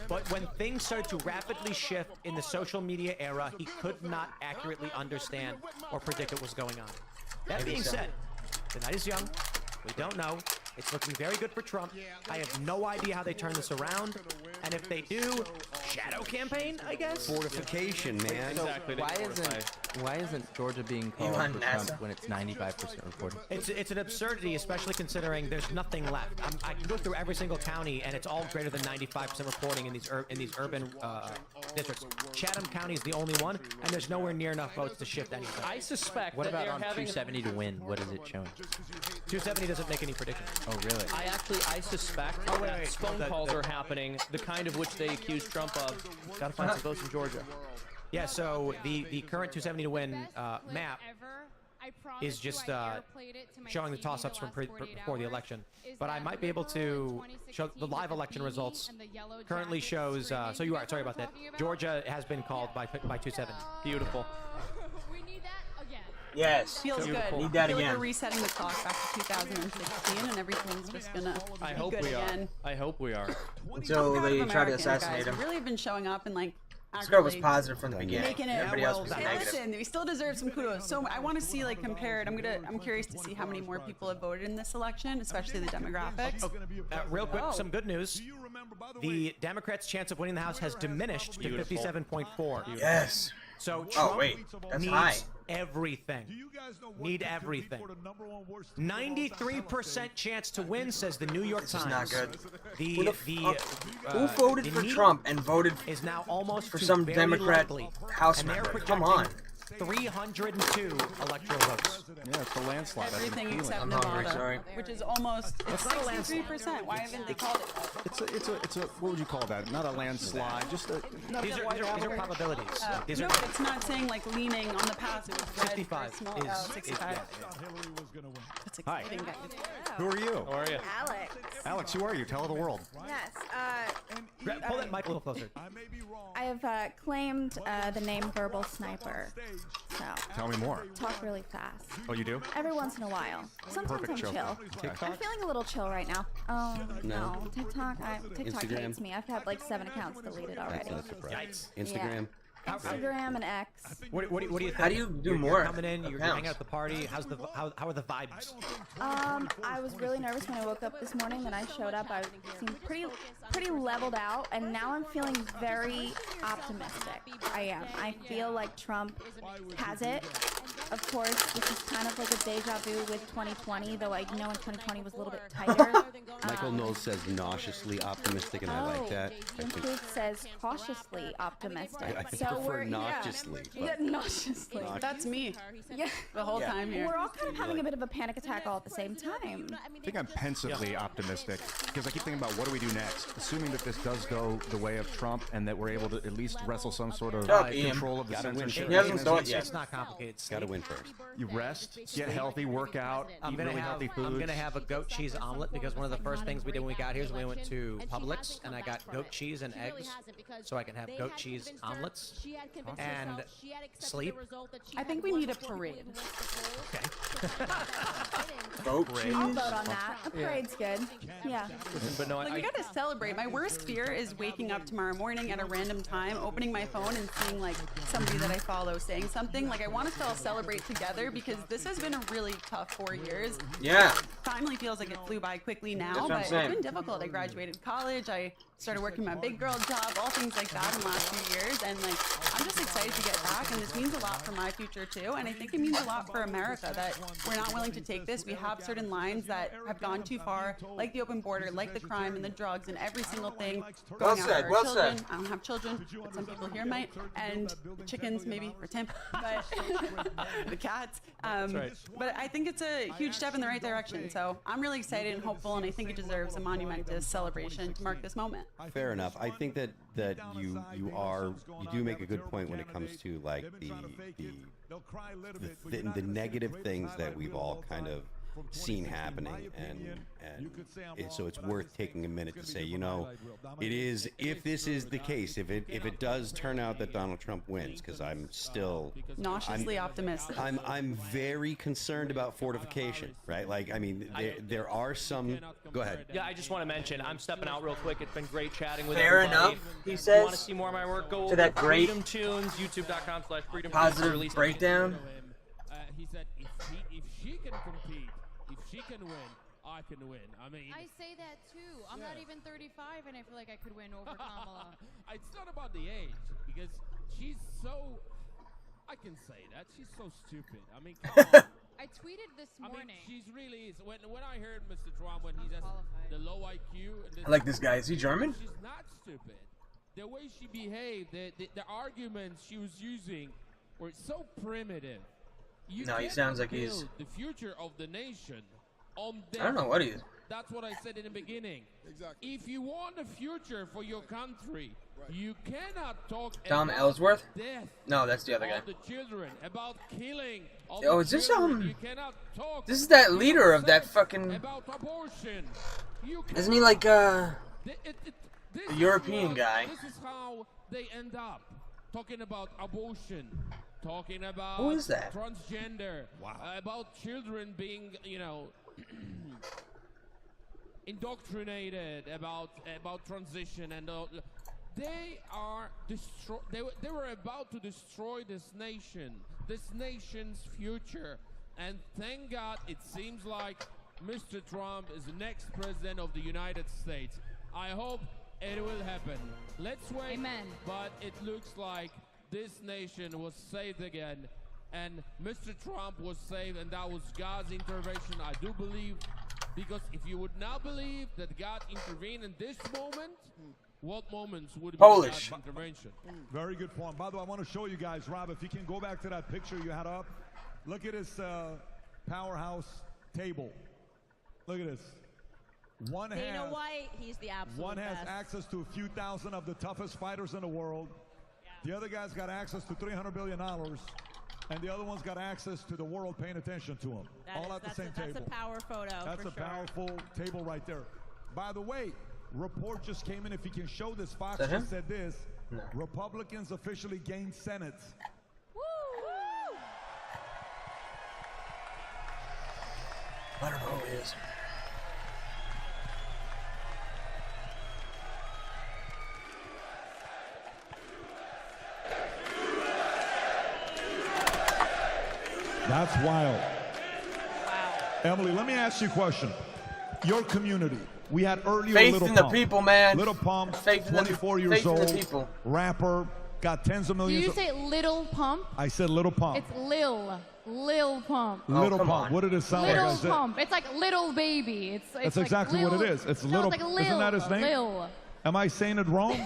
But when things started to rapidly shift in the social media era, he could not accurately understand or predict what was going on. That being said, the night is young. We don't know. It's looking very good for Trump. I have no idea how they turn this around. And if they do, shadow campaign, I guess? Fortification, man. So why isn't Georgia being called Elon for NASA. Trump when it's 95% reported? It's an absurdity, especially considering there's nothing left. I can go through every single county, and it's all greater than 95% reporting in these urban districts. Chatham County is the only one, and there's nowhere near enough votes to shift anything. I suspect What that about they're on having 270 to win? What is it showing? 270 doesn't make any predictions. Oh, really? I suspect Oh, wait, that wait. phone The- calls the- are happening, the kind of which they accuse Trump of. Got to find some votes in Georgia. Yeah, so the current 270 to win map is just showing the toss-ups from before the election. But I might be able to show the live election results. Currently shows. So you are sorry about that. Georgia has been called by 270. Beautiful. Yes. Feels Beautiful. good. Need that I feel like again. we're resetting the clock back to 2016, and everything's just gonna I be hope good we are. again. I hope we are. Until I'm proud they of try to Americans, assassinate guys. him. We've really been showing up and like. This girl was accurately positive from the beginning. Making it. Everybody else was And negative. listen, we still deserve some kudos. So I want to see like compared. I'm curious to see how many more people have voted in this election, especially the demographics. Real quick, some good news. The Democrats' chance of winning the House has diminished to 57.4. Yes. So Oh, Trump wait. That's needs high. everything. Need everything. 93% chance to win, says the New York This is Times. not good. The Who voted the for need Trump and voted is now almost for to some very Democrat likely. House And they're member? projecting Come on. 302 electoral votes. Yeah, it's a landslide. Everything except I'm Nevada, hungry, sorry. which is almost It's not a 63%. Why haven't they called it that? It's a what would you call that? Not a landslide, just a. These are probabilities. These No, are but it's not saying like leaning on the pass. It was red 65 for small, is 65. That's Hi. exciting, guys. Who are you? How are you? Alex. Alex, who are you? Tell the world. Yes. Pull that mic a little closer. I have claimed the name Verbal Sniper. So. Tell me more. Talk really fast. Oh, you do? Every once in a while. Sometimes Perfect I'm show. chill. TikTok? I'm feeling a little chill right now. Oh No. TikTok. TikTok Instagram? hates me. I've had like 7 accounts deleted already. That's not a surprise. Yeah. Instagram. Instagram and X. What do you think? How do you do You're more coming in, you're accounts? hanging out at the party. How are the vibes? I was really nervous when I woke up this morning. Then I showed up. I seemed pretty leveled out, and now I'm feeling very optimistic. I am. I feel like Trump has it. Of course, this is kind of like a deja vu with 2020, though I know in 2020 was a little bit tighter. Michael Knowles says nauseously optimistic, and I like that. I Jim think Booth says cautiously optimistic. I so prefer we're nauseously, Yeah, but- nauseously. That's me. Yeah. The whole time here. We're all kind of having a bit of a panic attack all at the same time. I think I'm pensively optimistic because I keep thinking about what do we do next, assuming that this does go the way of Trump and that we're able to at least wrestle some sort of Shut up, Ian. control of the Gotta win. censorship. He hasn't done it yet. It's not complicated. Gotta win. first. You rest, get healthy, work out, eat really healthy foods. I'm gonna have a goat cheese omelet because one of the first things we did when we got here is we went to Publix and I got goat cheese and eggs, so I can have goat cheese omelets and sleep. I think we need a parade. Goat cheese. I'll vote on that. A parade's good. Yeah. But no, Like, we gotta celebrate. My worst fear is waking up tomorrow morning at a random time, opening my phone and seeing like somebody that I follow saying something. Like, I want us to all celebrate together because this has been a really tough 4 years. Yeah. Finally feels like it flew by quickly now, That's what I'm but it's saying. been difficult. I graduated college. I started working my big girl job, all things like that in the last few years. And like, I'm just excited to get back. And this means a lot for my future too. And I think it means a lot for America that we're not willing to take this. We have certain lines that have gone too far, like the open border, like the crime and the drugs and every single thing going after our children. I don't have children, but some people here might. And the chickens, maybe, for Tim. But the cats. But I think it's a huge step in the right direction. So I'm really excited and hopeful, and I think it deserves a monumentous celebration to mark this moment. Fair enough. I think that you do make a good point when it comes to like the negative things that we've all kind of seen happening, and so it's worth taking a minute to say, you know, it is, if this is the case, if it does turn out that Donald Trump wins, because I'm still nauseously optimistic. I'm very concerned about fortification, right? Like, I mean, there are some. Go ahead. Yeah, I just want to mention, I'm stepping out real quick. It's been great chatting with Fair everybody. enough, he If says. you want to see more of my work, go To that over to great Freedom Tunes, youtube.com/Freedom positive breakdown. He said, if she can compete, if she can win, I can win. I mean, I say that too. I'm not even 35, and I feel like I could win over Kamala. It's not about the age, because she's so. I can say that she's so stupid. I mean, come on. I tweeted this morning. I mean, she's really is. When I heard Mr. Trump when he has the low IQ. And I like this guy. Is he German? She's not stupid. The way she behaved, the arguments she was using were so primitive. No, he sounds like he's. Build the future of the nation on death. I don't know what he is. That's what I said in the beginning. Exactly. If you want a future for your country, you cannot talk Tom about Ellsworth? death. No, that's the other guy. Of the children, about killing. Of Oh, the is this children. You cannot talk This is that leader of that fucking. about abortion. Isn't he like This the European is guy? This is how they end up talking about abortion, talking about Who is that? transgender, about children being, you know, indoctrinated about transition, and they are they were about to destroy this nation's future. And thank God it seems like Mr. Trump is the next president of the United States. I hope it will happen. Let's wait. Amen. But it looks like this nation was saved again, and Mr. Trump was saved, and that was God's intervention. I do believe, because if you would not believe that God intervened in this moment, what moments would be Polish. God's intervention? Very good point. By the way, I want to show you guys, Rob, if you can go back to that picture you had up. Look at this powerhouse table. Look at this. Dana White, he's the absolute One has best. access to a few thousand of the toughest fighters in the world. The other guy's got access to $300 billion. And the other one's got access to the world paying attention to him. All at the same table. That's a power photo. That's for a sure. powerful table right there. By the way, report just came in. If you can show this, Fox Is that just him? said this. No. Republicans officially gained Senate. I don't know who he is. That's wild. Emily, let me ask you a question. Your community, we had earlier Faith Little in the Pump. people, man. Little Pump, Faith in the- 24 years faith in the old, people. rapper, got tens of Did millions. you say Little Pump? I said Little Pump. It's Lil Pump. Little come Pump. on. What did it sound Little like? I said? Pump. It's like little baby. It's That's like exactly Lil, what it is. It's sounds Little. like Lil, Isn't that his name? Lil. Am I saying it wrong?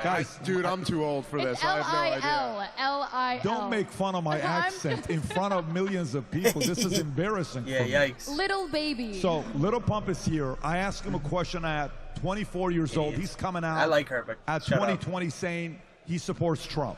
Guys, dude, I'm too old for this. It's I have no idea. L-I-L. Don't make fun of my accent in front of millions of people. This is embarrassing. Yeah, for me. yikes. Little baby. So Little Pump is here. I asked him a question at 24 years old. He's coming out. I like her, but at shut up. 2020 saying he supports Trump.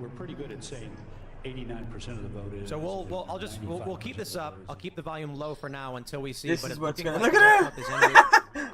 we're pretty good at saying 89% of the vote is. So we'll keep this up. I'll keep the volume low for now until we see. This but is it's what's looking gonna like look at Trump is in it.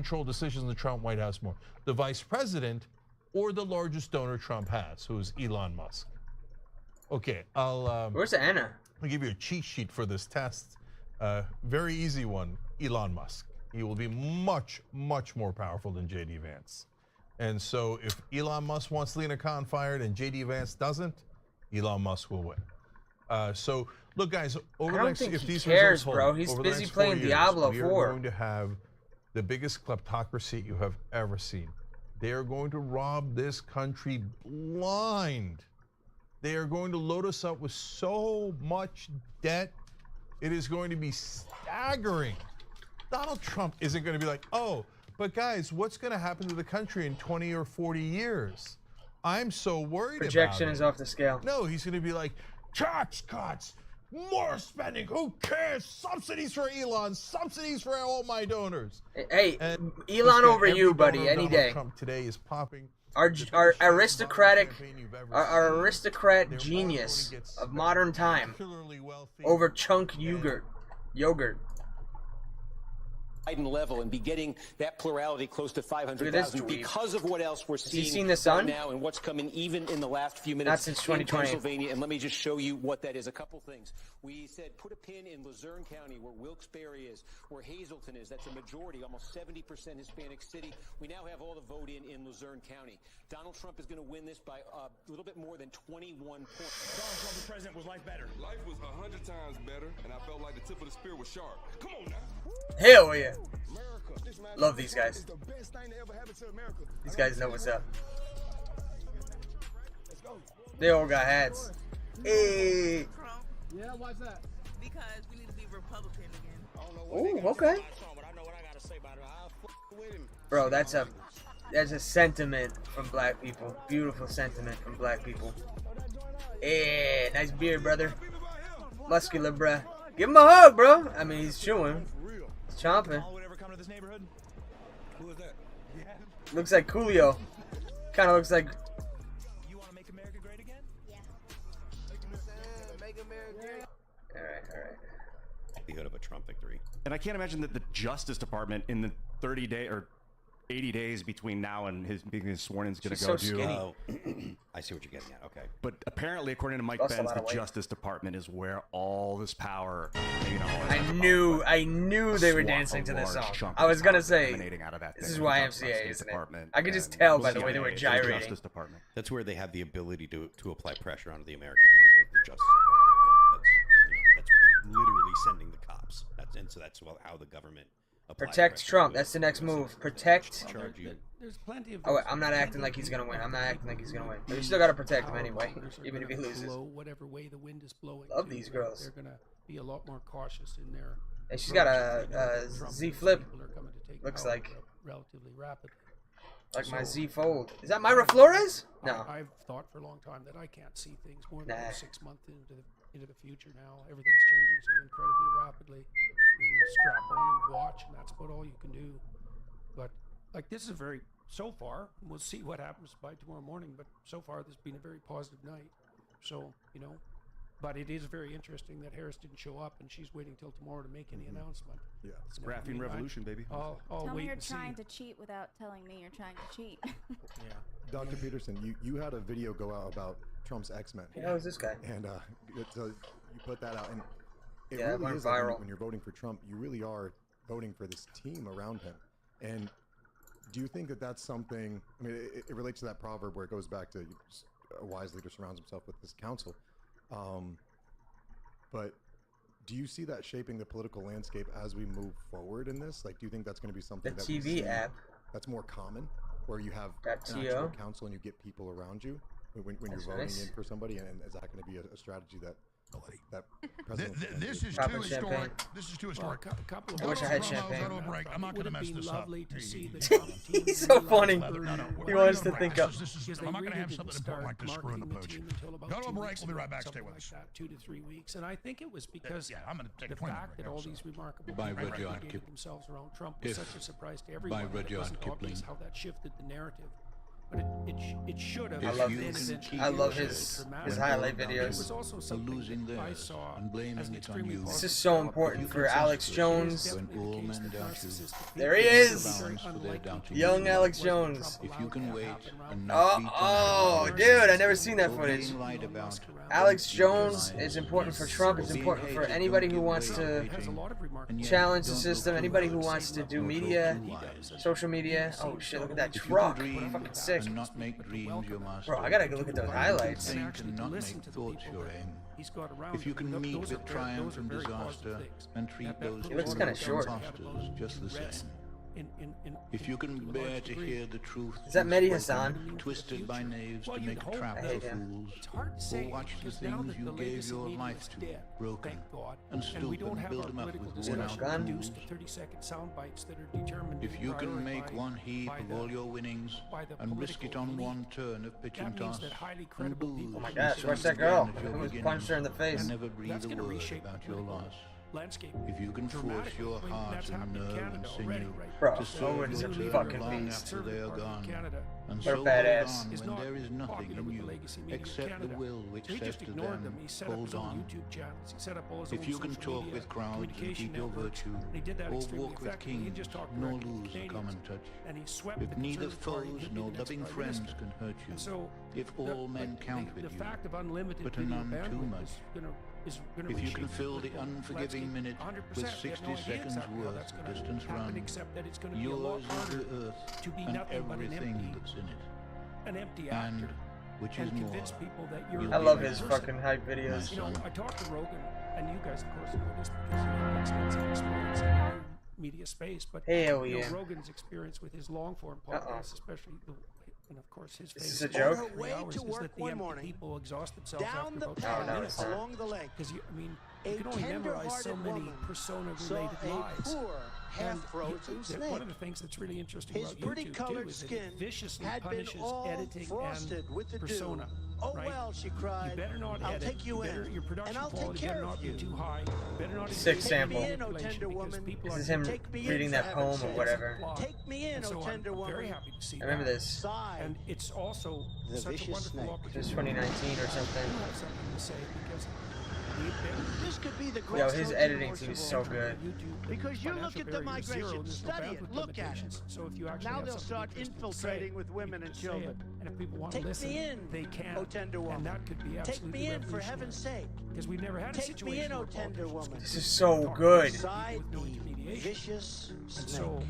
control decisions in the Trump White House more. The vice president or the largest donor Trump has, who is Elon Musk. Okay, Where's Anna? I'll give you a cheat sheet for this test. Very easy one. Elon Musk. He will be much, much more powerful than J.D. Vance. And so if Elon Musk wants Lena Khan fired and J.D. Vance doesn't, Elon Musk will win. So look, guys, over the next, if these cares, results hold, bro. He's over busy the next 4 playing years, Diablo we are 4. going to have the biggest kleptocracy you have ever seen. They are going to rob this country blind. They are going to load us up with so much debt. It is going to be staggering. Donald Trump isn't going to be like, oh, but guys, what's going to happen to the country in 20 or 40 years? I'm so worried about it. Projection is off the scale. No, he's going to be like, tax cuts, more spending, who cares? Subsidies for Elon, subsidies for all my donors. Hey, And Elon over every you, buddy, donor of any Donald day. Trump today is popping. Our aristocratic, our aristocrat genius of modern time over chunk yogurt. Biden level and be getting that plurality close to 500,000 because of what else we're seeing seen the sun? right now and what's coming even in the last few minutes Not since 2020. in Pennsylvania. And let me just show you what that is. A couple things. We said put a pin in Luzerne County where Wilkes-Barre is, where Hazleton is. That's a majority, almost 70% Hispanic city. We now have all the vote in Luzerne County. Donald Trump is going to win this by a little bit more than 21 points. Donald Trump as president was life better. Life was 100 times better, and I felt like the tip of the spear was sharp. Come on now. Hell yeah. Love these guys. These guys know what's up. They all got hats. Hey. Yeah, why's that? Because we need to be Republican again. Ooh, okay. Bro, that's a sentiment from black people. Beautiful sentiment from black people. Hey, nice beard, brother. Muscular, bruh. Give him a hug, bro. I mean, he's chewing. He's chomping. Looks like Coolio. Kind of looks like. Alright. Likelihood of a Trump victory. And I can't imagine that the Justice Department in the 30 day or 80 days between now and his being sworn in is going to go do. Oh, I see what you're getting at. Okay. But apparently, according to Mike Lost a Benz, lot the of weight. Justice Department is where all this power. I knew they were dancing to this song. I was gonna say, this is YMCA, isn't it? I could just tell by the way they were gyrating. Justice Department. That's where they have the ability to apply pressure onto the American people with the Justice Department. That's literally sending the cops. That's how the government applies Protect pressure Trump. to That's the next move. Protect. charge you. There's plenty of. Oh wait, I'm not acting like he's gonna win. I'm not acting like he's gonna win. But you still gotta protect him anyway, even if he loses. Blow whatever way the wind is blowing. Love these girls. They're gonna be a lot more cautious in their. Hey, she's got a Z Flip. Looks power like relatively rapidly. like my Z Fold. Is that Myra Flores? No. I've thought for a long time that I can't see things more than Nah. 6 months into the future now. Everything's changing so incredibly rapidly. You strap on and watch, and that's about all you can do. But like this is so far, we'll see what happens by tomorrow morning. But so far, this has been a very positive night. So but it is very interesting that Harris didn't show up, and she's waiting till tomorrow to make any announcement. Yeah, it's graphene revolution, baby. I'll Tell me wait you're and see. trying to cheat without telling me you're trying to cheat. Yeah. Dr. Peterson, you had a video go out about Trump's X-Men. How is this guy? And so you put that out, and it Yeah, it really went is like viral. when you're voting for Trump, you really are voting for this team around him. And do you think that that's something? I mean, it relates to that proverb where it goes back to a wise leader surrounds himself with his counsel. But do you see that shaping the political landscape as we move forward in this? Like, do you think that's going to be something The that we TV see app. that's more common, where you have Got an TO. actual counsel and you get people around you when you're That's voting nice. in for somebody? And is that going to be a strategy that President This is Popping too historic. champagne. This is too historic. A couple of I wish I had champagne. Go to a break. I'm not going to mess this up. lovely to see the Trump team He's so funny. No, He wants to think up. I'm not going to have something important like this screwing the pooch. Go to a break. We'll be right back. Stay with us. 2 to 3 weeks, and I think it was because I'm going to take the a 20 fact break. that all these remarkable By people Rudyard aggregated Kipling. themselves around Trump was If such a surprise to everyone. by that it Rudyard wasn't obvious Kipling. how that shifted the narrative. but it should have. I love been his. eventually I love used his dramatically. highlight It videos. was also something that I saw as an extremely This is so important for Alex Jones. When There he is, young Alex Jones. If you can wait Oh, dude, I never seen that footage. Alex Jones is important for Trump. It's important for anybody who wants to challenge the system. Anybody who wants to do media, social media. Oh shit! Look at that truck. Fucking sick. Bro, I gotta go look at those highlights. If you can meet with triumph and disaster and treat those He looks kinda short. imposters just the same. If you can bear to hear the truth, Is that Mehdi Hassan? twisted by knaves to make a trap for fools, or watch the things you gave your life to broken, and stoop and build them up with worn out tools. 30-second sound bites that are determined. If you can make one heap of all your winnings and risk it on one turn of pitch and toss, and lose Oh my gosh, watch that girl. Who just punched her in the face? and never breathe a word about your loss. Landscape. If you can force your heart and nerve and sinew Bro, to serve Owen's a your fucking turn long beast. after they are gone, and What a so hold badass. on when there is nothing in you except the will which So he says just to ignored them, them. He set up hold his own on. YouTube channels. He set up all his If own you can social talk media with crowds and communication keep your networks, virtue, and he did that or extremely walk with effectively. He kings, just talked nor directly to lose the Canadians. common touch. And he swept If the neither Conservative Party foes into nor the next loving prime friends minister. can hurt you, And so if all men count with the you, fact of unlimited but video none too bandwidth much. is gonna If you can reshape fill the political unforgiving landscape minute 100%. with They have 60 no idea seconds exactly how worth that's of gonna distance happen, run, except that it's going to be a lot yours is harder the earth to be and nothing but an everything empty, that's in it. an empty And, actor. which is and more, convince people that you're. you'll I be love a his person. fucking hype videos. You know, I talked to Rogan, and you guys, of course, know this because you have extensive experience in the media space. But Hell you know, yeah. Rogan's experience with his long form podcasts, especially the. And of course, his Is this famous a joke? On her way to work one morning, people exhaust themselves down after the about path 10 minutes along the lake. Because I mean, A you can only memorize so tender-hearted many woman persona-related saw a lies. poor, And half-frozen one snake. of the things that's really interesting His about pretty YouTube colored too is that skin it viciously had been punishes all editing frosted and with the dew. persona. Oh right? well, she cried. You better not I'll edit. take you better, in, Your production and I'll take quality care better of not you. be too high. Better not Sick engage sample. in Take me in, oh manipulation tender because woman. people This are is him Take me in, reading for that heaven's poem or sake. whatever. Take me in, And oh so tender I'm woman. very happy to see I remember that. this. And it's also The such a vicious wonderful snake. opportunity. Just 2019 or something. I have something to say because This could be the Yo, his editing seems so good. Because you look at the migration, there's no study bandwidth it, look at it. limitations. So if you actually Now have they'll something start interesting to infiltrating say, with women you and can say children. it. And if people want Take to listen, me in, they can. oh tender woman. And that could be Take absolutely me in, for revolutionary. heaven's sake. Because we've never had a Take situation me in, oh where tender politicians woman. This is so good. Beside the vicious And snake. so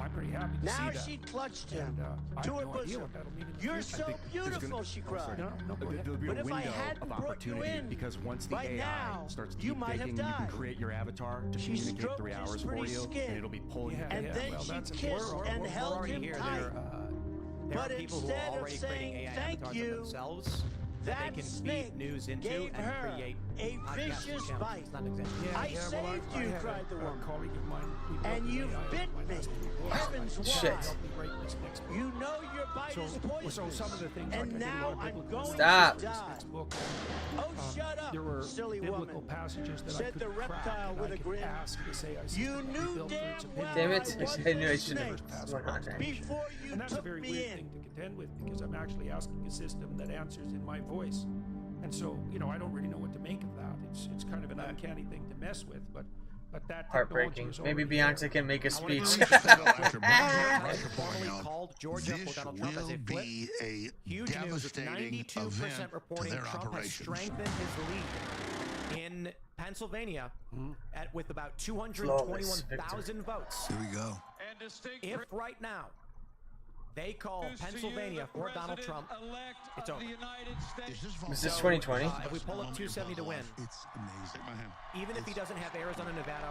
I'm pretty happy to see Now that. she clutched him And I to have her no idea bosom. what that'll mean in the You're future. so beautiful, she cried. No, go ahead. There'll be But a if I window hadn't of brought you opportunity in, because once the by AI now, starts you deep might have faking, you can died. create your avatar to She communicate stroked 3 his hours for pretty you, skin. and it'll be pulling you. And then well, she that's kissed and we're held already him here. tight. There are But people who are instead of already saying creating AI thank avatars you, of themselves that that they can snake feed news into gave and her create a podcasts and vicious channels. bite. It's not an example. I well, saved I you, had cried the a woman. colleague of mine. we built And an you AI bit my me. last report. Heavens, Shit. why? Help me write this next book. You know your bite is So poisonous. some of the things like I and did a now lot of I'm biblical going Stop. to die. This book, Oh, shut up, there were silly biblical woman. passages that I Said could the crack reptile and with I a could grin. ask to say I You knew built damn its well Damn it. I was I knew I a should have snake went on there. before you And that's a took very me weird in. thing to contend with because I'm actually asking a system that answers in my voice. And so, you know, I don't really know what to make of that. It's kind of an uncanny thing to mess with, but that Heartbreaking. technology is Maybe already Beyonce there. can make a speech. Formally called Georgia for Donald Trump as a flip. Huge news. It's 92% reporting Trump has strengthened his lead in Pennsylvania with about 221,000 votes. Here we go. If right now they call Pennsylvania for Donald Trump, it's over. This is 2020. If we pull up 270 to win, It's amazing. even if he doesn't have Arizona, Nevada,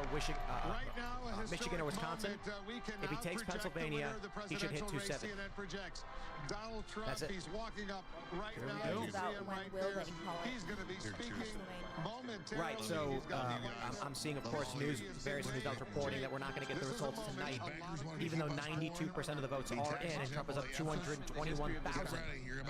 Michigan, or Wisconsin, if he takes Pennsylvania, he should hit 270. Donald Trump, That's it. he's walking up right Here we now. go. You see him right there. He's going to be speaking momentarily. Right, so He's got the, I'm seeing, of course, various news outlets reporting that we're not going to get the results tonight, even though 92% of the votes are in, and Trump is up 221,000.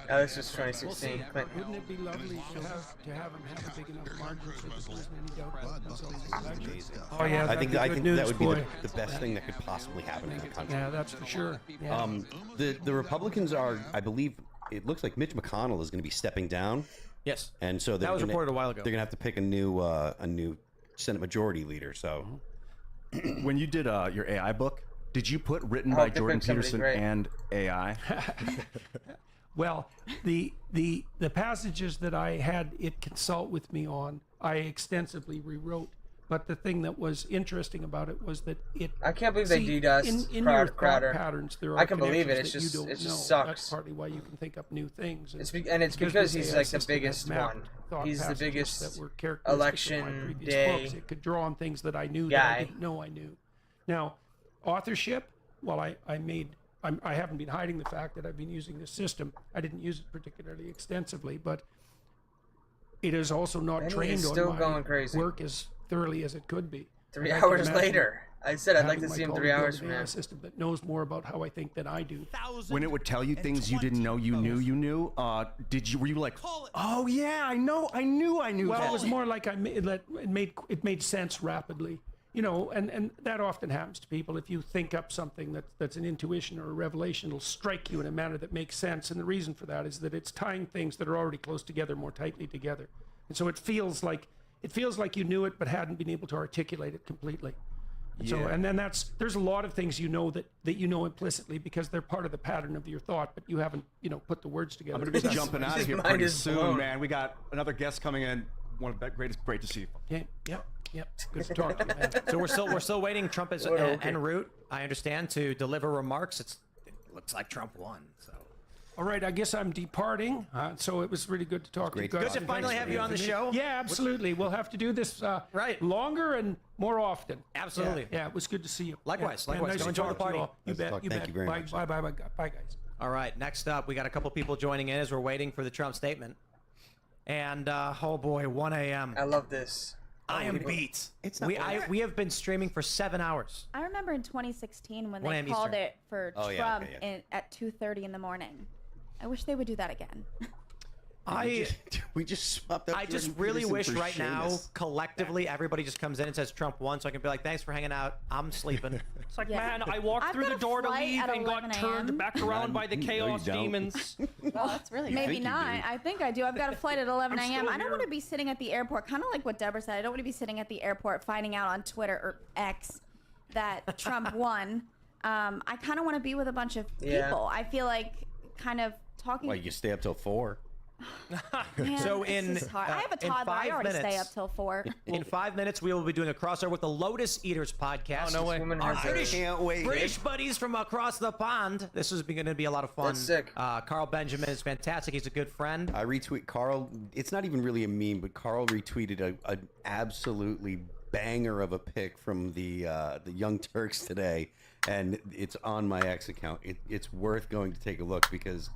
Oh, this is 2016. Wouldn't it be lovely to have him have a big enough margin so that there isn't any doubt about the result of the election? Oh yeah, I think that'd be good that news, would be boy. the best thing that could possibly happen in the country. Yeah, that's for sure. Yeah. The Republicans are, I believe, it looks like Mitch McConnell is going to be stepping down. Yes. And so That was reported a while ago. They're going to have to pick a new Senate Majority Leader. So, when you did your AI book, did you put written I by hope they Jordan pick somebody Peterson great. and AI? Well, the passages that I had it consult with me on, I extensively rewrote. But the thing that was interesting about it was that it. I can't believe they DDoSed in your Crowder. thought patterns. There are I can believe it. connections It's that you just don't know. sucks. That's partly why you can think up new things. It's because he's this like AI the system has biggest mapped one. thought He's the passages biggest that were characteristic of my election previous day books. It could draw on things that I knew guy. that I didn't know I knew. Now, authorship. Well, I haven't been hiding the fact that I've been using this system. I didn't use it particularly extensively, but it is also not Benny trained is on still my going crazy. work as thoroughly as it could be. 3 And I can hours imagine later. I said I'd like having to see my him colleague 3 build hours an from AI now. system that knows more about how I think than I do. When it would tell you things you didn't know you knew, were you like, oh yeah, I knew Well, that? it was more like it made sense rapidly, you know, and that often happens to people. If you think up something that's an intuition or a revelation, it'll strike you in a manner that makes sense. And the reason for that is that it's tying things that are already close together more tightly together, and so it feels like you knew it but hadn't been able to articulate it completely. And So, Yeah. and then there's a lot of things you know that you know implicitly because they're part of the pattern of your thought, but you haven't, put the words together. I'm going to be That's- jumping out of here mind pretty is soon, blown. man. We got another guest coming in. One of the great to see you. Yeah, yep. Good to talk to you, man. So we're still waiting. Trump is en route, I understand, to deliver remarks. It looks like Trump won. So. All right, I guess I'm departing. So it was really good to talk to you guys. Good to and finally thanks have for you on the inviting me. show. Yeah, absolutely. We'll have to do this longer and more often. Absolutely. Yeah, it was good to see you. Likewise, Yeah, likewise. Nice Go to enjoy talk the to you party. all. You bet. You Thank bet. you very Bye, much. Bye, guys. All right, next up, we got a couple people joining in as we're waiting for the Trump statement. And oh boy, 1 a.m. I love this. I am beat. We have been streaming for 7 hours. I remember in 2016 when 1 they a.m. called Eastern. it for Oh, yeah, Trump okay, at 2:30 in the morning. I wish they would do that again. We just swapped out I just Jordan really Peterson wish for right now, Seamus. collectively, everybody just comes in and says Trump won, so I can be like, thanks for hanging out. I'm sleeping. It's like, Yeah. man, I walked I've through got the a door to flight leave at and got 11 turned a.m. back around by the No, you chaos don't. demons. Well, that's really maybe think you not. do. I think I do. I've got a flight at 11 I'm a.m. still I don't here. want to be sitting at the airport, kind of like what Deborah said. I don't want to be sitting at the airport finding out on Twitter or X that Trump won. I kind of want to be with a bunch of people. Yeah. I feel like kind of talking. Well, you stay up till 4. Man, So this in, is hard. I have a in toddler. I 5 already stay minutes- up till 4. In 5 minutes, we will be doing a crossover with the Lotus Eaters podcast. Oh, no way. Woman Our has British, Can't wait. British buddies from across the pond. This is going to be a lot of fun. That's sick. Carl Benjamin is fantastic. He's a good friend. I retweet Carl. It's not even really a meme, but Carl retweeted an absolutely banger of a pic from the Young Turks today, and it's on my X account. It's worth going to take a look because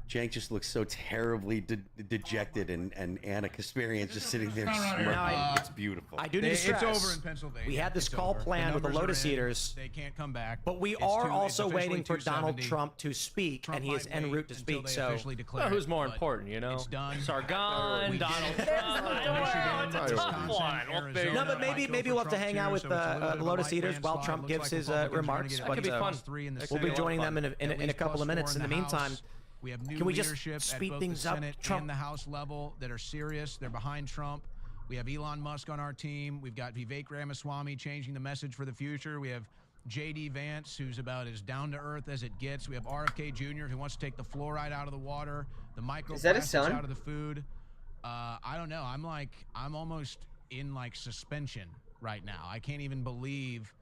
Jank just looks so terribly dejected, and Anna Kasparian's just sitting there smirking. It's beautiful. I do need to stress, It's over in Pennsylvania. we had this It's call over. planned with the numbers Lotus are in. Eaters, They can't come back. but we It's are it's also officially waiting for Donald 270. Trump to speak, Trump and he is might en wait route to until speak. they So officially declare Well, who's it, more but important, you know? It's done. Sargon, We Donald did it. Trump. I don't know. It's a tough one. We'll figure no, it but out. maybe we'll have to hang out with the Lotus Eaters while Trump gives his remarks. That could be fun. We'll be joining them in a couple of minutes. In the meantime, we have new can we just leadership speed at both things the up? Senate Trump- and the House level that are serious. They're behind Trump. We have Elon Musk on our team. We've got Vivek Ramaswamy changing the message for the future. We have J.D. Vance, who's about as down-to-earth as it gets. We have RFK Jr., who wants to take the fluoride out of the water, the Is that his microplastics son? out of the food. I don't know. I'm almost in like suspension right now. I can't even believe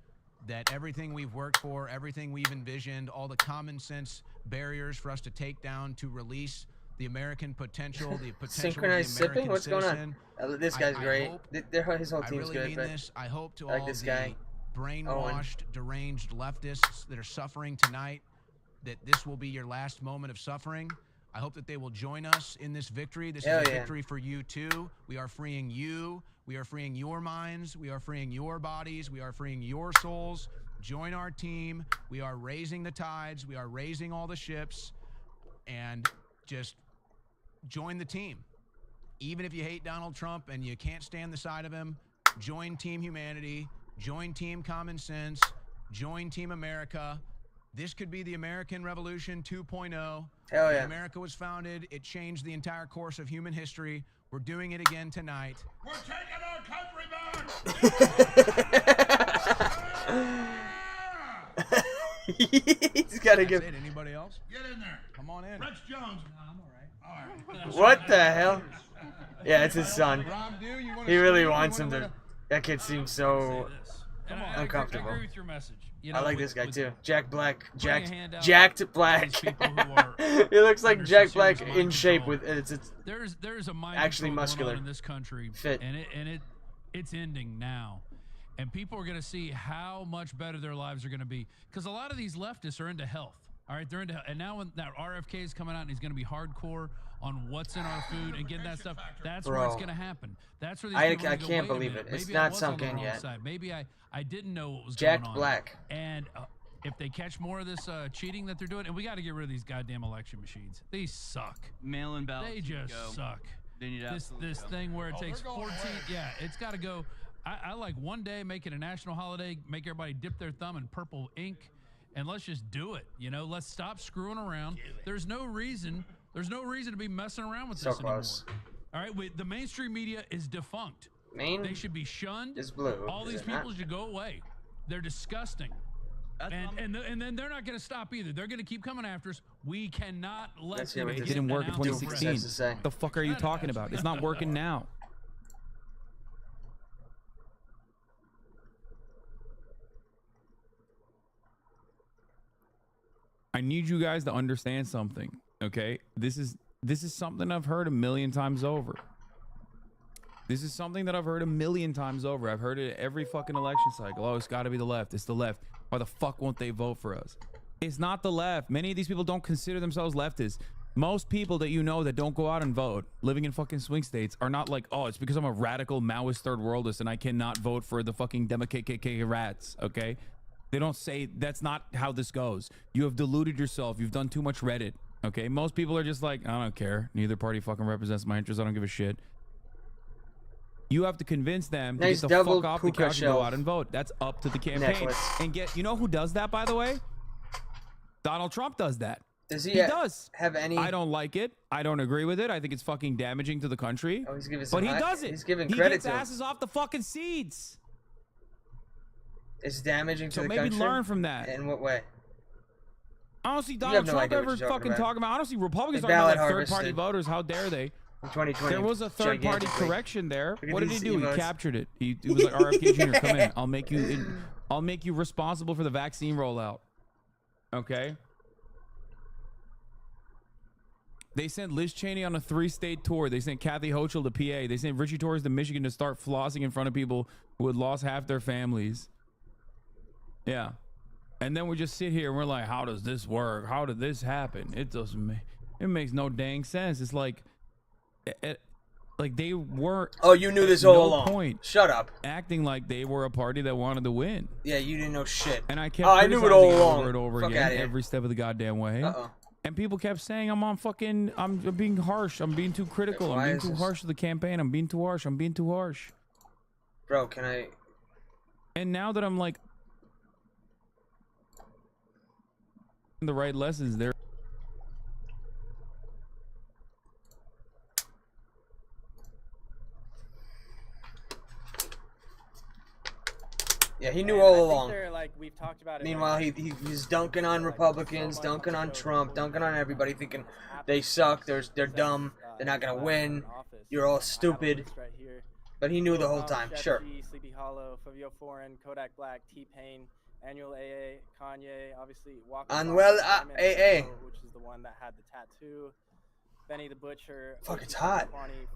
that everything we've worked for, everything we've envisioned, all the common sense barriers for us to take down to release the American potential, the potential Synchronized of the American sipping? What's going citizen. on? This guy's I great. hope- His whole I team's really good, mean but this. I hope to I like all this the guy. brainwashed, deranged leftists that are suffering tonight, that this will be your last moment of suffering. I hope that they will join us in this victory. This Hell is a yeah. victory for you too. We are freeing you. We are freeing your minds. We are freeing your bodies. We are freeing your souls. Join our team. We are raising the tides. We are raising all the ships. And just join the team. Even if you hate Donald Trump and you can't stand the side of him, join Team Humanity. Join Team Common Sense. Join Team America. This could be the American Revolution 2.0. Hell yeah. When America was founded, it changed the entire course of human history. We're doing it again tonight. We're taking our country back! He's got to give. That's it. Anybody else? Get in there. Come on in. Rex Jones. No, I'm all right. What the hell? Yeah, it's his son. Rob, He really wants him to. That kid seems so I uncomfortable. agree with your message. You I know, like with- this guy with too. Jack Black. putting a Jacked hand out Jacked Black. to those people who are He looks like under Jack some Black serious in mind shape control. with it's There's a mind actually control muscular. going on in this country, Fit. and it's ending now, and people are going to see how much better their lives are going to be because a lot of these leftists are into health. All right, they're into, and now when that RFK is coming out and he's going to be hardcore on what's in our food and getting that stuff. That's where it's Bro. going to happen. That's where these I people are gonna go, can't "Wait a believe minute, it. It's maybe I not was sunk on the in wrong yet." side. Maybe I didn't know what was Jacked going on." Black. And if they catch more of this cheating that they're doing, and we got to get rid of these goddamn election machines. These suck. Mail-in ballots. They just suck. Then you'd This absolutely go. thing where it takes they're going 14. away. Yeah, it's got to go. I like one day make it a national holiday, make everybody dip their thumb in purple ink, and let's just do it. You know, let's stop screwing around. There's no reason to be messing around with So this close. anymore. All right, the mainstream media is defunct. They should be shunned. is blue, All is these it not? people should go away. They're disgusting. And then they're not going to stop either. They're going to keep coming after us. We cannot let Let's hear them what It this get didn't work in an ounce of 2016. has to say. What the fuck are you talking about? It's not working now. I need you guys to understand something, okay? This is something I've heard a million times over. This is something that I've heard a million times over. I've heard it every fucking election cycle. Oh, it's got to be the left. It's the left. Why the fuck won't they vote for us? It's not the left. Many of these people don't consider themselves leftists. Most people that you know that don't go out and vote, living in fucking swing states, are not like, oh, it's because I'm a radical Maoist third worldist and I cannot vote for the fucking Democratic rats, okay? They don't say, that's not how this goes. You have deluded yourself. You've done too much Reddit, okay? Most people are just like, I don't care. Neither party fucking represents my interests. I don't give a shit. You have to convince them to Nice get the double fuck off the puka couch and go shell out and vote. That's up to the campaign. necklace. And you know who does that, by the way? Donald Trump does that. Does He he does. have any? I don't like it. I don't agree with it. I think it's fucking damaging to the country. Oh, he's giving But some he high- does it. he's giving he credit gets to him. asses off the fucking seats. It's damaging to So the maybe country. learn from that. In what way? I don't see have Donald no Trump idea what ever you're talking fucking about. talking about. I don't see Republicans The talking about ballot like third-party harvested. voters. How dare they? In 2020. There was a third-party gigantically. correction there. Look at What did he these do? He emotes. captured it. He was like, RFK Jr., come in. I'll make you responsible for the vaccine rollout. Okay. They sent Liz Cheney on a 3-state tour. They sent Kathy Hochul to PA. They sent Richie Torres to Michigan to start flossing in front of people who had lost half their families. Yeah. And then we just sit here and we're like, how does this work? How did this happen? It doesn't make, it makes no dang sense. It's like, like they weren't. Oh, you knew this at all no along. Point Shut up. acting like they were a party that wanted to win. Yeah, you didn't know shit. And I kept I knew it criticizing all it along. over and over Fuck again, outta here. every step of the goddamn way. Uh-oh. And people kept saying I'm being harsh. I'm being too critical. Why I'm being is too this- harsh to the campaign. I'm being too harsh. I'm being too harsh. Bro, can I? And now that I'm like the right lessons there. Yeah, he knew all along. Like, we've talked about it. Meanwhile, he's dunking on Republicans, dunking on Trump, dunking on everybody, thinking they suck, they're dumb, they're not gonna win, you're all stupid. But he knew the whole time. Sure. Sleepy Hollow, Fabio Foreign, Kodak Black, T-Pain, Annual AA, Kanye, obviously Walker. Anuel Simon, AA. which is the one that had the tattoo. Benny the Butcher. Fuck, it's hot.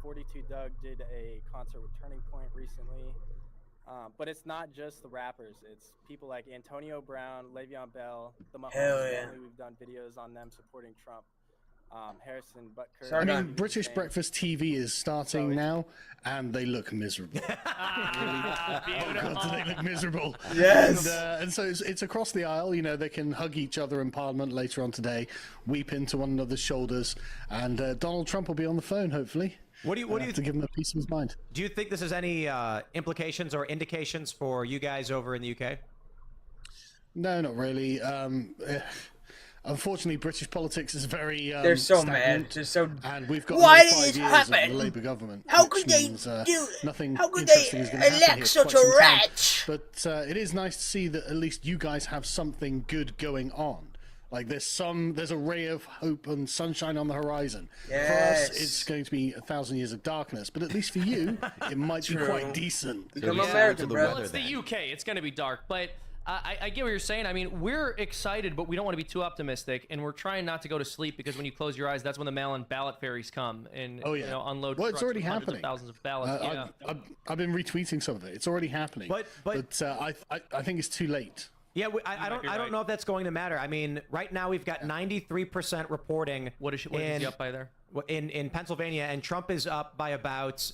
42 Doug did a concert with Turning Point recently. But it's not just the rappers. It's people like Antonio Brown, Le'Veon Bell, the Mahomes Hell yeah. family. We've done videos on them supporting Trump. Harrison Butker. I mean, British breakfast TV is starting now, and they look miserable. Oh God, do they look miserable? Yes. And so it's across the aisle. You know, they can hug each other in Parliament later on today, weep into one another's shoulders, and Donald Trump will be on the phone hopefully. What do you to give him a piece of his mind? Do you think this has any implications or indications for you guys over in the UK? No, not really. Unfortunately, British politics is very They're so stagnant, mad. They're so. and we've got Why another did 5 this years happen? of the Labour government. How could which they means, do? nothing How could interesting they is going to happen elect here for such quite a some time. rat? But it is nice to see that at least you guys have something good going on. Like there's a ray of hope and sunshine on the horizon. Yes. For us, it's going to be 1,000 years of darkness. But at least for you, it might be quite decent. Become American, bro. Well, it's the UK. It's going to be dark, but I get what you're saying. I mean, we're excited, but we don't want to be too optimistic, and we're trying not to go to sleep because when you close your eyes, that's when the mail-in ballot ferries come and unload. Well, it's trucks already with hundreds of happening. thousands of ballots. I've been retweeting some of it. It's already happening. But I think it's too late. Yeah, I don't know if that's going to matter. I mean, right now we've got 93% reporting. What is he up by there? In Pennsylvania, and Trump is up by about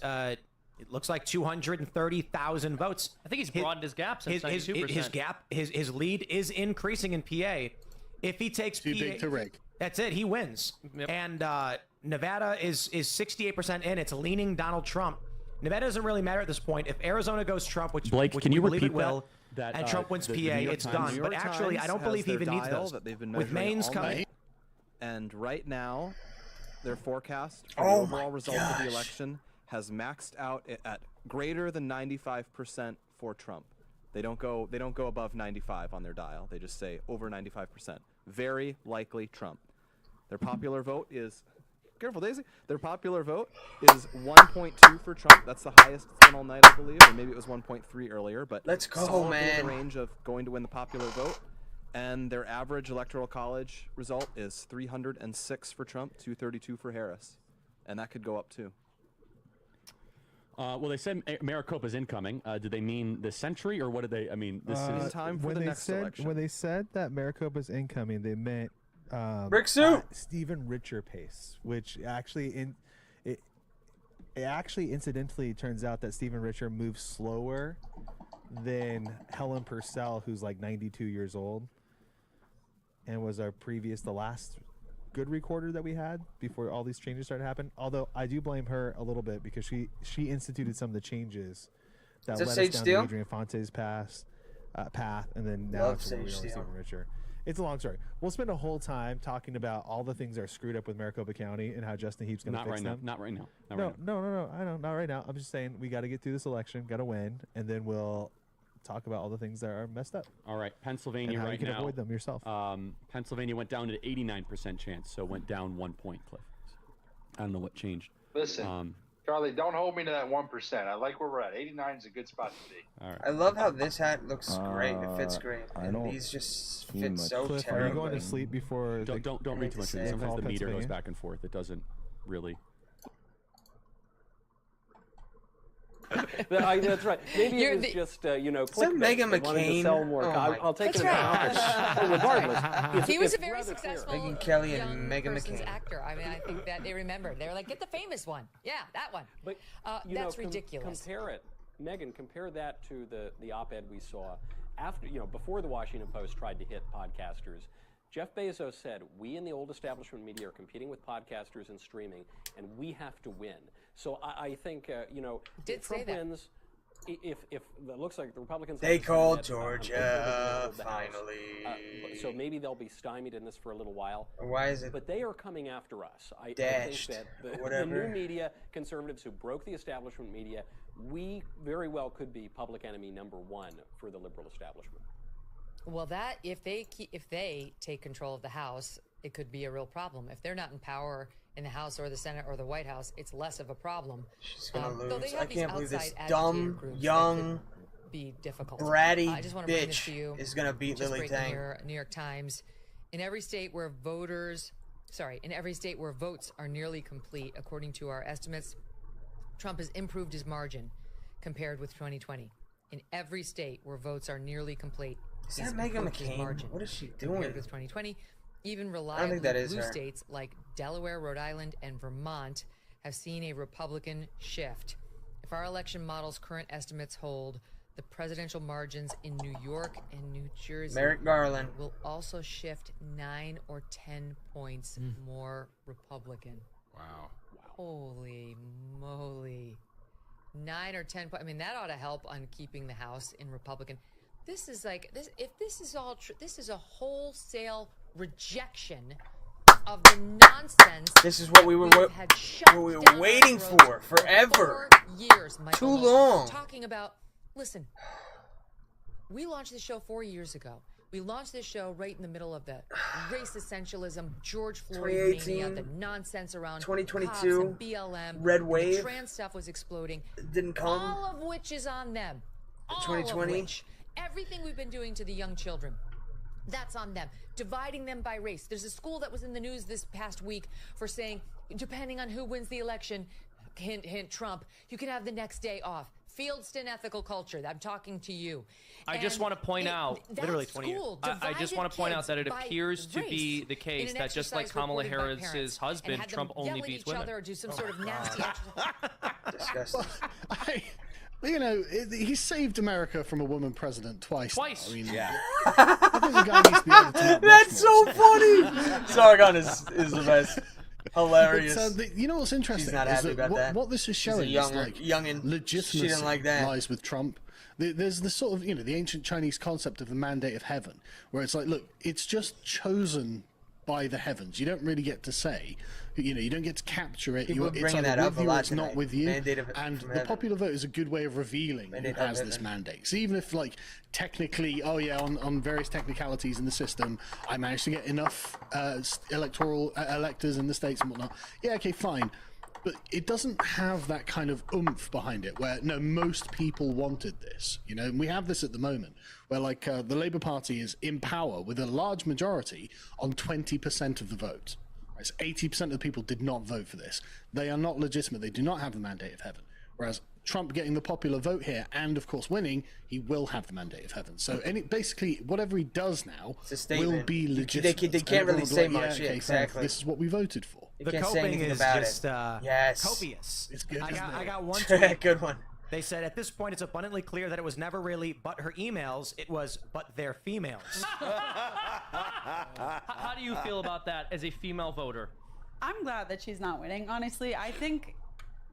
it looks like 230,000 votes. I think he's broadened his gap since 92%. His lead is increasing in PA. If he takes Too PA, big to rig. that's it. He wins. Yep. And Nevada is 68% in. It's leaning Donald Trump. Nevada doesn't really matter at this point. If Arizona goes Trump, which Blake, which can we you believe repeat it will, that, and Trump wins the PA, New York it's Times? done. New But York actually, I don't believe he even needs those. That they've been With measuring Maine's all coming. night. And right now, their forecast for Oh the my overall results of the gosh. election has maxed out at greater than 95% for Trump. They don't go above 95 on their dial. They just say over 95%. Very likely Trump. Their popular vote is careful, Daisy. Their popular vote is 1.2 for Trump. That's the highest it's been all night, I believe, or maybe it was 1.3 earlier. But Let's go, solidly in man. the range of going to win the popular vote. And their average electoral college result is 306 for Trump, 232 for Harris, and that could go up too. Well, they said Maricopa's incoming. Did they mean this century, or what did they? I mean, this is time for when the they next said election. when they said that Maricopa's incoming, they meant Rick Suit. at Stephen Richer pace, which actually it actually incidentally turns out that Stephen Richer moves slower than Helen Purcell, who's like 92 years old, and was the last good recorder that we had before all these changes started to happen. Although I do blame her a little bit because she instituted some of the changes that led us Sage down Steele? to Adrian Fonte's path, and then now Love to where we Sage are with Steele. Stephen Richer. It's a long story. We'll spend a whole time talking about all the things that are screwed up with Maricopa County and how Justin Heap's going to not fix right them. now. Not right now. Not No, right now. no. I know, not right now. I'm just saying we got to get through this election, got to win, and then we'll talk about all the things that are messed up. All right, Pennsylvania and how right you can now. avoid them yourself. Pennsylvania went down to 89% chance, so went down 1 point, Cliff. I don't know what changed. Listen, Charlie, don't hold me to that 1%. I like where we're at. 89 is a good spot to be. All right. I love how this hat looks great. It fits great. I And don't these just see fit much. so Cliff, terribly. are you going to sleep before? Don't read too much into it. Sometimes call the meter goes Pennsylvania? back and forth. It doesn't really. That's right. Maybe it was just, clickbait. Meghan They wanted to McCain? sell more. Oh I'll take That's it as right. an honor. Regardless. He was a it's very rather clear. successful Megyn Kelly and young Meghan person's McCain. actor. I mean, I think that they remembered. They were like, get the famous one. Yeah, that one. But that's ridiculous. Compare it, Megan. Compare that to the op-ed we saw after, before the Washington Post tried to hit podcasters. Jeff Bezos said, "We in the old establishment media are competing with podcasters and streaming, and we have to win." So I think Did if Trump say that. wins. If it looks like the Republicans, They have called that, Georgia, the House. finally. So maybe they'll be stymied in this for a little while. Why is it But they are coming after us. I dashed, think that the whatever. new media, conservatives who broke the establishment media, we very well could be public enemy number one for the liberal establishment. Well, that if they take control of the House, it could be a real problem. If they're not in power in the House or the Senate or the White House, it's less of a problem. She's gonna Though they lose. have I these can't believe this outside dumb, agitator groups that young, could be difficult. bratty I just want to bring this bitch to you. is gonna beat Just Lily breaking Tang. here, New York Times. In every state where votes are nearly complete, according to our estimates, Trump has improved his margin compared with 2020. In every state where votes are nearly complete, Is he's that Meghan improved his McCain? margin What is she compared doing? with 2020. Even think reliably that is blue her. states like Delaware, Rhode Island, and Vermont have seen a Republican shift. If our election model's current estimates hold, the presidential margins in New York and New Jersey Merrick Garland. will also shift 9 or 10 points more Republican. Wow. Holy moly. 9 or 10 points. I mean, that ought to help on keeping the House in Republican. This is like, this. If this is all true, this is a wholesale rejection of the nonsense. This is what we were waiting for forever. 4 years, Michael Too Knowles. long. Talking about, listen, we launched this show 4 years ago. We launched this show right in the middle of the race essentialism, George Floyd mania, 2018, the nonsense around 2022, cops and BLM. Red Wave. The trans stuff was exploding. Didn't come. All of which is on them. All 2020. of which. Everything we've been doing to the young children. That's on them. Dividing them by race. There's a school that was in the news this past week for saying, depending on who wins the election, hint, hint, Trump, you can have the next day off. Fieldston ethical culture. I'm talking to you. I just want to point out, literally 20 years. I just want to point out that it appears to be the case that just like Kamala Harris's husband, Trump only beats women. Or do some sort of nasty Disgusting. You know, he saved America from a woman president twice. Twice. Now. I mean, Yeah. I think the guy needs to be able to That's so funny. Sargon is the best. Hilarious. But, you know what's interesting? She's not is happy that about what, that. what this is She's a showing is like youngin'. legitimacy She didn't like that. lies with Trump. There's the sort of, you know, the ancient Chinese concept of the mandate of heaven, where it's like, look, it's just chosen by the heavens. You don't really get to say, you know, you don't get to capture it. People are It's bringing either that up with a you or lot it's not tonight. with you. Mandate of- And from the heaven. popular vote is a good way of revealing Mandate who of has this heaven. mandate. So even if, like, technically, oh yeah, on various technicalities in the system, I managed to get enough electoral electors in the states and whatnot. Yeah, okay, fine. But it doesn't have that kind of oomph behind it where, no, most people wanted this, you know, and we have this at the moment where, like, the Labour Party is in power with a large majority on 20% of the vote. Right? So 80% of the people did not vote for this. They are not legitimate. They do not have the mandate of heaven. Whereas Trump getting the popular vote here and, of course, winning, he will have the mandate of heaven. So basically, whatever he does now will be legitimate. They can't really say much. Yeah, okay, exactly. This is what we voted for. You The can't say coping anything is about just it. Yes. copious. It's good. I got one tweet. Good one. They said, at this point, it's abundantly clear that it was never really but her emails. It was but they're females. How do you feel about that as a female voter? I'm glad that she's not winning. Honestly, I think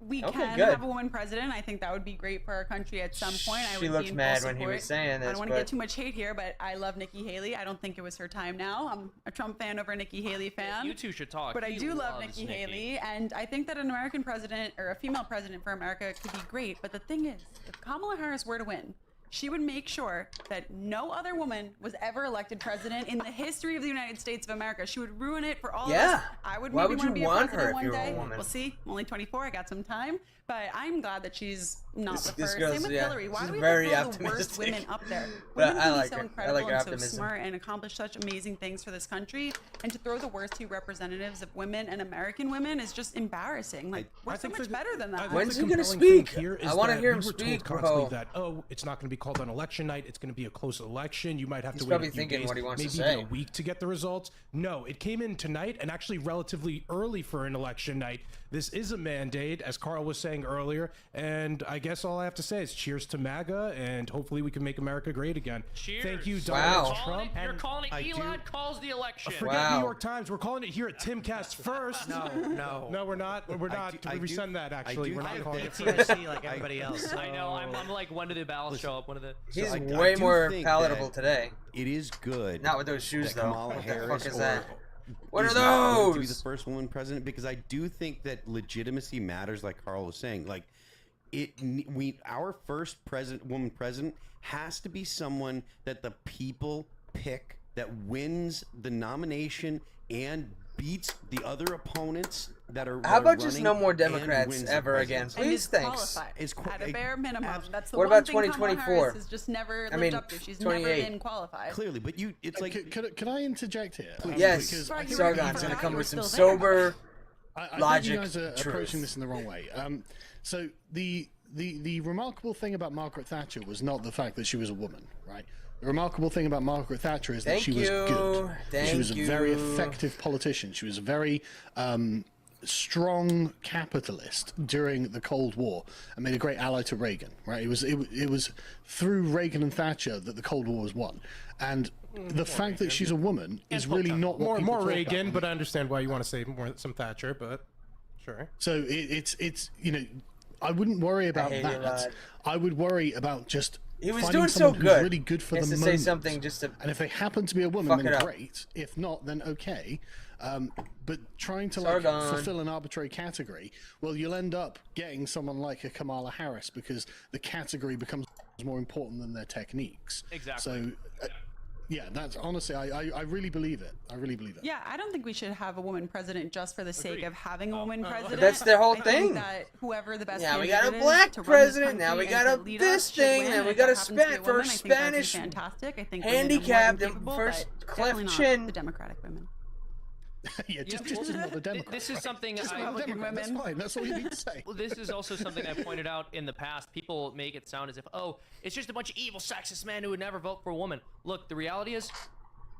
we Okay, can good. have a woman president. I think that would be great for our country at some point. I She would looked be in mad full when he was support. saying I this, don't want to but- get too much hate here, but I love Nikki Haley. I don't think it was her time now. I'm a Trump fan over a Nikki Haley fan. You two should talk. But I He do love loves Nikki Haley, and I think that an American president or a female president for America could be great. But the thing is, if Kamala Harris were to win, she would make sure that no other woman was ever elected president in the history of the United States of America. She would ruin it for all of Yeah. us. I would Why maybe would want to you be a want president her if one you were a day. woman? We'll see. I'm only 24. I got some time. But I'm glad that she's not This the first. girl's- Same with yeah, Hillary. Why she's do we very throw the worst optimistic. women up there? But Women I can be like so her. I incredible like her and so optimism. smart and accomplish such amazing things for this country. And to throw the worst two representatives of women and American women is just embarrassing. Like, we're so much better than that. When's he gonna speak? I want to hear him we were speak, told constantly bro. that, oh, it's not going to be called on election night. It's going to be a close election. You might have He's to wait probably a few thinking days, what he wants to maybe say. even a week to get the results. No, it came in tonight and actually relatively early for an election night. This is a mandate, as Carl was saying earlier, and I guess all I have to say is cheers to MAGA, and hopefully we can make America great again. Cheers. Thank you, Donald Wow. Trump. You're calling it Elon calls the election. Forget New York Times. We're calling it here at Timcast first. No, we're not. We're not. I we do- resend that. I Actually, do we're not think calling that- it TSC like everybody else. I know. I'm like, when do the ballots show up? When do the? He's I way do more think palatable that today. It is good. Not with those shoes, that though. Kamala What the Harris fuck is or- that? What is are not going to be those? the first woman president, because I do think that legitimacy matters, like Carl was saying. Like, our first woman president has to be someone that the people pick, that wins the nomination and beats the other opponents that are. How about just running no more and Democrats wins the ever again? presidency. And Please, is thanks. qualified at a bare minimum. That's the What one about thing Kamala 2024? Harris has just never lived I mean, up to. She's never 28. been qualified. Clearly, but it's like. Could I interject here? Yes, Because I think Sargon's you going to come were with some still there. sober I think logic. you guys are truth. approaching this in the wrong way. So the remarkable thing about Margaret Thatcher was not the fact that she was a woman, right? The remarkable thing about Margaret Thatcher is that Thank she was you. good. Thank she was a very you. effective politician. She was a very strong capitalist during the Cold War and made a great ally to Reagan. Right? It was through Reagan and Thatcher that the Cold War was won. And the fact that she's a woman is really not what more people talk Reagan, about. but I understand why you want to say some Thatcher. But sure. So it's you know, I wouldn't worry about hate you, that. Rod. I would worry about just He was finding doing so someone who's good. really good for He has the to moment. say something just to and if they happen to be a woman, fuck then it up. great. If not, then okay. But trying to Sargon. fulfill an arbitrary category, well, you'll end up getting someone like a Kamala Harris because the category becomes more important than their techniques. Exactly. So, yeah, that's honestly, I really believe it. I really believe it. Yeah, I don't think we should have a woman president just for the sake of having a woman president. But that's their whole I thing. think that whoever the best Yeah, we candidate got a is black to run this president. Now we country got and a to lead this us should thing. win, Then and we if got that a happens to be a woman, first I think that would be Spanish fantastic. I think women are more than handicap, capable, first but cleft definitely not chin. the Democratic women. Yeah, just not the Democrat. This is something Just I not the Democrat. That's fine. That's all you need to say. Well, this is also something I pointed out in the past. People make it sound as if, oh, it's just a bunch of evil sexist men who would never vote for a woman. Look, the reality is,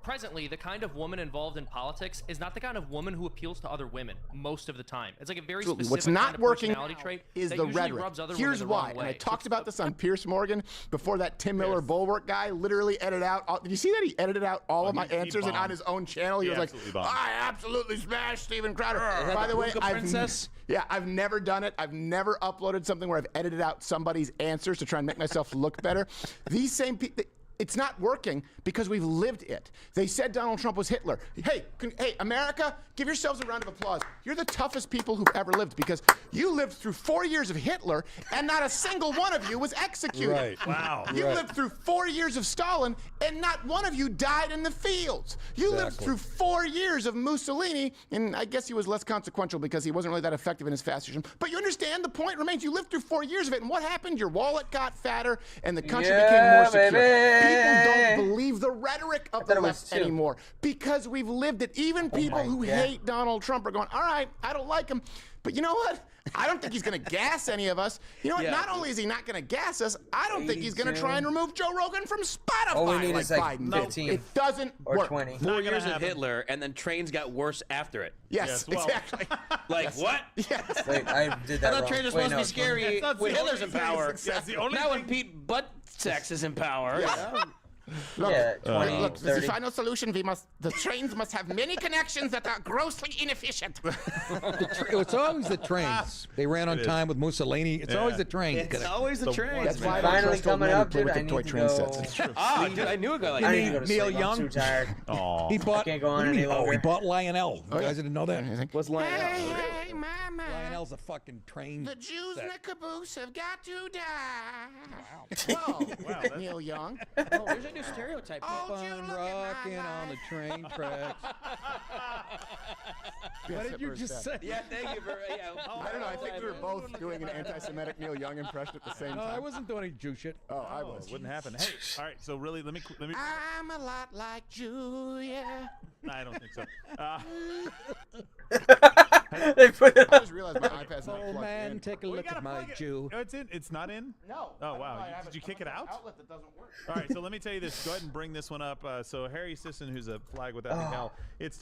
presently, the kind of woman involved in politics is not the kind of woman who appeals to other women most of the time. It's like a very Absolutely. specific What's kind not of working personality trait is that the usually rhetoric. rubs other Here's women the why. wrong And I way. talked about this on Piers Morgan before that Tim Miller Bulwark guy literally edited out. Did you see that? He edited out all of my answers and on his own channel. He was like, I absolutely smashed Steven Crowder. By the way, I've never done it. I've never uploaded something where I've edited out somebody's answers to try and make myself look better. These same people. It's not working because we've lived it. They said Donald Trump was Hitler. Hey, America, give yourselves a round of applause. You're the toughest people who've ever lived because you lived through 4 years of Hitler and not a single one of you was executed. Right. Wow. You Right. lived through 4 years of Stalin and not one of you died in the fields. You lived Exactly. through 4 years of Mussolini, and I guess he was less consequential because he wasn't really that effective in his fascism. But you understand the point remains. You lived through 4 years of it, and what happened? Your wallet got fatter, and the country became more secure. baby. People don't believe the rhetoric of the thought it was left 2. anymore because we've lived it. Even people my who God. hate Donald Trump are going, all right, I don't like him, but you know what? I don't think he's going to gas any of us. You know what? Yeah. Not only is he not going to gas us, I don't think he's going to try and remove Joe Rogan from Spotify All we need like is like Biden 15 did. It doesn't or work. 20. 4 years of Hitler, and then trains got worse after it. Yes, exactly. Like Yes. what? Yes. Wait, I did that I thought wrong. trains were Wait, supposed no, to be scary That's when the Hitler's only in power. thing- that's the only Now when thing- Pete Butt Sex is in power. Look, Yeah, 20, look, the 30. final solution, the trains must have many connections that are grossly inefficient. It's always the trains. They ran on It is. time with Mussolini. It's always the trains. It's always the trains. That's why I Finally don't trust old coming men who up, play dude. with I the need toy to train go. sets. It's true. Ah, dude, I knew a guy like I that. need to go to Neil sleep. Young. I'm too tired. He bought. I can't go on what do you any mean? Oh, he longer. bought Lionel. You Oh, yeah. guys didn't know that? What's Lionel? Hey, mama. Lionel's a fucking train. The Jews set. in the caboose have got to die. Whoa, Neil Young. Oh, there's a new stereotype. Oh, Keep on rocking on the train tracks. What did you just say? Yeah, thank you for. Yeah. I don't know. I think we were both doing an anti-Semitic Neil Young impression at the same No, time. I wasn't doing any Jew shit. Oh, I was. It wouldn't happen. Hey, all right. So really, let me. I'm a lot like Julia. I don't think so. They put it I up. just realized my iPad's not Oh plugged man, in. take a look at my Jew. Oh, it's in. It's not in. No. Oh I don't know, wow. I have Did you kick it out? Outlet that doesn't work. All right, so let me tell you this. Go ahead and bring this one up. So Harry Sisson, who's a flag with ethnic hell, it's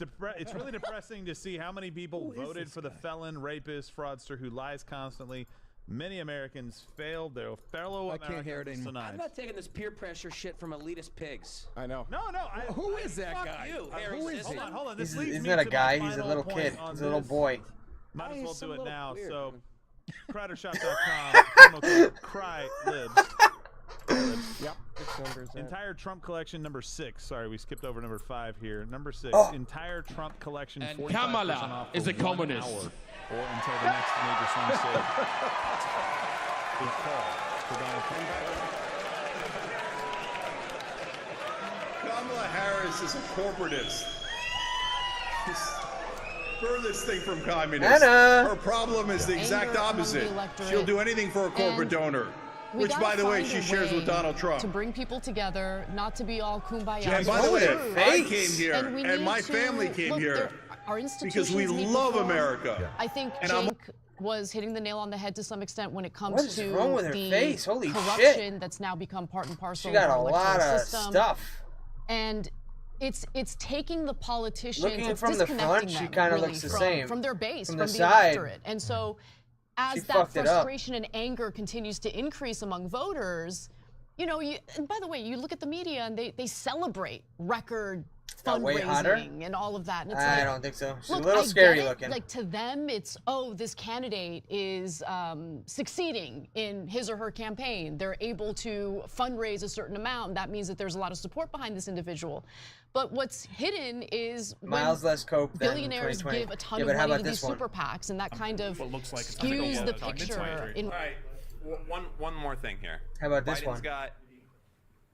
really depressing to see how many people voted for the felon, rapist, fraudster who lies constantly. Many Americans failed their fellow I can't hear it Americans anymore. I'm not taking this peer pressure shit from elitist pigs. I know. No. Who is that Fuck guy? you, Harry Who is Sisson. he? Hold on. This He's, leads he's me not a to guy. my He's a final little point kid. on He's a little this. boy. Might as He's well some do it little now. weird. So, CrowderShop.com. promo code CryLibs. Yep. Entire Trump collection number 6. Sorry, we skipped over number 5 here. Number 6. Oh. Entire Trump collection. And 45% Kamala off is for a 1 communist. hour, or until the next major swing state. Good call for Donald Trump. Kamala Harris is a corporatist. She's furthest thing from communist. Anna. Her problem is the exact opposite. She'll do anything for a corporate donor. We Which, gotta by the way, find she a shares with way Donald Trump. To bring people together, not to be all kumbaya. And by the way, I came face. here, we and need my to family came look, here our institutions because we need love reform. America. I think And Jake was hitting the nail on the head to some extent when it comes What is to wrong with her the face? Holy corruption shit. that's now become part and parcel She got of a our lot electoral of system. stuff. And it's taking the politicians, Looking it's from the front, disconnecting she them, kinda really, looks the from, same. from their base, From from the the side, electorate. And so she as that fucked it up. frustration and anger continues to increase among voters, you know, and by the way, you look at the media and they celebrate record Got way hotter? fundraising and all of that. And it's I like, don't think so. She's look, a little I scary get it. looking. Like to them, it's, oh, this candidate is succeeding in his or her campaign. They're able to fundraise a certain amount. That means that there's a lot of support behind this individual. But what's hidden is Miles less coke than billionaires 2020. give a ton Yeah, of but how money about to this these one? super PACs, and that kind of looks like it's skews the gonna be picture. All right, one more thing here. How about this Biden's one? Got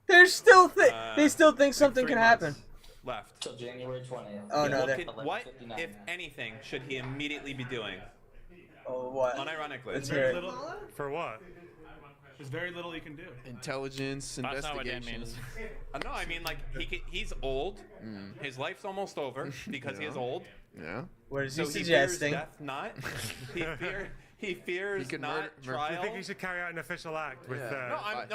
They're still they still think something can happen. left. Till January 20th. Oh no, What, if anything, should he immediately be doing? Oh, what? Unironically. Let's hear it. For what? There's very little he can do. Intelligence, That's not what Dan investigations. No, I mean like he's old. His life's almost over because he is old. Yeah. What is so he he suggesting? fears death not. He fears could not murder- trial. Do you think he should carry out an official act with I'm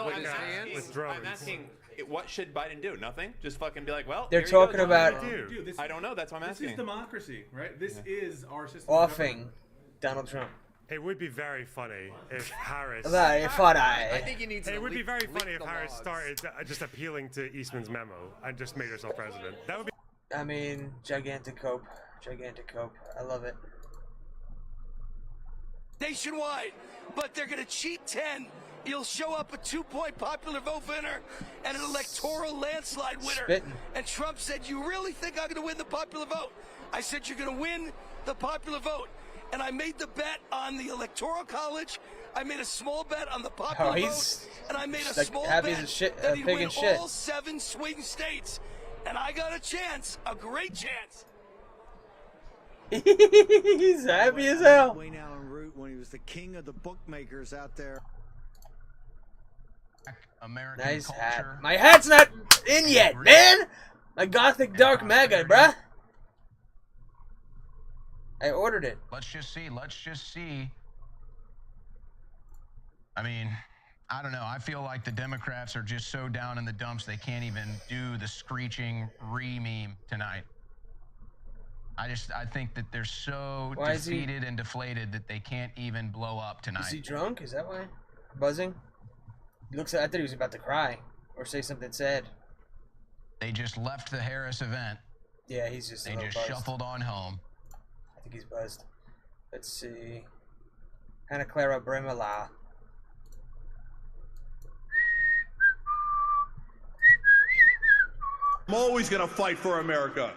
drones? asking, what should Biden do? Nothing? Just fucking be like, well, They're here you go, talking John. about- Dude, I don't know. That's what I'm asking. This is democracy, right? This is our system. Offing Donald Trump. It would be very funny if Harris. Very funny. I think he needs to It would be leak- very leak funny if the Harris logs. started just appealing to Eastman's memo and just made herself president. That would be. I mean, gigantic cope. Gigantic cope. I love it. Nationwide, but they're going to cheat 10. You'll show up a 2-point popular vote winner and an electoral landslide winner. Spittin'. And Trump said, "You really think I'm going to win the popular vote?" I said, "You're going to win the popular vote." And I made the bet on the Electoral College. I made a small bet on the popular he's vote. And I made a like small happy bet as a shit, that he'd pig win in shit. all 7 swing states. And I got a chance, a great chance. He's happy as hell. Wayne Allen Root when he was the king of the bookmakers out there. American Nice culture. hat. My hat's not in yet, man. My gothic dark mega, bruh. I ordered it. Let's just see. Let's just see. I mean, I don't know. I feel like the Democrats are just so down in the dumps they can't even do the screeching re-meme tonight. I think that they're so Why is he- defeated and deflated that they can't even blow up tonight. Is he drunk? Is that why? Buzzing? He looks. I thought he was about to cry or say something sad. They just left the Harris event. Yeah, he's just. They a little just buzzed. shuffled on home. I think he's buzzed. Let's see. Hannah Clara Bremala. I'm always going to fight for America.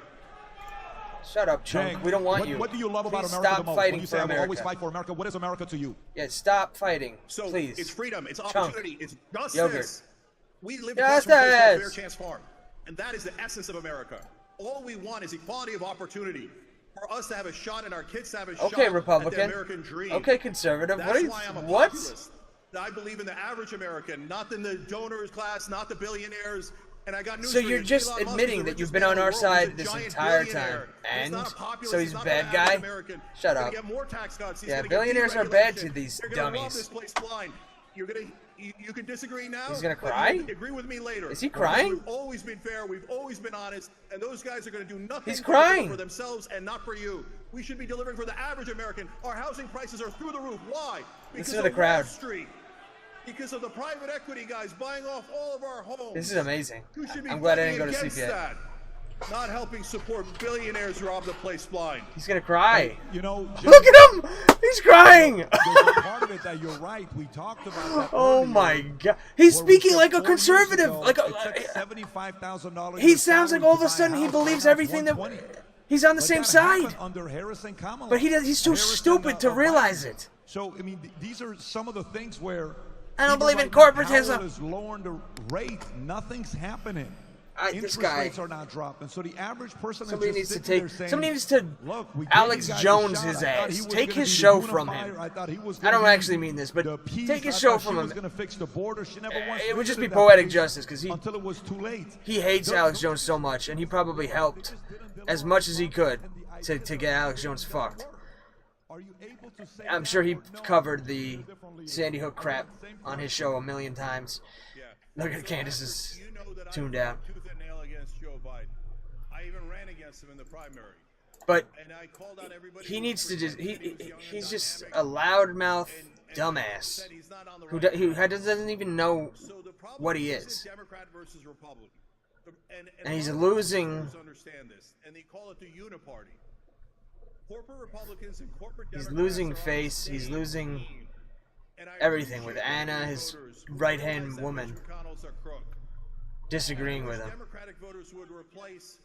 Shut up, chunk. We don't want you. What do you love about Please America stop the most? fighting When you for say I will America. always fight for America, what is America to you? Yeah, stop fighting. So please. it's freedom, it's Chunk. opportunity, it's justice. Yogurt. We live across from a place called Fair Justice. Chance Farm, and that is the essence of America. All we want is equality of opportunity for us to have a shot and our kids to have a shot Okay, at the Republican. American dream. Okay, conservative. That's What? Are you, why I'm a what? populist. I believe in the average American, not in the donors class, not the billionaires. And I got news So for you're you. just Elon Musk is admitting the that you've richest been man on in our the world. He's side a this giant entire billionaire. time, He's and not a populist, so he's not bad an guy. average American. Shut He's up. gonna get more tax cuts. He's Yeah, gonna get billionaires are bad deregulation. to these You're gonna rob dummies. this place blind. You're gonna. You can disagree now. He's gonna but cry? you can agree with me later. Is he crying? We've always been fair. We've always been honest. And those guys are going to do nothing He's but crying. for themselves and not for you. We should be delivering for the average American. Our housing prices are through the roof. Why? Because Listen to the of crowd. Wall Street. Because of the private equity guys buying off all of our homes. This is amazing. You should be I'm glad I fighting didn't go to sleep against yet. that. Not helping support billionaires rob the place blind. He's gonna cry. You know, Look at him! He's crying! There's a part of it that you're right. We talked about that Oh earlier, my god. He's where we speaking said like a 4 years conservative. ago, Like it a, took $75,000 he in sounds like salary all of to a buy sudden he house. believes Right now, everything that. 120. He's on the But same that side. happened under Harris and Kamala. But he's too Harris stupid and, to Biden. realize it. So I mean, these are some of the things where I don't even believe in right now, corporatism. Powell is lowering the rate. Nothing's happening. This Interest guy. rates are not dropping. So the average person Somebody is needs just to sitting take. there saying, Somebody needs to Look, we gave Alex you guys a Jones shot. his I thought he ass. was Take gonna his be the show from him. unifier. I thought he was I gonna don't be actually mean this, but the peace. take his I show thought from she him. was going to fix the border. She never once It would just be visited that poetic place justice because until it was too late. he hates Alex Jones so much, and he probably helped as much as he could to get Alex Jones fucked. I'm sure he covered the Sandy Hook crap on his show a million times. Look at Candace is tuned out. I even ran against him in the primary. But he needs to just he's just a loudmouth dumbass who doesn't even know what he is. And he's losing. And they call it the uniparty. Corporate Republicans and corporate He's losing face. He's losing everything with Anna, his right-hand woman, disagreeing with him. Democratic voters would replace.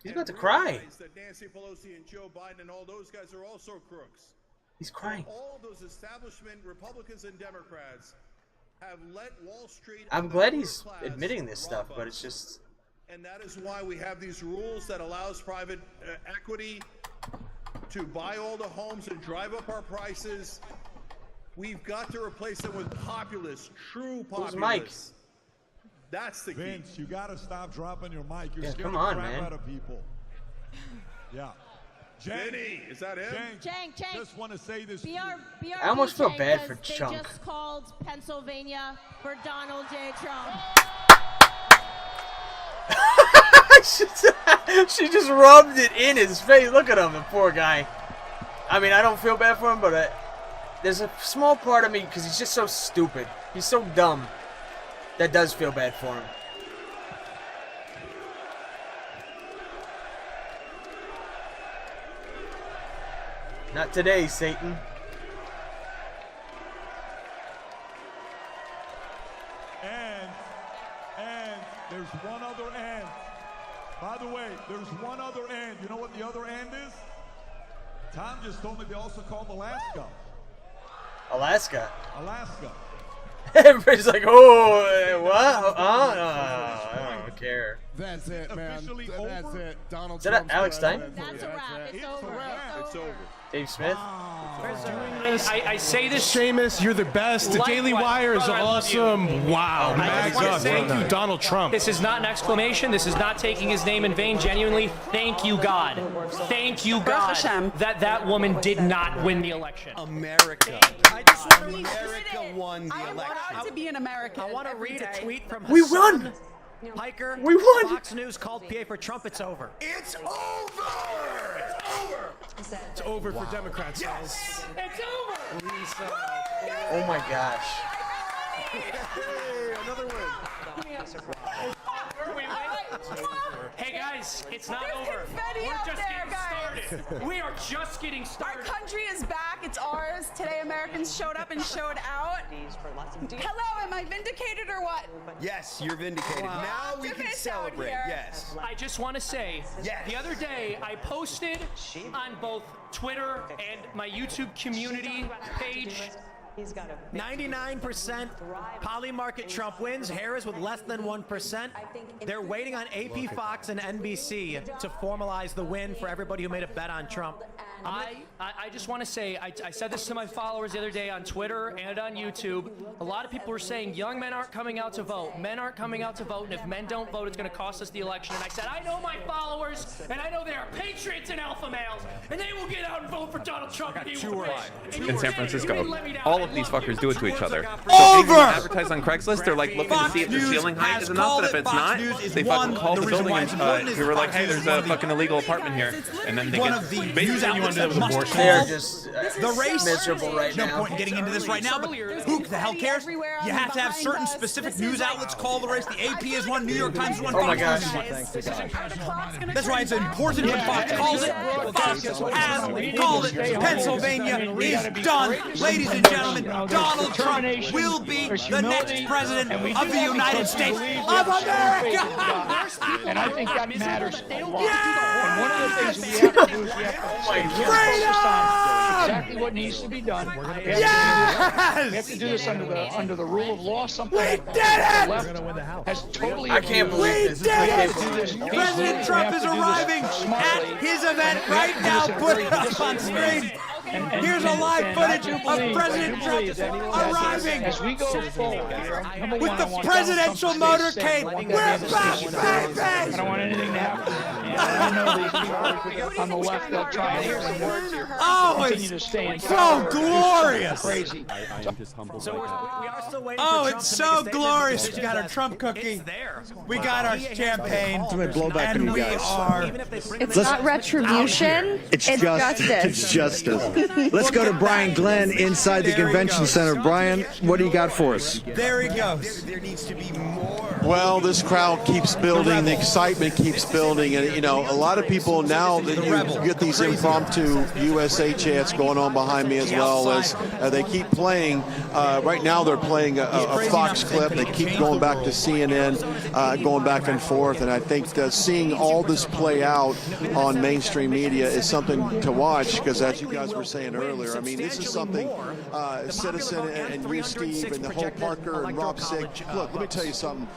He's about to cry. That Nancy Pelosi and Joe Biden and all those guys are also crooks. He's crying. All those establishment Republicans and Democrats have let Wall Street. I'm glad he's admitting this stuff, but it's just. And that is why we have these rules that allows private equity to buy all the homes and drive up our prices. We've got to replace them with populists, true populists. Who's Mike? That's the key. Vince, you got to stop dropping your mic. You're Yeah, scaring come the on, crap man. out of people. Yeah. Jenny, is that him? Cenk, Just want to say this. I almost feel bad for Chunk. They just called Pennsylvania for Donald J. Trump. She just rubbed it in his face. Look at him, the poor guy. I mean, I don't feel bad for him, but there's a small part of me, because he's just so stupid. He's so dumb. That does feel bad for him. Not today, Satan. And there's one other and. By the way, there's one other and. You know what the other and is? Tom just told me they also called Alaska. Alaska. Alaska. Everybody's like, oh, what? I don't care. That's it, man. That's it. Donald Is that Trump's Alex Stein? president. That's a wrap. It's over. It's over. Dave Smith? I say this. Seamus, you're the best. The Daily Likewise, Wire is brother, I love you. awesome. Wow. I just wanna say Thank you, Donald Trump. This is not an exclamation. This is not taking his name in vain. Genuinely, thank you, God. Thank you, God, that woman did not win the election. America. America won the election. Proud to be an American. I want to every read day. a tweet from We Hassan won! Hiker. We won! Fox News called PA for Trump. It's over. It's over! It's over! It's over for Democrats. Yes! It's over. Oh my gosh. Hey, another win. Hey guys, it's not There's over. confetti We're out just there, getting started. We are just getting Our started. country is back. It's ours. Today, Americans showed up and showed out. Hello, am I vindicated or what? Yes, you're vindicated. Wow. Now we can Optimist out celebrate. here. Yes. I just want to say, Yes. the other day I posted on both Twitter and my YouTube community page. 99% poly market Trump wins. Harris with less than 1%. They're waiting on AP, Fox, and NBC to formalize the win for everybody who made a bet on Trump. I just want to say, I said this to my followers the other day on Twitter and on YouTube. A lot of people were saying young men aren't coming out to vote. Men aren't coming out to vote, and if men don't vote, it's going to cost us the election. And I said, I know my followers, and I know they are patriots and alpha males, and they will get out and vote for Donald Trump. And he will win. And you In San did. Francisco, You didn't let me down. all I of these love you. fuckers do it to each other. Over! So anything you advertise on Craigslist, they're like looking to see if the ceiling height is enough, and if it's not, they fucking call the building and we were like, hey, there's a fucking illegal apartment here, and then they One get of the basically news you outlets want to that must abortion. call They're just the race miserable right no now. point in getting into this right now, but who the hell cares? You have to have certain specific news outlets call the race. The AP is one, New York Times is one, Oh my Fox gosh. News is one. That's why it's important when Fox calls it. Fox has called it. Pennsylvania is done. Ladies and gentlemen, Donald Trump will be the next president of the United States of America. And I think that matters a lot. Yeah! And one of the things we have to do is we have to say, here's exactly what needs to be done. We have to do this under the rule of law. Something that the left has totally. I can't believe this. I can't believe this. President Trump is arriving at his event right now. Put it up on screen. Here's a live footage of President Trump arriving As we go forward here, number with one, the presidential motorcade. We're back, baby! I don't want anything to happen. know these people on the left that try Oh, continue to stay in so power. glorious. Crazy. I am just humbled. So we are still waiting Oh, for Trump it's to so make a statement, glorious. because We got our that's- Trump cookie. It's there. We got our champagne. blowback on And you we guys. are. It's not retribution. It's justice. It's justice. Let's go to at Brian that. Glenn inside the There he convention goes. center. Brian, what do you got for us? There he goes. There needs to be more. Well, this crowd keeps building, the excitement keeps building, and you know, a lot of people now that you get these impromptu USA chants going on behind me as well as they keep playing. Right now, they're playing a Fox clip. They keep going back to CNN, going back and forth, and I think that seeing all this play out on mainstream media is something to watch because, as you guys were saying earlier, I mean, this is something Citizen and you, Steve, and the whole Parker and Rob Sick. Look, let me tell you something.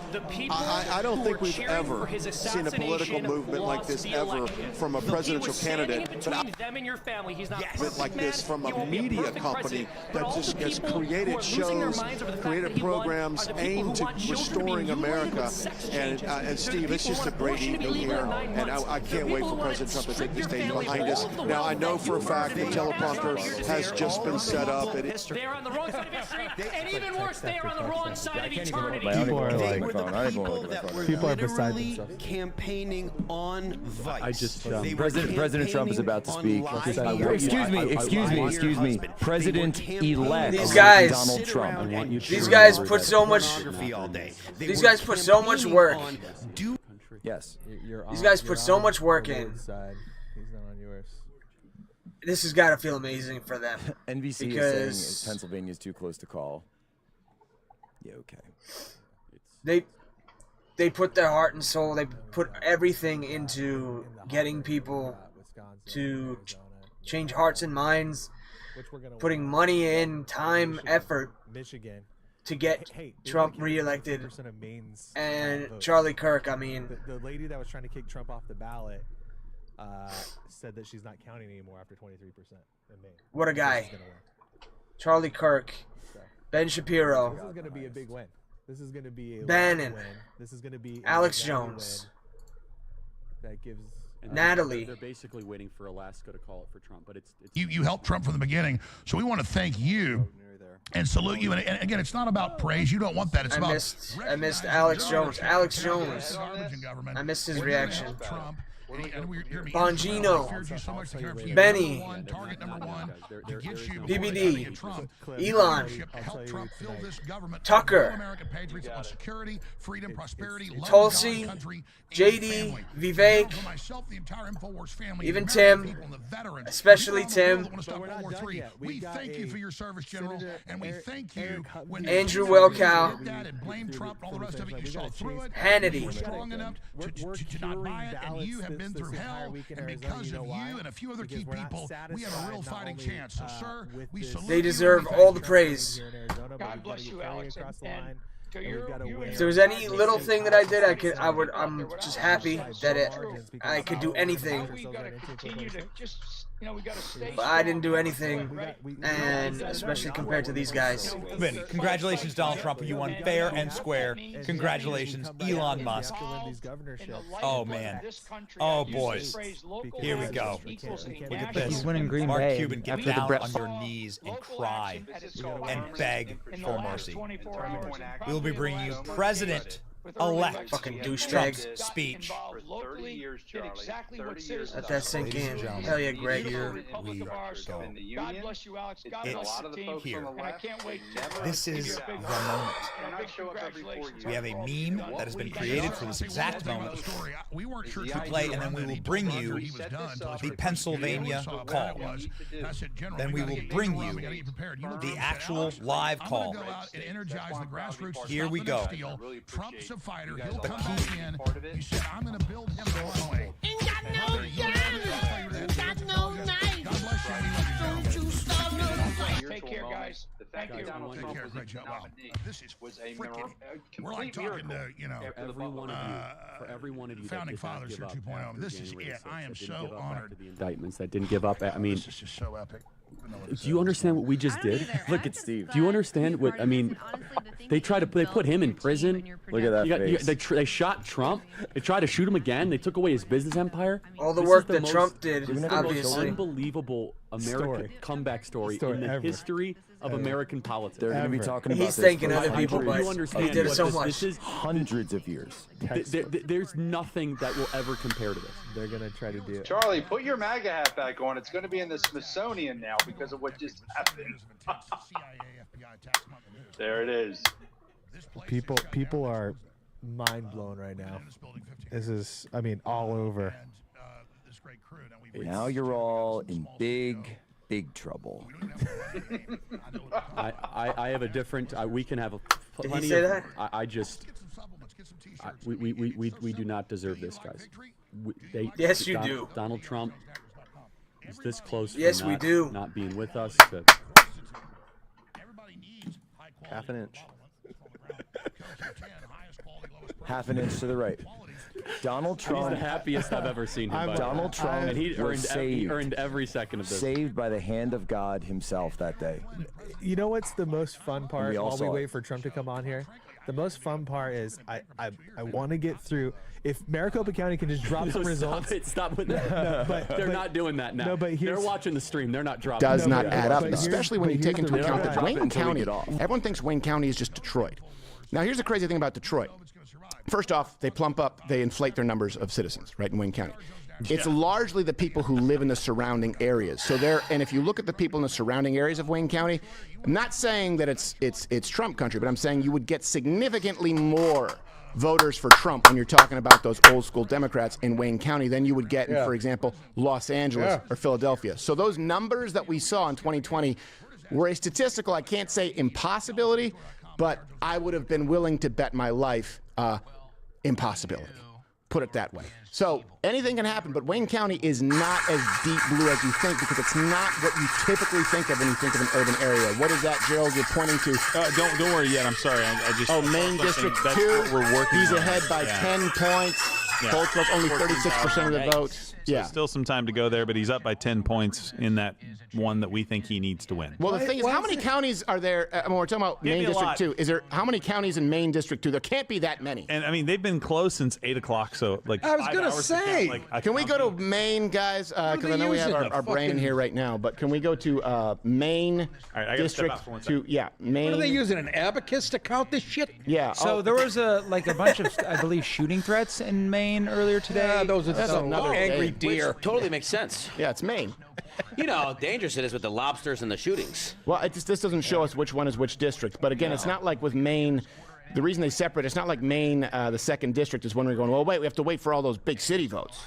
I don't think we've ever seen a political movement like this ever from a presidential candidate, but them and your family. He's not like this from a media company that just has created shows, created programs aimed to restoring America. And Steve, it's just a great evening here, and I can't wait for President Trump to take the stage behind us. Now, I know for a fact the teleprompter has just been set up. They're on the wrong side of history, and even worse, they are on the wrong side of eternity. People are like, people are beside literally themselves. campaigning on Vice. I just They were President Trump is about to speak. campaigning on Excuse me. President-elect These guys, Donald Trump. I want you to these guys remember put that. so much. all day. These guys put so much work. Yes. These guys put so much work in. He's not on yours. This has got to feel amazing for them. NBC because is saying Pennsylvania's too close to call. Yeah, okay. They put their heart and soul. They put everything into getting people to change hearts and minds, putting money in, time, effort to get Trump reelected. And Charlie Kirk, I mean, the lady that was trying to kick Trump off the ballot said that she's not counting anymore after 23% in Maine. what a guy. Charlie Kirk, Ben Shapiro. This is going to be a big win. This is going to be a Bannon. win. This is going to be Alex Jones. That gives Natalie. They're basically waiting for Alaska to call it for Trump, but it's you helped Trump from the beginning, so we want to thank you and salute you. And again, it's not about praise. You don't want that. It's I missed Alex Jones. Alex Jones. I missed his reaction. Bongino, Benny, BBD, Elon, Tucker, Tulsi, JD, Vivek, even Tim, especially Tim, We thank you for your service, General, and we thank you when Andrew Wilkow, and blame Trump and all the rest of it. You saw through it. Hannity. You were strong enough to not buy it, and you have been through hell. And because of you and a few other key people, we have a real fighting chance. So, sir, we salute They you deserve and all thank the praise. God bless you, Alex. And to If there was any little thing that I did, I'm just happy that I could do anything. We got to continue to just, we got to stay. But I didn't do anything, and especially compared to these guys. Congratulations, Donald Trump. You won fair and square. Congratulations, Elon Musk. Oh, man. Oh, boys. Here we go. Look at this. He's winning Green Mark Bay Cuban, get after the down Brett on your knees and cry and beg for mercy. We will be bringing you President-elect Fucking douchebag. Trump's speech. Let that sink in. Hell yeah, Greg. God bless you, Alex. God bless the team. Here. And I can't wait. This is the moment. We have a meme that has been created for this exact moment to play, and then we will bring you the Pennsylvania call. Then we will bring you the actual live call. Here we go. Trump's a fighter. He'll come back in. He said, I'm going to build him the wrong way. Take care, guys. Thank Donald Trump was a nominee. This is was a freaking. We're like complete talking to For every one of you that founding did not fathers give here up 2.0. after This is January it. 6th, I am that didn't so give up honored. after the indictments, that didn't give up. I mean, This is just so epic. do you understand what we just did? Look at Steve. Do you understand what I mean? They put him in prison. Look at that face. They shot Trump. They tried to shoot him again. They took away his business empire. All the This work is the that most- Trump did, this is the obviously. most unbelievable American comeback story in the history of American politics. They're going to be talking about He's this thanking for other people, but you understand he did it what so this- much. This is hundreds of years. There's nothing that will ever compare to this. They're gonna try to do it. Charlie, put your MAGA hat back on. It's going to be in the Smithsonian now because of what just happened. There it is. People are mind blown right now. This is, I mean, all over. Now you're all in big trouble. I have a different. We can have a. Did plenty he say of, that? We do not deserve this, guys. Yes, you do. Donald Trump is this close. Yes, from we not, do. Not being with us. Half an inch. Half an inch to the right. Donald Trump. He's the happiest I've ever seen him. Donald Trump and he was earned every second of this. Saved by the hand of God himself that day. You know what's the most fun part We all while we saw wait it. for Trump to come on here? The most fun part is I want to get through. If Maricopa County can just drop some results. Stop with that. They're not doing that now. No, but they're watching the stream. They're not dropping. Does not add up, but here's- especially when but you take here's into the account real that guy. Wayne County, everyone thinks Wayne County is just Detroit. Now, here's the crazy thing about Detroit. First off, they inflate their numbers of citizens, right, in Wayne County. It's largely the people who live in the surrounding areas. And if you look at the people in the surrounding areas of Wayne County, I'm not saying that it's Trump country, but I'm saying you would get significantly more voters for Trump when you're talking about those old school Democrats in Wayne County than you would get in, for example, Los Angeles or Philadelphia. So those numbers that we saw in 2020 were a statistical, I can't say impossibility, but I would have been willing to bet my life impossibility. Put it that way. So anything can happen, but Wayne County is not as deep blue as you think because it's not what you typically think of when you think of an urban area. What is that, Gerald, you're pointing to? Don't worry yet. I'm sorry. I just. Oh, Maine District 2. That's what we're working He's on. ahead by 10 points. Holtzclaff's only 36% of the vote. Yeah. So still some time to go there, but he's up by 10 points in that one that we think he needs to win. Well, the thing is, how many counties are there? When we're talking about Maine District 2, how many counties in Maine District 2? There can't be that many. And I mean, they've been closed since 8 o'clock, so like. I was 5 gonna hours say, count, like, can we go to Maine, guys? Because I know we have our brain here right now, but can we go to Maine District 2? Yeah, Maine. What are they using, an abacus to count this shit? Yeah. So there was a bunch of, I believe, shooting threats in Maine earlier today. Yeah, those are That's some another angry day. deer. Which totally makes sense. Yeah, it's Maine. You know how dangerous it is with the lobsters and the shootings. Well, this doesn't show us which one is which district. But again, it's not like with Maine. The reason they separate, it's not like Maine, the 2nd district, is when we're going, well, wait, we have to wait for all those big city votes.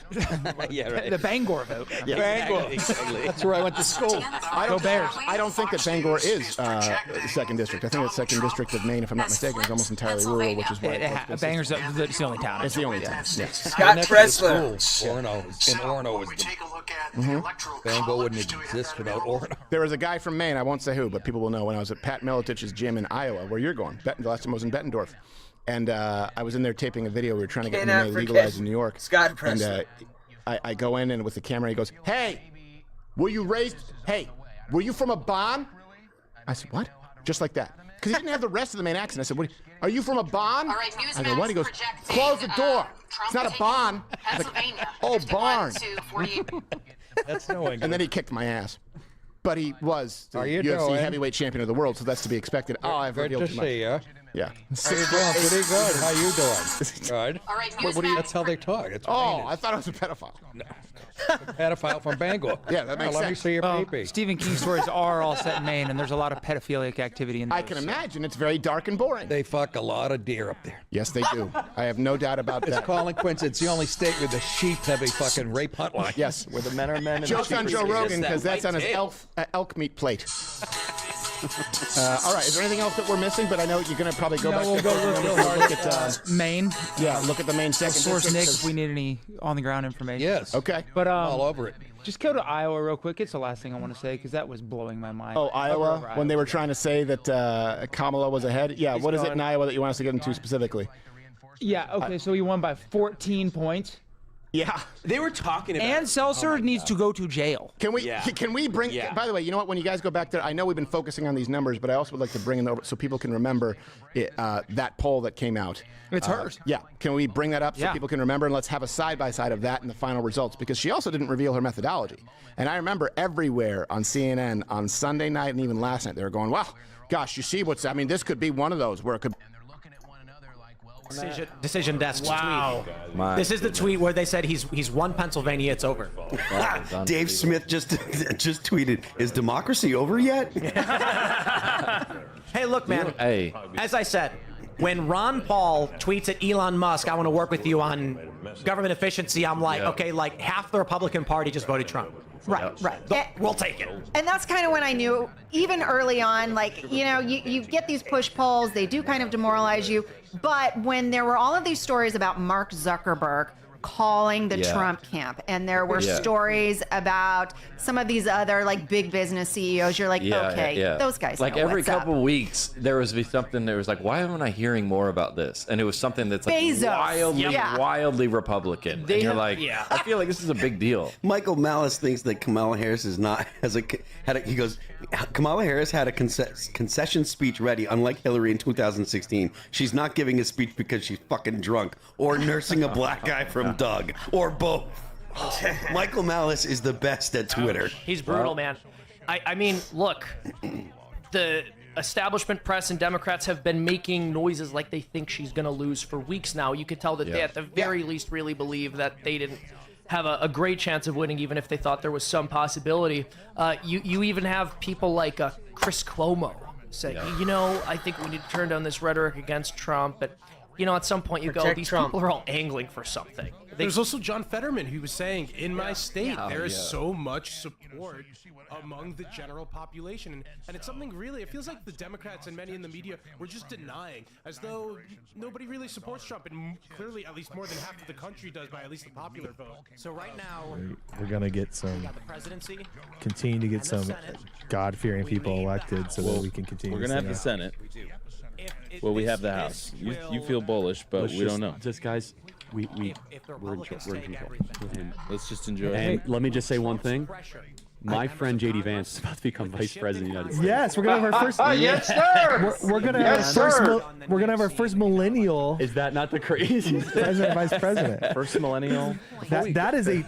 Yeah, right. The Bangor vote. Yeah. Bangor. Exactly. That's where I went to school. Go Bears. I don't think that Bangor is 2nd district. I think that 2nd district of Maine, if I'm not mistaken, is almost entirely rural, which is why. Bangor's it's the only town. It's the only town. Yes. Scott Pressler. Orono is Bangor wouldn't exist without Orono. There was a guy from Maine, I won't say who, but people will know, when I was at Pat Militich's gym in Iowa, where you're going. The last time I was in Bettendorf. And I was in there taping a video. We were trying to get MMA legalized in New York. Scott Pressler. And I go in and with the camera, he goes, "Hey, were you from a barn?" I said, "What?" Just like that. Because he didn't have the rest of the Maine accent. I said, "What? Are you from a barn?" All right, I go, "What?" He goes, "Close the door. It's not a barn." Pennsylvania. Oh, barn. That's no English. And then he kicked my ass. But he was the How you UFC doing? heavyweight champion of the world, so that's to be expected. Oh, I've Good revealed to too much. see you. Yeah. How you doing? Pretty good. How you doing? Good. All right, What do you, that's how they talk. It's I thought I was a pedophile. No. Pedophile from Bangor. Yeah, that makes Let me sense. see your Well, pee-pee. Stephen King stories are all set in Maine, and there's a lot of pedophilic activity in those. I can imagine. It's very dark and boring. They fuck a lot of deer up there. Yes, they do. I have no doubt about It's that. Colin Quince. It's the only state where the sheep have a fucking rape hotline. Yes. Where the men are men and Joke's the on sheep are Joe sheep. Rogan Just because that that's on his white tail. elk meat plate. All right. Is there anything else that we're missing? But I know you're going to probably go back. We'll go look at Maine. Yeah, look at the main second Source district, Nick 'cause- if we need any on the ground information. Yes. Okay. But all over it. Just go to Iowa real quick. It's the last thing I want to say because that was blowing my mind. Oh, Over Iowa, when they were trying to say that Kamala was ahead. Yeah, He's what is it gone. in Iowa that you want us to get into specifically? Yeah. Okay. So he won by 14 points. Yeah. They were talking about. And Seltzer needs to go to jail. Can we bring? Yeah. By the way, you know what? When you guys go back there, I know we've been focusing on these numbers, but I also would like to bring it over so people can remember that poll that came out. It's hers. Yeah. Can we bring that up so Yeah. people can remember, and let's have a side by side of that and the final results, because she also didn't reveal her methodology. And I remember everywhere on CNN on Sunday night and even last night they were going, "Wow, gosh, you see what's? I mean, this could be one of those where it could." Decision desk Wow. tweet. This is the tweet where they said he's won Pennsylvania, it's over. Dave Smith just tweeted, "Is democracy over yet?" Hey, look, man. Hey. As I said, when Ron Paul tweets at Elon Musk, "I want to work with you on government efficiency," I'm like, okay, like half the Republican Party just voted Trump. Right. We'll take it. And that's kind of when I knew, even early on, like, you get these push polls, they do kind of demoralize you. But when there were all of these stories about Mark Zuckerberg calling the Trump camp, and there were stories about some of these other like big business CEOs, you're like, okay, those guys like know every what's up. couple of weeks there was something that was like, why am I hearing more about this? And it was something that's like Bezos. wildly Republican. And you're like, I feel like this is a big deal. Michael Malice thinks that Kamala Harris is not he goes, Kamala Harris had a concession speech ready, unlike Hillary in 2016. She's not giving a speech because she's fucking drunk or nursing a black guy from Doug or both. Michael Malice is the best at Twitter. He's brutal, man. I mean, look, the establishment press and Democrats have been making noises like they think she's going to lose for weeks now. You could tell that they at the very least really believe that they didn't have a great chance of winning, even if they thought there was some possibility. You even have people like Chris Cuomo say, I think we need to turn down this rhetoric against Trump. But, at some point you go, these people are all angling for something. There's also John Fetterman who was saying, in my state, there is so much support among the general population. And it's something really, it feels like the Democrats and many in the media were just denying, as though nobody really supports Trump. And clearly, at least more than half of the country does by at least the popular vote. So right now, We're going to get some, the presidency. continue to get some God-fearing people elected so that we can continue. We're going to have the Senate. Well, we have the House. You feel bullish, but we don't know. Just guys, we're in control. And let's just enjoy and it. let me just say one thing. My friend JD Vance is about to become vice president of the United States. Yes, we're gonna have our first. Yes, sir. We're gonna have we're gonna have our first millennial. Is that not the craziest? President, vice president. First millennial. That is a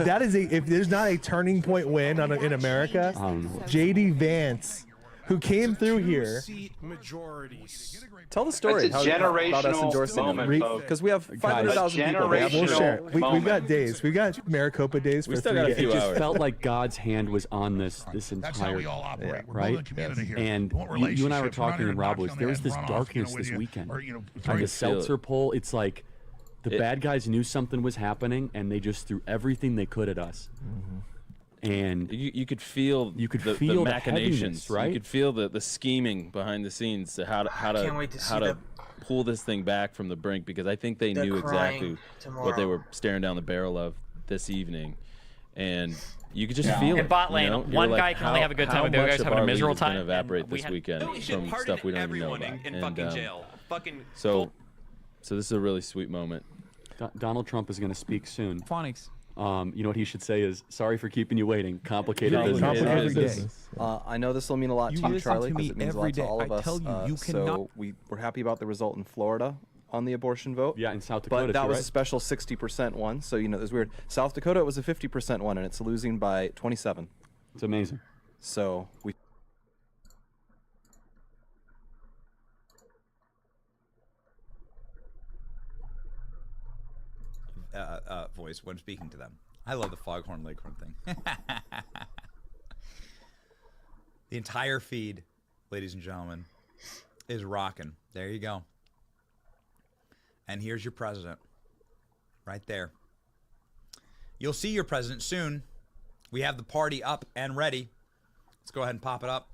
if there's not a turning point win in America, JD Vance, who came through here. Majorities. Tell the story. It's a generational moment, because we have 500,000 people. We'll share. We've got days. We've got Maricopa days for 3 days. It just felt like God's hand was on this entire right. And you and I were talking, and Rob was there was this darkness this weekend. On the Seltzer poll, it's like the bad guys knew something was happening, and they just threw everything they could at us. And you could feel the machinations, right? You could feel the scheming behind the scenes to how to pull this thing back from the brink, because I think they knew exactly what they were staring down the barrel of this evening, and you could just feel it. In bot lane, one guy can only have a good time, and the other guy's having a miserable time. Going to evaporate this weekend from stuff we don't even know about. And so this is a really sweet moment. Donald Trump is going to speak soon. Phonics. You know what he should say is, sorry for keeping you waiting. Complicated business. I know this will mean a lot to you, Charlie, because it means a lot to all of us. So we're happy about the result in Florida on the abortion vote. Yeah, in South Dakota. But that was a special 60% one. So, it was weird. South Dakota, it was a 50% one, and it's losing by 27. It's amazing. So we. Voice when speaking to them. I love the Foghorn Leghorn thing. The entire feed, ladies and gentlemen, is rocking. There you go. And here's your president. Right there. You'll see your president soon. We have the party up and ready. Let's go ahead and pop it up.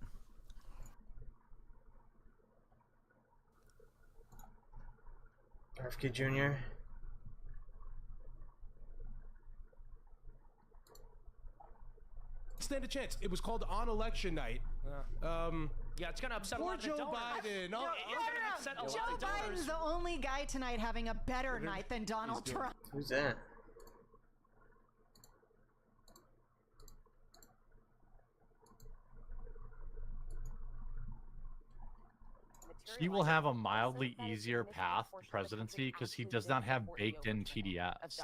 RFK Jr. Stand a chance. It was called on election night. Yeah, it's gonna upset a lot of the Joe donors. Biden. No, it's gonna upset a lot Joe of the donors. Biden's the only guy tonight having a better night than Donald Trump. Who's that? He will have a mildly easier path to presidency because he does not have baked-in TDS.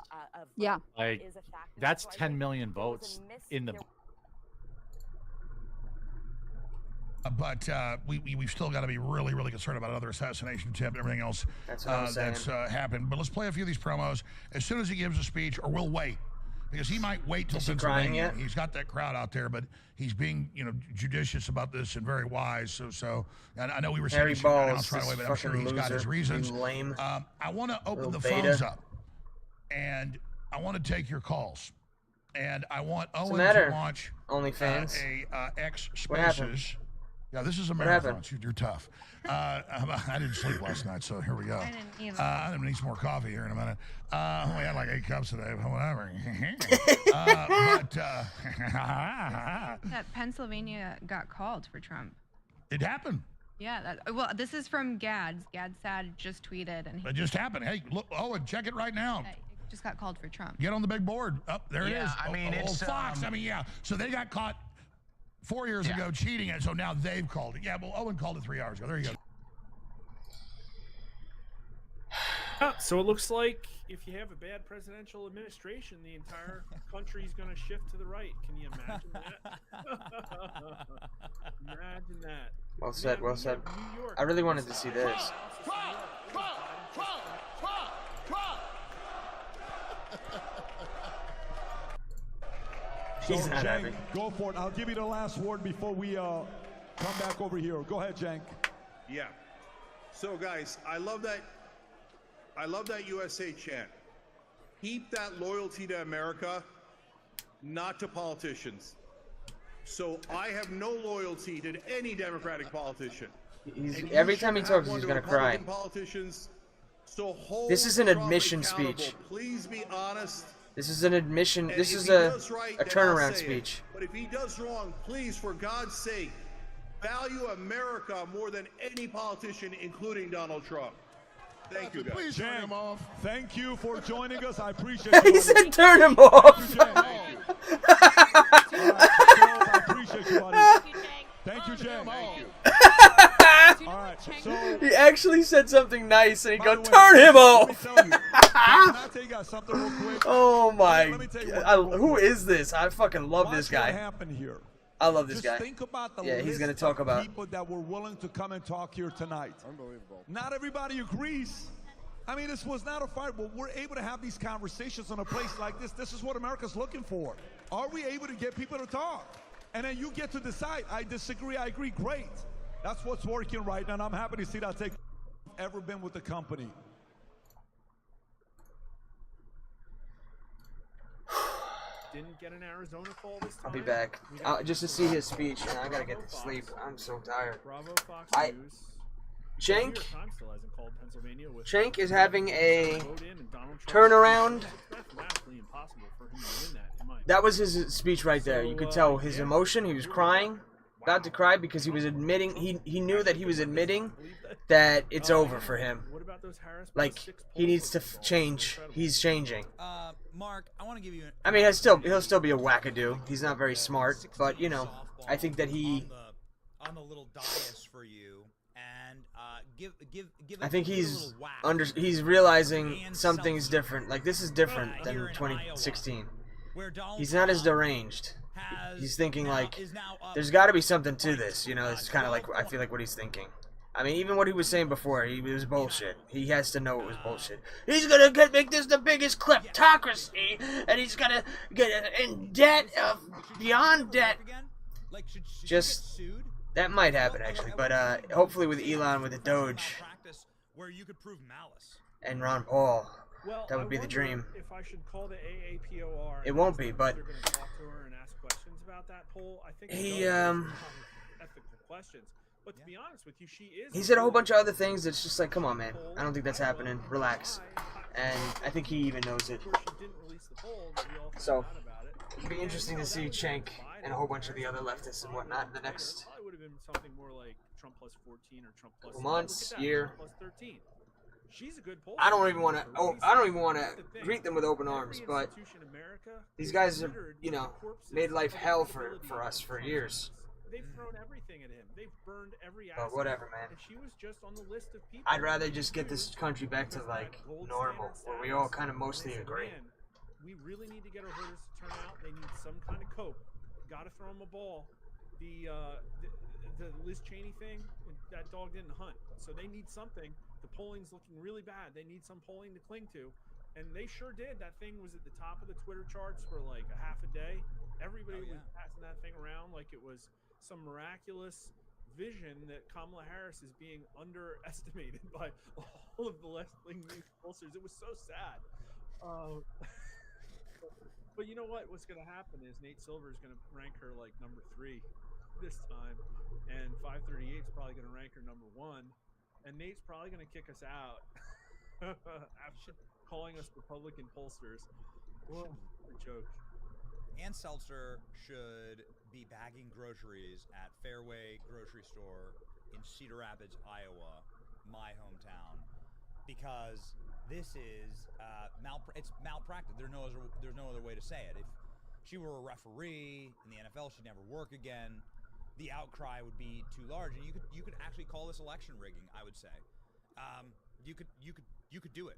Yeah. Like, that's 10 million votes in the... But we've still got to be really, really concerned about another assassination attempt and everything else that's happened. But let's play a few of these promos as soon as he gives a speech, or we'll wait. Because he might wait till Pennsylvania. He's got that crowd out there, but he's being, judicious about this and very wise. So and I know we were saying he should announce right away, but I'm sure he's got his reasons. Lame. I want to open the beta. phones up, and I want to take your calls. And I want Owen matter? to launch OnlyFans. X What happened? Spaces. Yeah, this is a What marathon. happened? You're tough. I didn't sleep last night, so here we go. I didn't either. I'm gonna need some more coffee here in a minute. I only had like 8 cups today, but whatever. That Pennsylvania got called for Trump. It happened. Yeah. Well, this is from Gads. Gads Sad just tweeted, and It just happened. Hey, look, Owen, check it right now. it just got called for Trump. Get on the big board. Oh, there it is. I mean, it's it's, Fox. I mean, yeah. So they got caught 4 years ago cheating, and so now they've called it. Yeah, well, Owen called it 3 hours ago. There you go. So it looks like if you have a bad presidential administration, the entire country's going to shift to the right. Can you imagine that? Imagine that. Well said, well said. I really wanted to see this. He's not Cenk, happy. go for it. I'll give you the last word before we come back over here. Go ahead, Cenk. Yeah. So guys, I love that USA chant. Keep that loyalty to America, not to politicians. So I have no loyalty to any Democratic politician. Every time he talks, he's gonna cry. Politicians, so hold This is an Trump admission accountable. speech. Please be honest. This is an admission. And This if is he a does right, then I'll turnaround say it. speech. But if he does wrong, please, for God's sake, value America more than any politician, including Donald Trump. Thank you, guys. Please turn him off. Thank you for joining us. I appreciate you. He said turn him off. I appreciate you, buddy. Thank you, Cenk. All right, so He actually said something nice, and he go turn him off. Oh my! Who is this? I fucking love this guy. here. I love this guy. Think about the Yeah, he's list gonna talk of about. people that were willing to come and talk here tonight. Unbelievable. Not everybody agrees. I mean, this was not a fight, but we're able to have these conversations in a place like this. This is what America's looking for. Are we able to get people to talk? And then you get to decide. I disagree. I agree. Great. That's what's working right now. And I'm happy to see that take ever been with the company. Didn't get an Arizona call this time. I'll be back just to see his speech, and I gotta get to sleep. I'm so tired. Bravo, Fox I News. Cenk. New York Times still hasn't called Pennsylvania with Cenk is having a vote in and Donald Trump. turnaround. It's mathematically impossible for him to win that, in my That was his speech right there. You could tell his emotion. He was crying, about to cry because he was admitting. He knew that he was admitting that it's over for him. Like he needs to change. He's changing. Mark, I want to give you. I mean, he'll still be a wackadoo. He's not very smart, but you know, I think that he. On the little dais for you, and give. I think he's realizing something's different. Like this is different than 2016. He's not as deranged. He's thinking like, there's got to be something to this. You know, it's kind of like I feel like what he's thinking. I mean, even what he was saying before, it was bullshit. He has to know it was bullshit. He's gonna make this the biggest kleptocracy, and he's gonna get in debt, beyond debt. Just that might happen actually, but hopefully with Elon, with the Doge, and Ron Paul, that would be the dream. If I should call the AAPOR, it won't be, but they're gonna talk to her and ask questions about that poll. I think he ethical questions. But to be honest with you, she is. He said a whole bunch of other things. It's just like, come on, man. I don't think that's happening. Relax. And I think he even knows it. So it'd be interesting to see Cenk and a whole bunch of the other leftists and whatnot in the next Probably would have been something more like Trump plus 14 or Trump plus months, year. Trump plus 13. She's a good pollster. I don't even want to. Oh, I don't even want to greet them with open arms. But these guys have, made life hell for us for years. They've thrown everything at him. They've burned every asset. But whatever, man. And she was just on the list of people. I'd rather just get this country back to like normal, where we all kind of mostly agree. We really need to get our voters to turn out. They need some kind of cope. Got to throw them a ball. The Liz Cheney thing, that dog didn't hunt. So they need something. The polling's looking really bad. They need some polling to cling to. And they sure did. That thing was at the top of the Twitter charts for like a half a day. Everybody was passing that thing around like it was some miraculous vision that Kamala Harris is being underestimated by all of the left-wing news pollsters. It was so sad. But you know what? What's going to happen is Nate Silver is going to rank her like number 3 this time, and 538 is probably going to rank her number 1, and Nate's probably going to kick us out after calling us Republican pollsters. What a joke. Ann Seltzer should be bagging groceries at Fairway Grocery Store in Cedar Rapids, Iowa, my hometown, because this is it's malpractice. There's no other way to say it. If she were a referee in the NFL, she'd never work again. The outcry would be too large, and you could actually call this election rigging. I would say, you could do it.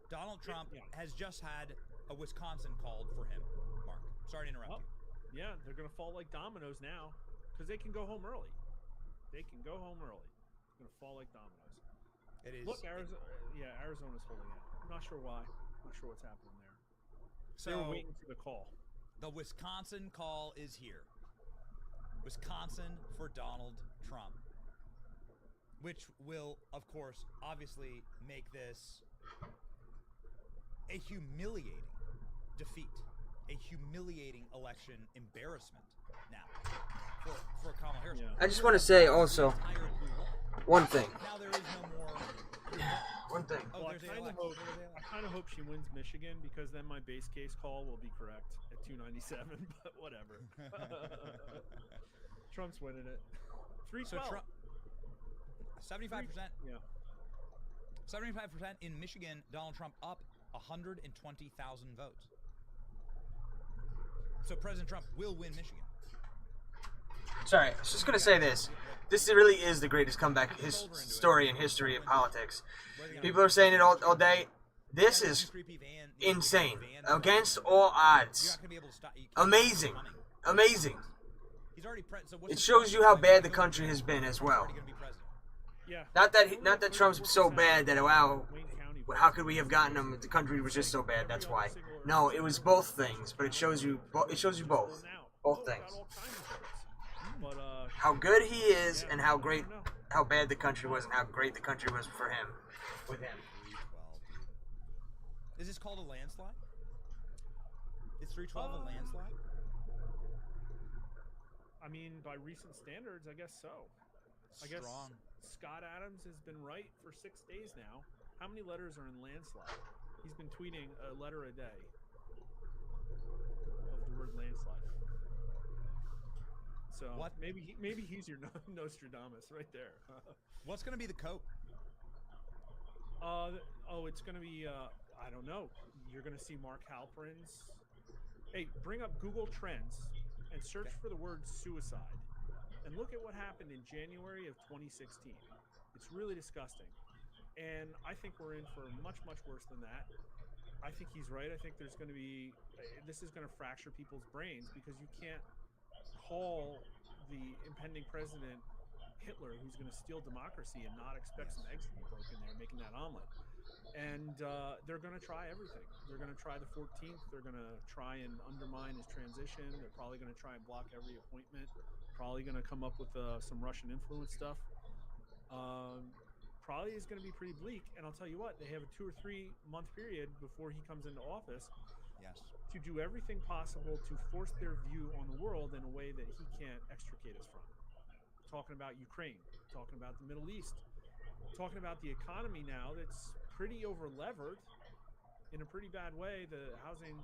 Donald Trump has just had a Wisconsin called for him. Mark, sorry to interrupt you. Yeah, they're gonna fall like dominoes now, because they can go home early. They can go home early. It's gonna fall like dominoes. It is. Look, Arizona's holding out. I'm not sure why. Not sure what's happening there. So they were waiting for the call. The Wisconsin call is here. Wisconsin for Donald Trump, which will, of course, obviously make this a humiliating defeat, a humiliating election embarrassment now for Kamala Harris. I just want to say also one thing. Now there is no more. One thing. Well, I kind of hope she wins Michigan, because then my base case call will be correct at 297. But whatever. Trump's winning it. 312. So Trump, 75%. Yeah. 75% in Michigan. Donald Trump up 120,000 votes. So President Trump will win Michigan. Sorry, I was just gonna say this. This really is the greatest comeback story in history of politics. People are saying it all day. This is insane. Against all odds. Amazing. Amazing. It shows you how bad the country has been as well. Yeah. Not that Trump's so bad that, wow, how could we have gotten him? The country was just so bad. That's why. No, it was both things, but it shows you both things. How good he is, and how bad the country was, and how great the country was for him, with him. Is this called a landslide? Is 312 a landslide? I mean, by recent standards, I guess so. I guess Scott Adams has been right for 6 days now. How many letters are in landslide? He's been tweeting a letter a day of the word landslide. So what? Maybe he's your Nostradamus right there. What's going to be the cope? It's going to be I don't know. You're going to see Mark Halperin's. Hey, bring up Google Trends and search for the word suicide, and look at what happened in January of 2016. It's really disgusting, and I think we're in for much worse than that. I think he's right. I think this is going to fracture people's brains, because you can't call the impending president Hitler, who's going to steal democracy, and not expect some eggs to be broken there, making that omelet. And they're going to try everything. They're going to try the 14th. They're going to try and undermine his transition. They're probably going to try and block every appointment. Probably going to come up with some Russian influence stuff. Probably is going to be pretty bleak. And I'll tell you what, they have a 2 or 3 month period before he comes into office to do everything possible to force their view on the world in a way that he can't extricate us from. talking about Ukraine, talking about the Middle East, talking about the economy now that's pretty over-levered in a pretty bad way. The housing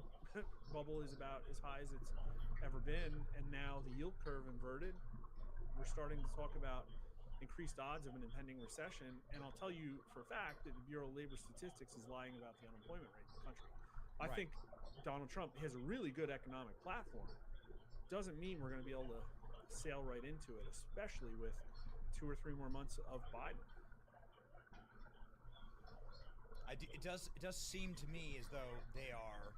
bubble is about as high as it's ever been, and now the yield curve inverted. We're starting to talk about increased odds of an impending recession, and I'll tell you for a fact that the Bureau of Labor Statistics is lying about the unemployment rate in the country. I think Donald Trump has a really good economic platform. Doesn't mean we're going to be able to sail right into it, especially with 2 or 3 more months of Biden. It does seem to me as though they are.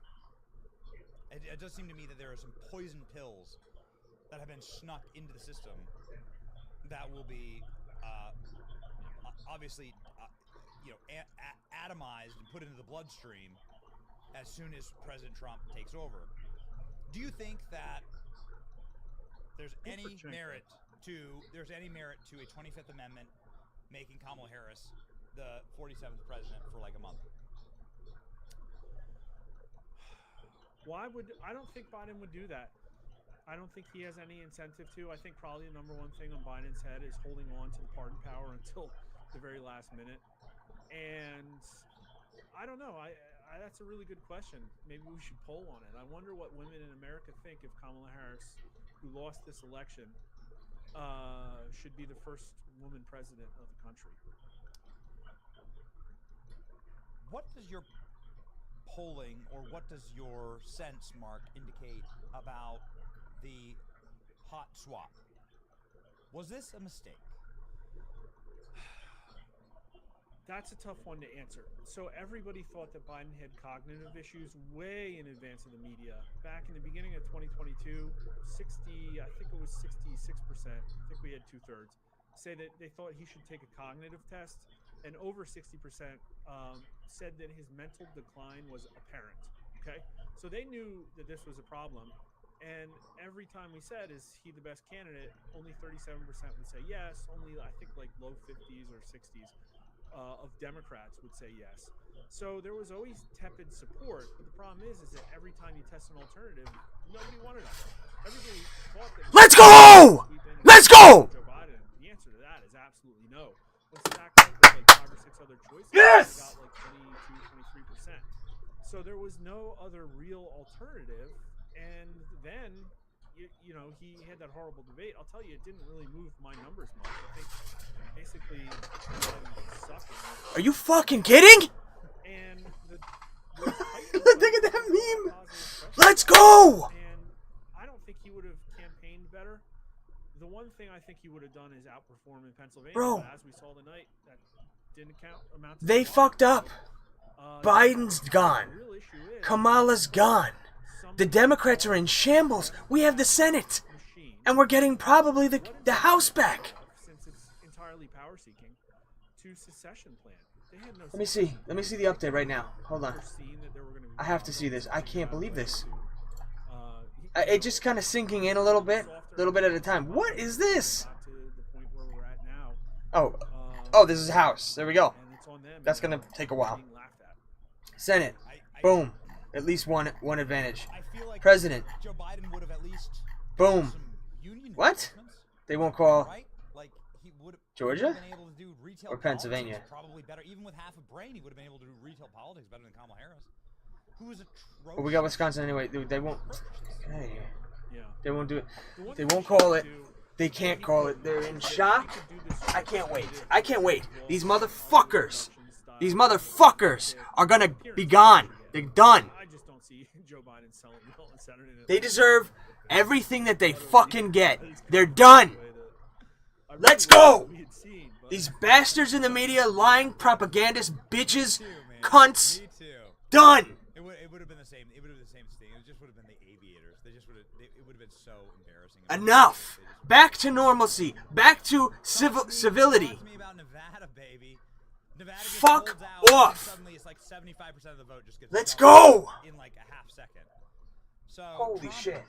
It does seem to me that there are some poison pills that have been snuck into the system that will be obviously atomized and put into the bloodstream as soon as President Trump takes over. Do you think that there's any merit to a 25th Amendment making Kamala Harris the 47th president for like a month? I don't think Biden would do that. I don't think he has any incentive to. I think probably the number one thing on Biden's head is holding on to the pardon power until the very last minute. And I don't know. That's a really good question. Maybe we should poll on it. I wonder what women in America think if Kamala Harris, who lost this election, should be the first woman president of the country. What does your polling, or what does your sense, Mark, indicate about the hot swap? Was this a mistake? That's a tough one to answer. So everybody thought that Biden had cognitive issues way in advance of the media. Back in the beginning of 2022, I think it was 66%, I think we had 2/3, say that they thought he should take a cognitive test, and over 60% said that his mental decline was apparent. Okay, so they knew that this was a problem, and every time we said, is he the best candidate, only 37% would say yes. Only, I think, like low 50s or 60s of Democrats would say yes. So there was always tepid support, but the problem is that every time you test an alternative, nobody wanted it. Everybody thought that. Let's go! Let's go! Joe Biden. The answer to that is absolutely no. Let's stack up with like 5 or 6 other choices. Yes! Got like 22, 23%. So there was no other real alternative. And then, you know, he had that horrible debate. I'll tell you, it didn't really move my numbers much. I think basically sucking. Are you fucking kidding? And look at that meme. Let's go! And I don't think he would have campaigned better. The one thing I think he would have done is outperform in Pennsylvania. Bro. But as we saw tonight, that didn't amount to They fucked up. Biden's gone. Kamala's gone. The Democrats are in shambles. We have the Senate. And we're getting probably the House back. Since it's entirely power seeking to secession plan. They had no Let me see. Let me see the update right now. Hold on. I have to see this. I can't believe this. It just kind of sinking in a little bit at a time. What is this? Oh, this is House. There we go. That's gonna take a while. Senate, boom, at least one advantage. President, Joe Biden would have at least boom. What? They won't call like he would Georgia been able to do retail or Pennsylvania. Probably better, even with half a brain, he would have been able to do retail politics better than Kamala Harris, who is atrocious. Well, we got Wisconsin anyway. They won't. Hey, yeah. They won't do it. They won't call it. They can't call it. They're in shock. I can't wait. I can't wait. These motherfuckers are gonna be gone. They're done. I just don't see Joe Biden selling well on Saturday night. They deserve everything that they fucking get. They're done. Let's go. These bastards in the media, lying propagandists, bitches, cunts. Done. It would have been the same. It would have been the same thing. It just would have been the aviators. They just would have. It would have been so embarrassing. Enough. Back to normalcy. Back to civility. Fuck off. Suddenly it's like 75% of the vote just gets Let's go. In like a half second. So holy shit.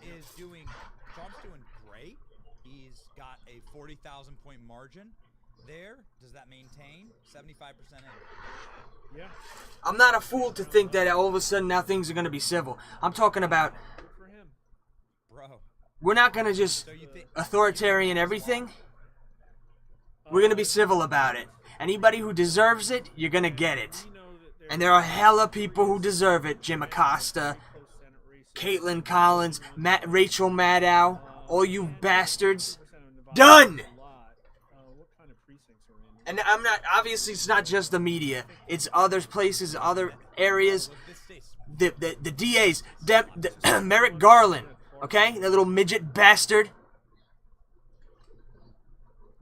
Trump's doing great. He's got a 40,000 point margin there. Does that maintain 75% in? Yeah. I'm not a fool to think that all of a sudden now things are going to be civil. I'm talking about Bro. We're not going to just authoritarian everything. We're gonna be civil about it. Anybody who deserves it, you're gonna get it. And there are hella people who deserve it. Jim Acosta, Caitlin Collins, Rachel Maddow, all you bastards. Done! And I'm not, obviously it's not just the media. It's other places, other areas. The DAs, Merrick Garland, okay? That little midget bastard.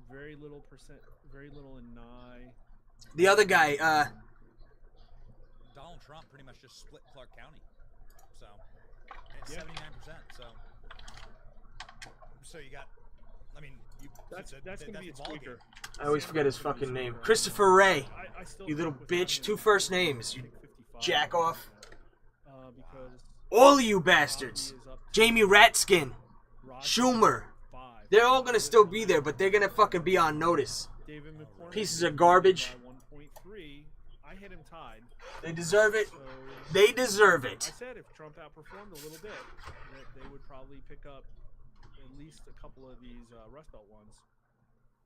Very little in Nye. The other guy, Donald Trump pretty much just split Clark County. So, and it's 79%. So you got, I mean, that's going to be a tweaker. I always forget his fucking name. Christopher Wray. You little bitch. 2 first names. You jack off. All of you bastards. Jamie Ratskin. Schumer. They're all gonna still be there, but they're gonna fucking be on notice. Pieces of garbage. I hit him tied. They deserve it. They deserve it. I said if Trump outperformed a little bit, that they would probably pick up at least a couple of these Rust Belt ones.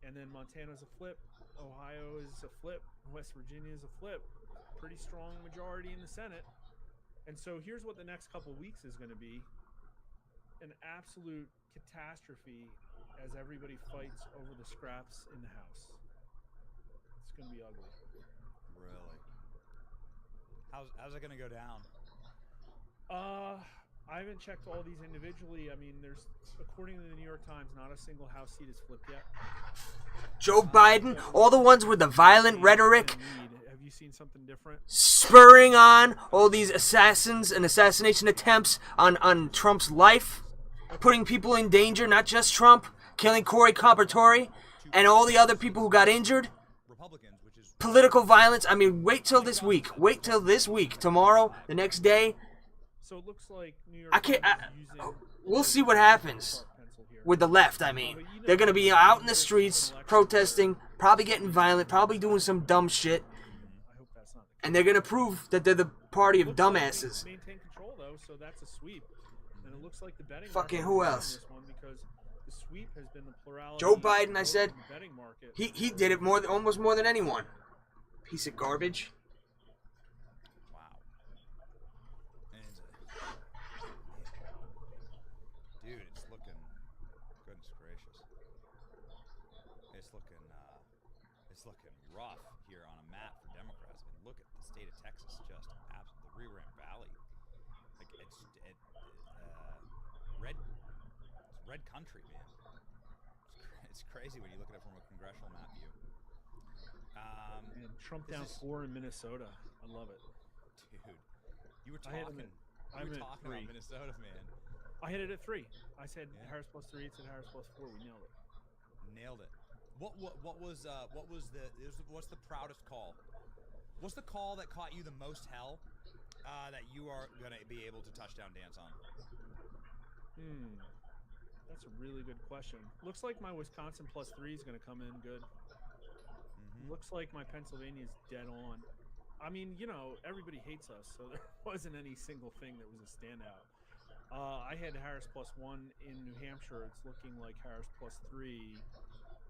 And then Montana's a flip, Ohio is a flip, West Virginia is a flip. Pretty strong majority in the Senate. And so here's what the next couple weeks is going to be. An absolute catastrophe as everybody fights over the scraps in the House. It's going to be ugly. Really? How's it going to go down? I haven't checked all these individually. I mean, there's, according to the New York Times, not a single House seat is flipped yet. Joe Biden, all the ones with the violent rhetoric, have you seen something different? Spurring on all these assassins and assassination attempts on Trump's life, putting people in danger, not just Trump, killing Corey Carpatore, and all the other people who got injured. Political violence. I mean, wait till this week. Wait till this week. Tomorrow, the next day. So it looks like New York we'll see what happens with the left. I mean, they're going to be out in the streets protesting, probably getting violent, probably doing some dumb shit. And they're going to prove that they're the party of dumbasses. Maintain control though, so that's a sweep. And it looks like the betting fucking who else? Because the sweep has been the plurality. Joe Biden, I said. He did it almost more than anyone. Piece of garbage. Dude, it's looking, goodness gracious. It's looking rough here on a map for Democrats. I mean, look at the state of Texas, just absolutely, the Rio Grande Valley. Like, it's red country, man. It's crazy when you look at it from a congressional map view. And Trump down 4 in Minnesota. I love it. Dude, you were talking about Minnesota, man. I hit it at 3. I said Harris plus 3. It said Harris plus 4. We nailed it. Nailed it. What's the proudest call? What's the call that caught you the most hell that you are gonna be able to touchdown dance on? That's a really good question. Looks like my Wisconsin plus 3 is gonna come in good. Looks like my Pennsylvania is dead on. I mean, you know, everybody hates us, so there wasn't any single thing that was a standout. I had Harris plus 1 in New Hampshire. It's looking like Harris plus 3.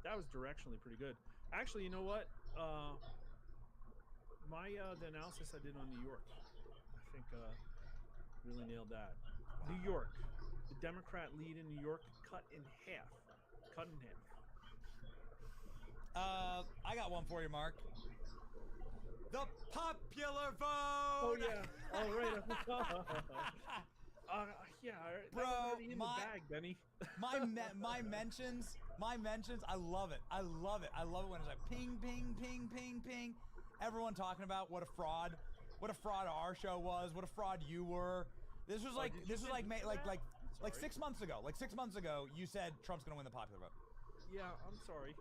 That was directionally pretty good. Actually, you know what? The analysis I did on New York, I think really nailed that. New York, the Democrat lead in New York cut in half. Cut in half. I got one for you, Mark. The popular vote. Oh yeah. All right. Yeah. Bro, in the bag, Benny. my mentions. I love it. I love it when it's like ping, ping, ping, ping, ping. Everyone talking about what a fraud our show was. What a fraud you were. This was like 6 months ago. Like 6 months ago, you said Trump's gonna win the popular vote. Yeah, I'm sorry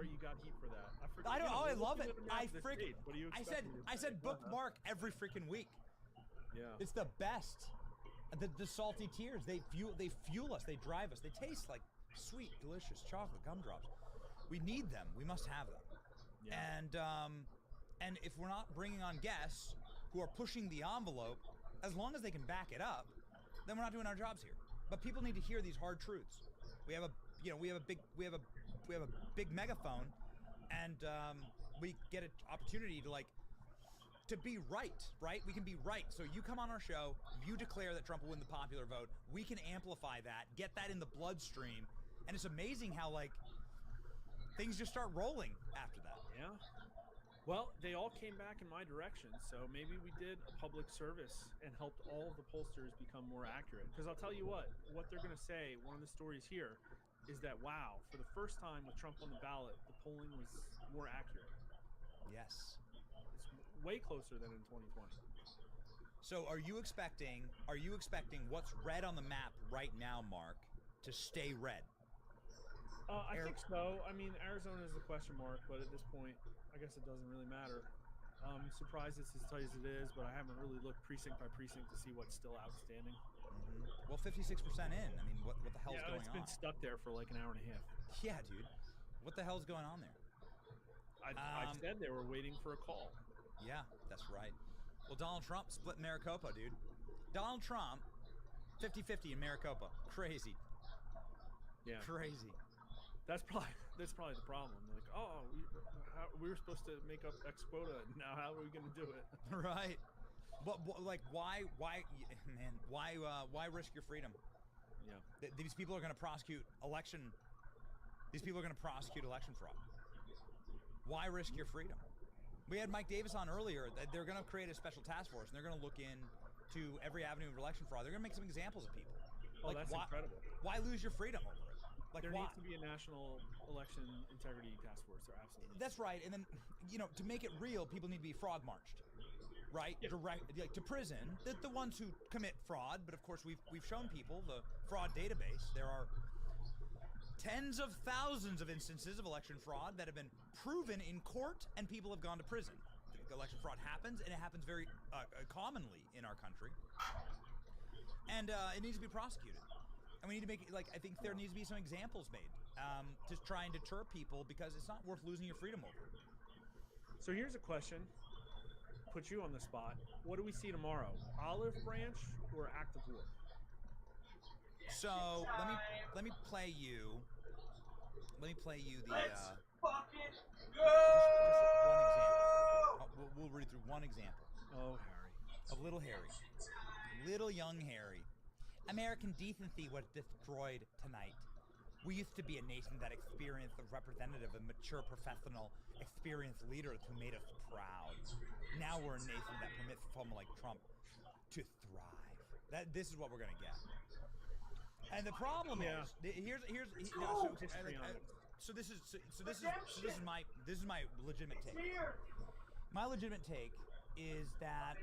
you got heat for that. I love it. What do you expect I said bookmark every freaking week. Yeah. It's the best. The salty tears, they fuel us, they drive us. They taste like sweet, delicious chocolate gumdrops. We need them. We must have them. Yeah. And if we're not bringing on guests who are pushing the envelope, as long as they can back it up, then we're not doing our jobs here. But people need to hear these hard truths. We have a big megaphone and we get an opportunity to be right? We can be right. So you come on our show, you declare that Trump will win the popular vote. We can amplify that, get that in the bloodstream, and it's amazing how things just start rolling after that. Yeah. Well, they all came back in my direction, so maybe we did a public service and helped all of the pollsters become more accurate. Because I'll tell you what they're going to say, one of the stories here, is that, wow, for the first time with Trump on the ballot, the polling was more accurate. Yes. It's way closer than in 2020. So are you expecting what's red on the map right now, Mark, to stay red? I think so. I mean, Arizona is the question mark, but at this point, I guess it doesn't really matter. I'm surprised it's as tight as it is, but I haven't really looked precinct by precinct to see what's still outstanding. Well, 56% in. I mean, what the hell's going on? It's been stuck there for like an hour and a half. Yeah, dude. What the hell's going on there? I said they were waiting for a call. Yeah, that's right. Well, Donald Trump split Maricopa, dude. Donald Trump, 50-50 in Maricopa. Crazy. Yeah. Crazy. That's probably the problem. Like, oh, we were supposed to make up X quota. Now how are we going to do it? Right. But why, man? Why risk your freedom? Yeah. These people are going to prosecute election. These people are going to prosecute election fraud. Why risk your freedom? We had Mike Davis on earlier. They're going to create a special task force, and they're going to look into every avenue of election fraud. They're going to make some examples of people. Oh, that's incredible. Why lose your freedom over it? There needs to be a national election integrity task force. There absolutely. That's right. And then, to make it real, people need to be frog marched, right? Yeah. Direct to prison. The ones who commit fraud, but of course we've shown people the fraud database. There are tens of thousands of instances of election fraud that have been proven in court, and people have gone to prison. Election fraud happens, and it happens very commonly in our country, and it needs to be prosecuted. And we need to make it, I think there needs to be some examples made to try and deter people, because it's not worth losing your freedom over. So here's a question. Put you on the spot. What do we see tomorrow? Olive branch or act of war? So let me play you the Let's fucking just go! one example. We'll read through one example. Oh, Harry. Of little Harry. Little young Harry. American decency was destroyed tonight. We used to be a nation that experienced the representative of mature, professional, experienced leaders who made us proud. Now we're a nation that permits someone like Trump to thrive. This is what we're gonna get. And the problem is, this is my legitimate take. My legitimate take is that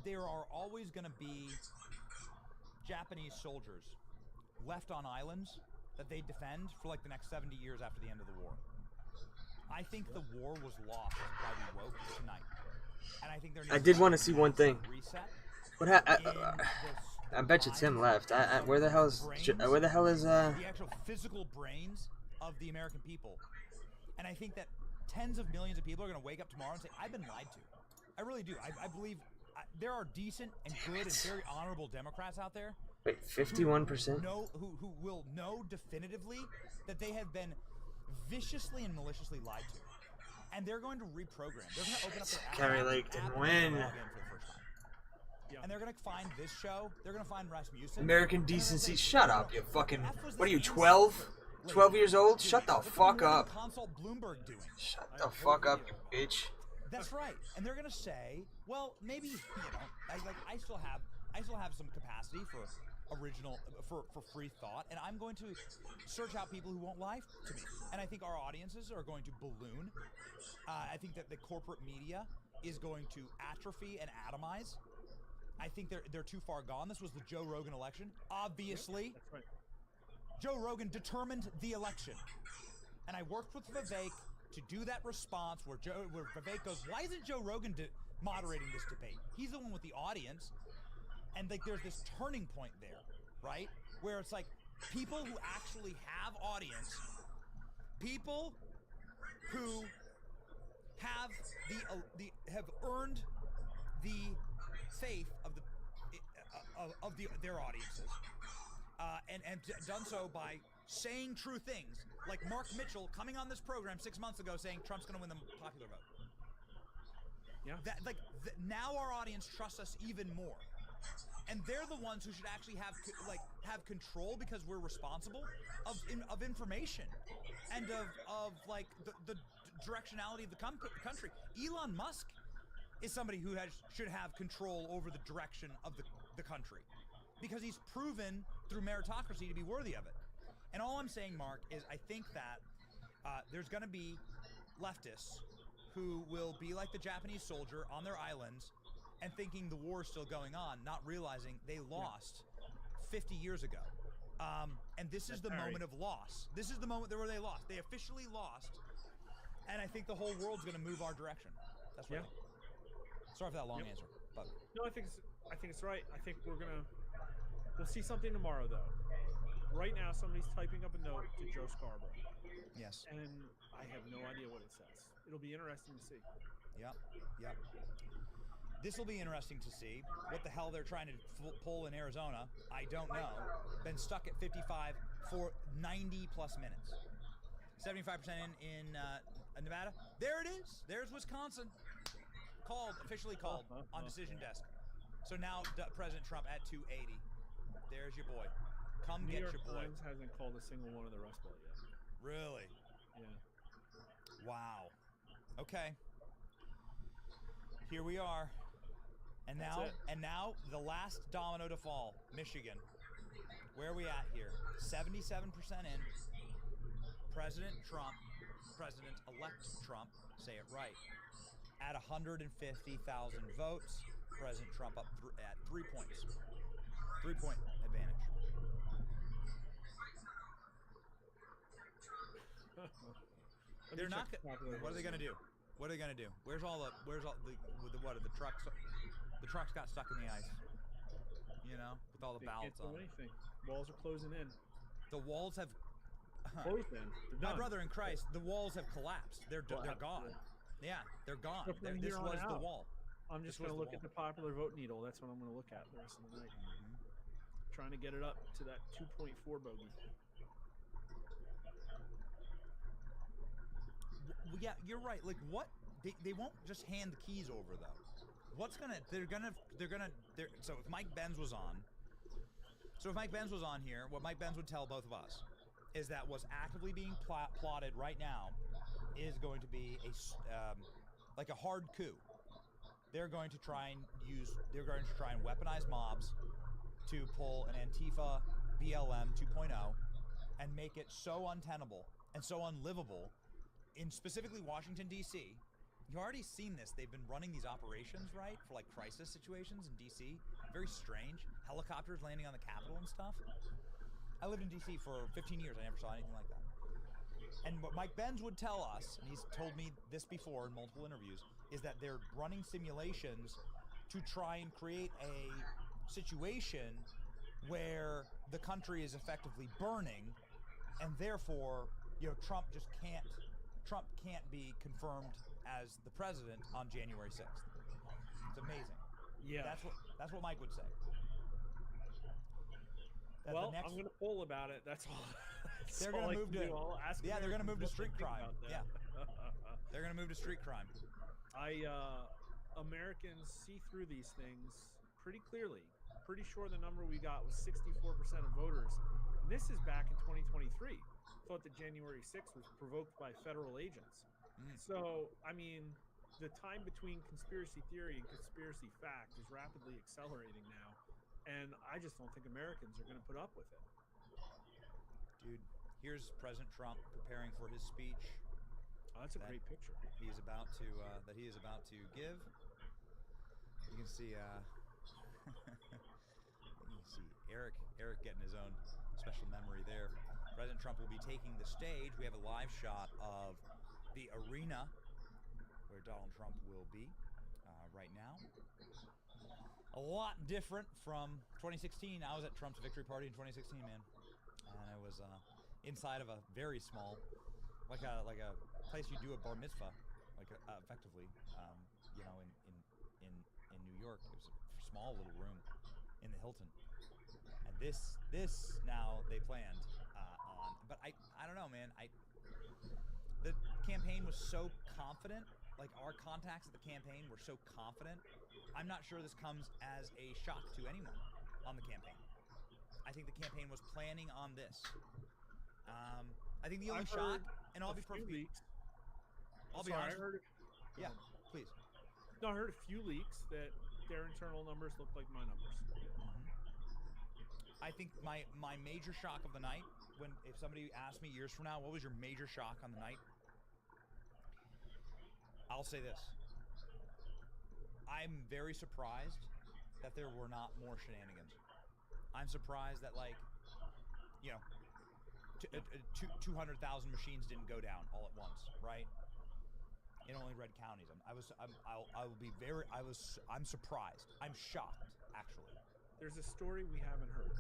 there are always going to be Japanese soldiers left on islands that they defend for the next 70 years after the end of the war. I think the war was lost by the woke tonight, and I think there. I did want to see one thing. What I bet you Tim left. Where the hell is the actual physical brains of the American people? And I think that tens of millions of people are going to wake up tomorrow and say, "I've been lied to." I really do. I believe there are decent and good and very honorable Democrats out there. Wait, 51%? Who will know definitively that they have been viciously and maliciously lied to, and they're going to reprogram. They're going to open up their app. Carrie Lake didn't win. And they're going to find this show. They're going to find Rasmussen. American decency. Shut up, you fucking. What are you, 12? 12 years old? Shut the fuck up. Consult Bloomberg doing. Shut the fuck up, you bitch. That's right. And they're going to say, well, maybe, I still have some capacity for for free thought, and I'm going to search out people who won't lie to me. And I think our audiences are going to balloon. I think that the corporate media is going to atrophy and atomize. I think they're too far gone. This was the Joe Rogan election. Obviously, that's right. Joe Rogan determined the election, and I worked with Vivek to do that response where Vivek goes, "Why isn't Joe Rogan moderating this debate? He's the one with the audience." And there's this turning point there, right? Where it's people who actually have audience, people who have have earned the faith of their audiences, and done so by saying true things, like Mark Mitchell coming on this program 6 months ago saying Trump's going to win the popular vote. Yeah. Now our audience trusts us even more. And they're the ones who should actually have control, because we're responsible of information and of the directionality of the country. Elon Musk is somebody who should have control over the direction of the country, because he's proven through meritocracy to be worthy of it. And all I'm saying, Mark, is I think that there's going to be leftists who will be like the Japanese soldier on their islands and thinking the war is still going on, not realizing they lost 50 years ago. And this is the moment of loss. This is the moment where they lost. They officially lost. And I think the whole world's going to move our direction. That's what I think. Sorry for that long answer. But no, I think it's right. I think we'll see something tomorrow, though. Right now, somebody's typing up a note to Joe Scarborough. Yes. And I have no idea what it says. It'll be interesting to see. Yep. This will be interesting to see what the hell they're trying to pull in Arizona. I don't know. Been stuck at 55 for 90 plus minutes. 75% in Nevada. There it is. There's Wisconsin. Officially called on decision desk. So now President Trump at 280. There's your boy. Come get your boy. New York Times hasn't called a single one of the Rust Belt yet. Really? Yeah. Wow. Okay. Here we are. And now the last domino to fall, Michigan. Where are we at here? 77% in. President-elect Trump, say it right, at 150,000 votes. President Trump up at 3 points. 3-point advantage. They're not. What are they going to do? What are they going to do? Where's all the trucks? The trucks got stuck in the ice. You know, with all the ballots on. Anything. Walls are closing in. The walls have closed in. My brother in Christ, the walls have collapsed. They're gone. Yeah, they're gone. So this was the wall. I'm just going to look at the popular vote needle. That's what I'm going to look at the rest of the night. Trying to get it up to that 2.4 bogey. Yeah, you're right. Like, what? They won't just hand the keys over, though. So if Mike Benz was on here, what Mike Benz would tell both of us is that what's actively being plotted right now is going to be like a hard coup. They're going to try and weaponize mobs to pull an Antifa BLM 2.0 and make it so untenable and so unlivable in specifically Washington, D.C. You've already seen this. They've been running these operations, right, for like crisis situations in D.C. Very strange. Helicopters landing on the Capitol and stuff. I lived in D.C. for 15 years. I never saw anything like that. And what Mike Benz would tell us, and he's told me this before in multiple interviews, is that they're running simulations to try and create a situation where the country is effectively burning, and therefore, Trump can't be confirmed as the president on January 6th. It's amazing. Yeah. That's what Mike would say. I'm going to poll about it. That's all. They're going to move to. They're going to move to street crime. Yeah. They're going to move to street crime. Americans see through these things pretty clearly. Pretty sure the number we got was 64% of voters. And this is back in 2023. Thought that January 6th was provoked by federal agents. So, I mean, the time between conspiracy theory and conspiracy fact is rapidly accelerating now. And I just don't think Americans are going to put up with it. Dude, here's President Trump preparing for his speech. Oh, that's a great picture. He is about to give. You can see Eric getting his own special memory there. President Trump will be taking the stage. We have a live shot of the arena where Donald Trump will be right now. A lot different from 2016. I was at Trump's victory party in 2016, man, and I was inside of a very small, like a place you do a bar mitzvah, effectively, in New York. It was a small little room in the Hilton, and this now they planned on. don't know, man. The campaign was so confident. Like, our contacts at the campaign were so confident. I'm not sure this comes as a shock to anyone on the campaign. I think the campaign was planning on this. I think the only shock, and I'll be perfectly... I'll be honest. Yeah, please. No, I heard a few leaks that their internal numbers look like my numbers. I think my major shock of the night, if somebody asked me years from now, what was your major shock on the night? I'll say this. I'm very surprised that there were not more shenanigans. I'm surprised that, like, 200,000 machines didn't go down all at once, right? In only red counties. I'm surprised. I'm shocked, actually. There's a story we haven't heard.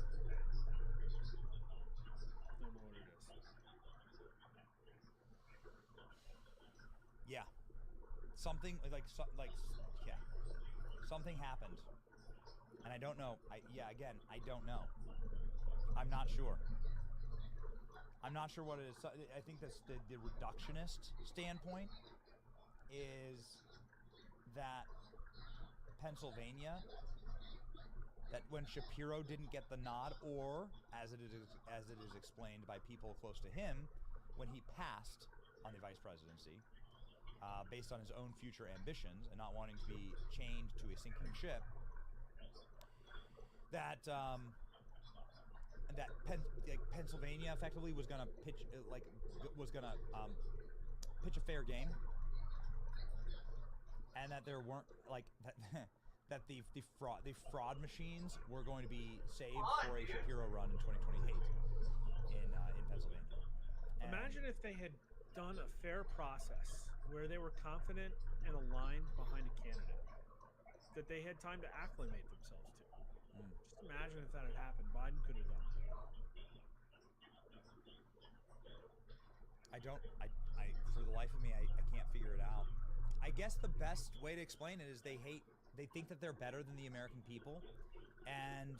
Don't know what it is. Yeah. Something something happened. And I don't know. I don't know. I'm not sure. I'm not sure what it is. I think that's the reductionist standpoint is that Pennsylvania, that when Shapiro didn't get the nod, or as it is explained by people close to him, when he passed on the vice presidency, based on his own future ambitions and not wanting to be chained to a sinking ship, that Pennsylvania effectively was going to pitch pitch a fair game, and that there weren't that the fraud machines were going to be saved for a Shapiro run in 2028 in Pennsylvania. Imagine if they had done a fair process where they were confident and aligned behind a candidate that they had time to acclimate themselves to. Just imagine if that had happened. Biden could have done it. For the life of me, I can't figure it out. I guess the best way to explain it is they think that they're better than the American people, and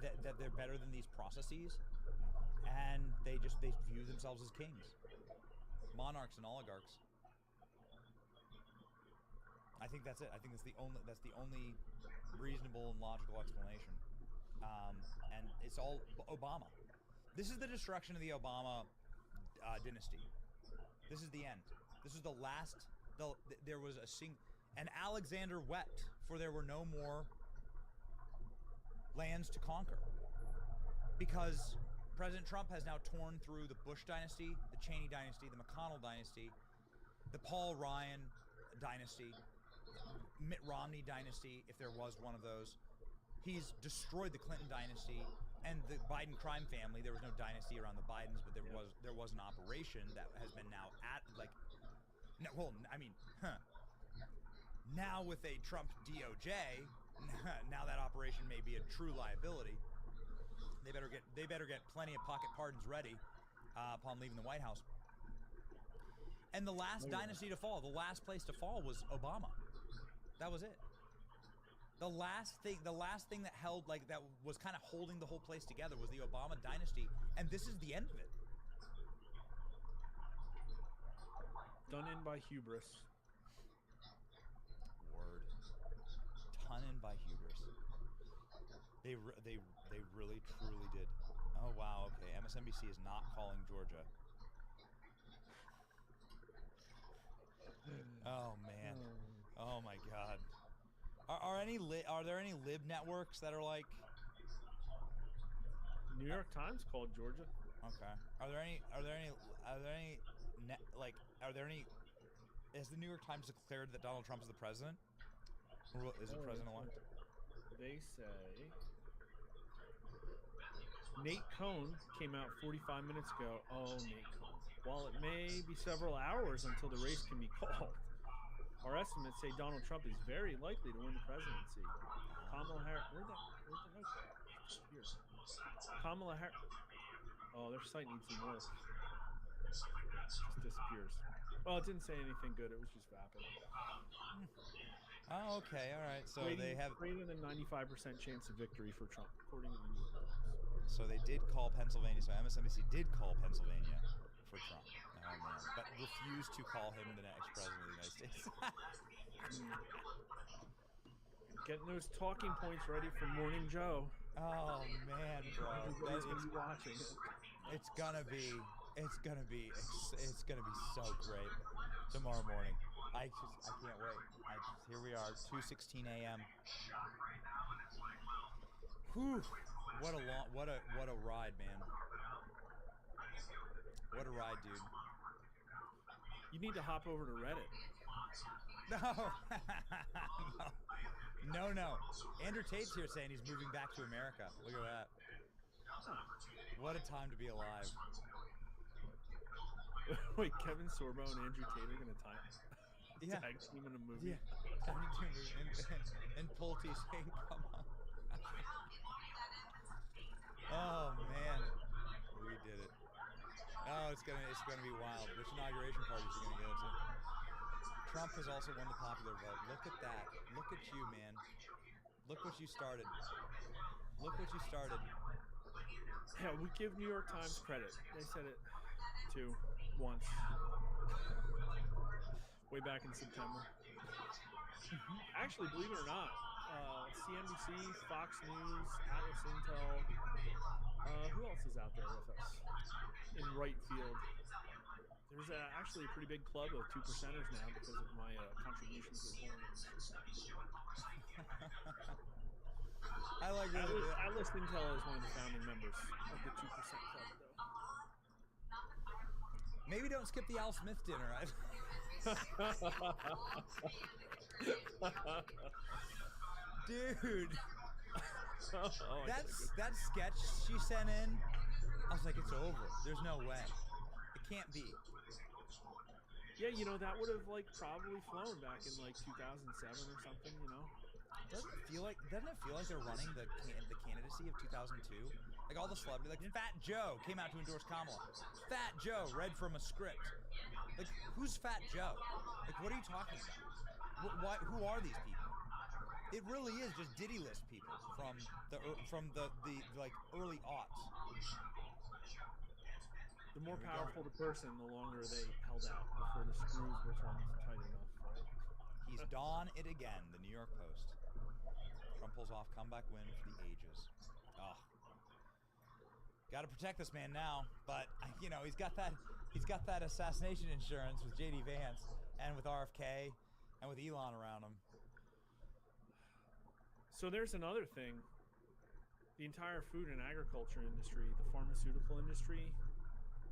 that they're better than these processes, and they view themselves as kings, monarchs and oligarchs. I think that's it. I think that's the only reasonable and logical explanation. And it's all Obama. This is the destruction of the Obama dynasty. This is the end. This is the last. There was and Alexander wept, for there were no more lands to conquer, because President Trump has now torn through the Bush dynasty, the Cheney dynasty, the McConnell dynasty, the Paul Ryan dynasty, Mitt Romney dynasty, if there was one of those. He's destroyed the Clinton dynasty and the Biden crime family. There was no dynasty around the Bidens, but there was an operation that has been now now with a Trump DOJ, now that operation may be a true liability. They better get plenty of pocket pardons ready upon leaving the White House. And the last dynasty to fall, the last place to fall, was Obama. That was it. The last thing that held, that was kind of holding the whole place together, was the Obama dynasty, and this is the end of it. Done in by hubris. Word. Done in by hubris. They really truly did. Oh wow. Okay. MSNBC is not calling Georgia. Oh man. Oh my God. Are there any lib networks that are like? New York Times called Georgia. Okay. Are there any? Has the New York Times declared that Donald Trump is the president? Or is the president-elect? They say Nate Cohn came out 45 minutes ago. Oh, Nate Cohn. While it may be several hours until the race can be called, our estimates say Donald Trump is very likely to win the presidency. Kamala Harris. Where'd the note go? Here. Kamala Harris. Oh, their site needs some work. Just disappears. Well, it didn't say anything good. It was just vapid. Oh, okay. All right. So they have greater than 95% chance of victory for Trump, according to the New York Times. So they did call Pennsylvania. So MSNBC did call Pennsylvania for Trump. Oh, man. But refuse to call him the next president of the United States. Getting those talking points ready for Morning Joe. Oh man, bro. Everybody's gonna be watching. It's gonna be so great tomorrow morning. I can't wait. Here we are, 2:16 a.m. Whew. What a ride, man. What a ride, dude. You need to hop over to Reddit. No. Andrew Tate's here saying he's moving back to America. Look at that. What a time to be alive. Wait, Kevin Sorbo and Andrew Tate are going to tag team in a movie? Yeah. And Pulte saying, come on. Oh, man. We did it. Oh, it's gonna be wild. Which inauguration parties are you gonna go to? Trump has also won the popular vote. Look at that. Look at you, man. Look what you started. Look what you started. Yeah, we give New York Times credit. They said it too once. Way back in September. Actually, believe it or not, CNBC, Fox News, Atlas Intel. Who else is out there with us in right field? There's actually a pretty big club of 2%ers now because of my contributions to the polling industry. I like that. Atlas Intel is one of the founding members of the 2% club, though. Maybe don't skip the Al Smith dinner. Dude. That sketch she sent in, I was like, it's over. There's no way. It can't be. Yeah, that would have probably flown back in 2007 or something, Doesn't it feel like they're running the candidacy of 2002? Like all the celebrities, Fat Joe came out to endorse Kamala. Fat Joe read from a script. Like, who's Fat Joe? Like, what are you talking about? Who are these people? It really is just Diddy List people from the early aughts. The more powerful the person, the longer they held out before the screws were turned tight enough, right? He's done it again, the New York Post. Trump pulls off comeback win for the ages. Oh. Got to protect this man now, but he's got that assassination insurance with JD Vance and with RFK and with Elon around him. So there's another thing. The entire food and agriculture industry, the pharmaceutical industry,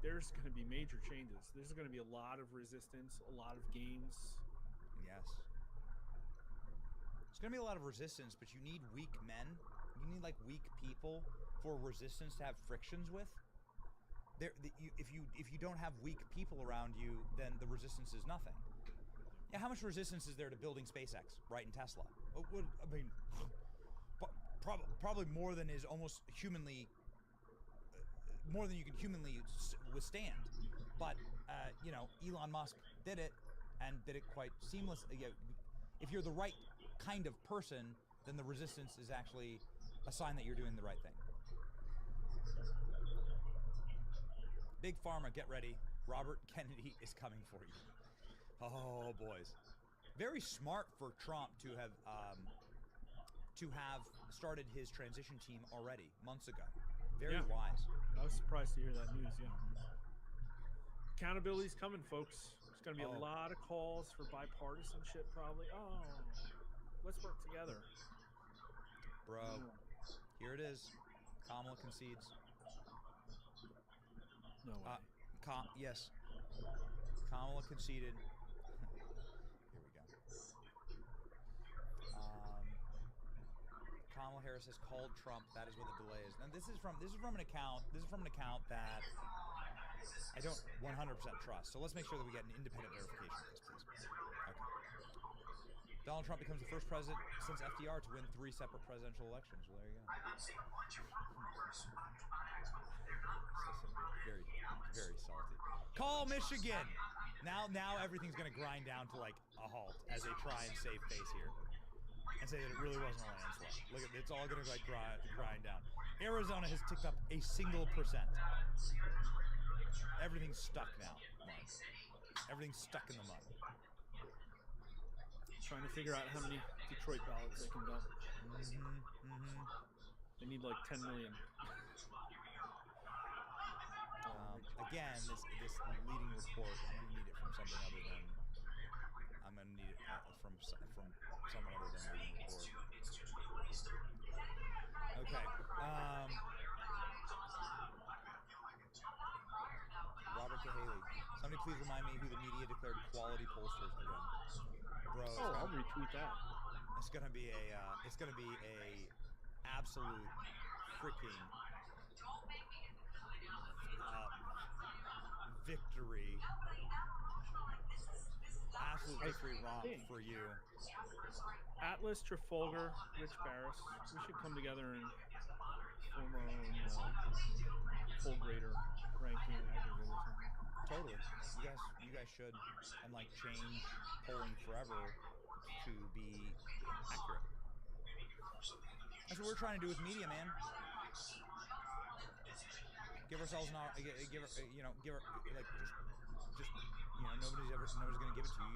there's going to be major changes. There's going to be a lot of resistance, a lot of gains. Yes. There's going to be a lot of resistance, but you need weak men. You need weak people for resistance to have frictions with. If you don't have weak people around you, then the resistance is nothing. Yeah, how much resistance is there to building SpaceX, right, and Tesla? I mean, probably more than is almost humanly, more than you can humanly withstand. But, Elon Musk did it, and did it quite seamlessly. If you're the right kind of person, then the resistance is actually a sign that you're doing the right thing. Big Pharma, get ready. Robert Kennedy is coming for you. Oh, boys. Very smart for Trump to have started his transition team already, months ago. Very wise. I was surprised to hear that news, yeah. Accountability's coming, folks. There's going to be a lot of calls for bipartisanship, probably. Oh, let's work together. Bro, here it is. Kamala concedes. No way. Yes. Kamala conceded. Here we go. Kamala Harris has called Trump. That is what the delay is. And this is from an account that I don't 100% trust. So let's make sure that we get an independent verification of this, please. Okay. Donald Trump becomes the first president since FDR to win 3 separate presidential elections. Well, there you go. Very, very salty. Call Michigan! Now everything's going to grind down to a halt as they try and save face here. And say that it really wasn't a landslide. Look at it's all going to grind down. Arizona has ticked up a single %. Everything's stuck now, Mark. Everything's stuck in the mud. Trying to figure out how many Detroit ballots they can dump. They need like 10 million. Again, this leading report, I'm going to need it from something other than. I'm going to need it from someone other than leading report. Okay. Robert Cahaley. Somebody please remind me who the media declared quality pollsters again. Bro, I'll retweet that. It's gonna be a absolute freaking victory. Absolute victory romp for you. Atlas, Trafalgar, Rich Barris. We should come together and form our own poll grader ranking aggregate or something. Totally. You guys should, and like change polling forever to be accurate. That's what we're trying to do with media, man. Give ourselves nobody's gonna give it to you. You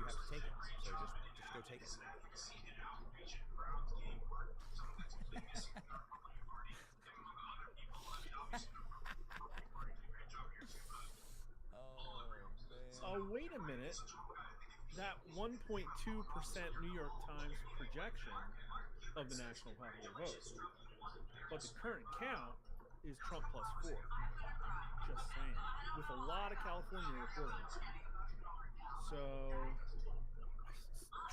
have to take it. So just go take it. Wait a minute. That 1.2% New York Times projection of the national popular vote. But the current count is Trump plus 4. Just saying. With a lot of California reporting. So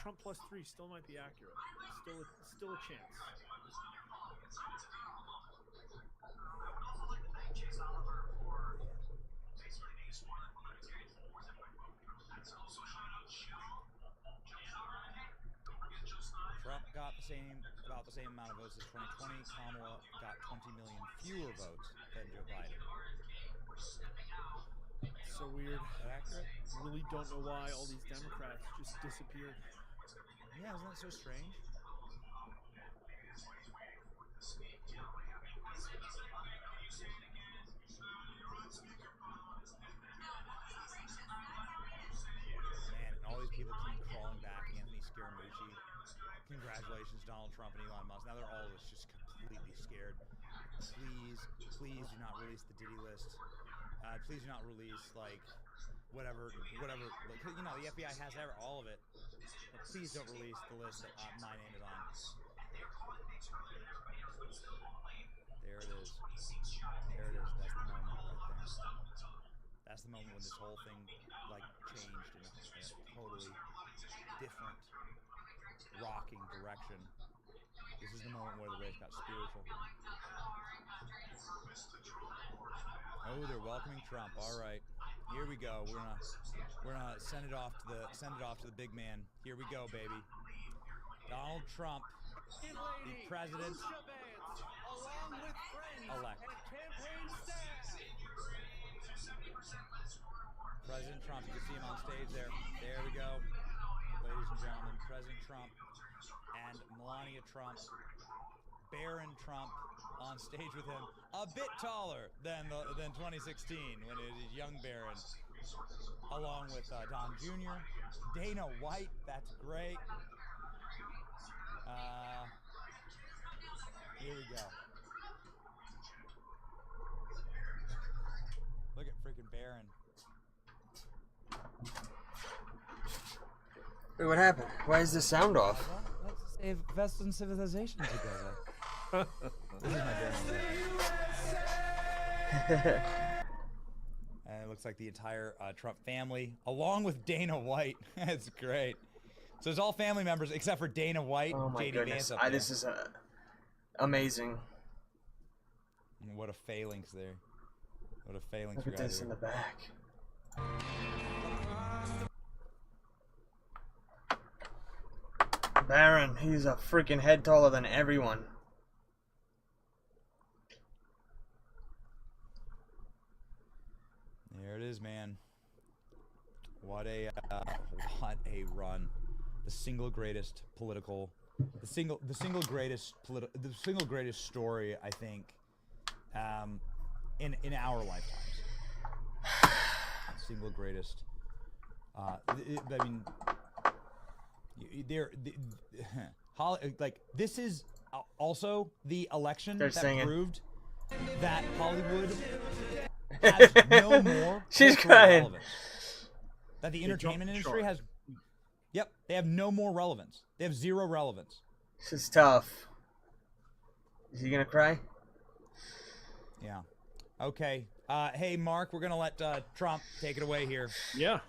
Trump plus 3 still might be accurate. Still a chance. Trump got about the same amount of votes as 2020. Kamala got 20 million fewer votes than Joe Biden. So weird. Is that accurate? Really don't know why all these Democrats just disappeared. Yeah, isn't that so strange? Man, and all these people keep crawling back. Anthony Scaramucci. Congratulations, Donald Trump and Elon Musk. Now they're all just completely scared. Please do not release the Diddy list. Please do not release whatever. Like, the FBI has all of it. But please don't release the list that my name is on. There it is. There it is. That's the moment right there. That's the moment when this whole thing changed in a totally different, rocking direction. This is the moment where the race got spiritual. Oh, they're welcoming Trump. All right, here we go. We're gonna send it off to the big man. Here we go, baby. Donald Trump, the president elect. President Trump, you can see him on stage there. There we go, ladies and gentlemen. President Trump and Melania Trump, Barron Trump, on stage with him, a bit taller than 2016 when it is young Barron, along with Don Jr., Dana White. That's great. Here we go. Look at freaking Barron. Wait, what happened? Why is the sound off? Let's save Western civilization together. This is my Barron. And it looks like the entire Trump family, along with Dana White. That's great. So it's all family members except for Dana White. Oh my JD goodness! Vance up there. This is amazing. What a phalanx there. What a phalanx. Look at this in the back. Barron, he's a freaking head taller than everyone. There it is, man. What a run. The single greatest story, I think, in our lifetimes. single greatest. I mean, like this is also the election that proved that Hollywood has no more. She's crying. Relevance. That the entertainment industry has. Yep, they have no more relevance. They have zero relevance. This is tough. Is he gonna cry? Yeah. Okay. Hey, Mark, we're gonna let Trump take it away here. Yeah.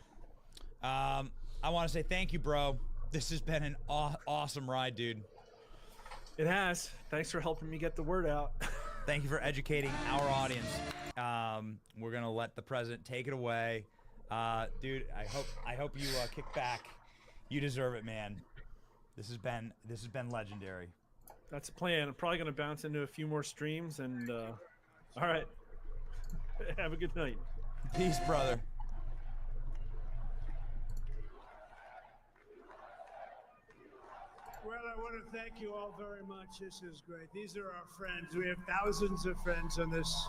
I want to say thank you, bro. This has been an awesome ride, dude. It has. Thanks for helping me get the word out. Thank you for educating our audience. We're gonna let the president take it away, dude. I hope you kick back. You deserve it, man. This has been legendary. That's the plan. I'm probably gonna bounce into a few more streams, and all right. Have a good night. Peace, brother. Well, I want to thank you all very much. This is great. These are our friends. We have thousands of friends on this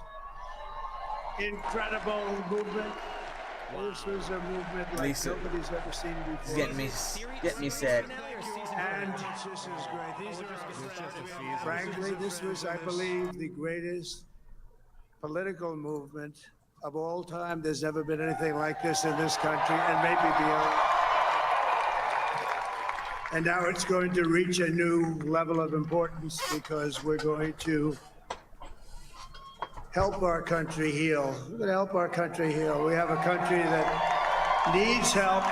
incredible movement. This was a movement like nobody's ever seen before. Get me sad. And this is great. These are our friends. Frankly, this was, I believe, the greatest political movement of all time. There's never been anything like this in this country, and maybe beyond. And now it's going to reach a new level of importance because we're going to help our country heal. We're going to help our country heal. We have a country that needs help,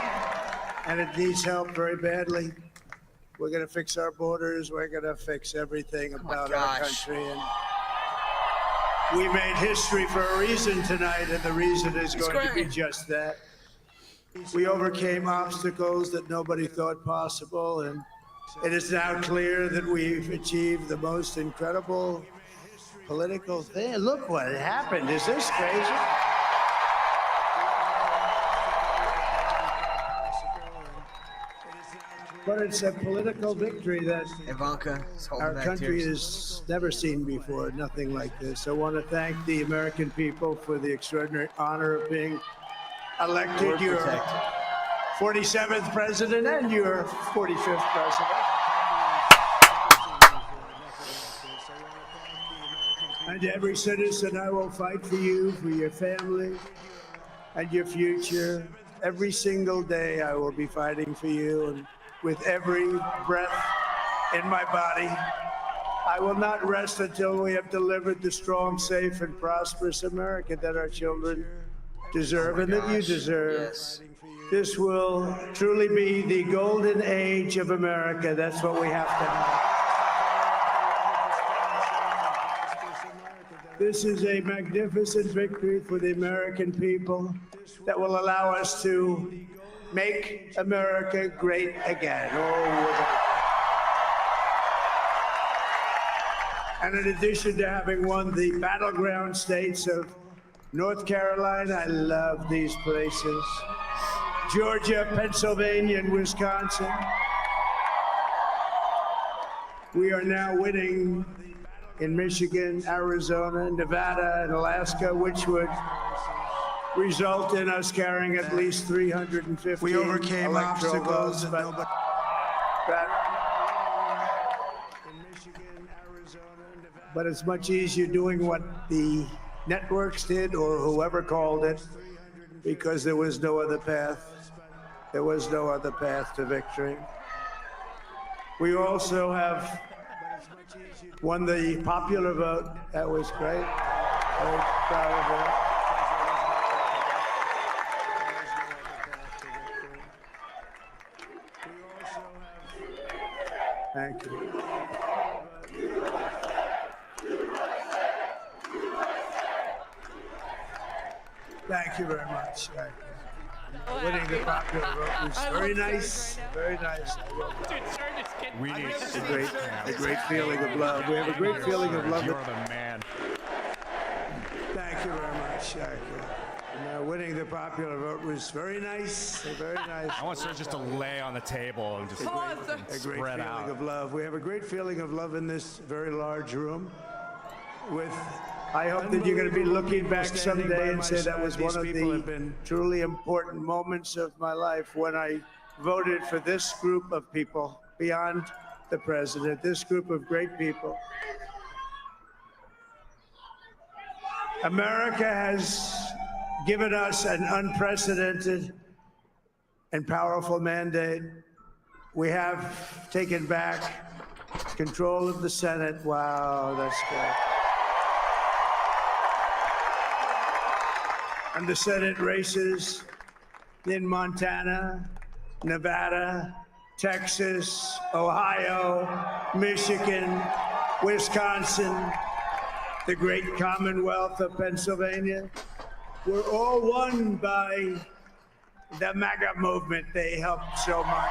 and it needs help very badly. We're going to fix our borders. We're going to fix everything about our country. And we made history for a reason tonight, and the reason is going to be just that. We overcame obstacles that nobody thought possible, and it is now clear that we've achieved the most incredible political thing. Look what happened. Is this crazy? But it's a political victory that our country has never seen before, nothing like this. I want to thank the American people for the extraordinary honor of being elected your 47th president and your 45th president. And every citizen, I will fight for you, for your family, and your future. Every single day, I will be fighting for you, and with every breath in my body, I will not rest until we have delivered the strong, safe, and prosperous America that our children deserve and that you deserve. Yes. This will truly be the golden age of America. That's what we have to have. This is a magnificent victory for the American people that will allow us to make America great again. And in addition to having won the battleground states of North Carolina, I love these places. Georgia, Pennsylvania, and Wisconsin. We are now winning in Michigan, Arizona, Nevada, and Alaska, which would result in us carrying at least 350. We overcame obstacles that nobody. But it's much easier doing what the networks did or whoever called it, because there was no other path. There was no other path to victory. We also have won the popular vote. That was great. Very proud of that. Thank you. Thank you very much. Winning the popular vote was very nice. Very nice. We need a great feeling of love. We have a great feeling of love. You're the man. Thank you very much. Winning the popular vote was very nice. Very nice. I want Sir just to lay on the table and just a great feeling of love. We have a great feeling of love in this very large room with I hope that you're going to be looking back someday and say that was one of the truly important moments of my life when I voted for this group of people beyond the president, this group of great people. America has given us an unprecedented and powerful mandate. We have taken back control of the Senate. Wow, that's good. And the Senate races in Montana, Nevada, Texas, Ohio, Michigan, Wisconsin, the great Commonwealth of Pennsylvania, were all won by the MAGA movement. They helped so much.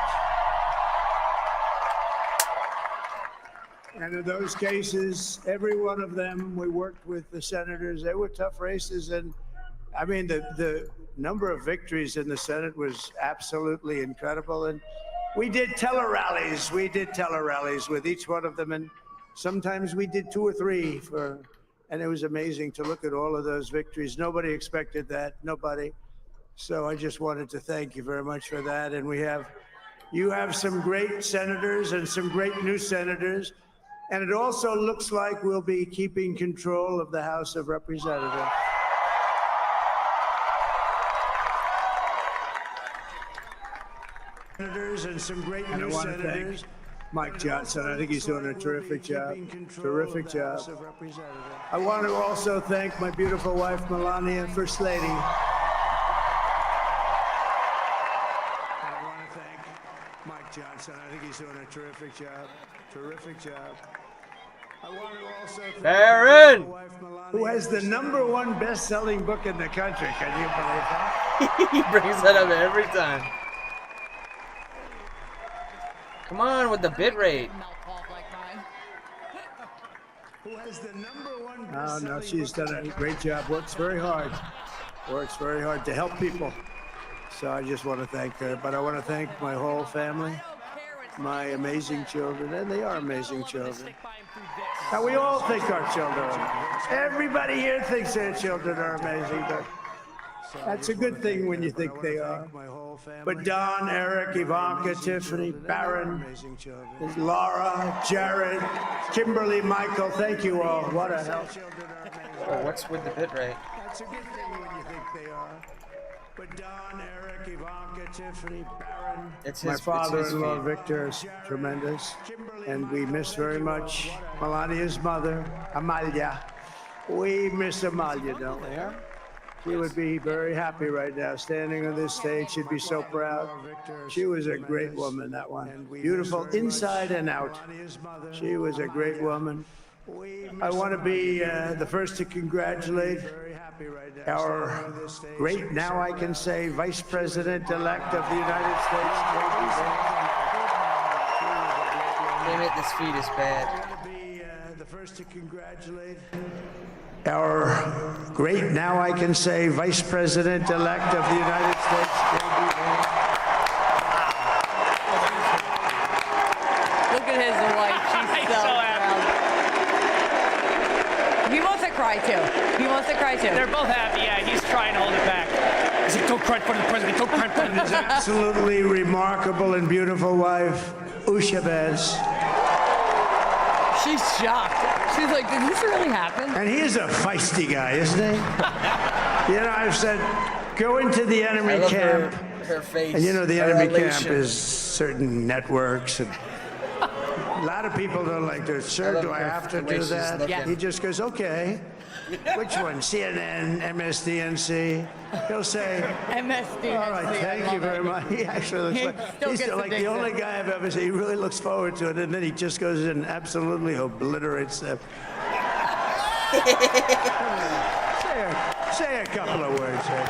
And in those cases, every one of them, we worked with the senators. They were tough races. And I mean, the number of victories in the Senate was absolutely incredible. And we did tele-rallies. We did tele-rallies with each one of them. And sometimes we did 2 or 3 and it was amazing to look at all of those victories. Nobody expected that, nobody. So I just wanted to thank you very much for that. And you have some great senators and some great new senators. And it also looks like we'll be keeping control of the House of Representatives. And some great new senators. Mike Johnson, I think he's doing a terrific job. Terrific job. I want to also thank my beautiful wife, Melania, First Lady. And I want to thank Mike Johnson. I think he's doing a terrific job. Terrific job. I want to also thank Baron, my wife, Melania, who has the #1 best-selling book in the country. Can you believe that? He brings that up every time. Come on with the bit rate. Who has the #1 Oh, no, she's done a great job. Works very hard. Works very hard to help people. So I just want to thank her. But I want to thank my whole family, my amazing children, and they are amazing children. Now, we all think our children are amazing. Everybody here thinks their children are amazing, but that's a good thing when you think they are. But Don, Eric, Ivanka, Tiffany, Barron, Laura, Jared, Kimberly, Michael, thank you all. What a help. Oh, what's with the bit rate? That's a good thing when you think they are. But Don, Eric, Ivanka, Tiffany, Barron, my father-in-law, Victor, is tremendous. And we miss very much Melania's mother, Amalia. We miss Amalia, don't we, huh? She would be very happy right now, standing on this stage. She'd be so proud. She was a great woman, that one. Beautiful inside and out. She was a great woman. I want to be the first to congratulate our great, now I can say, Vice President-elect of the United States. Damn it, this feed is bad. I want to be the first to congratulate our great, now I can say, Vice President-elect of the United States. Look at his wife. She's so proud. He wants to cry too. He wants to cry too. They're both happy. Yeah, he's trying to hold it back. He's like, don't cry in front of the president. Don't cry in front of the His absolutely remarkable and beautiful wife, Ushabez. She's shocked. She's like, did this really happen? And he is a feisty guy, isn't he? You know, I've said, go into the enemy camp. Her face. And you know, the enemy camp is certain networks. And a lot of people don't like this. Sir, do I have to do that? Yeah. He just goes, okay. Which one? CNN, MSDNC? He'll say, MSDNC. all right, thank you very much. He actually looks he's like the only guy I've ever seen. He really looks forward to it, and then he just goes in and absolutely obliterates them. Say a couple of words here.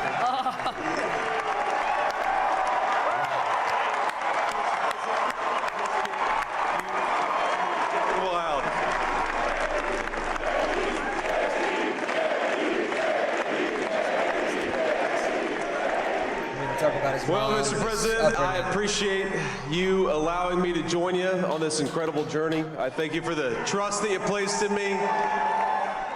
Well, Mr. President, I appreciate you allowing me to join you on this incredible journey. I thank you for the trust that you placed in me.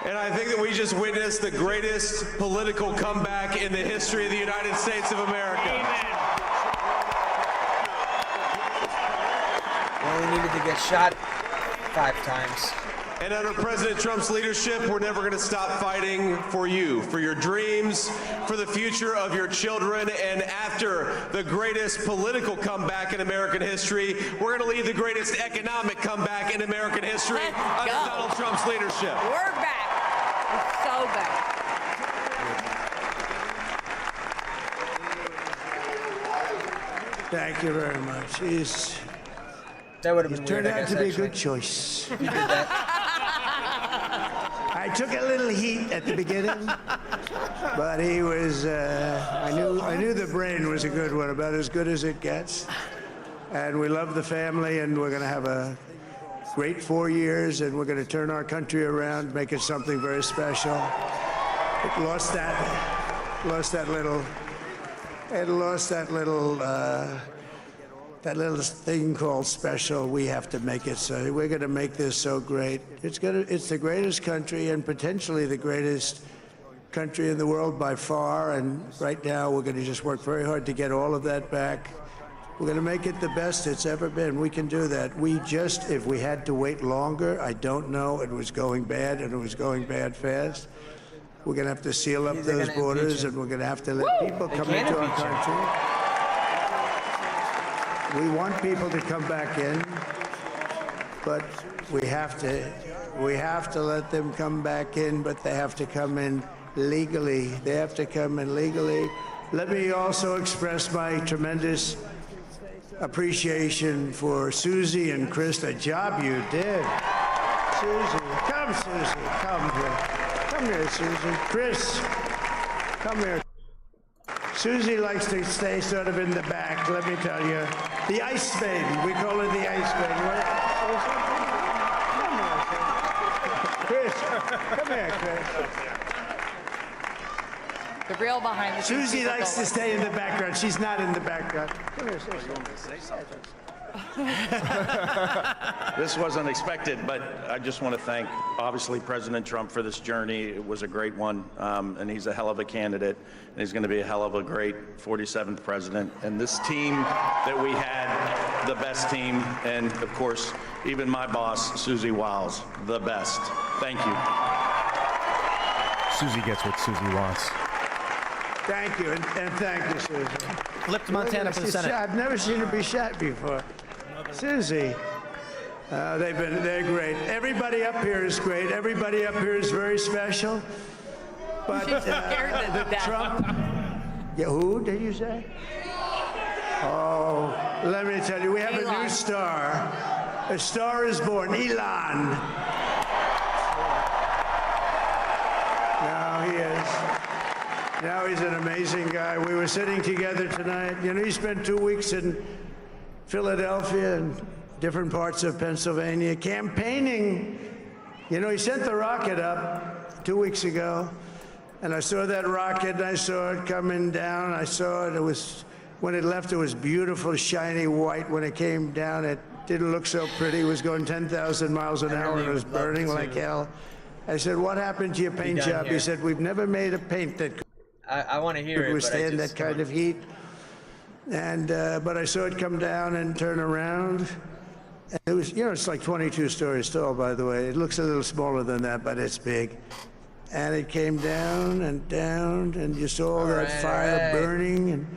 And I think that we just witnessed the greatest political comeback in the history of the United States of America. We only needed to get shot 5 times. And under President Trump's leadership, we're never going to stop fighting for you, for your dreams, for the future of your children. And after the greatest political comeback in American history, we're going to lead the greatest economic comeback in American history under Donald Trump's leadership. We're back. We're so back. Thank you very much. That would have been turned weird, out to be a good choice. I took a little heat at the beginning, but he was. I knew the brain was a good one, about as good as it gets. And we love the family, and we're going to have a great 4 years, and we're going to turn our country around, make it something very special. It lost that little thing called special. We have to make it so. We're going to make this so great. It's the greatest country and potentially the greatest country in the world by far. And right now we're going to just work very hard to get all of that back. We're going to make it the best it's ever been. We can do that. If we had to wait longer, I don't know. It was going bad, and it was going bad fast. We're going to have to seal up those borders, and we're going to have to let people come into our country. We want people to come back in, but we have to let them come back in, but they have to come in legally. They have to come in legally. Let me also express my tremendous appreciation for Susie and Chris, the job you did. Susie, come here. Come here, Susie. Chris, come here. Susie likes to stay sort of in the back, let me tell you. The Ice Maiden, we call her the Ice Maiden. Come here, Chris. The real behind the scenes. Susie likes to stay in the background. She's not in the background. Come here, Susie. This wasn't expected, but I just want to thank, obviously, President Trump for this journey. It was a great one, and he's a hell of a candidate, and he's going to be a hell of a great 47th president. And this team that we had, the best team, and, of course, even my boss, Susie Wiles, the best. Thank you. Susie gets what Susie wants. Thank you, and thank you, Susie. Flipped Montana for the Senate. I've never seen her be shot before. Susie, they're great. Everybody up here is great. Everybody up here is very special. But Trump, who did you say? Oh, let me tell you, we have a new star. A star is born, Elon. Now he is. Now he's an amazing guy. We were sitting together tonight. You know, he spent 2 weeks in Philadelphia and different parts of Pennsylvania campaigning. You know, he sent the rocket up 2 weeks ago, and I saw that rocket, and I saw it coming down. I saw it. It was, when it left, it was beautiful, shiny white. When it came down, it didn't look so pretty. It was going 10,000 miles an hour, and it was burning like hell. I said, what happened to your paint job? He said, we've never made a paint that I want to hear could withstand that kind of heat. And but I saw it come down and turn around. And it was, you know, it's like 22 stories tall, by the way. It looks a little smaller than that, but it's big. And it came down, and you saw all that fire burning.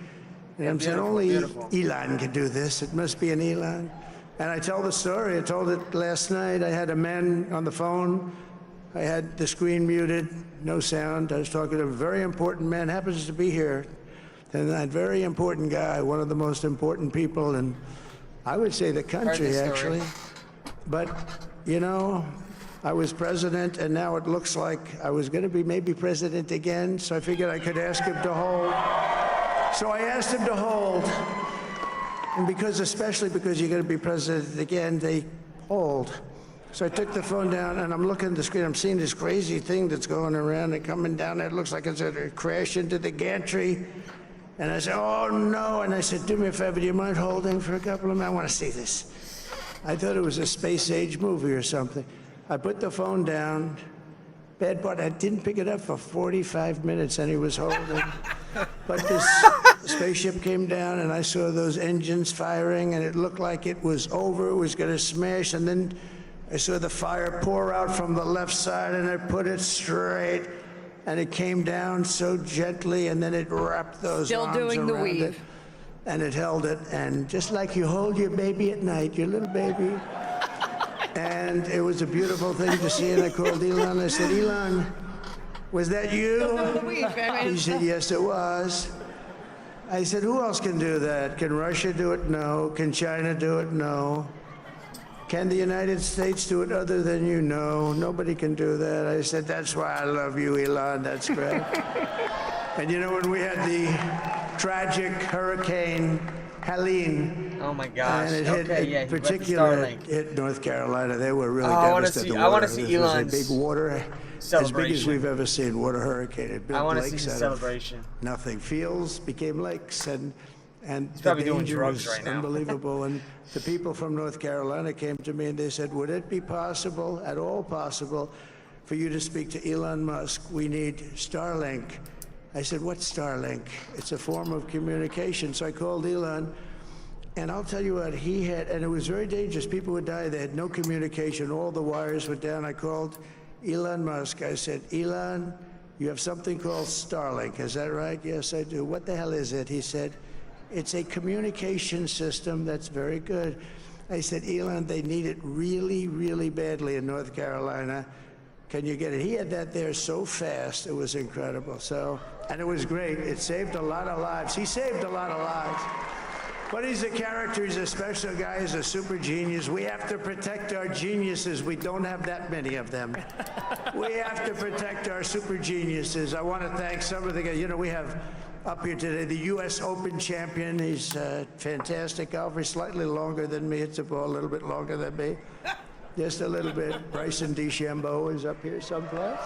And I'm saying, only Elon can do this. It must be an Elon. And I tell the story. I told it last night. I had a man on the phone. I had the screen muted, no sound. I was talking to a very important man, happens to be here. And that very important guy, one of the most important people in, I would say, the country, actually. But, you know, I was president, and now it looks like I was going to be maybe president again, so I figured I could ask him to hold. So I asked him to hold. And especially because you're going to be president again, they hold. So I took the phone down, and I'm looking at the screen. I'm seeing this crazy thing that's going around and coming down there. It looks like it's going to crash into the gantry. And I said, oh, no. And I said, do me a favor, do you mind holding for a couple of minutes? I want to see this. I thought it was a space-age movie or something. I put the phone down, bad part, I didn't pick it up for 45 minutes, and he was holding. But this spaceship came down, and I saw those engines firing, and it looked like it was over. It was going to smash, and then I saw the fire pour out from the left side, and I put it straight, and it came down so gently, and then it wrapped those Still arms doing the around weave. it, and it held it, and just like you hold your baby at night, your little baby. And it was a beautiful thing to see, and I called Elon. I said, Elon, was that you? He said, yes, it was. I said, who else can do that? Can Russia do it? No. Can China do it? No. Can the United States do it other than you? No. Nobody can do that. I said, that's why I love you, Elon. That's great. And you know, when we had the tragic Hurricane Helene. Oh my gosh. And it hit, okay, yeah, particularly hit North Carolina. They were really I devastated. want to see This was Elon's a big water, as big as we've ever seen. Water hurricane. It I built want to see lakes the out of celebration. nothing. Fields became lakes, and He's the probably doing danger drugs was right now. unbelievable. And the people from North Carolina came to me and they said, would it be possible, at all possible, for you to speak to Elon Musk? We need Starlink. I said, what's Starlink? It's a form of communication. So I called Elon, and I'll tell you what, he had, and it was very dangerous. People would die. They had no communication. All the wires were down. I called Elon Musk. I said, Elon, you have something called Starlink. Is that right? Yes, I do. What the hell is it? He said, it's a communication system that's very good. I said, Elon, they need it really, really badly in North Carolina. Can you get it? He had that there so fast. It was incredible. So, and it was great. It saved a lot of lives. He saved a lot of lives. But he's a character. He's a special guy. He's a super genius. We have to protect our geniuses. We don't have that many of them. We have to protect our super geniuses. I want to thank some of the guys. You know, we have up here today the U.S. Open champion. He's a fantastic golfer. He's slightly longer than me. Hits the ball a little bit longer than me. Just a little bit. Bryson DeChambeau is up here someplace.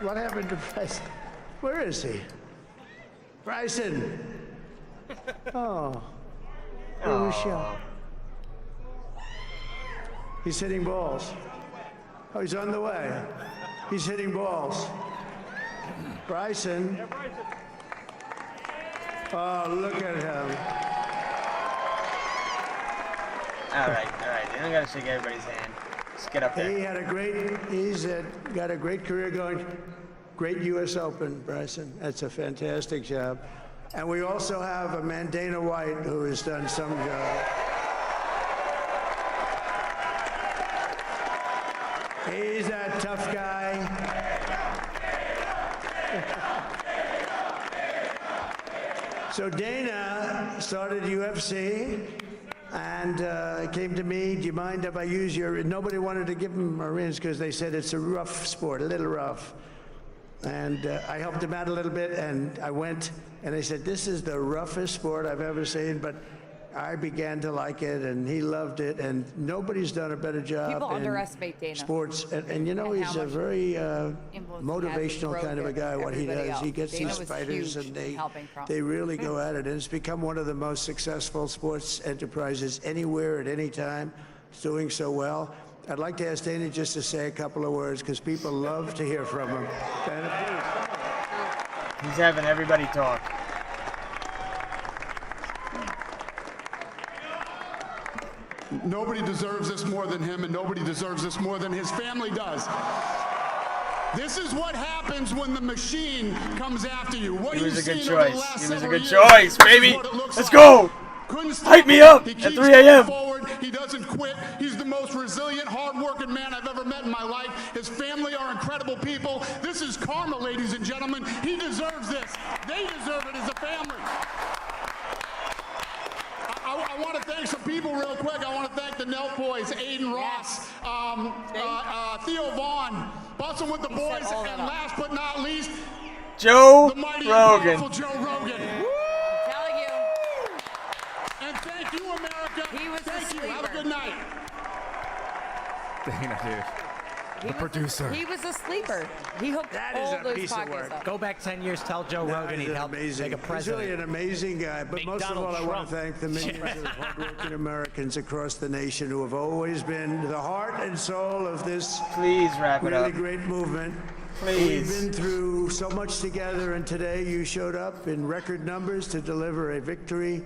What happened to Bryson? Where is he? Bryson! Oh. Where was she? He's hitting balls. Oh, he's on the way. He's hitting balls. Bryson. Oh, look at him. All right. You don't gotta shake everybody's hand. Just get up there. He had a great, he's got a great career going. Great U.S. Open, Bryson. That's a fantastic job. And we also have a man, Dana White, who has done some job. He's a tough guy. So Dana started UFC and came to me, do you mind if I use your, nobody wanted to give him a rinse because they said it's a rough sport, a little rough. And I helped him out a little bit, and I went, and they said, this is the roughest sport I've ever seen, but I began to like it, and he loved it, and nobody's done a better job People in underestimate Dana. sports. And you know, And he's how a much very influence he has motivational with kind of a growth guy, of what he everybody does. He else. gets Dana these was fighters, huge and in helping Trump. they really go at it, and it's become one of the most successful sports enterprises anywhere at any time. It's doing so well. I'd like to ask Dana just to say a couple of words, because people love to hear from him. Dana, please. He's having everybody talk. Nobody deserves this more than him, and nobody deserves this more than his family does. This is what happens when the machine comes after you. What He was you've a good seen over the choice. last He was a several good years, choice, this is baby. what it looks Let's like. go. Couldn't stop Hype me him. up He at keeps 3 going a.m. forward. He doesn't quit. He's the most resilient, hard-working man I've ever met in my life. His family are incredible people. This is karma, ladies and gentlemen. He deserves this. They deserve it as a family. I want to thank some people real quick. I want to thank the Nelk boys, Aiden Ross, Theo Vaughn, busting with the boys, and last but not least, Joe the mighty Rogan. and powerful Joe Rogan. I'm telling you. And thank you, America. He was thank a you. Have a sleeper. good night. Dana, dude. producer. He was a sleeper. He hooked all those pockets up. Go back 10 years, tell Joe Rogan he'd help make a He's president. really an amazing guy. But most of all, I want to thank the millions Yeah. of hardworking Americans across the nation who have always been the heart and soul of this Please wrap it really up. great movement. Please. We've been through so much together, and today you showed up in record numbers to deliver a victory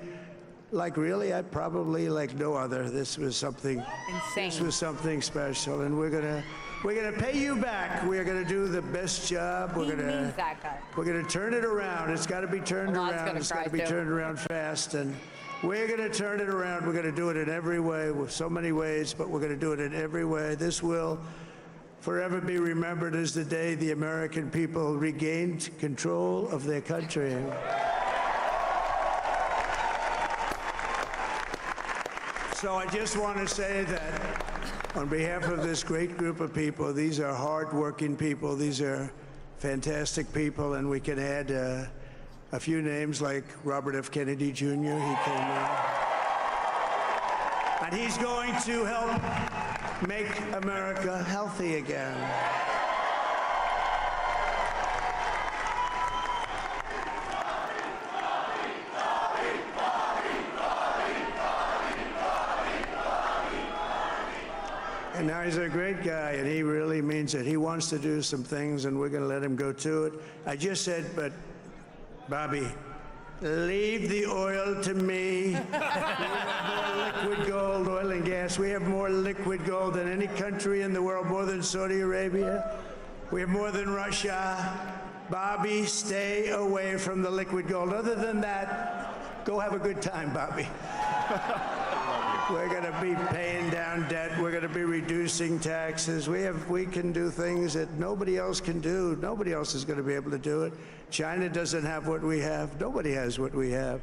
like no other. This was something insane. This was something special, and we're gonna pay you back. We're gonna do the best job. He means that guy. We're gonna turn it around. It's got to be turned around. It's got to be turned around fast, and we're gonna turn it around. We're gonna do it in every way, with so many ways, but we're gonna do it in every way. This will forever be remembered as the day the American people regained control of their country. So I just want to say that on behalf of this great group of people, these are hard-working people. These are fantastic people, and we can add a few names like Robert F. Kennedy Jr. He came in. And he's going to help make America healthy again. And now he's a great guy, and he really means it. He wants to do some things, and we're going to let him go to it. I just said, but, Bobby, leave the oil to me. We have more liquid gold, oil and gas. We have more liquid gold than any country in the world, more than Saudi Arabia. We have more than Russia. Bobby, stay away from the liquid gold. Other than that, go have a good time, Bobby. We're going to be paying down debt. We're going to be reducing taxes. We can do things that nobody else can do. Nobody else is going to be able to do it. China doesn't have what we have. Nobody has what we have.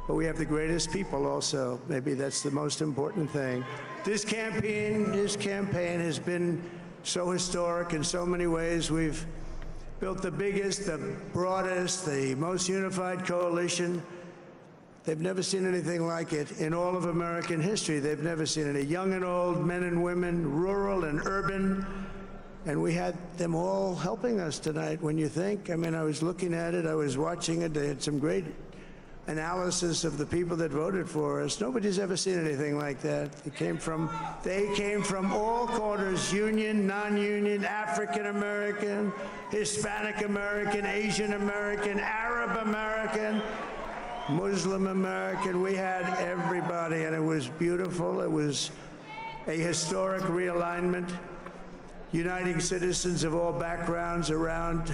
But we have the greatest people also. Maybe that's the most important thing. This campaign has been so historic in so many ways. We've built the biggest, the broadest, the most unified coalition. They've never seen anything like it in all of American history. They've never seen it. Young and old, men and women, rural and urban. And we had them all helping us tonight. When you think, I mean, I was looking at it, I was watching it. They had some great analysis of the people that voted for us. Nobody's ever seen anything like that. They came from all corners, union, non-union, African American, Hispanic American, Asian American, Arab American, Muslim American. We had everybody, and it was beautiful. It was a historic realignment, uniting citizens of all backgrounds around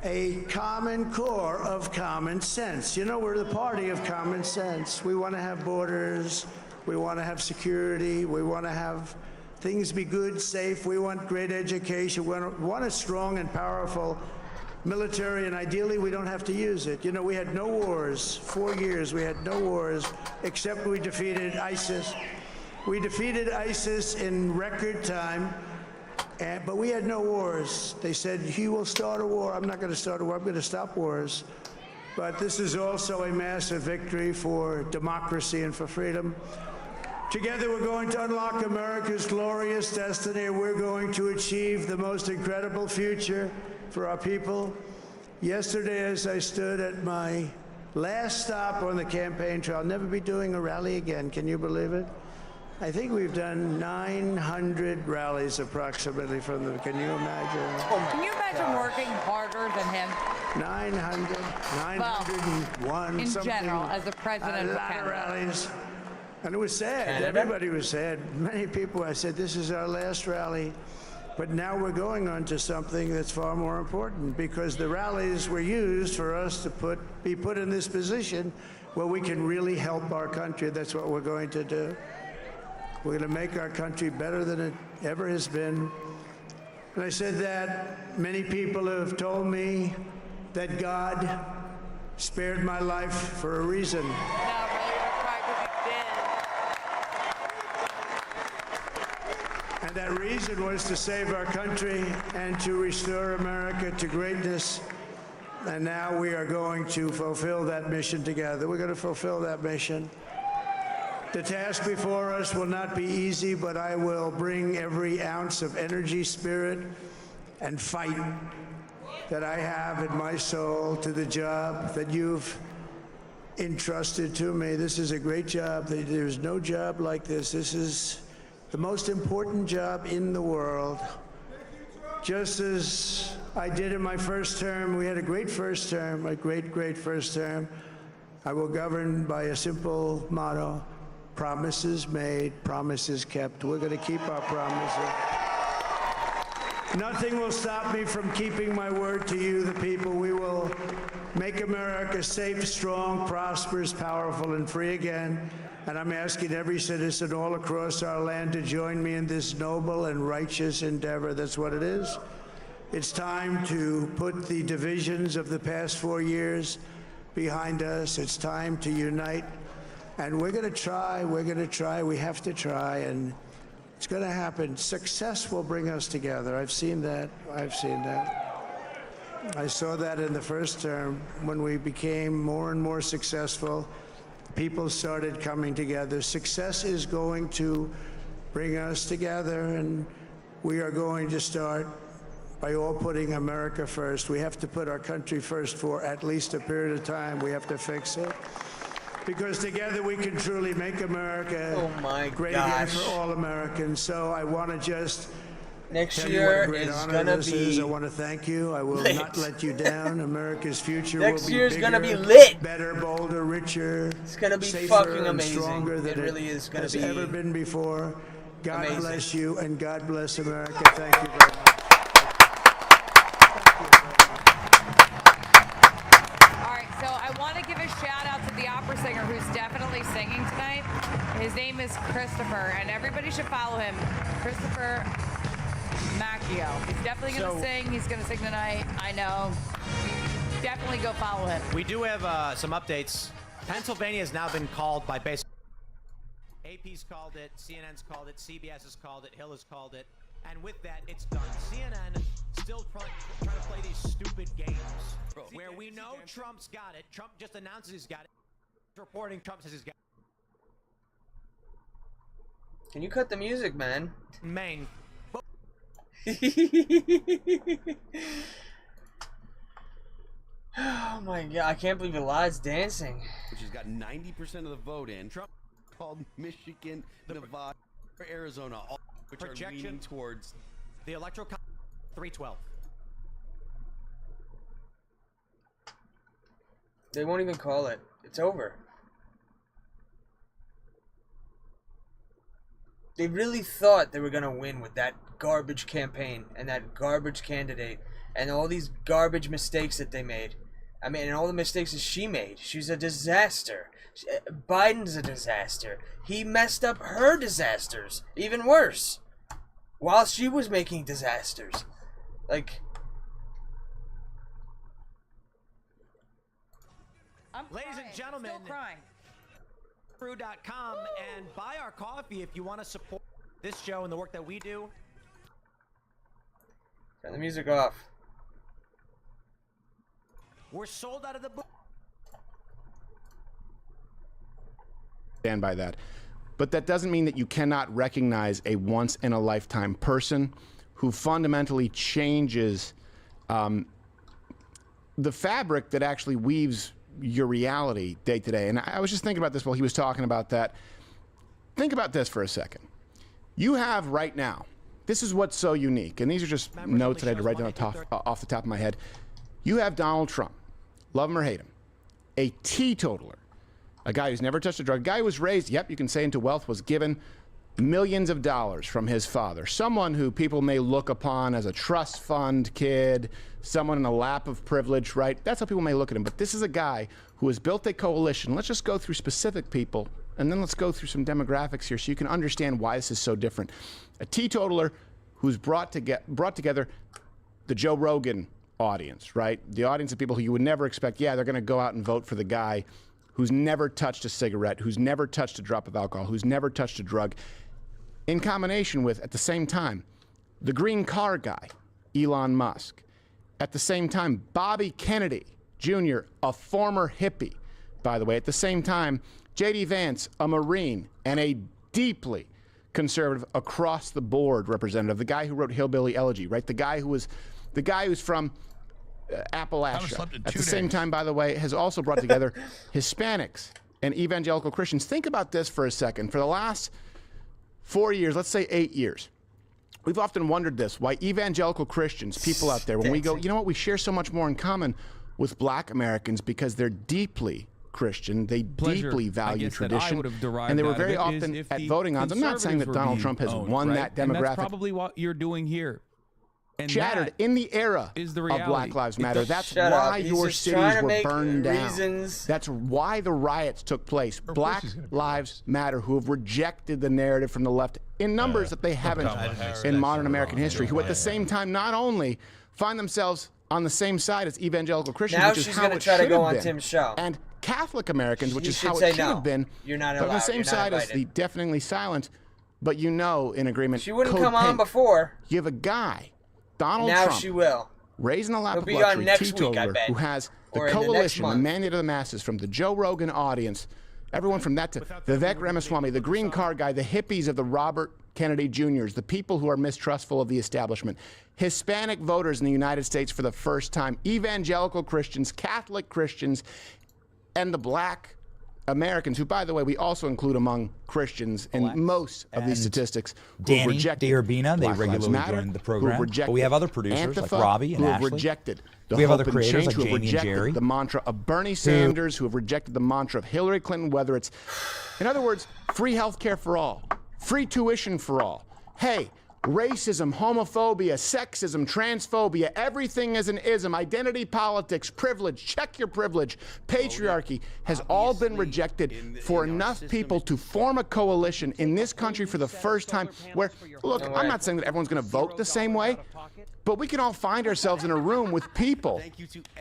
a common core of common sense. You know, we're the party of common sense. We want to have borders. We want to have security. We want to have things be good, safe. We want great education. We want a strong and powerful military, and ideally we don't have to use it. You know, we had no wars. 4 years we had no wars, except we defeated ISIS. We defeated ISIS in record time, but we had no wars. They said, he will start a war. I'm not going to start a war. I'm going to stop wars. But this is also a massive victory for democracy and for freedom. Together we're going to unlock America's glorious destiny. We're going to achieve the most incredible future for our people. Yesterday, as I stood at my last stop on the campaign trail, I'll never be doing a rally again. Can you believe it? I think we've done 900 rallies approximately from them. Can you imagine? Can you imagine working harder than him? 900, 901, in something. general, as a president a of lot Canada. of rallies. And it was sad. Canada? Everybody was sad. Many people, I said, this is our last rally. But now we're going on to something that's far more important, because the rallies were used for us to be put in this position where we can really help our country. That's what we're going to do. We're going to make our country better than it ever has been. And I said that many people have told me that God spared my life for a reason. And that reason was to save our country and to restore America to greatness. And now we are going to fulfill that mission together. We're going to fulfill that mission. The task before us will not be easy, but I will bring every ounce of energy, spirit, and fight that I have in my soul to the job that you've entrusted to me. This is a great job. There's no job like this. This is the most important job in the world. Just as I did in my first term, we had a great first term, a great first term. I will govern by a simple motto: promises made, promises kept. We're going to keep our promises. Nothing will stop me from keeping my word to you, the people. We will make America safe, strong, prosperous, powerful, and free again. And I'm asking every citizen all across our land to join me in this noble and righteous endeavor. That's what it is. It's time to put the divisions of the past 4 years behind us. It's time to unite. And we're going to try. We have to try. And it's going to happen. Success will bring us together. I've seen that. I saw that in the first term. When we became more and more successful, people started coming together. Success is going to bring us together, and we are going to start by all putting America first. We have to put our country first for at least a period of time. We have to fix it. Because together we can truly make America great again for all Americans. So I want to just next tell year you what a great is honor gonna this be is. I want to thank you. I will lit. not let you down. America's future Next will be year's bigger, gonna be lit. better, bolder, richer, It's gonna be safer, fucking and amazing. stronger than It really is gonna has be ever been before. God amazing. bless you, and God bless America. Thank you very much. All right, so I want to give a shout out to the opera singer who's definitely singing tonight. His name is Christopher, and everybody should follow him. Christopher Macchio. He's definitely going to sing. He's going to sing tonight. I know. Definitely go follow him. We do have some updates. Pennsylvania has now been called by basically AP's called it, CNN's called it, CBS has called it, Hill has called it, and with that, it's done. CNN still trying to play these stupid games where we know Trump's got it. Trump just announces he's got it. Reporting Trump says he's got it. Can you cut the music, man? Maine. Oh my god, I can't believe Elad's dancing. Which has got 90% of the vote in. Trump called Michigan, Nevada, Arizona, all which are leaning towards the electoral 312. They won't even call it. It's over. They really thought they were going to win with that garbage campaign and that garbage candidate and all these garbage mistakes that they made. I mean, and all the mistakes that she made. She's a disaster. Biden's a disaster. He messed up her disasters. Even worse. While she was making disasters. Like... Ladies and gentlemen, crew.com and buy our coffee if you want to support this show and the work that we do. Turn the music off. We're sold out of the book. Stand by that. But that doesn't mean that you cannot recognize a once-in-a-lifetime person who fundamentally changes the fabric that actually weaves your reality day to day. And I was just thinking about this while he was talking about that. Think about this for a second. You have right now, this is what's so unique, and these are just notes that I had to write down off the top of my head. You have Donald Trump, love him or hate him, a teetotaler, a guy who's never touched a drug, a guy who was raised, yep, you can say into wealth, was given millions of dollars from his father, someone who people may look upon as a trust fund kid, someone in a lap of privilege, right? That's how people may look at him. But this is a guy who has built a coalition. Let's just go through specific people, and then let's go through some demographics here so you can understand why this is so different. A teetotaler who's brought together the Joe Rogan audience, right? The audience of people who you would never expect, yeah, they're going to go out and vote for the guy who's never touched a cigarette, who's never touched a drop of alcohol, who's never touched a drug, in combination with, at the same time, the green car guy, Elon Musk. At the same time, Bobby Kennedy Jr., a former hippie by the way. At the same time, J.D. Vance, a Marine and a deeply conservative across-the-board representative, the guy who wrote Hillbilly Elegy, right? The guy who's from Appalachia. At the same time, by the way, has also brought together Hispanics and evangelical Christians. Think about this for a second. For the last 4 years, let's say 8 years, we've often wondered this, why evangelical Christians, people out there, when we go, you know what, we share so much more in common with black Americans because they're deeply Christian, they deeply value tradition, and they were very often at voting odds. I'm not saying that Donald Trump has won that demographic. And that's probably what you're doing here. And shattered in the era of Black Lives Matter. That's why your cities were burned down. That's why the riots took place. Black Lives Matter, who have rejected the narrative from the left in numbers that they haven't in modern American history, who at the same time not only find themselves on the same side as evangelical Christians, now which is she's how going to it try to should go have on been, Tim's show, and Catholic Americans, which You is should how it say should no. have been. You're not but on the allowed. same You're not side as invited. the deafeningly silent, but you know, in agreement. She wouldn't Code come on Pink. before. You have a guy, Donald Now Trump, she will. raising the lap He'll of be on luxury, next week, I teetotaler, bet. who has the Or in the next coalition, the month. mandate of the masses, from the Joe Rogan audience, everyone from that to Vivek Ramaswamy, the green card guy, the hippies of the Robert Kennedy Juniors, the people who are mistrustful of the establishment, Hispanic voters in the United States for the first time, evangelical Christians, Catholic Christians, and the black Americans, who, by the way, we also include among Christians in most of these statistics, who have Danny rejected D'Urbina, they Black Lives regularly Matter, join the who program. have rejected But we have other producers Antifa, like Robbie and who have Ashley. rejected the We have hope other and creators change, like who have Jamie and Jerry. rejected the mantra of Bernie Sanders, who have rejected the mantra of Hillary Clinton, whether it's, in other words, free health care for all, free tuition for all. Hey, racism, homophobia, sexism, transphobia, everything is an ism, identity politics, privilege, check your privilege, patriarchy has all been rejected for enough people to form a coalition in this country for the first time where, look, I'm not saying that everyone's going to vote the same way, but we can all find ourselves in a room with people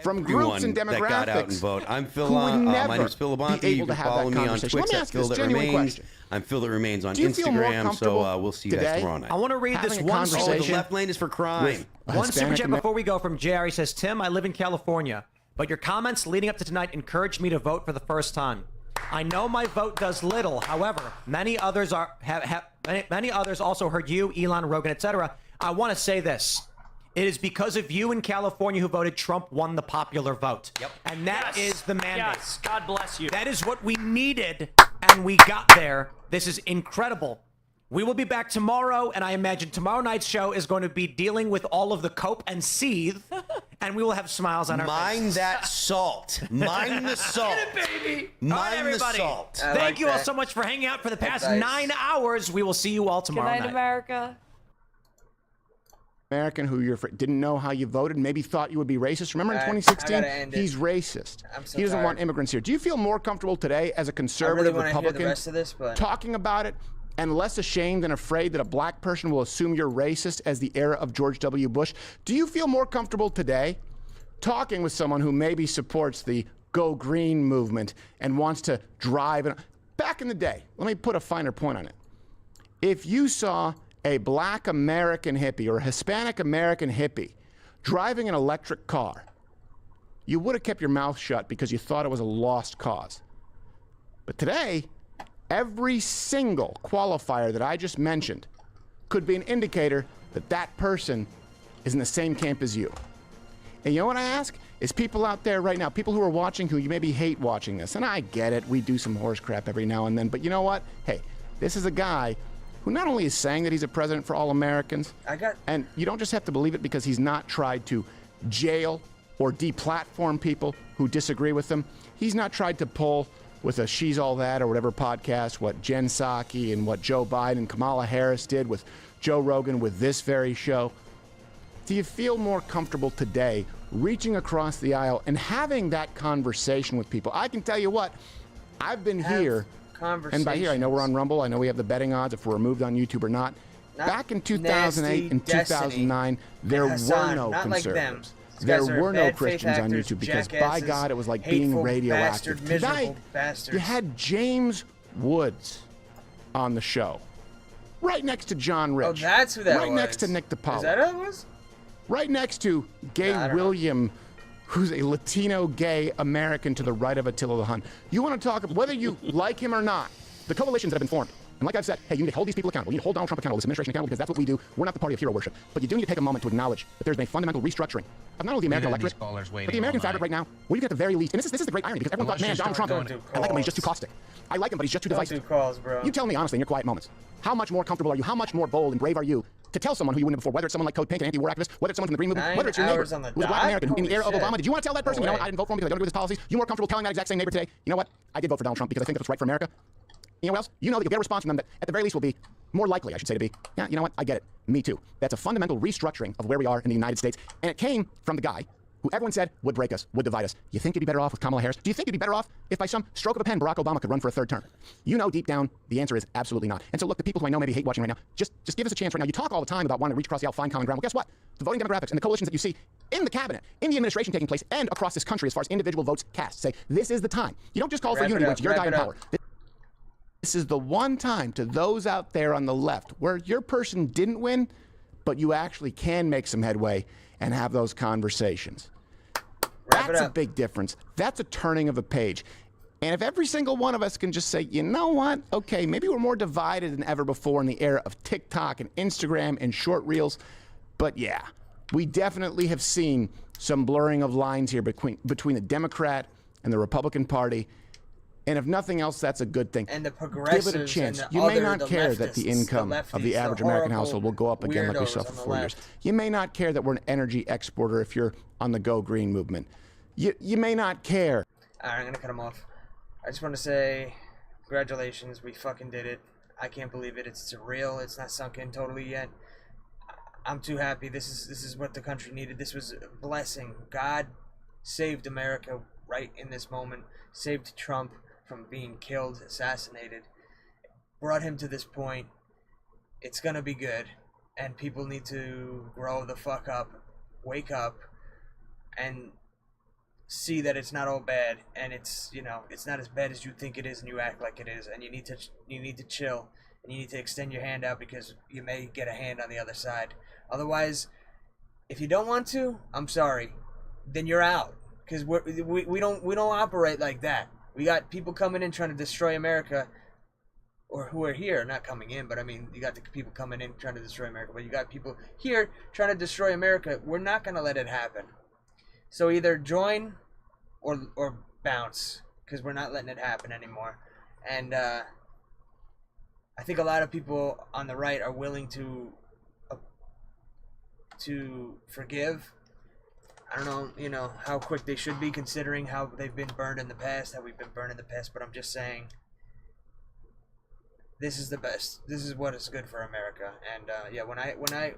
from groups and Everyone that got out and demographics vote. I'm Phil. who would My never name's Phil Labonte. be able You to can have follow that me on conversation. Twitch Let me at ask Phil this That genuine Remains. question. I'm Phil That Remains on Do you feel more Instagram. comfortable So we'll see you guys today tomorrow night. I want to read this having a one conversation super The left lane is for crime. with One super Hispanic chat Amer- before we go from Jerry says, Tim, I live in California, but your comments leading up to tonight encouraged me to vote for the first time. I know my vote does little. However, many others many others also heard you, Elon, Rogan, etc. I want to say this. It is because of you in California who voted Trump won the popular vote. Yep. And that is the mandate. Yes, God bless you. That is what we needed, and we got there. This is incredible. We will be back tomorrow, and I imagine tomorrow night's show is going to be dealing with all of the cope and seethe, and we will have smiles on our faces. Mind that salt. Mind the salt. Get it, baby. Mind all right, the everybody. salt. Thank you all so much for hanging out for the past 9 hours. We will see you all Good tomorrow night, night. America. American who didn't know how you voted, maybe thought you would be racist. Remember in I 2016, gotta end it. he's racist. I'm so He doesn't want tired. immigrants here. Do you feel more comfortable today as a I conservative really want to hear Republican the rest of this, but talking about it and less ashamed and afraid that a black person will assume you're racist as the era of George W. Bush? Do you feel more comfortable today talking with someone who maybe supports the Go Green movement and wants to drive? Back in the day, let me put a finer point on it. If you saw a black American hippie or a Hispanic American hippie driving an electric car, you would have kept your mouth shut because you thought it was a lost cause. But today, every single qualifier that I just mentioned could be an indicator that that person is in the same camp as you. And you know what I ask? Is people out there right now, people who are watching who you maybe hate watching this, and I get it, we do some horse crap every now and then, but you know what? Hey, this is a guy who not only is saying that he's a president for all Americans, and you don't just have to believe it because he's not tried to jail or deplatform people who disagree with him. He's not tried to pull with a She's All That or whatever podcast, what Jen Psaki and what Joe Biden and Kamala Harris did with Joe Rogan with this very show. Do you feel more comfortable today reaching across the aisle and having that conversation with people? I can tell you what, I've been here. And by here, I know we're on Rumble. I know we have the betting odds if we're removed on YouTube or not. Back in 2008 and 2009, there were no conservatives. There were no Christians on YouTube because, by God, it was like being radioactive. Tonight, you had James Woods on the show, right next to John Rich. Oh, that's who that was. Right next to Nick DiPaolo. Is that who it was? Right next to Gay William who's a Latino gay American to the right of Attila the Hun. You want to talk, whether you like him or not, the coalitions that have been formed. And like I've said, hey, you need to hold these people accountable. You need to hold Donald Trump accountable, this administration accountable, because that's what we do. We're not the party of hero worship. But you do need to take a moment to acknowledge that there's been a fundamental restructuring of not only the American electorate, but the American fabric right now. Where you get at the very least, and this is the great irony, because everyone thought, man, Donald Trump, I like him, but he's just too caustic. I like him, but he's just too divisive. Calls, bro. You tell me honestly in your quiet moments, how much more comfortable are you, how much more bold and brave are you to tell someone who you wouldn't before, whether it's someone like Code Pink, an anti-war activist, whether it's someone from the Green Movement, whether it's your neighbor who's a black American who in the era of Obama, did you want to tell that person, you know what, I didn't vote for him because I don't agree with his policies? You more comfortable telling that exact same neighbor today, you know what, I did vote for Donald Trump because I think that's what's right for America? You know what else? You know that you'll get a response from them that at the very least will be more likely, I should say, to be, yeah, you know what, I get it, me too. That's a fundamental restructuring of where we are in the United States, and it came from the guy who everyone said would break us, would divide us. You think you'd be better off with Kamala Harris? Do you think you'd be better off if by some stroke of a pen Barack Obama could run for a third term? You know deep down the answer is absolutely not. And so look, the people who I know maybe hate watching right now, just give us a chance right now. You talk all the time about wanting to reach across the aisle, find common ground. Well, guess what? The voting demographics and the coalitions that you see in the cabinet, in the administration taking place, and across this country as far as individual votes cast say, this is the time. You don't just call for unity when it's your guy in power. This is the one time to those out there on the left where your person didn't win, but you actually can make some headway and have those conversations. That's a big difference. That's a turning of a page. And if every single one of us can just say, you know what? Okay, maybe we're more divided than ever before in the era of TikTok and Instagram and short reels. But yeah, we definitely have seen some blurring of lines here between the Democrat and the Republican Party. And if nothing else, that's a good thing. And the progressives. Give it a chance. And You may not care that the income of the average American household will go up again like we saw for 4 years. You may not care that we're an energy exporter if you're on the Go Green movement. You may not care. All right, I'm going to cut him off. I just want to say congratulations. We fucking did it. I can't believe it. It's surreal. It's not sunk in totally yet. I'm too happy. This is what the country needed. This was a blessing. God saved America right in this moment. Saved Trump from being killed, assassinated, brought him to this point. It's gonna be good, and people need to grow the fuck up, wake up, and see that it's not all bad, and it's, you know, it's not as bad as you think it is, and you act like it is, and you need to chill, and you need to extend your hand out because you may get a hand on the other side. Otherwise, if you don't want to, I'm sorry, then you're out, because we don't operate like that. We got people coming in trying to destroy America, or who are here, not coming in, but I mean, you got the people coming in trying to destroy America, but you got people here trying to destroy America. We're not going to let it happen. So either join or bounce, because we're not letting it happen anymore. And I think a lot of people on the right are willing to forgive. I don't know, you know, how quick they should be considering how they've been burned in the past, how we've been burned in the past, but I'm just saying this is the best. This is what is good for America. And yeah, when I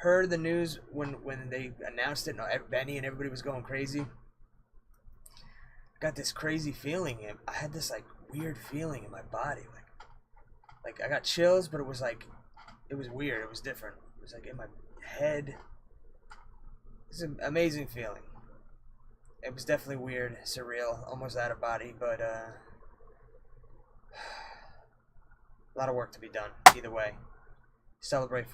heard the news when they announced it, Benny and everybody was going crazy, I got this crazy feeling. I had this like weird feeling in my body, like I got chills, but it was weird. It was different. It was like in my head. It's an amazing feeling. It was definitely weird, surreal, almost out of body, but a lot of work to be done. Either way, celebrate.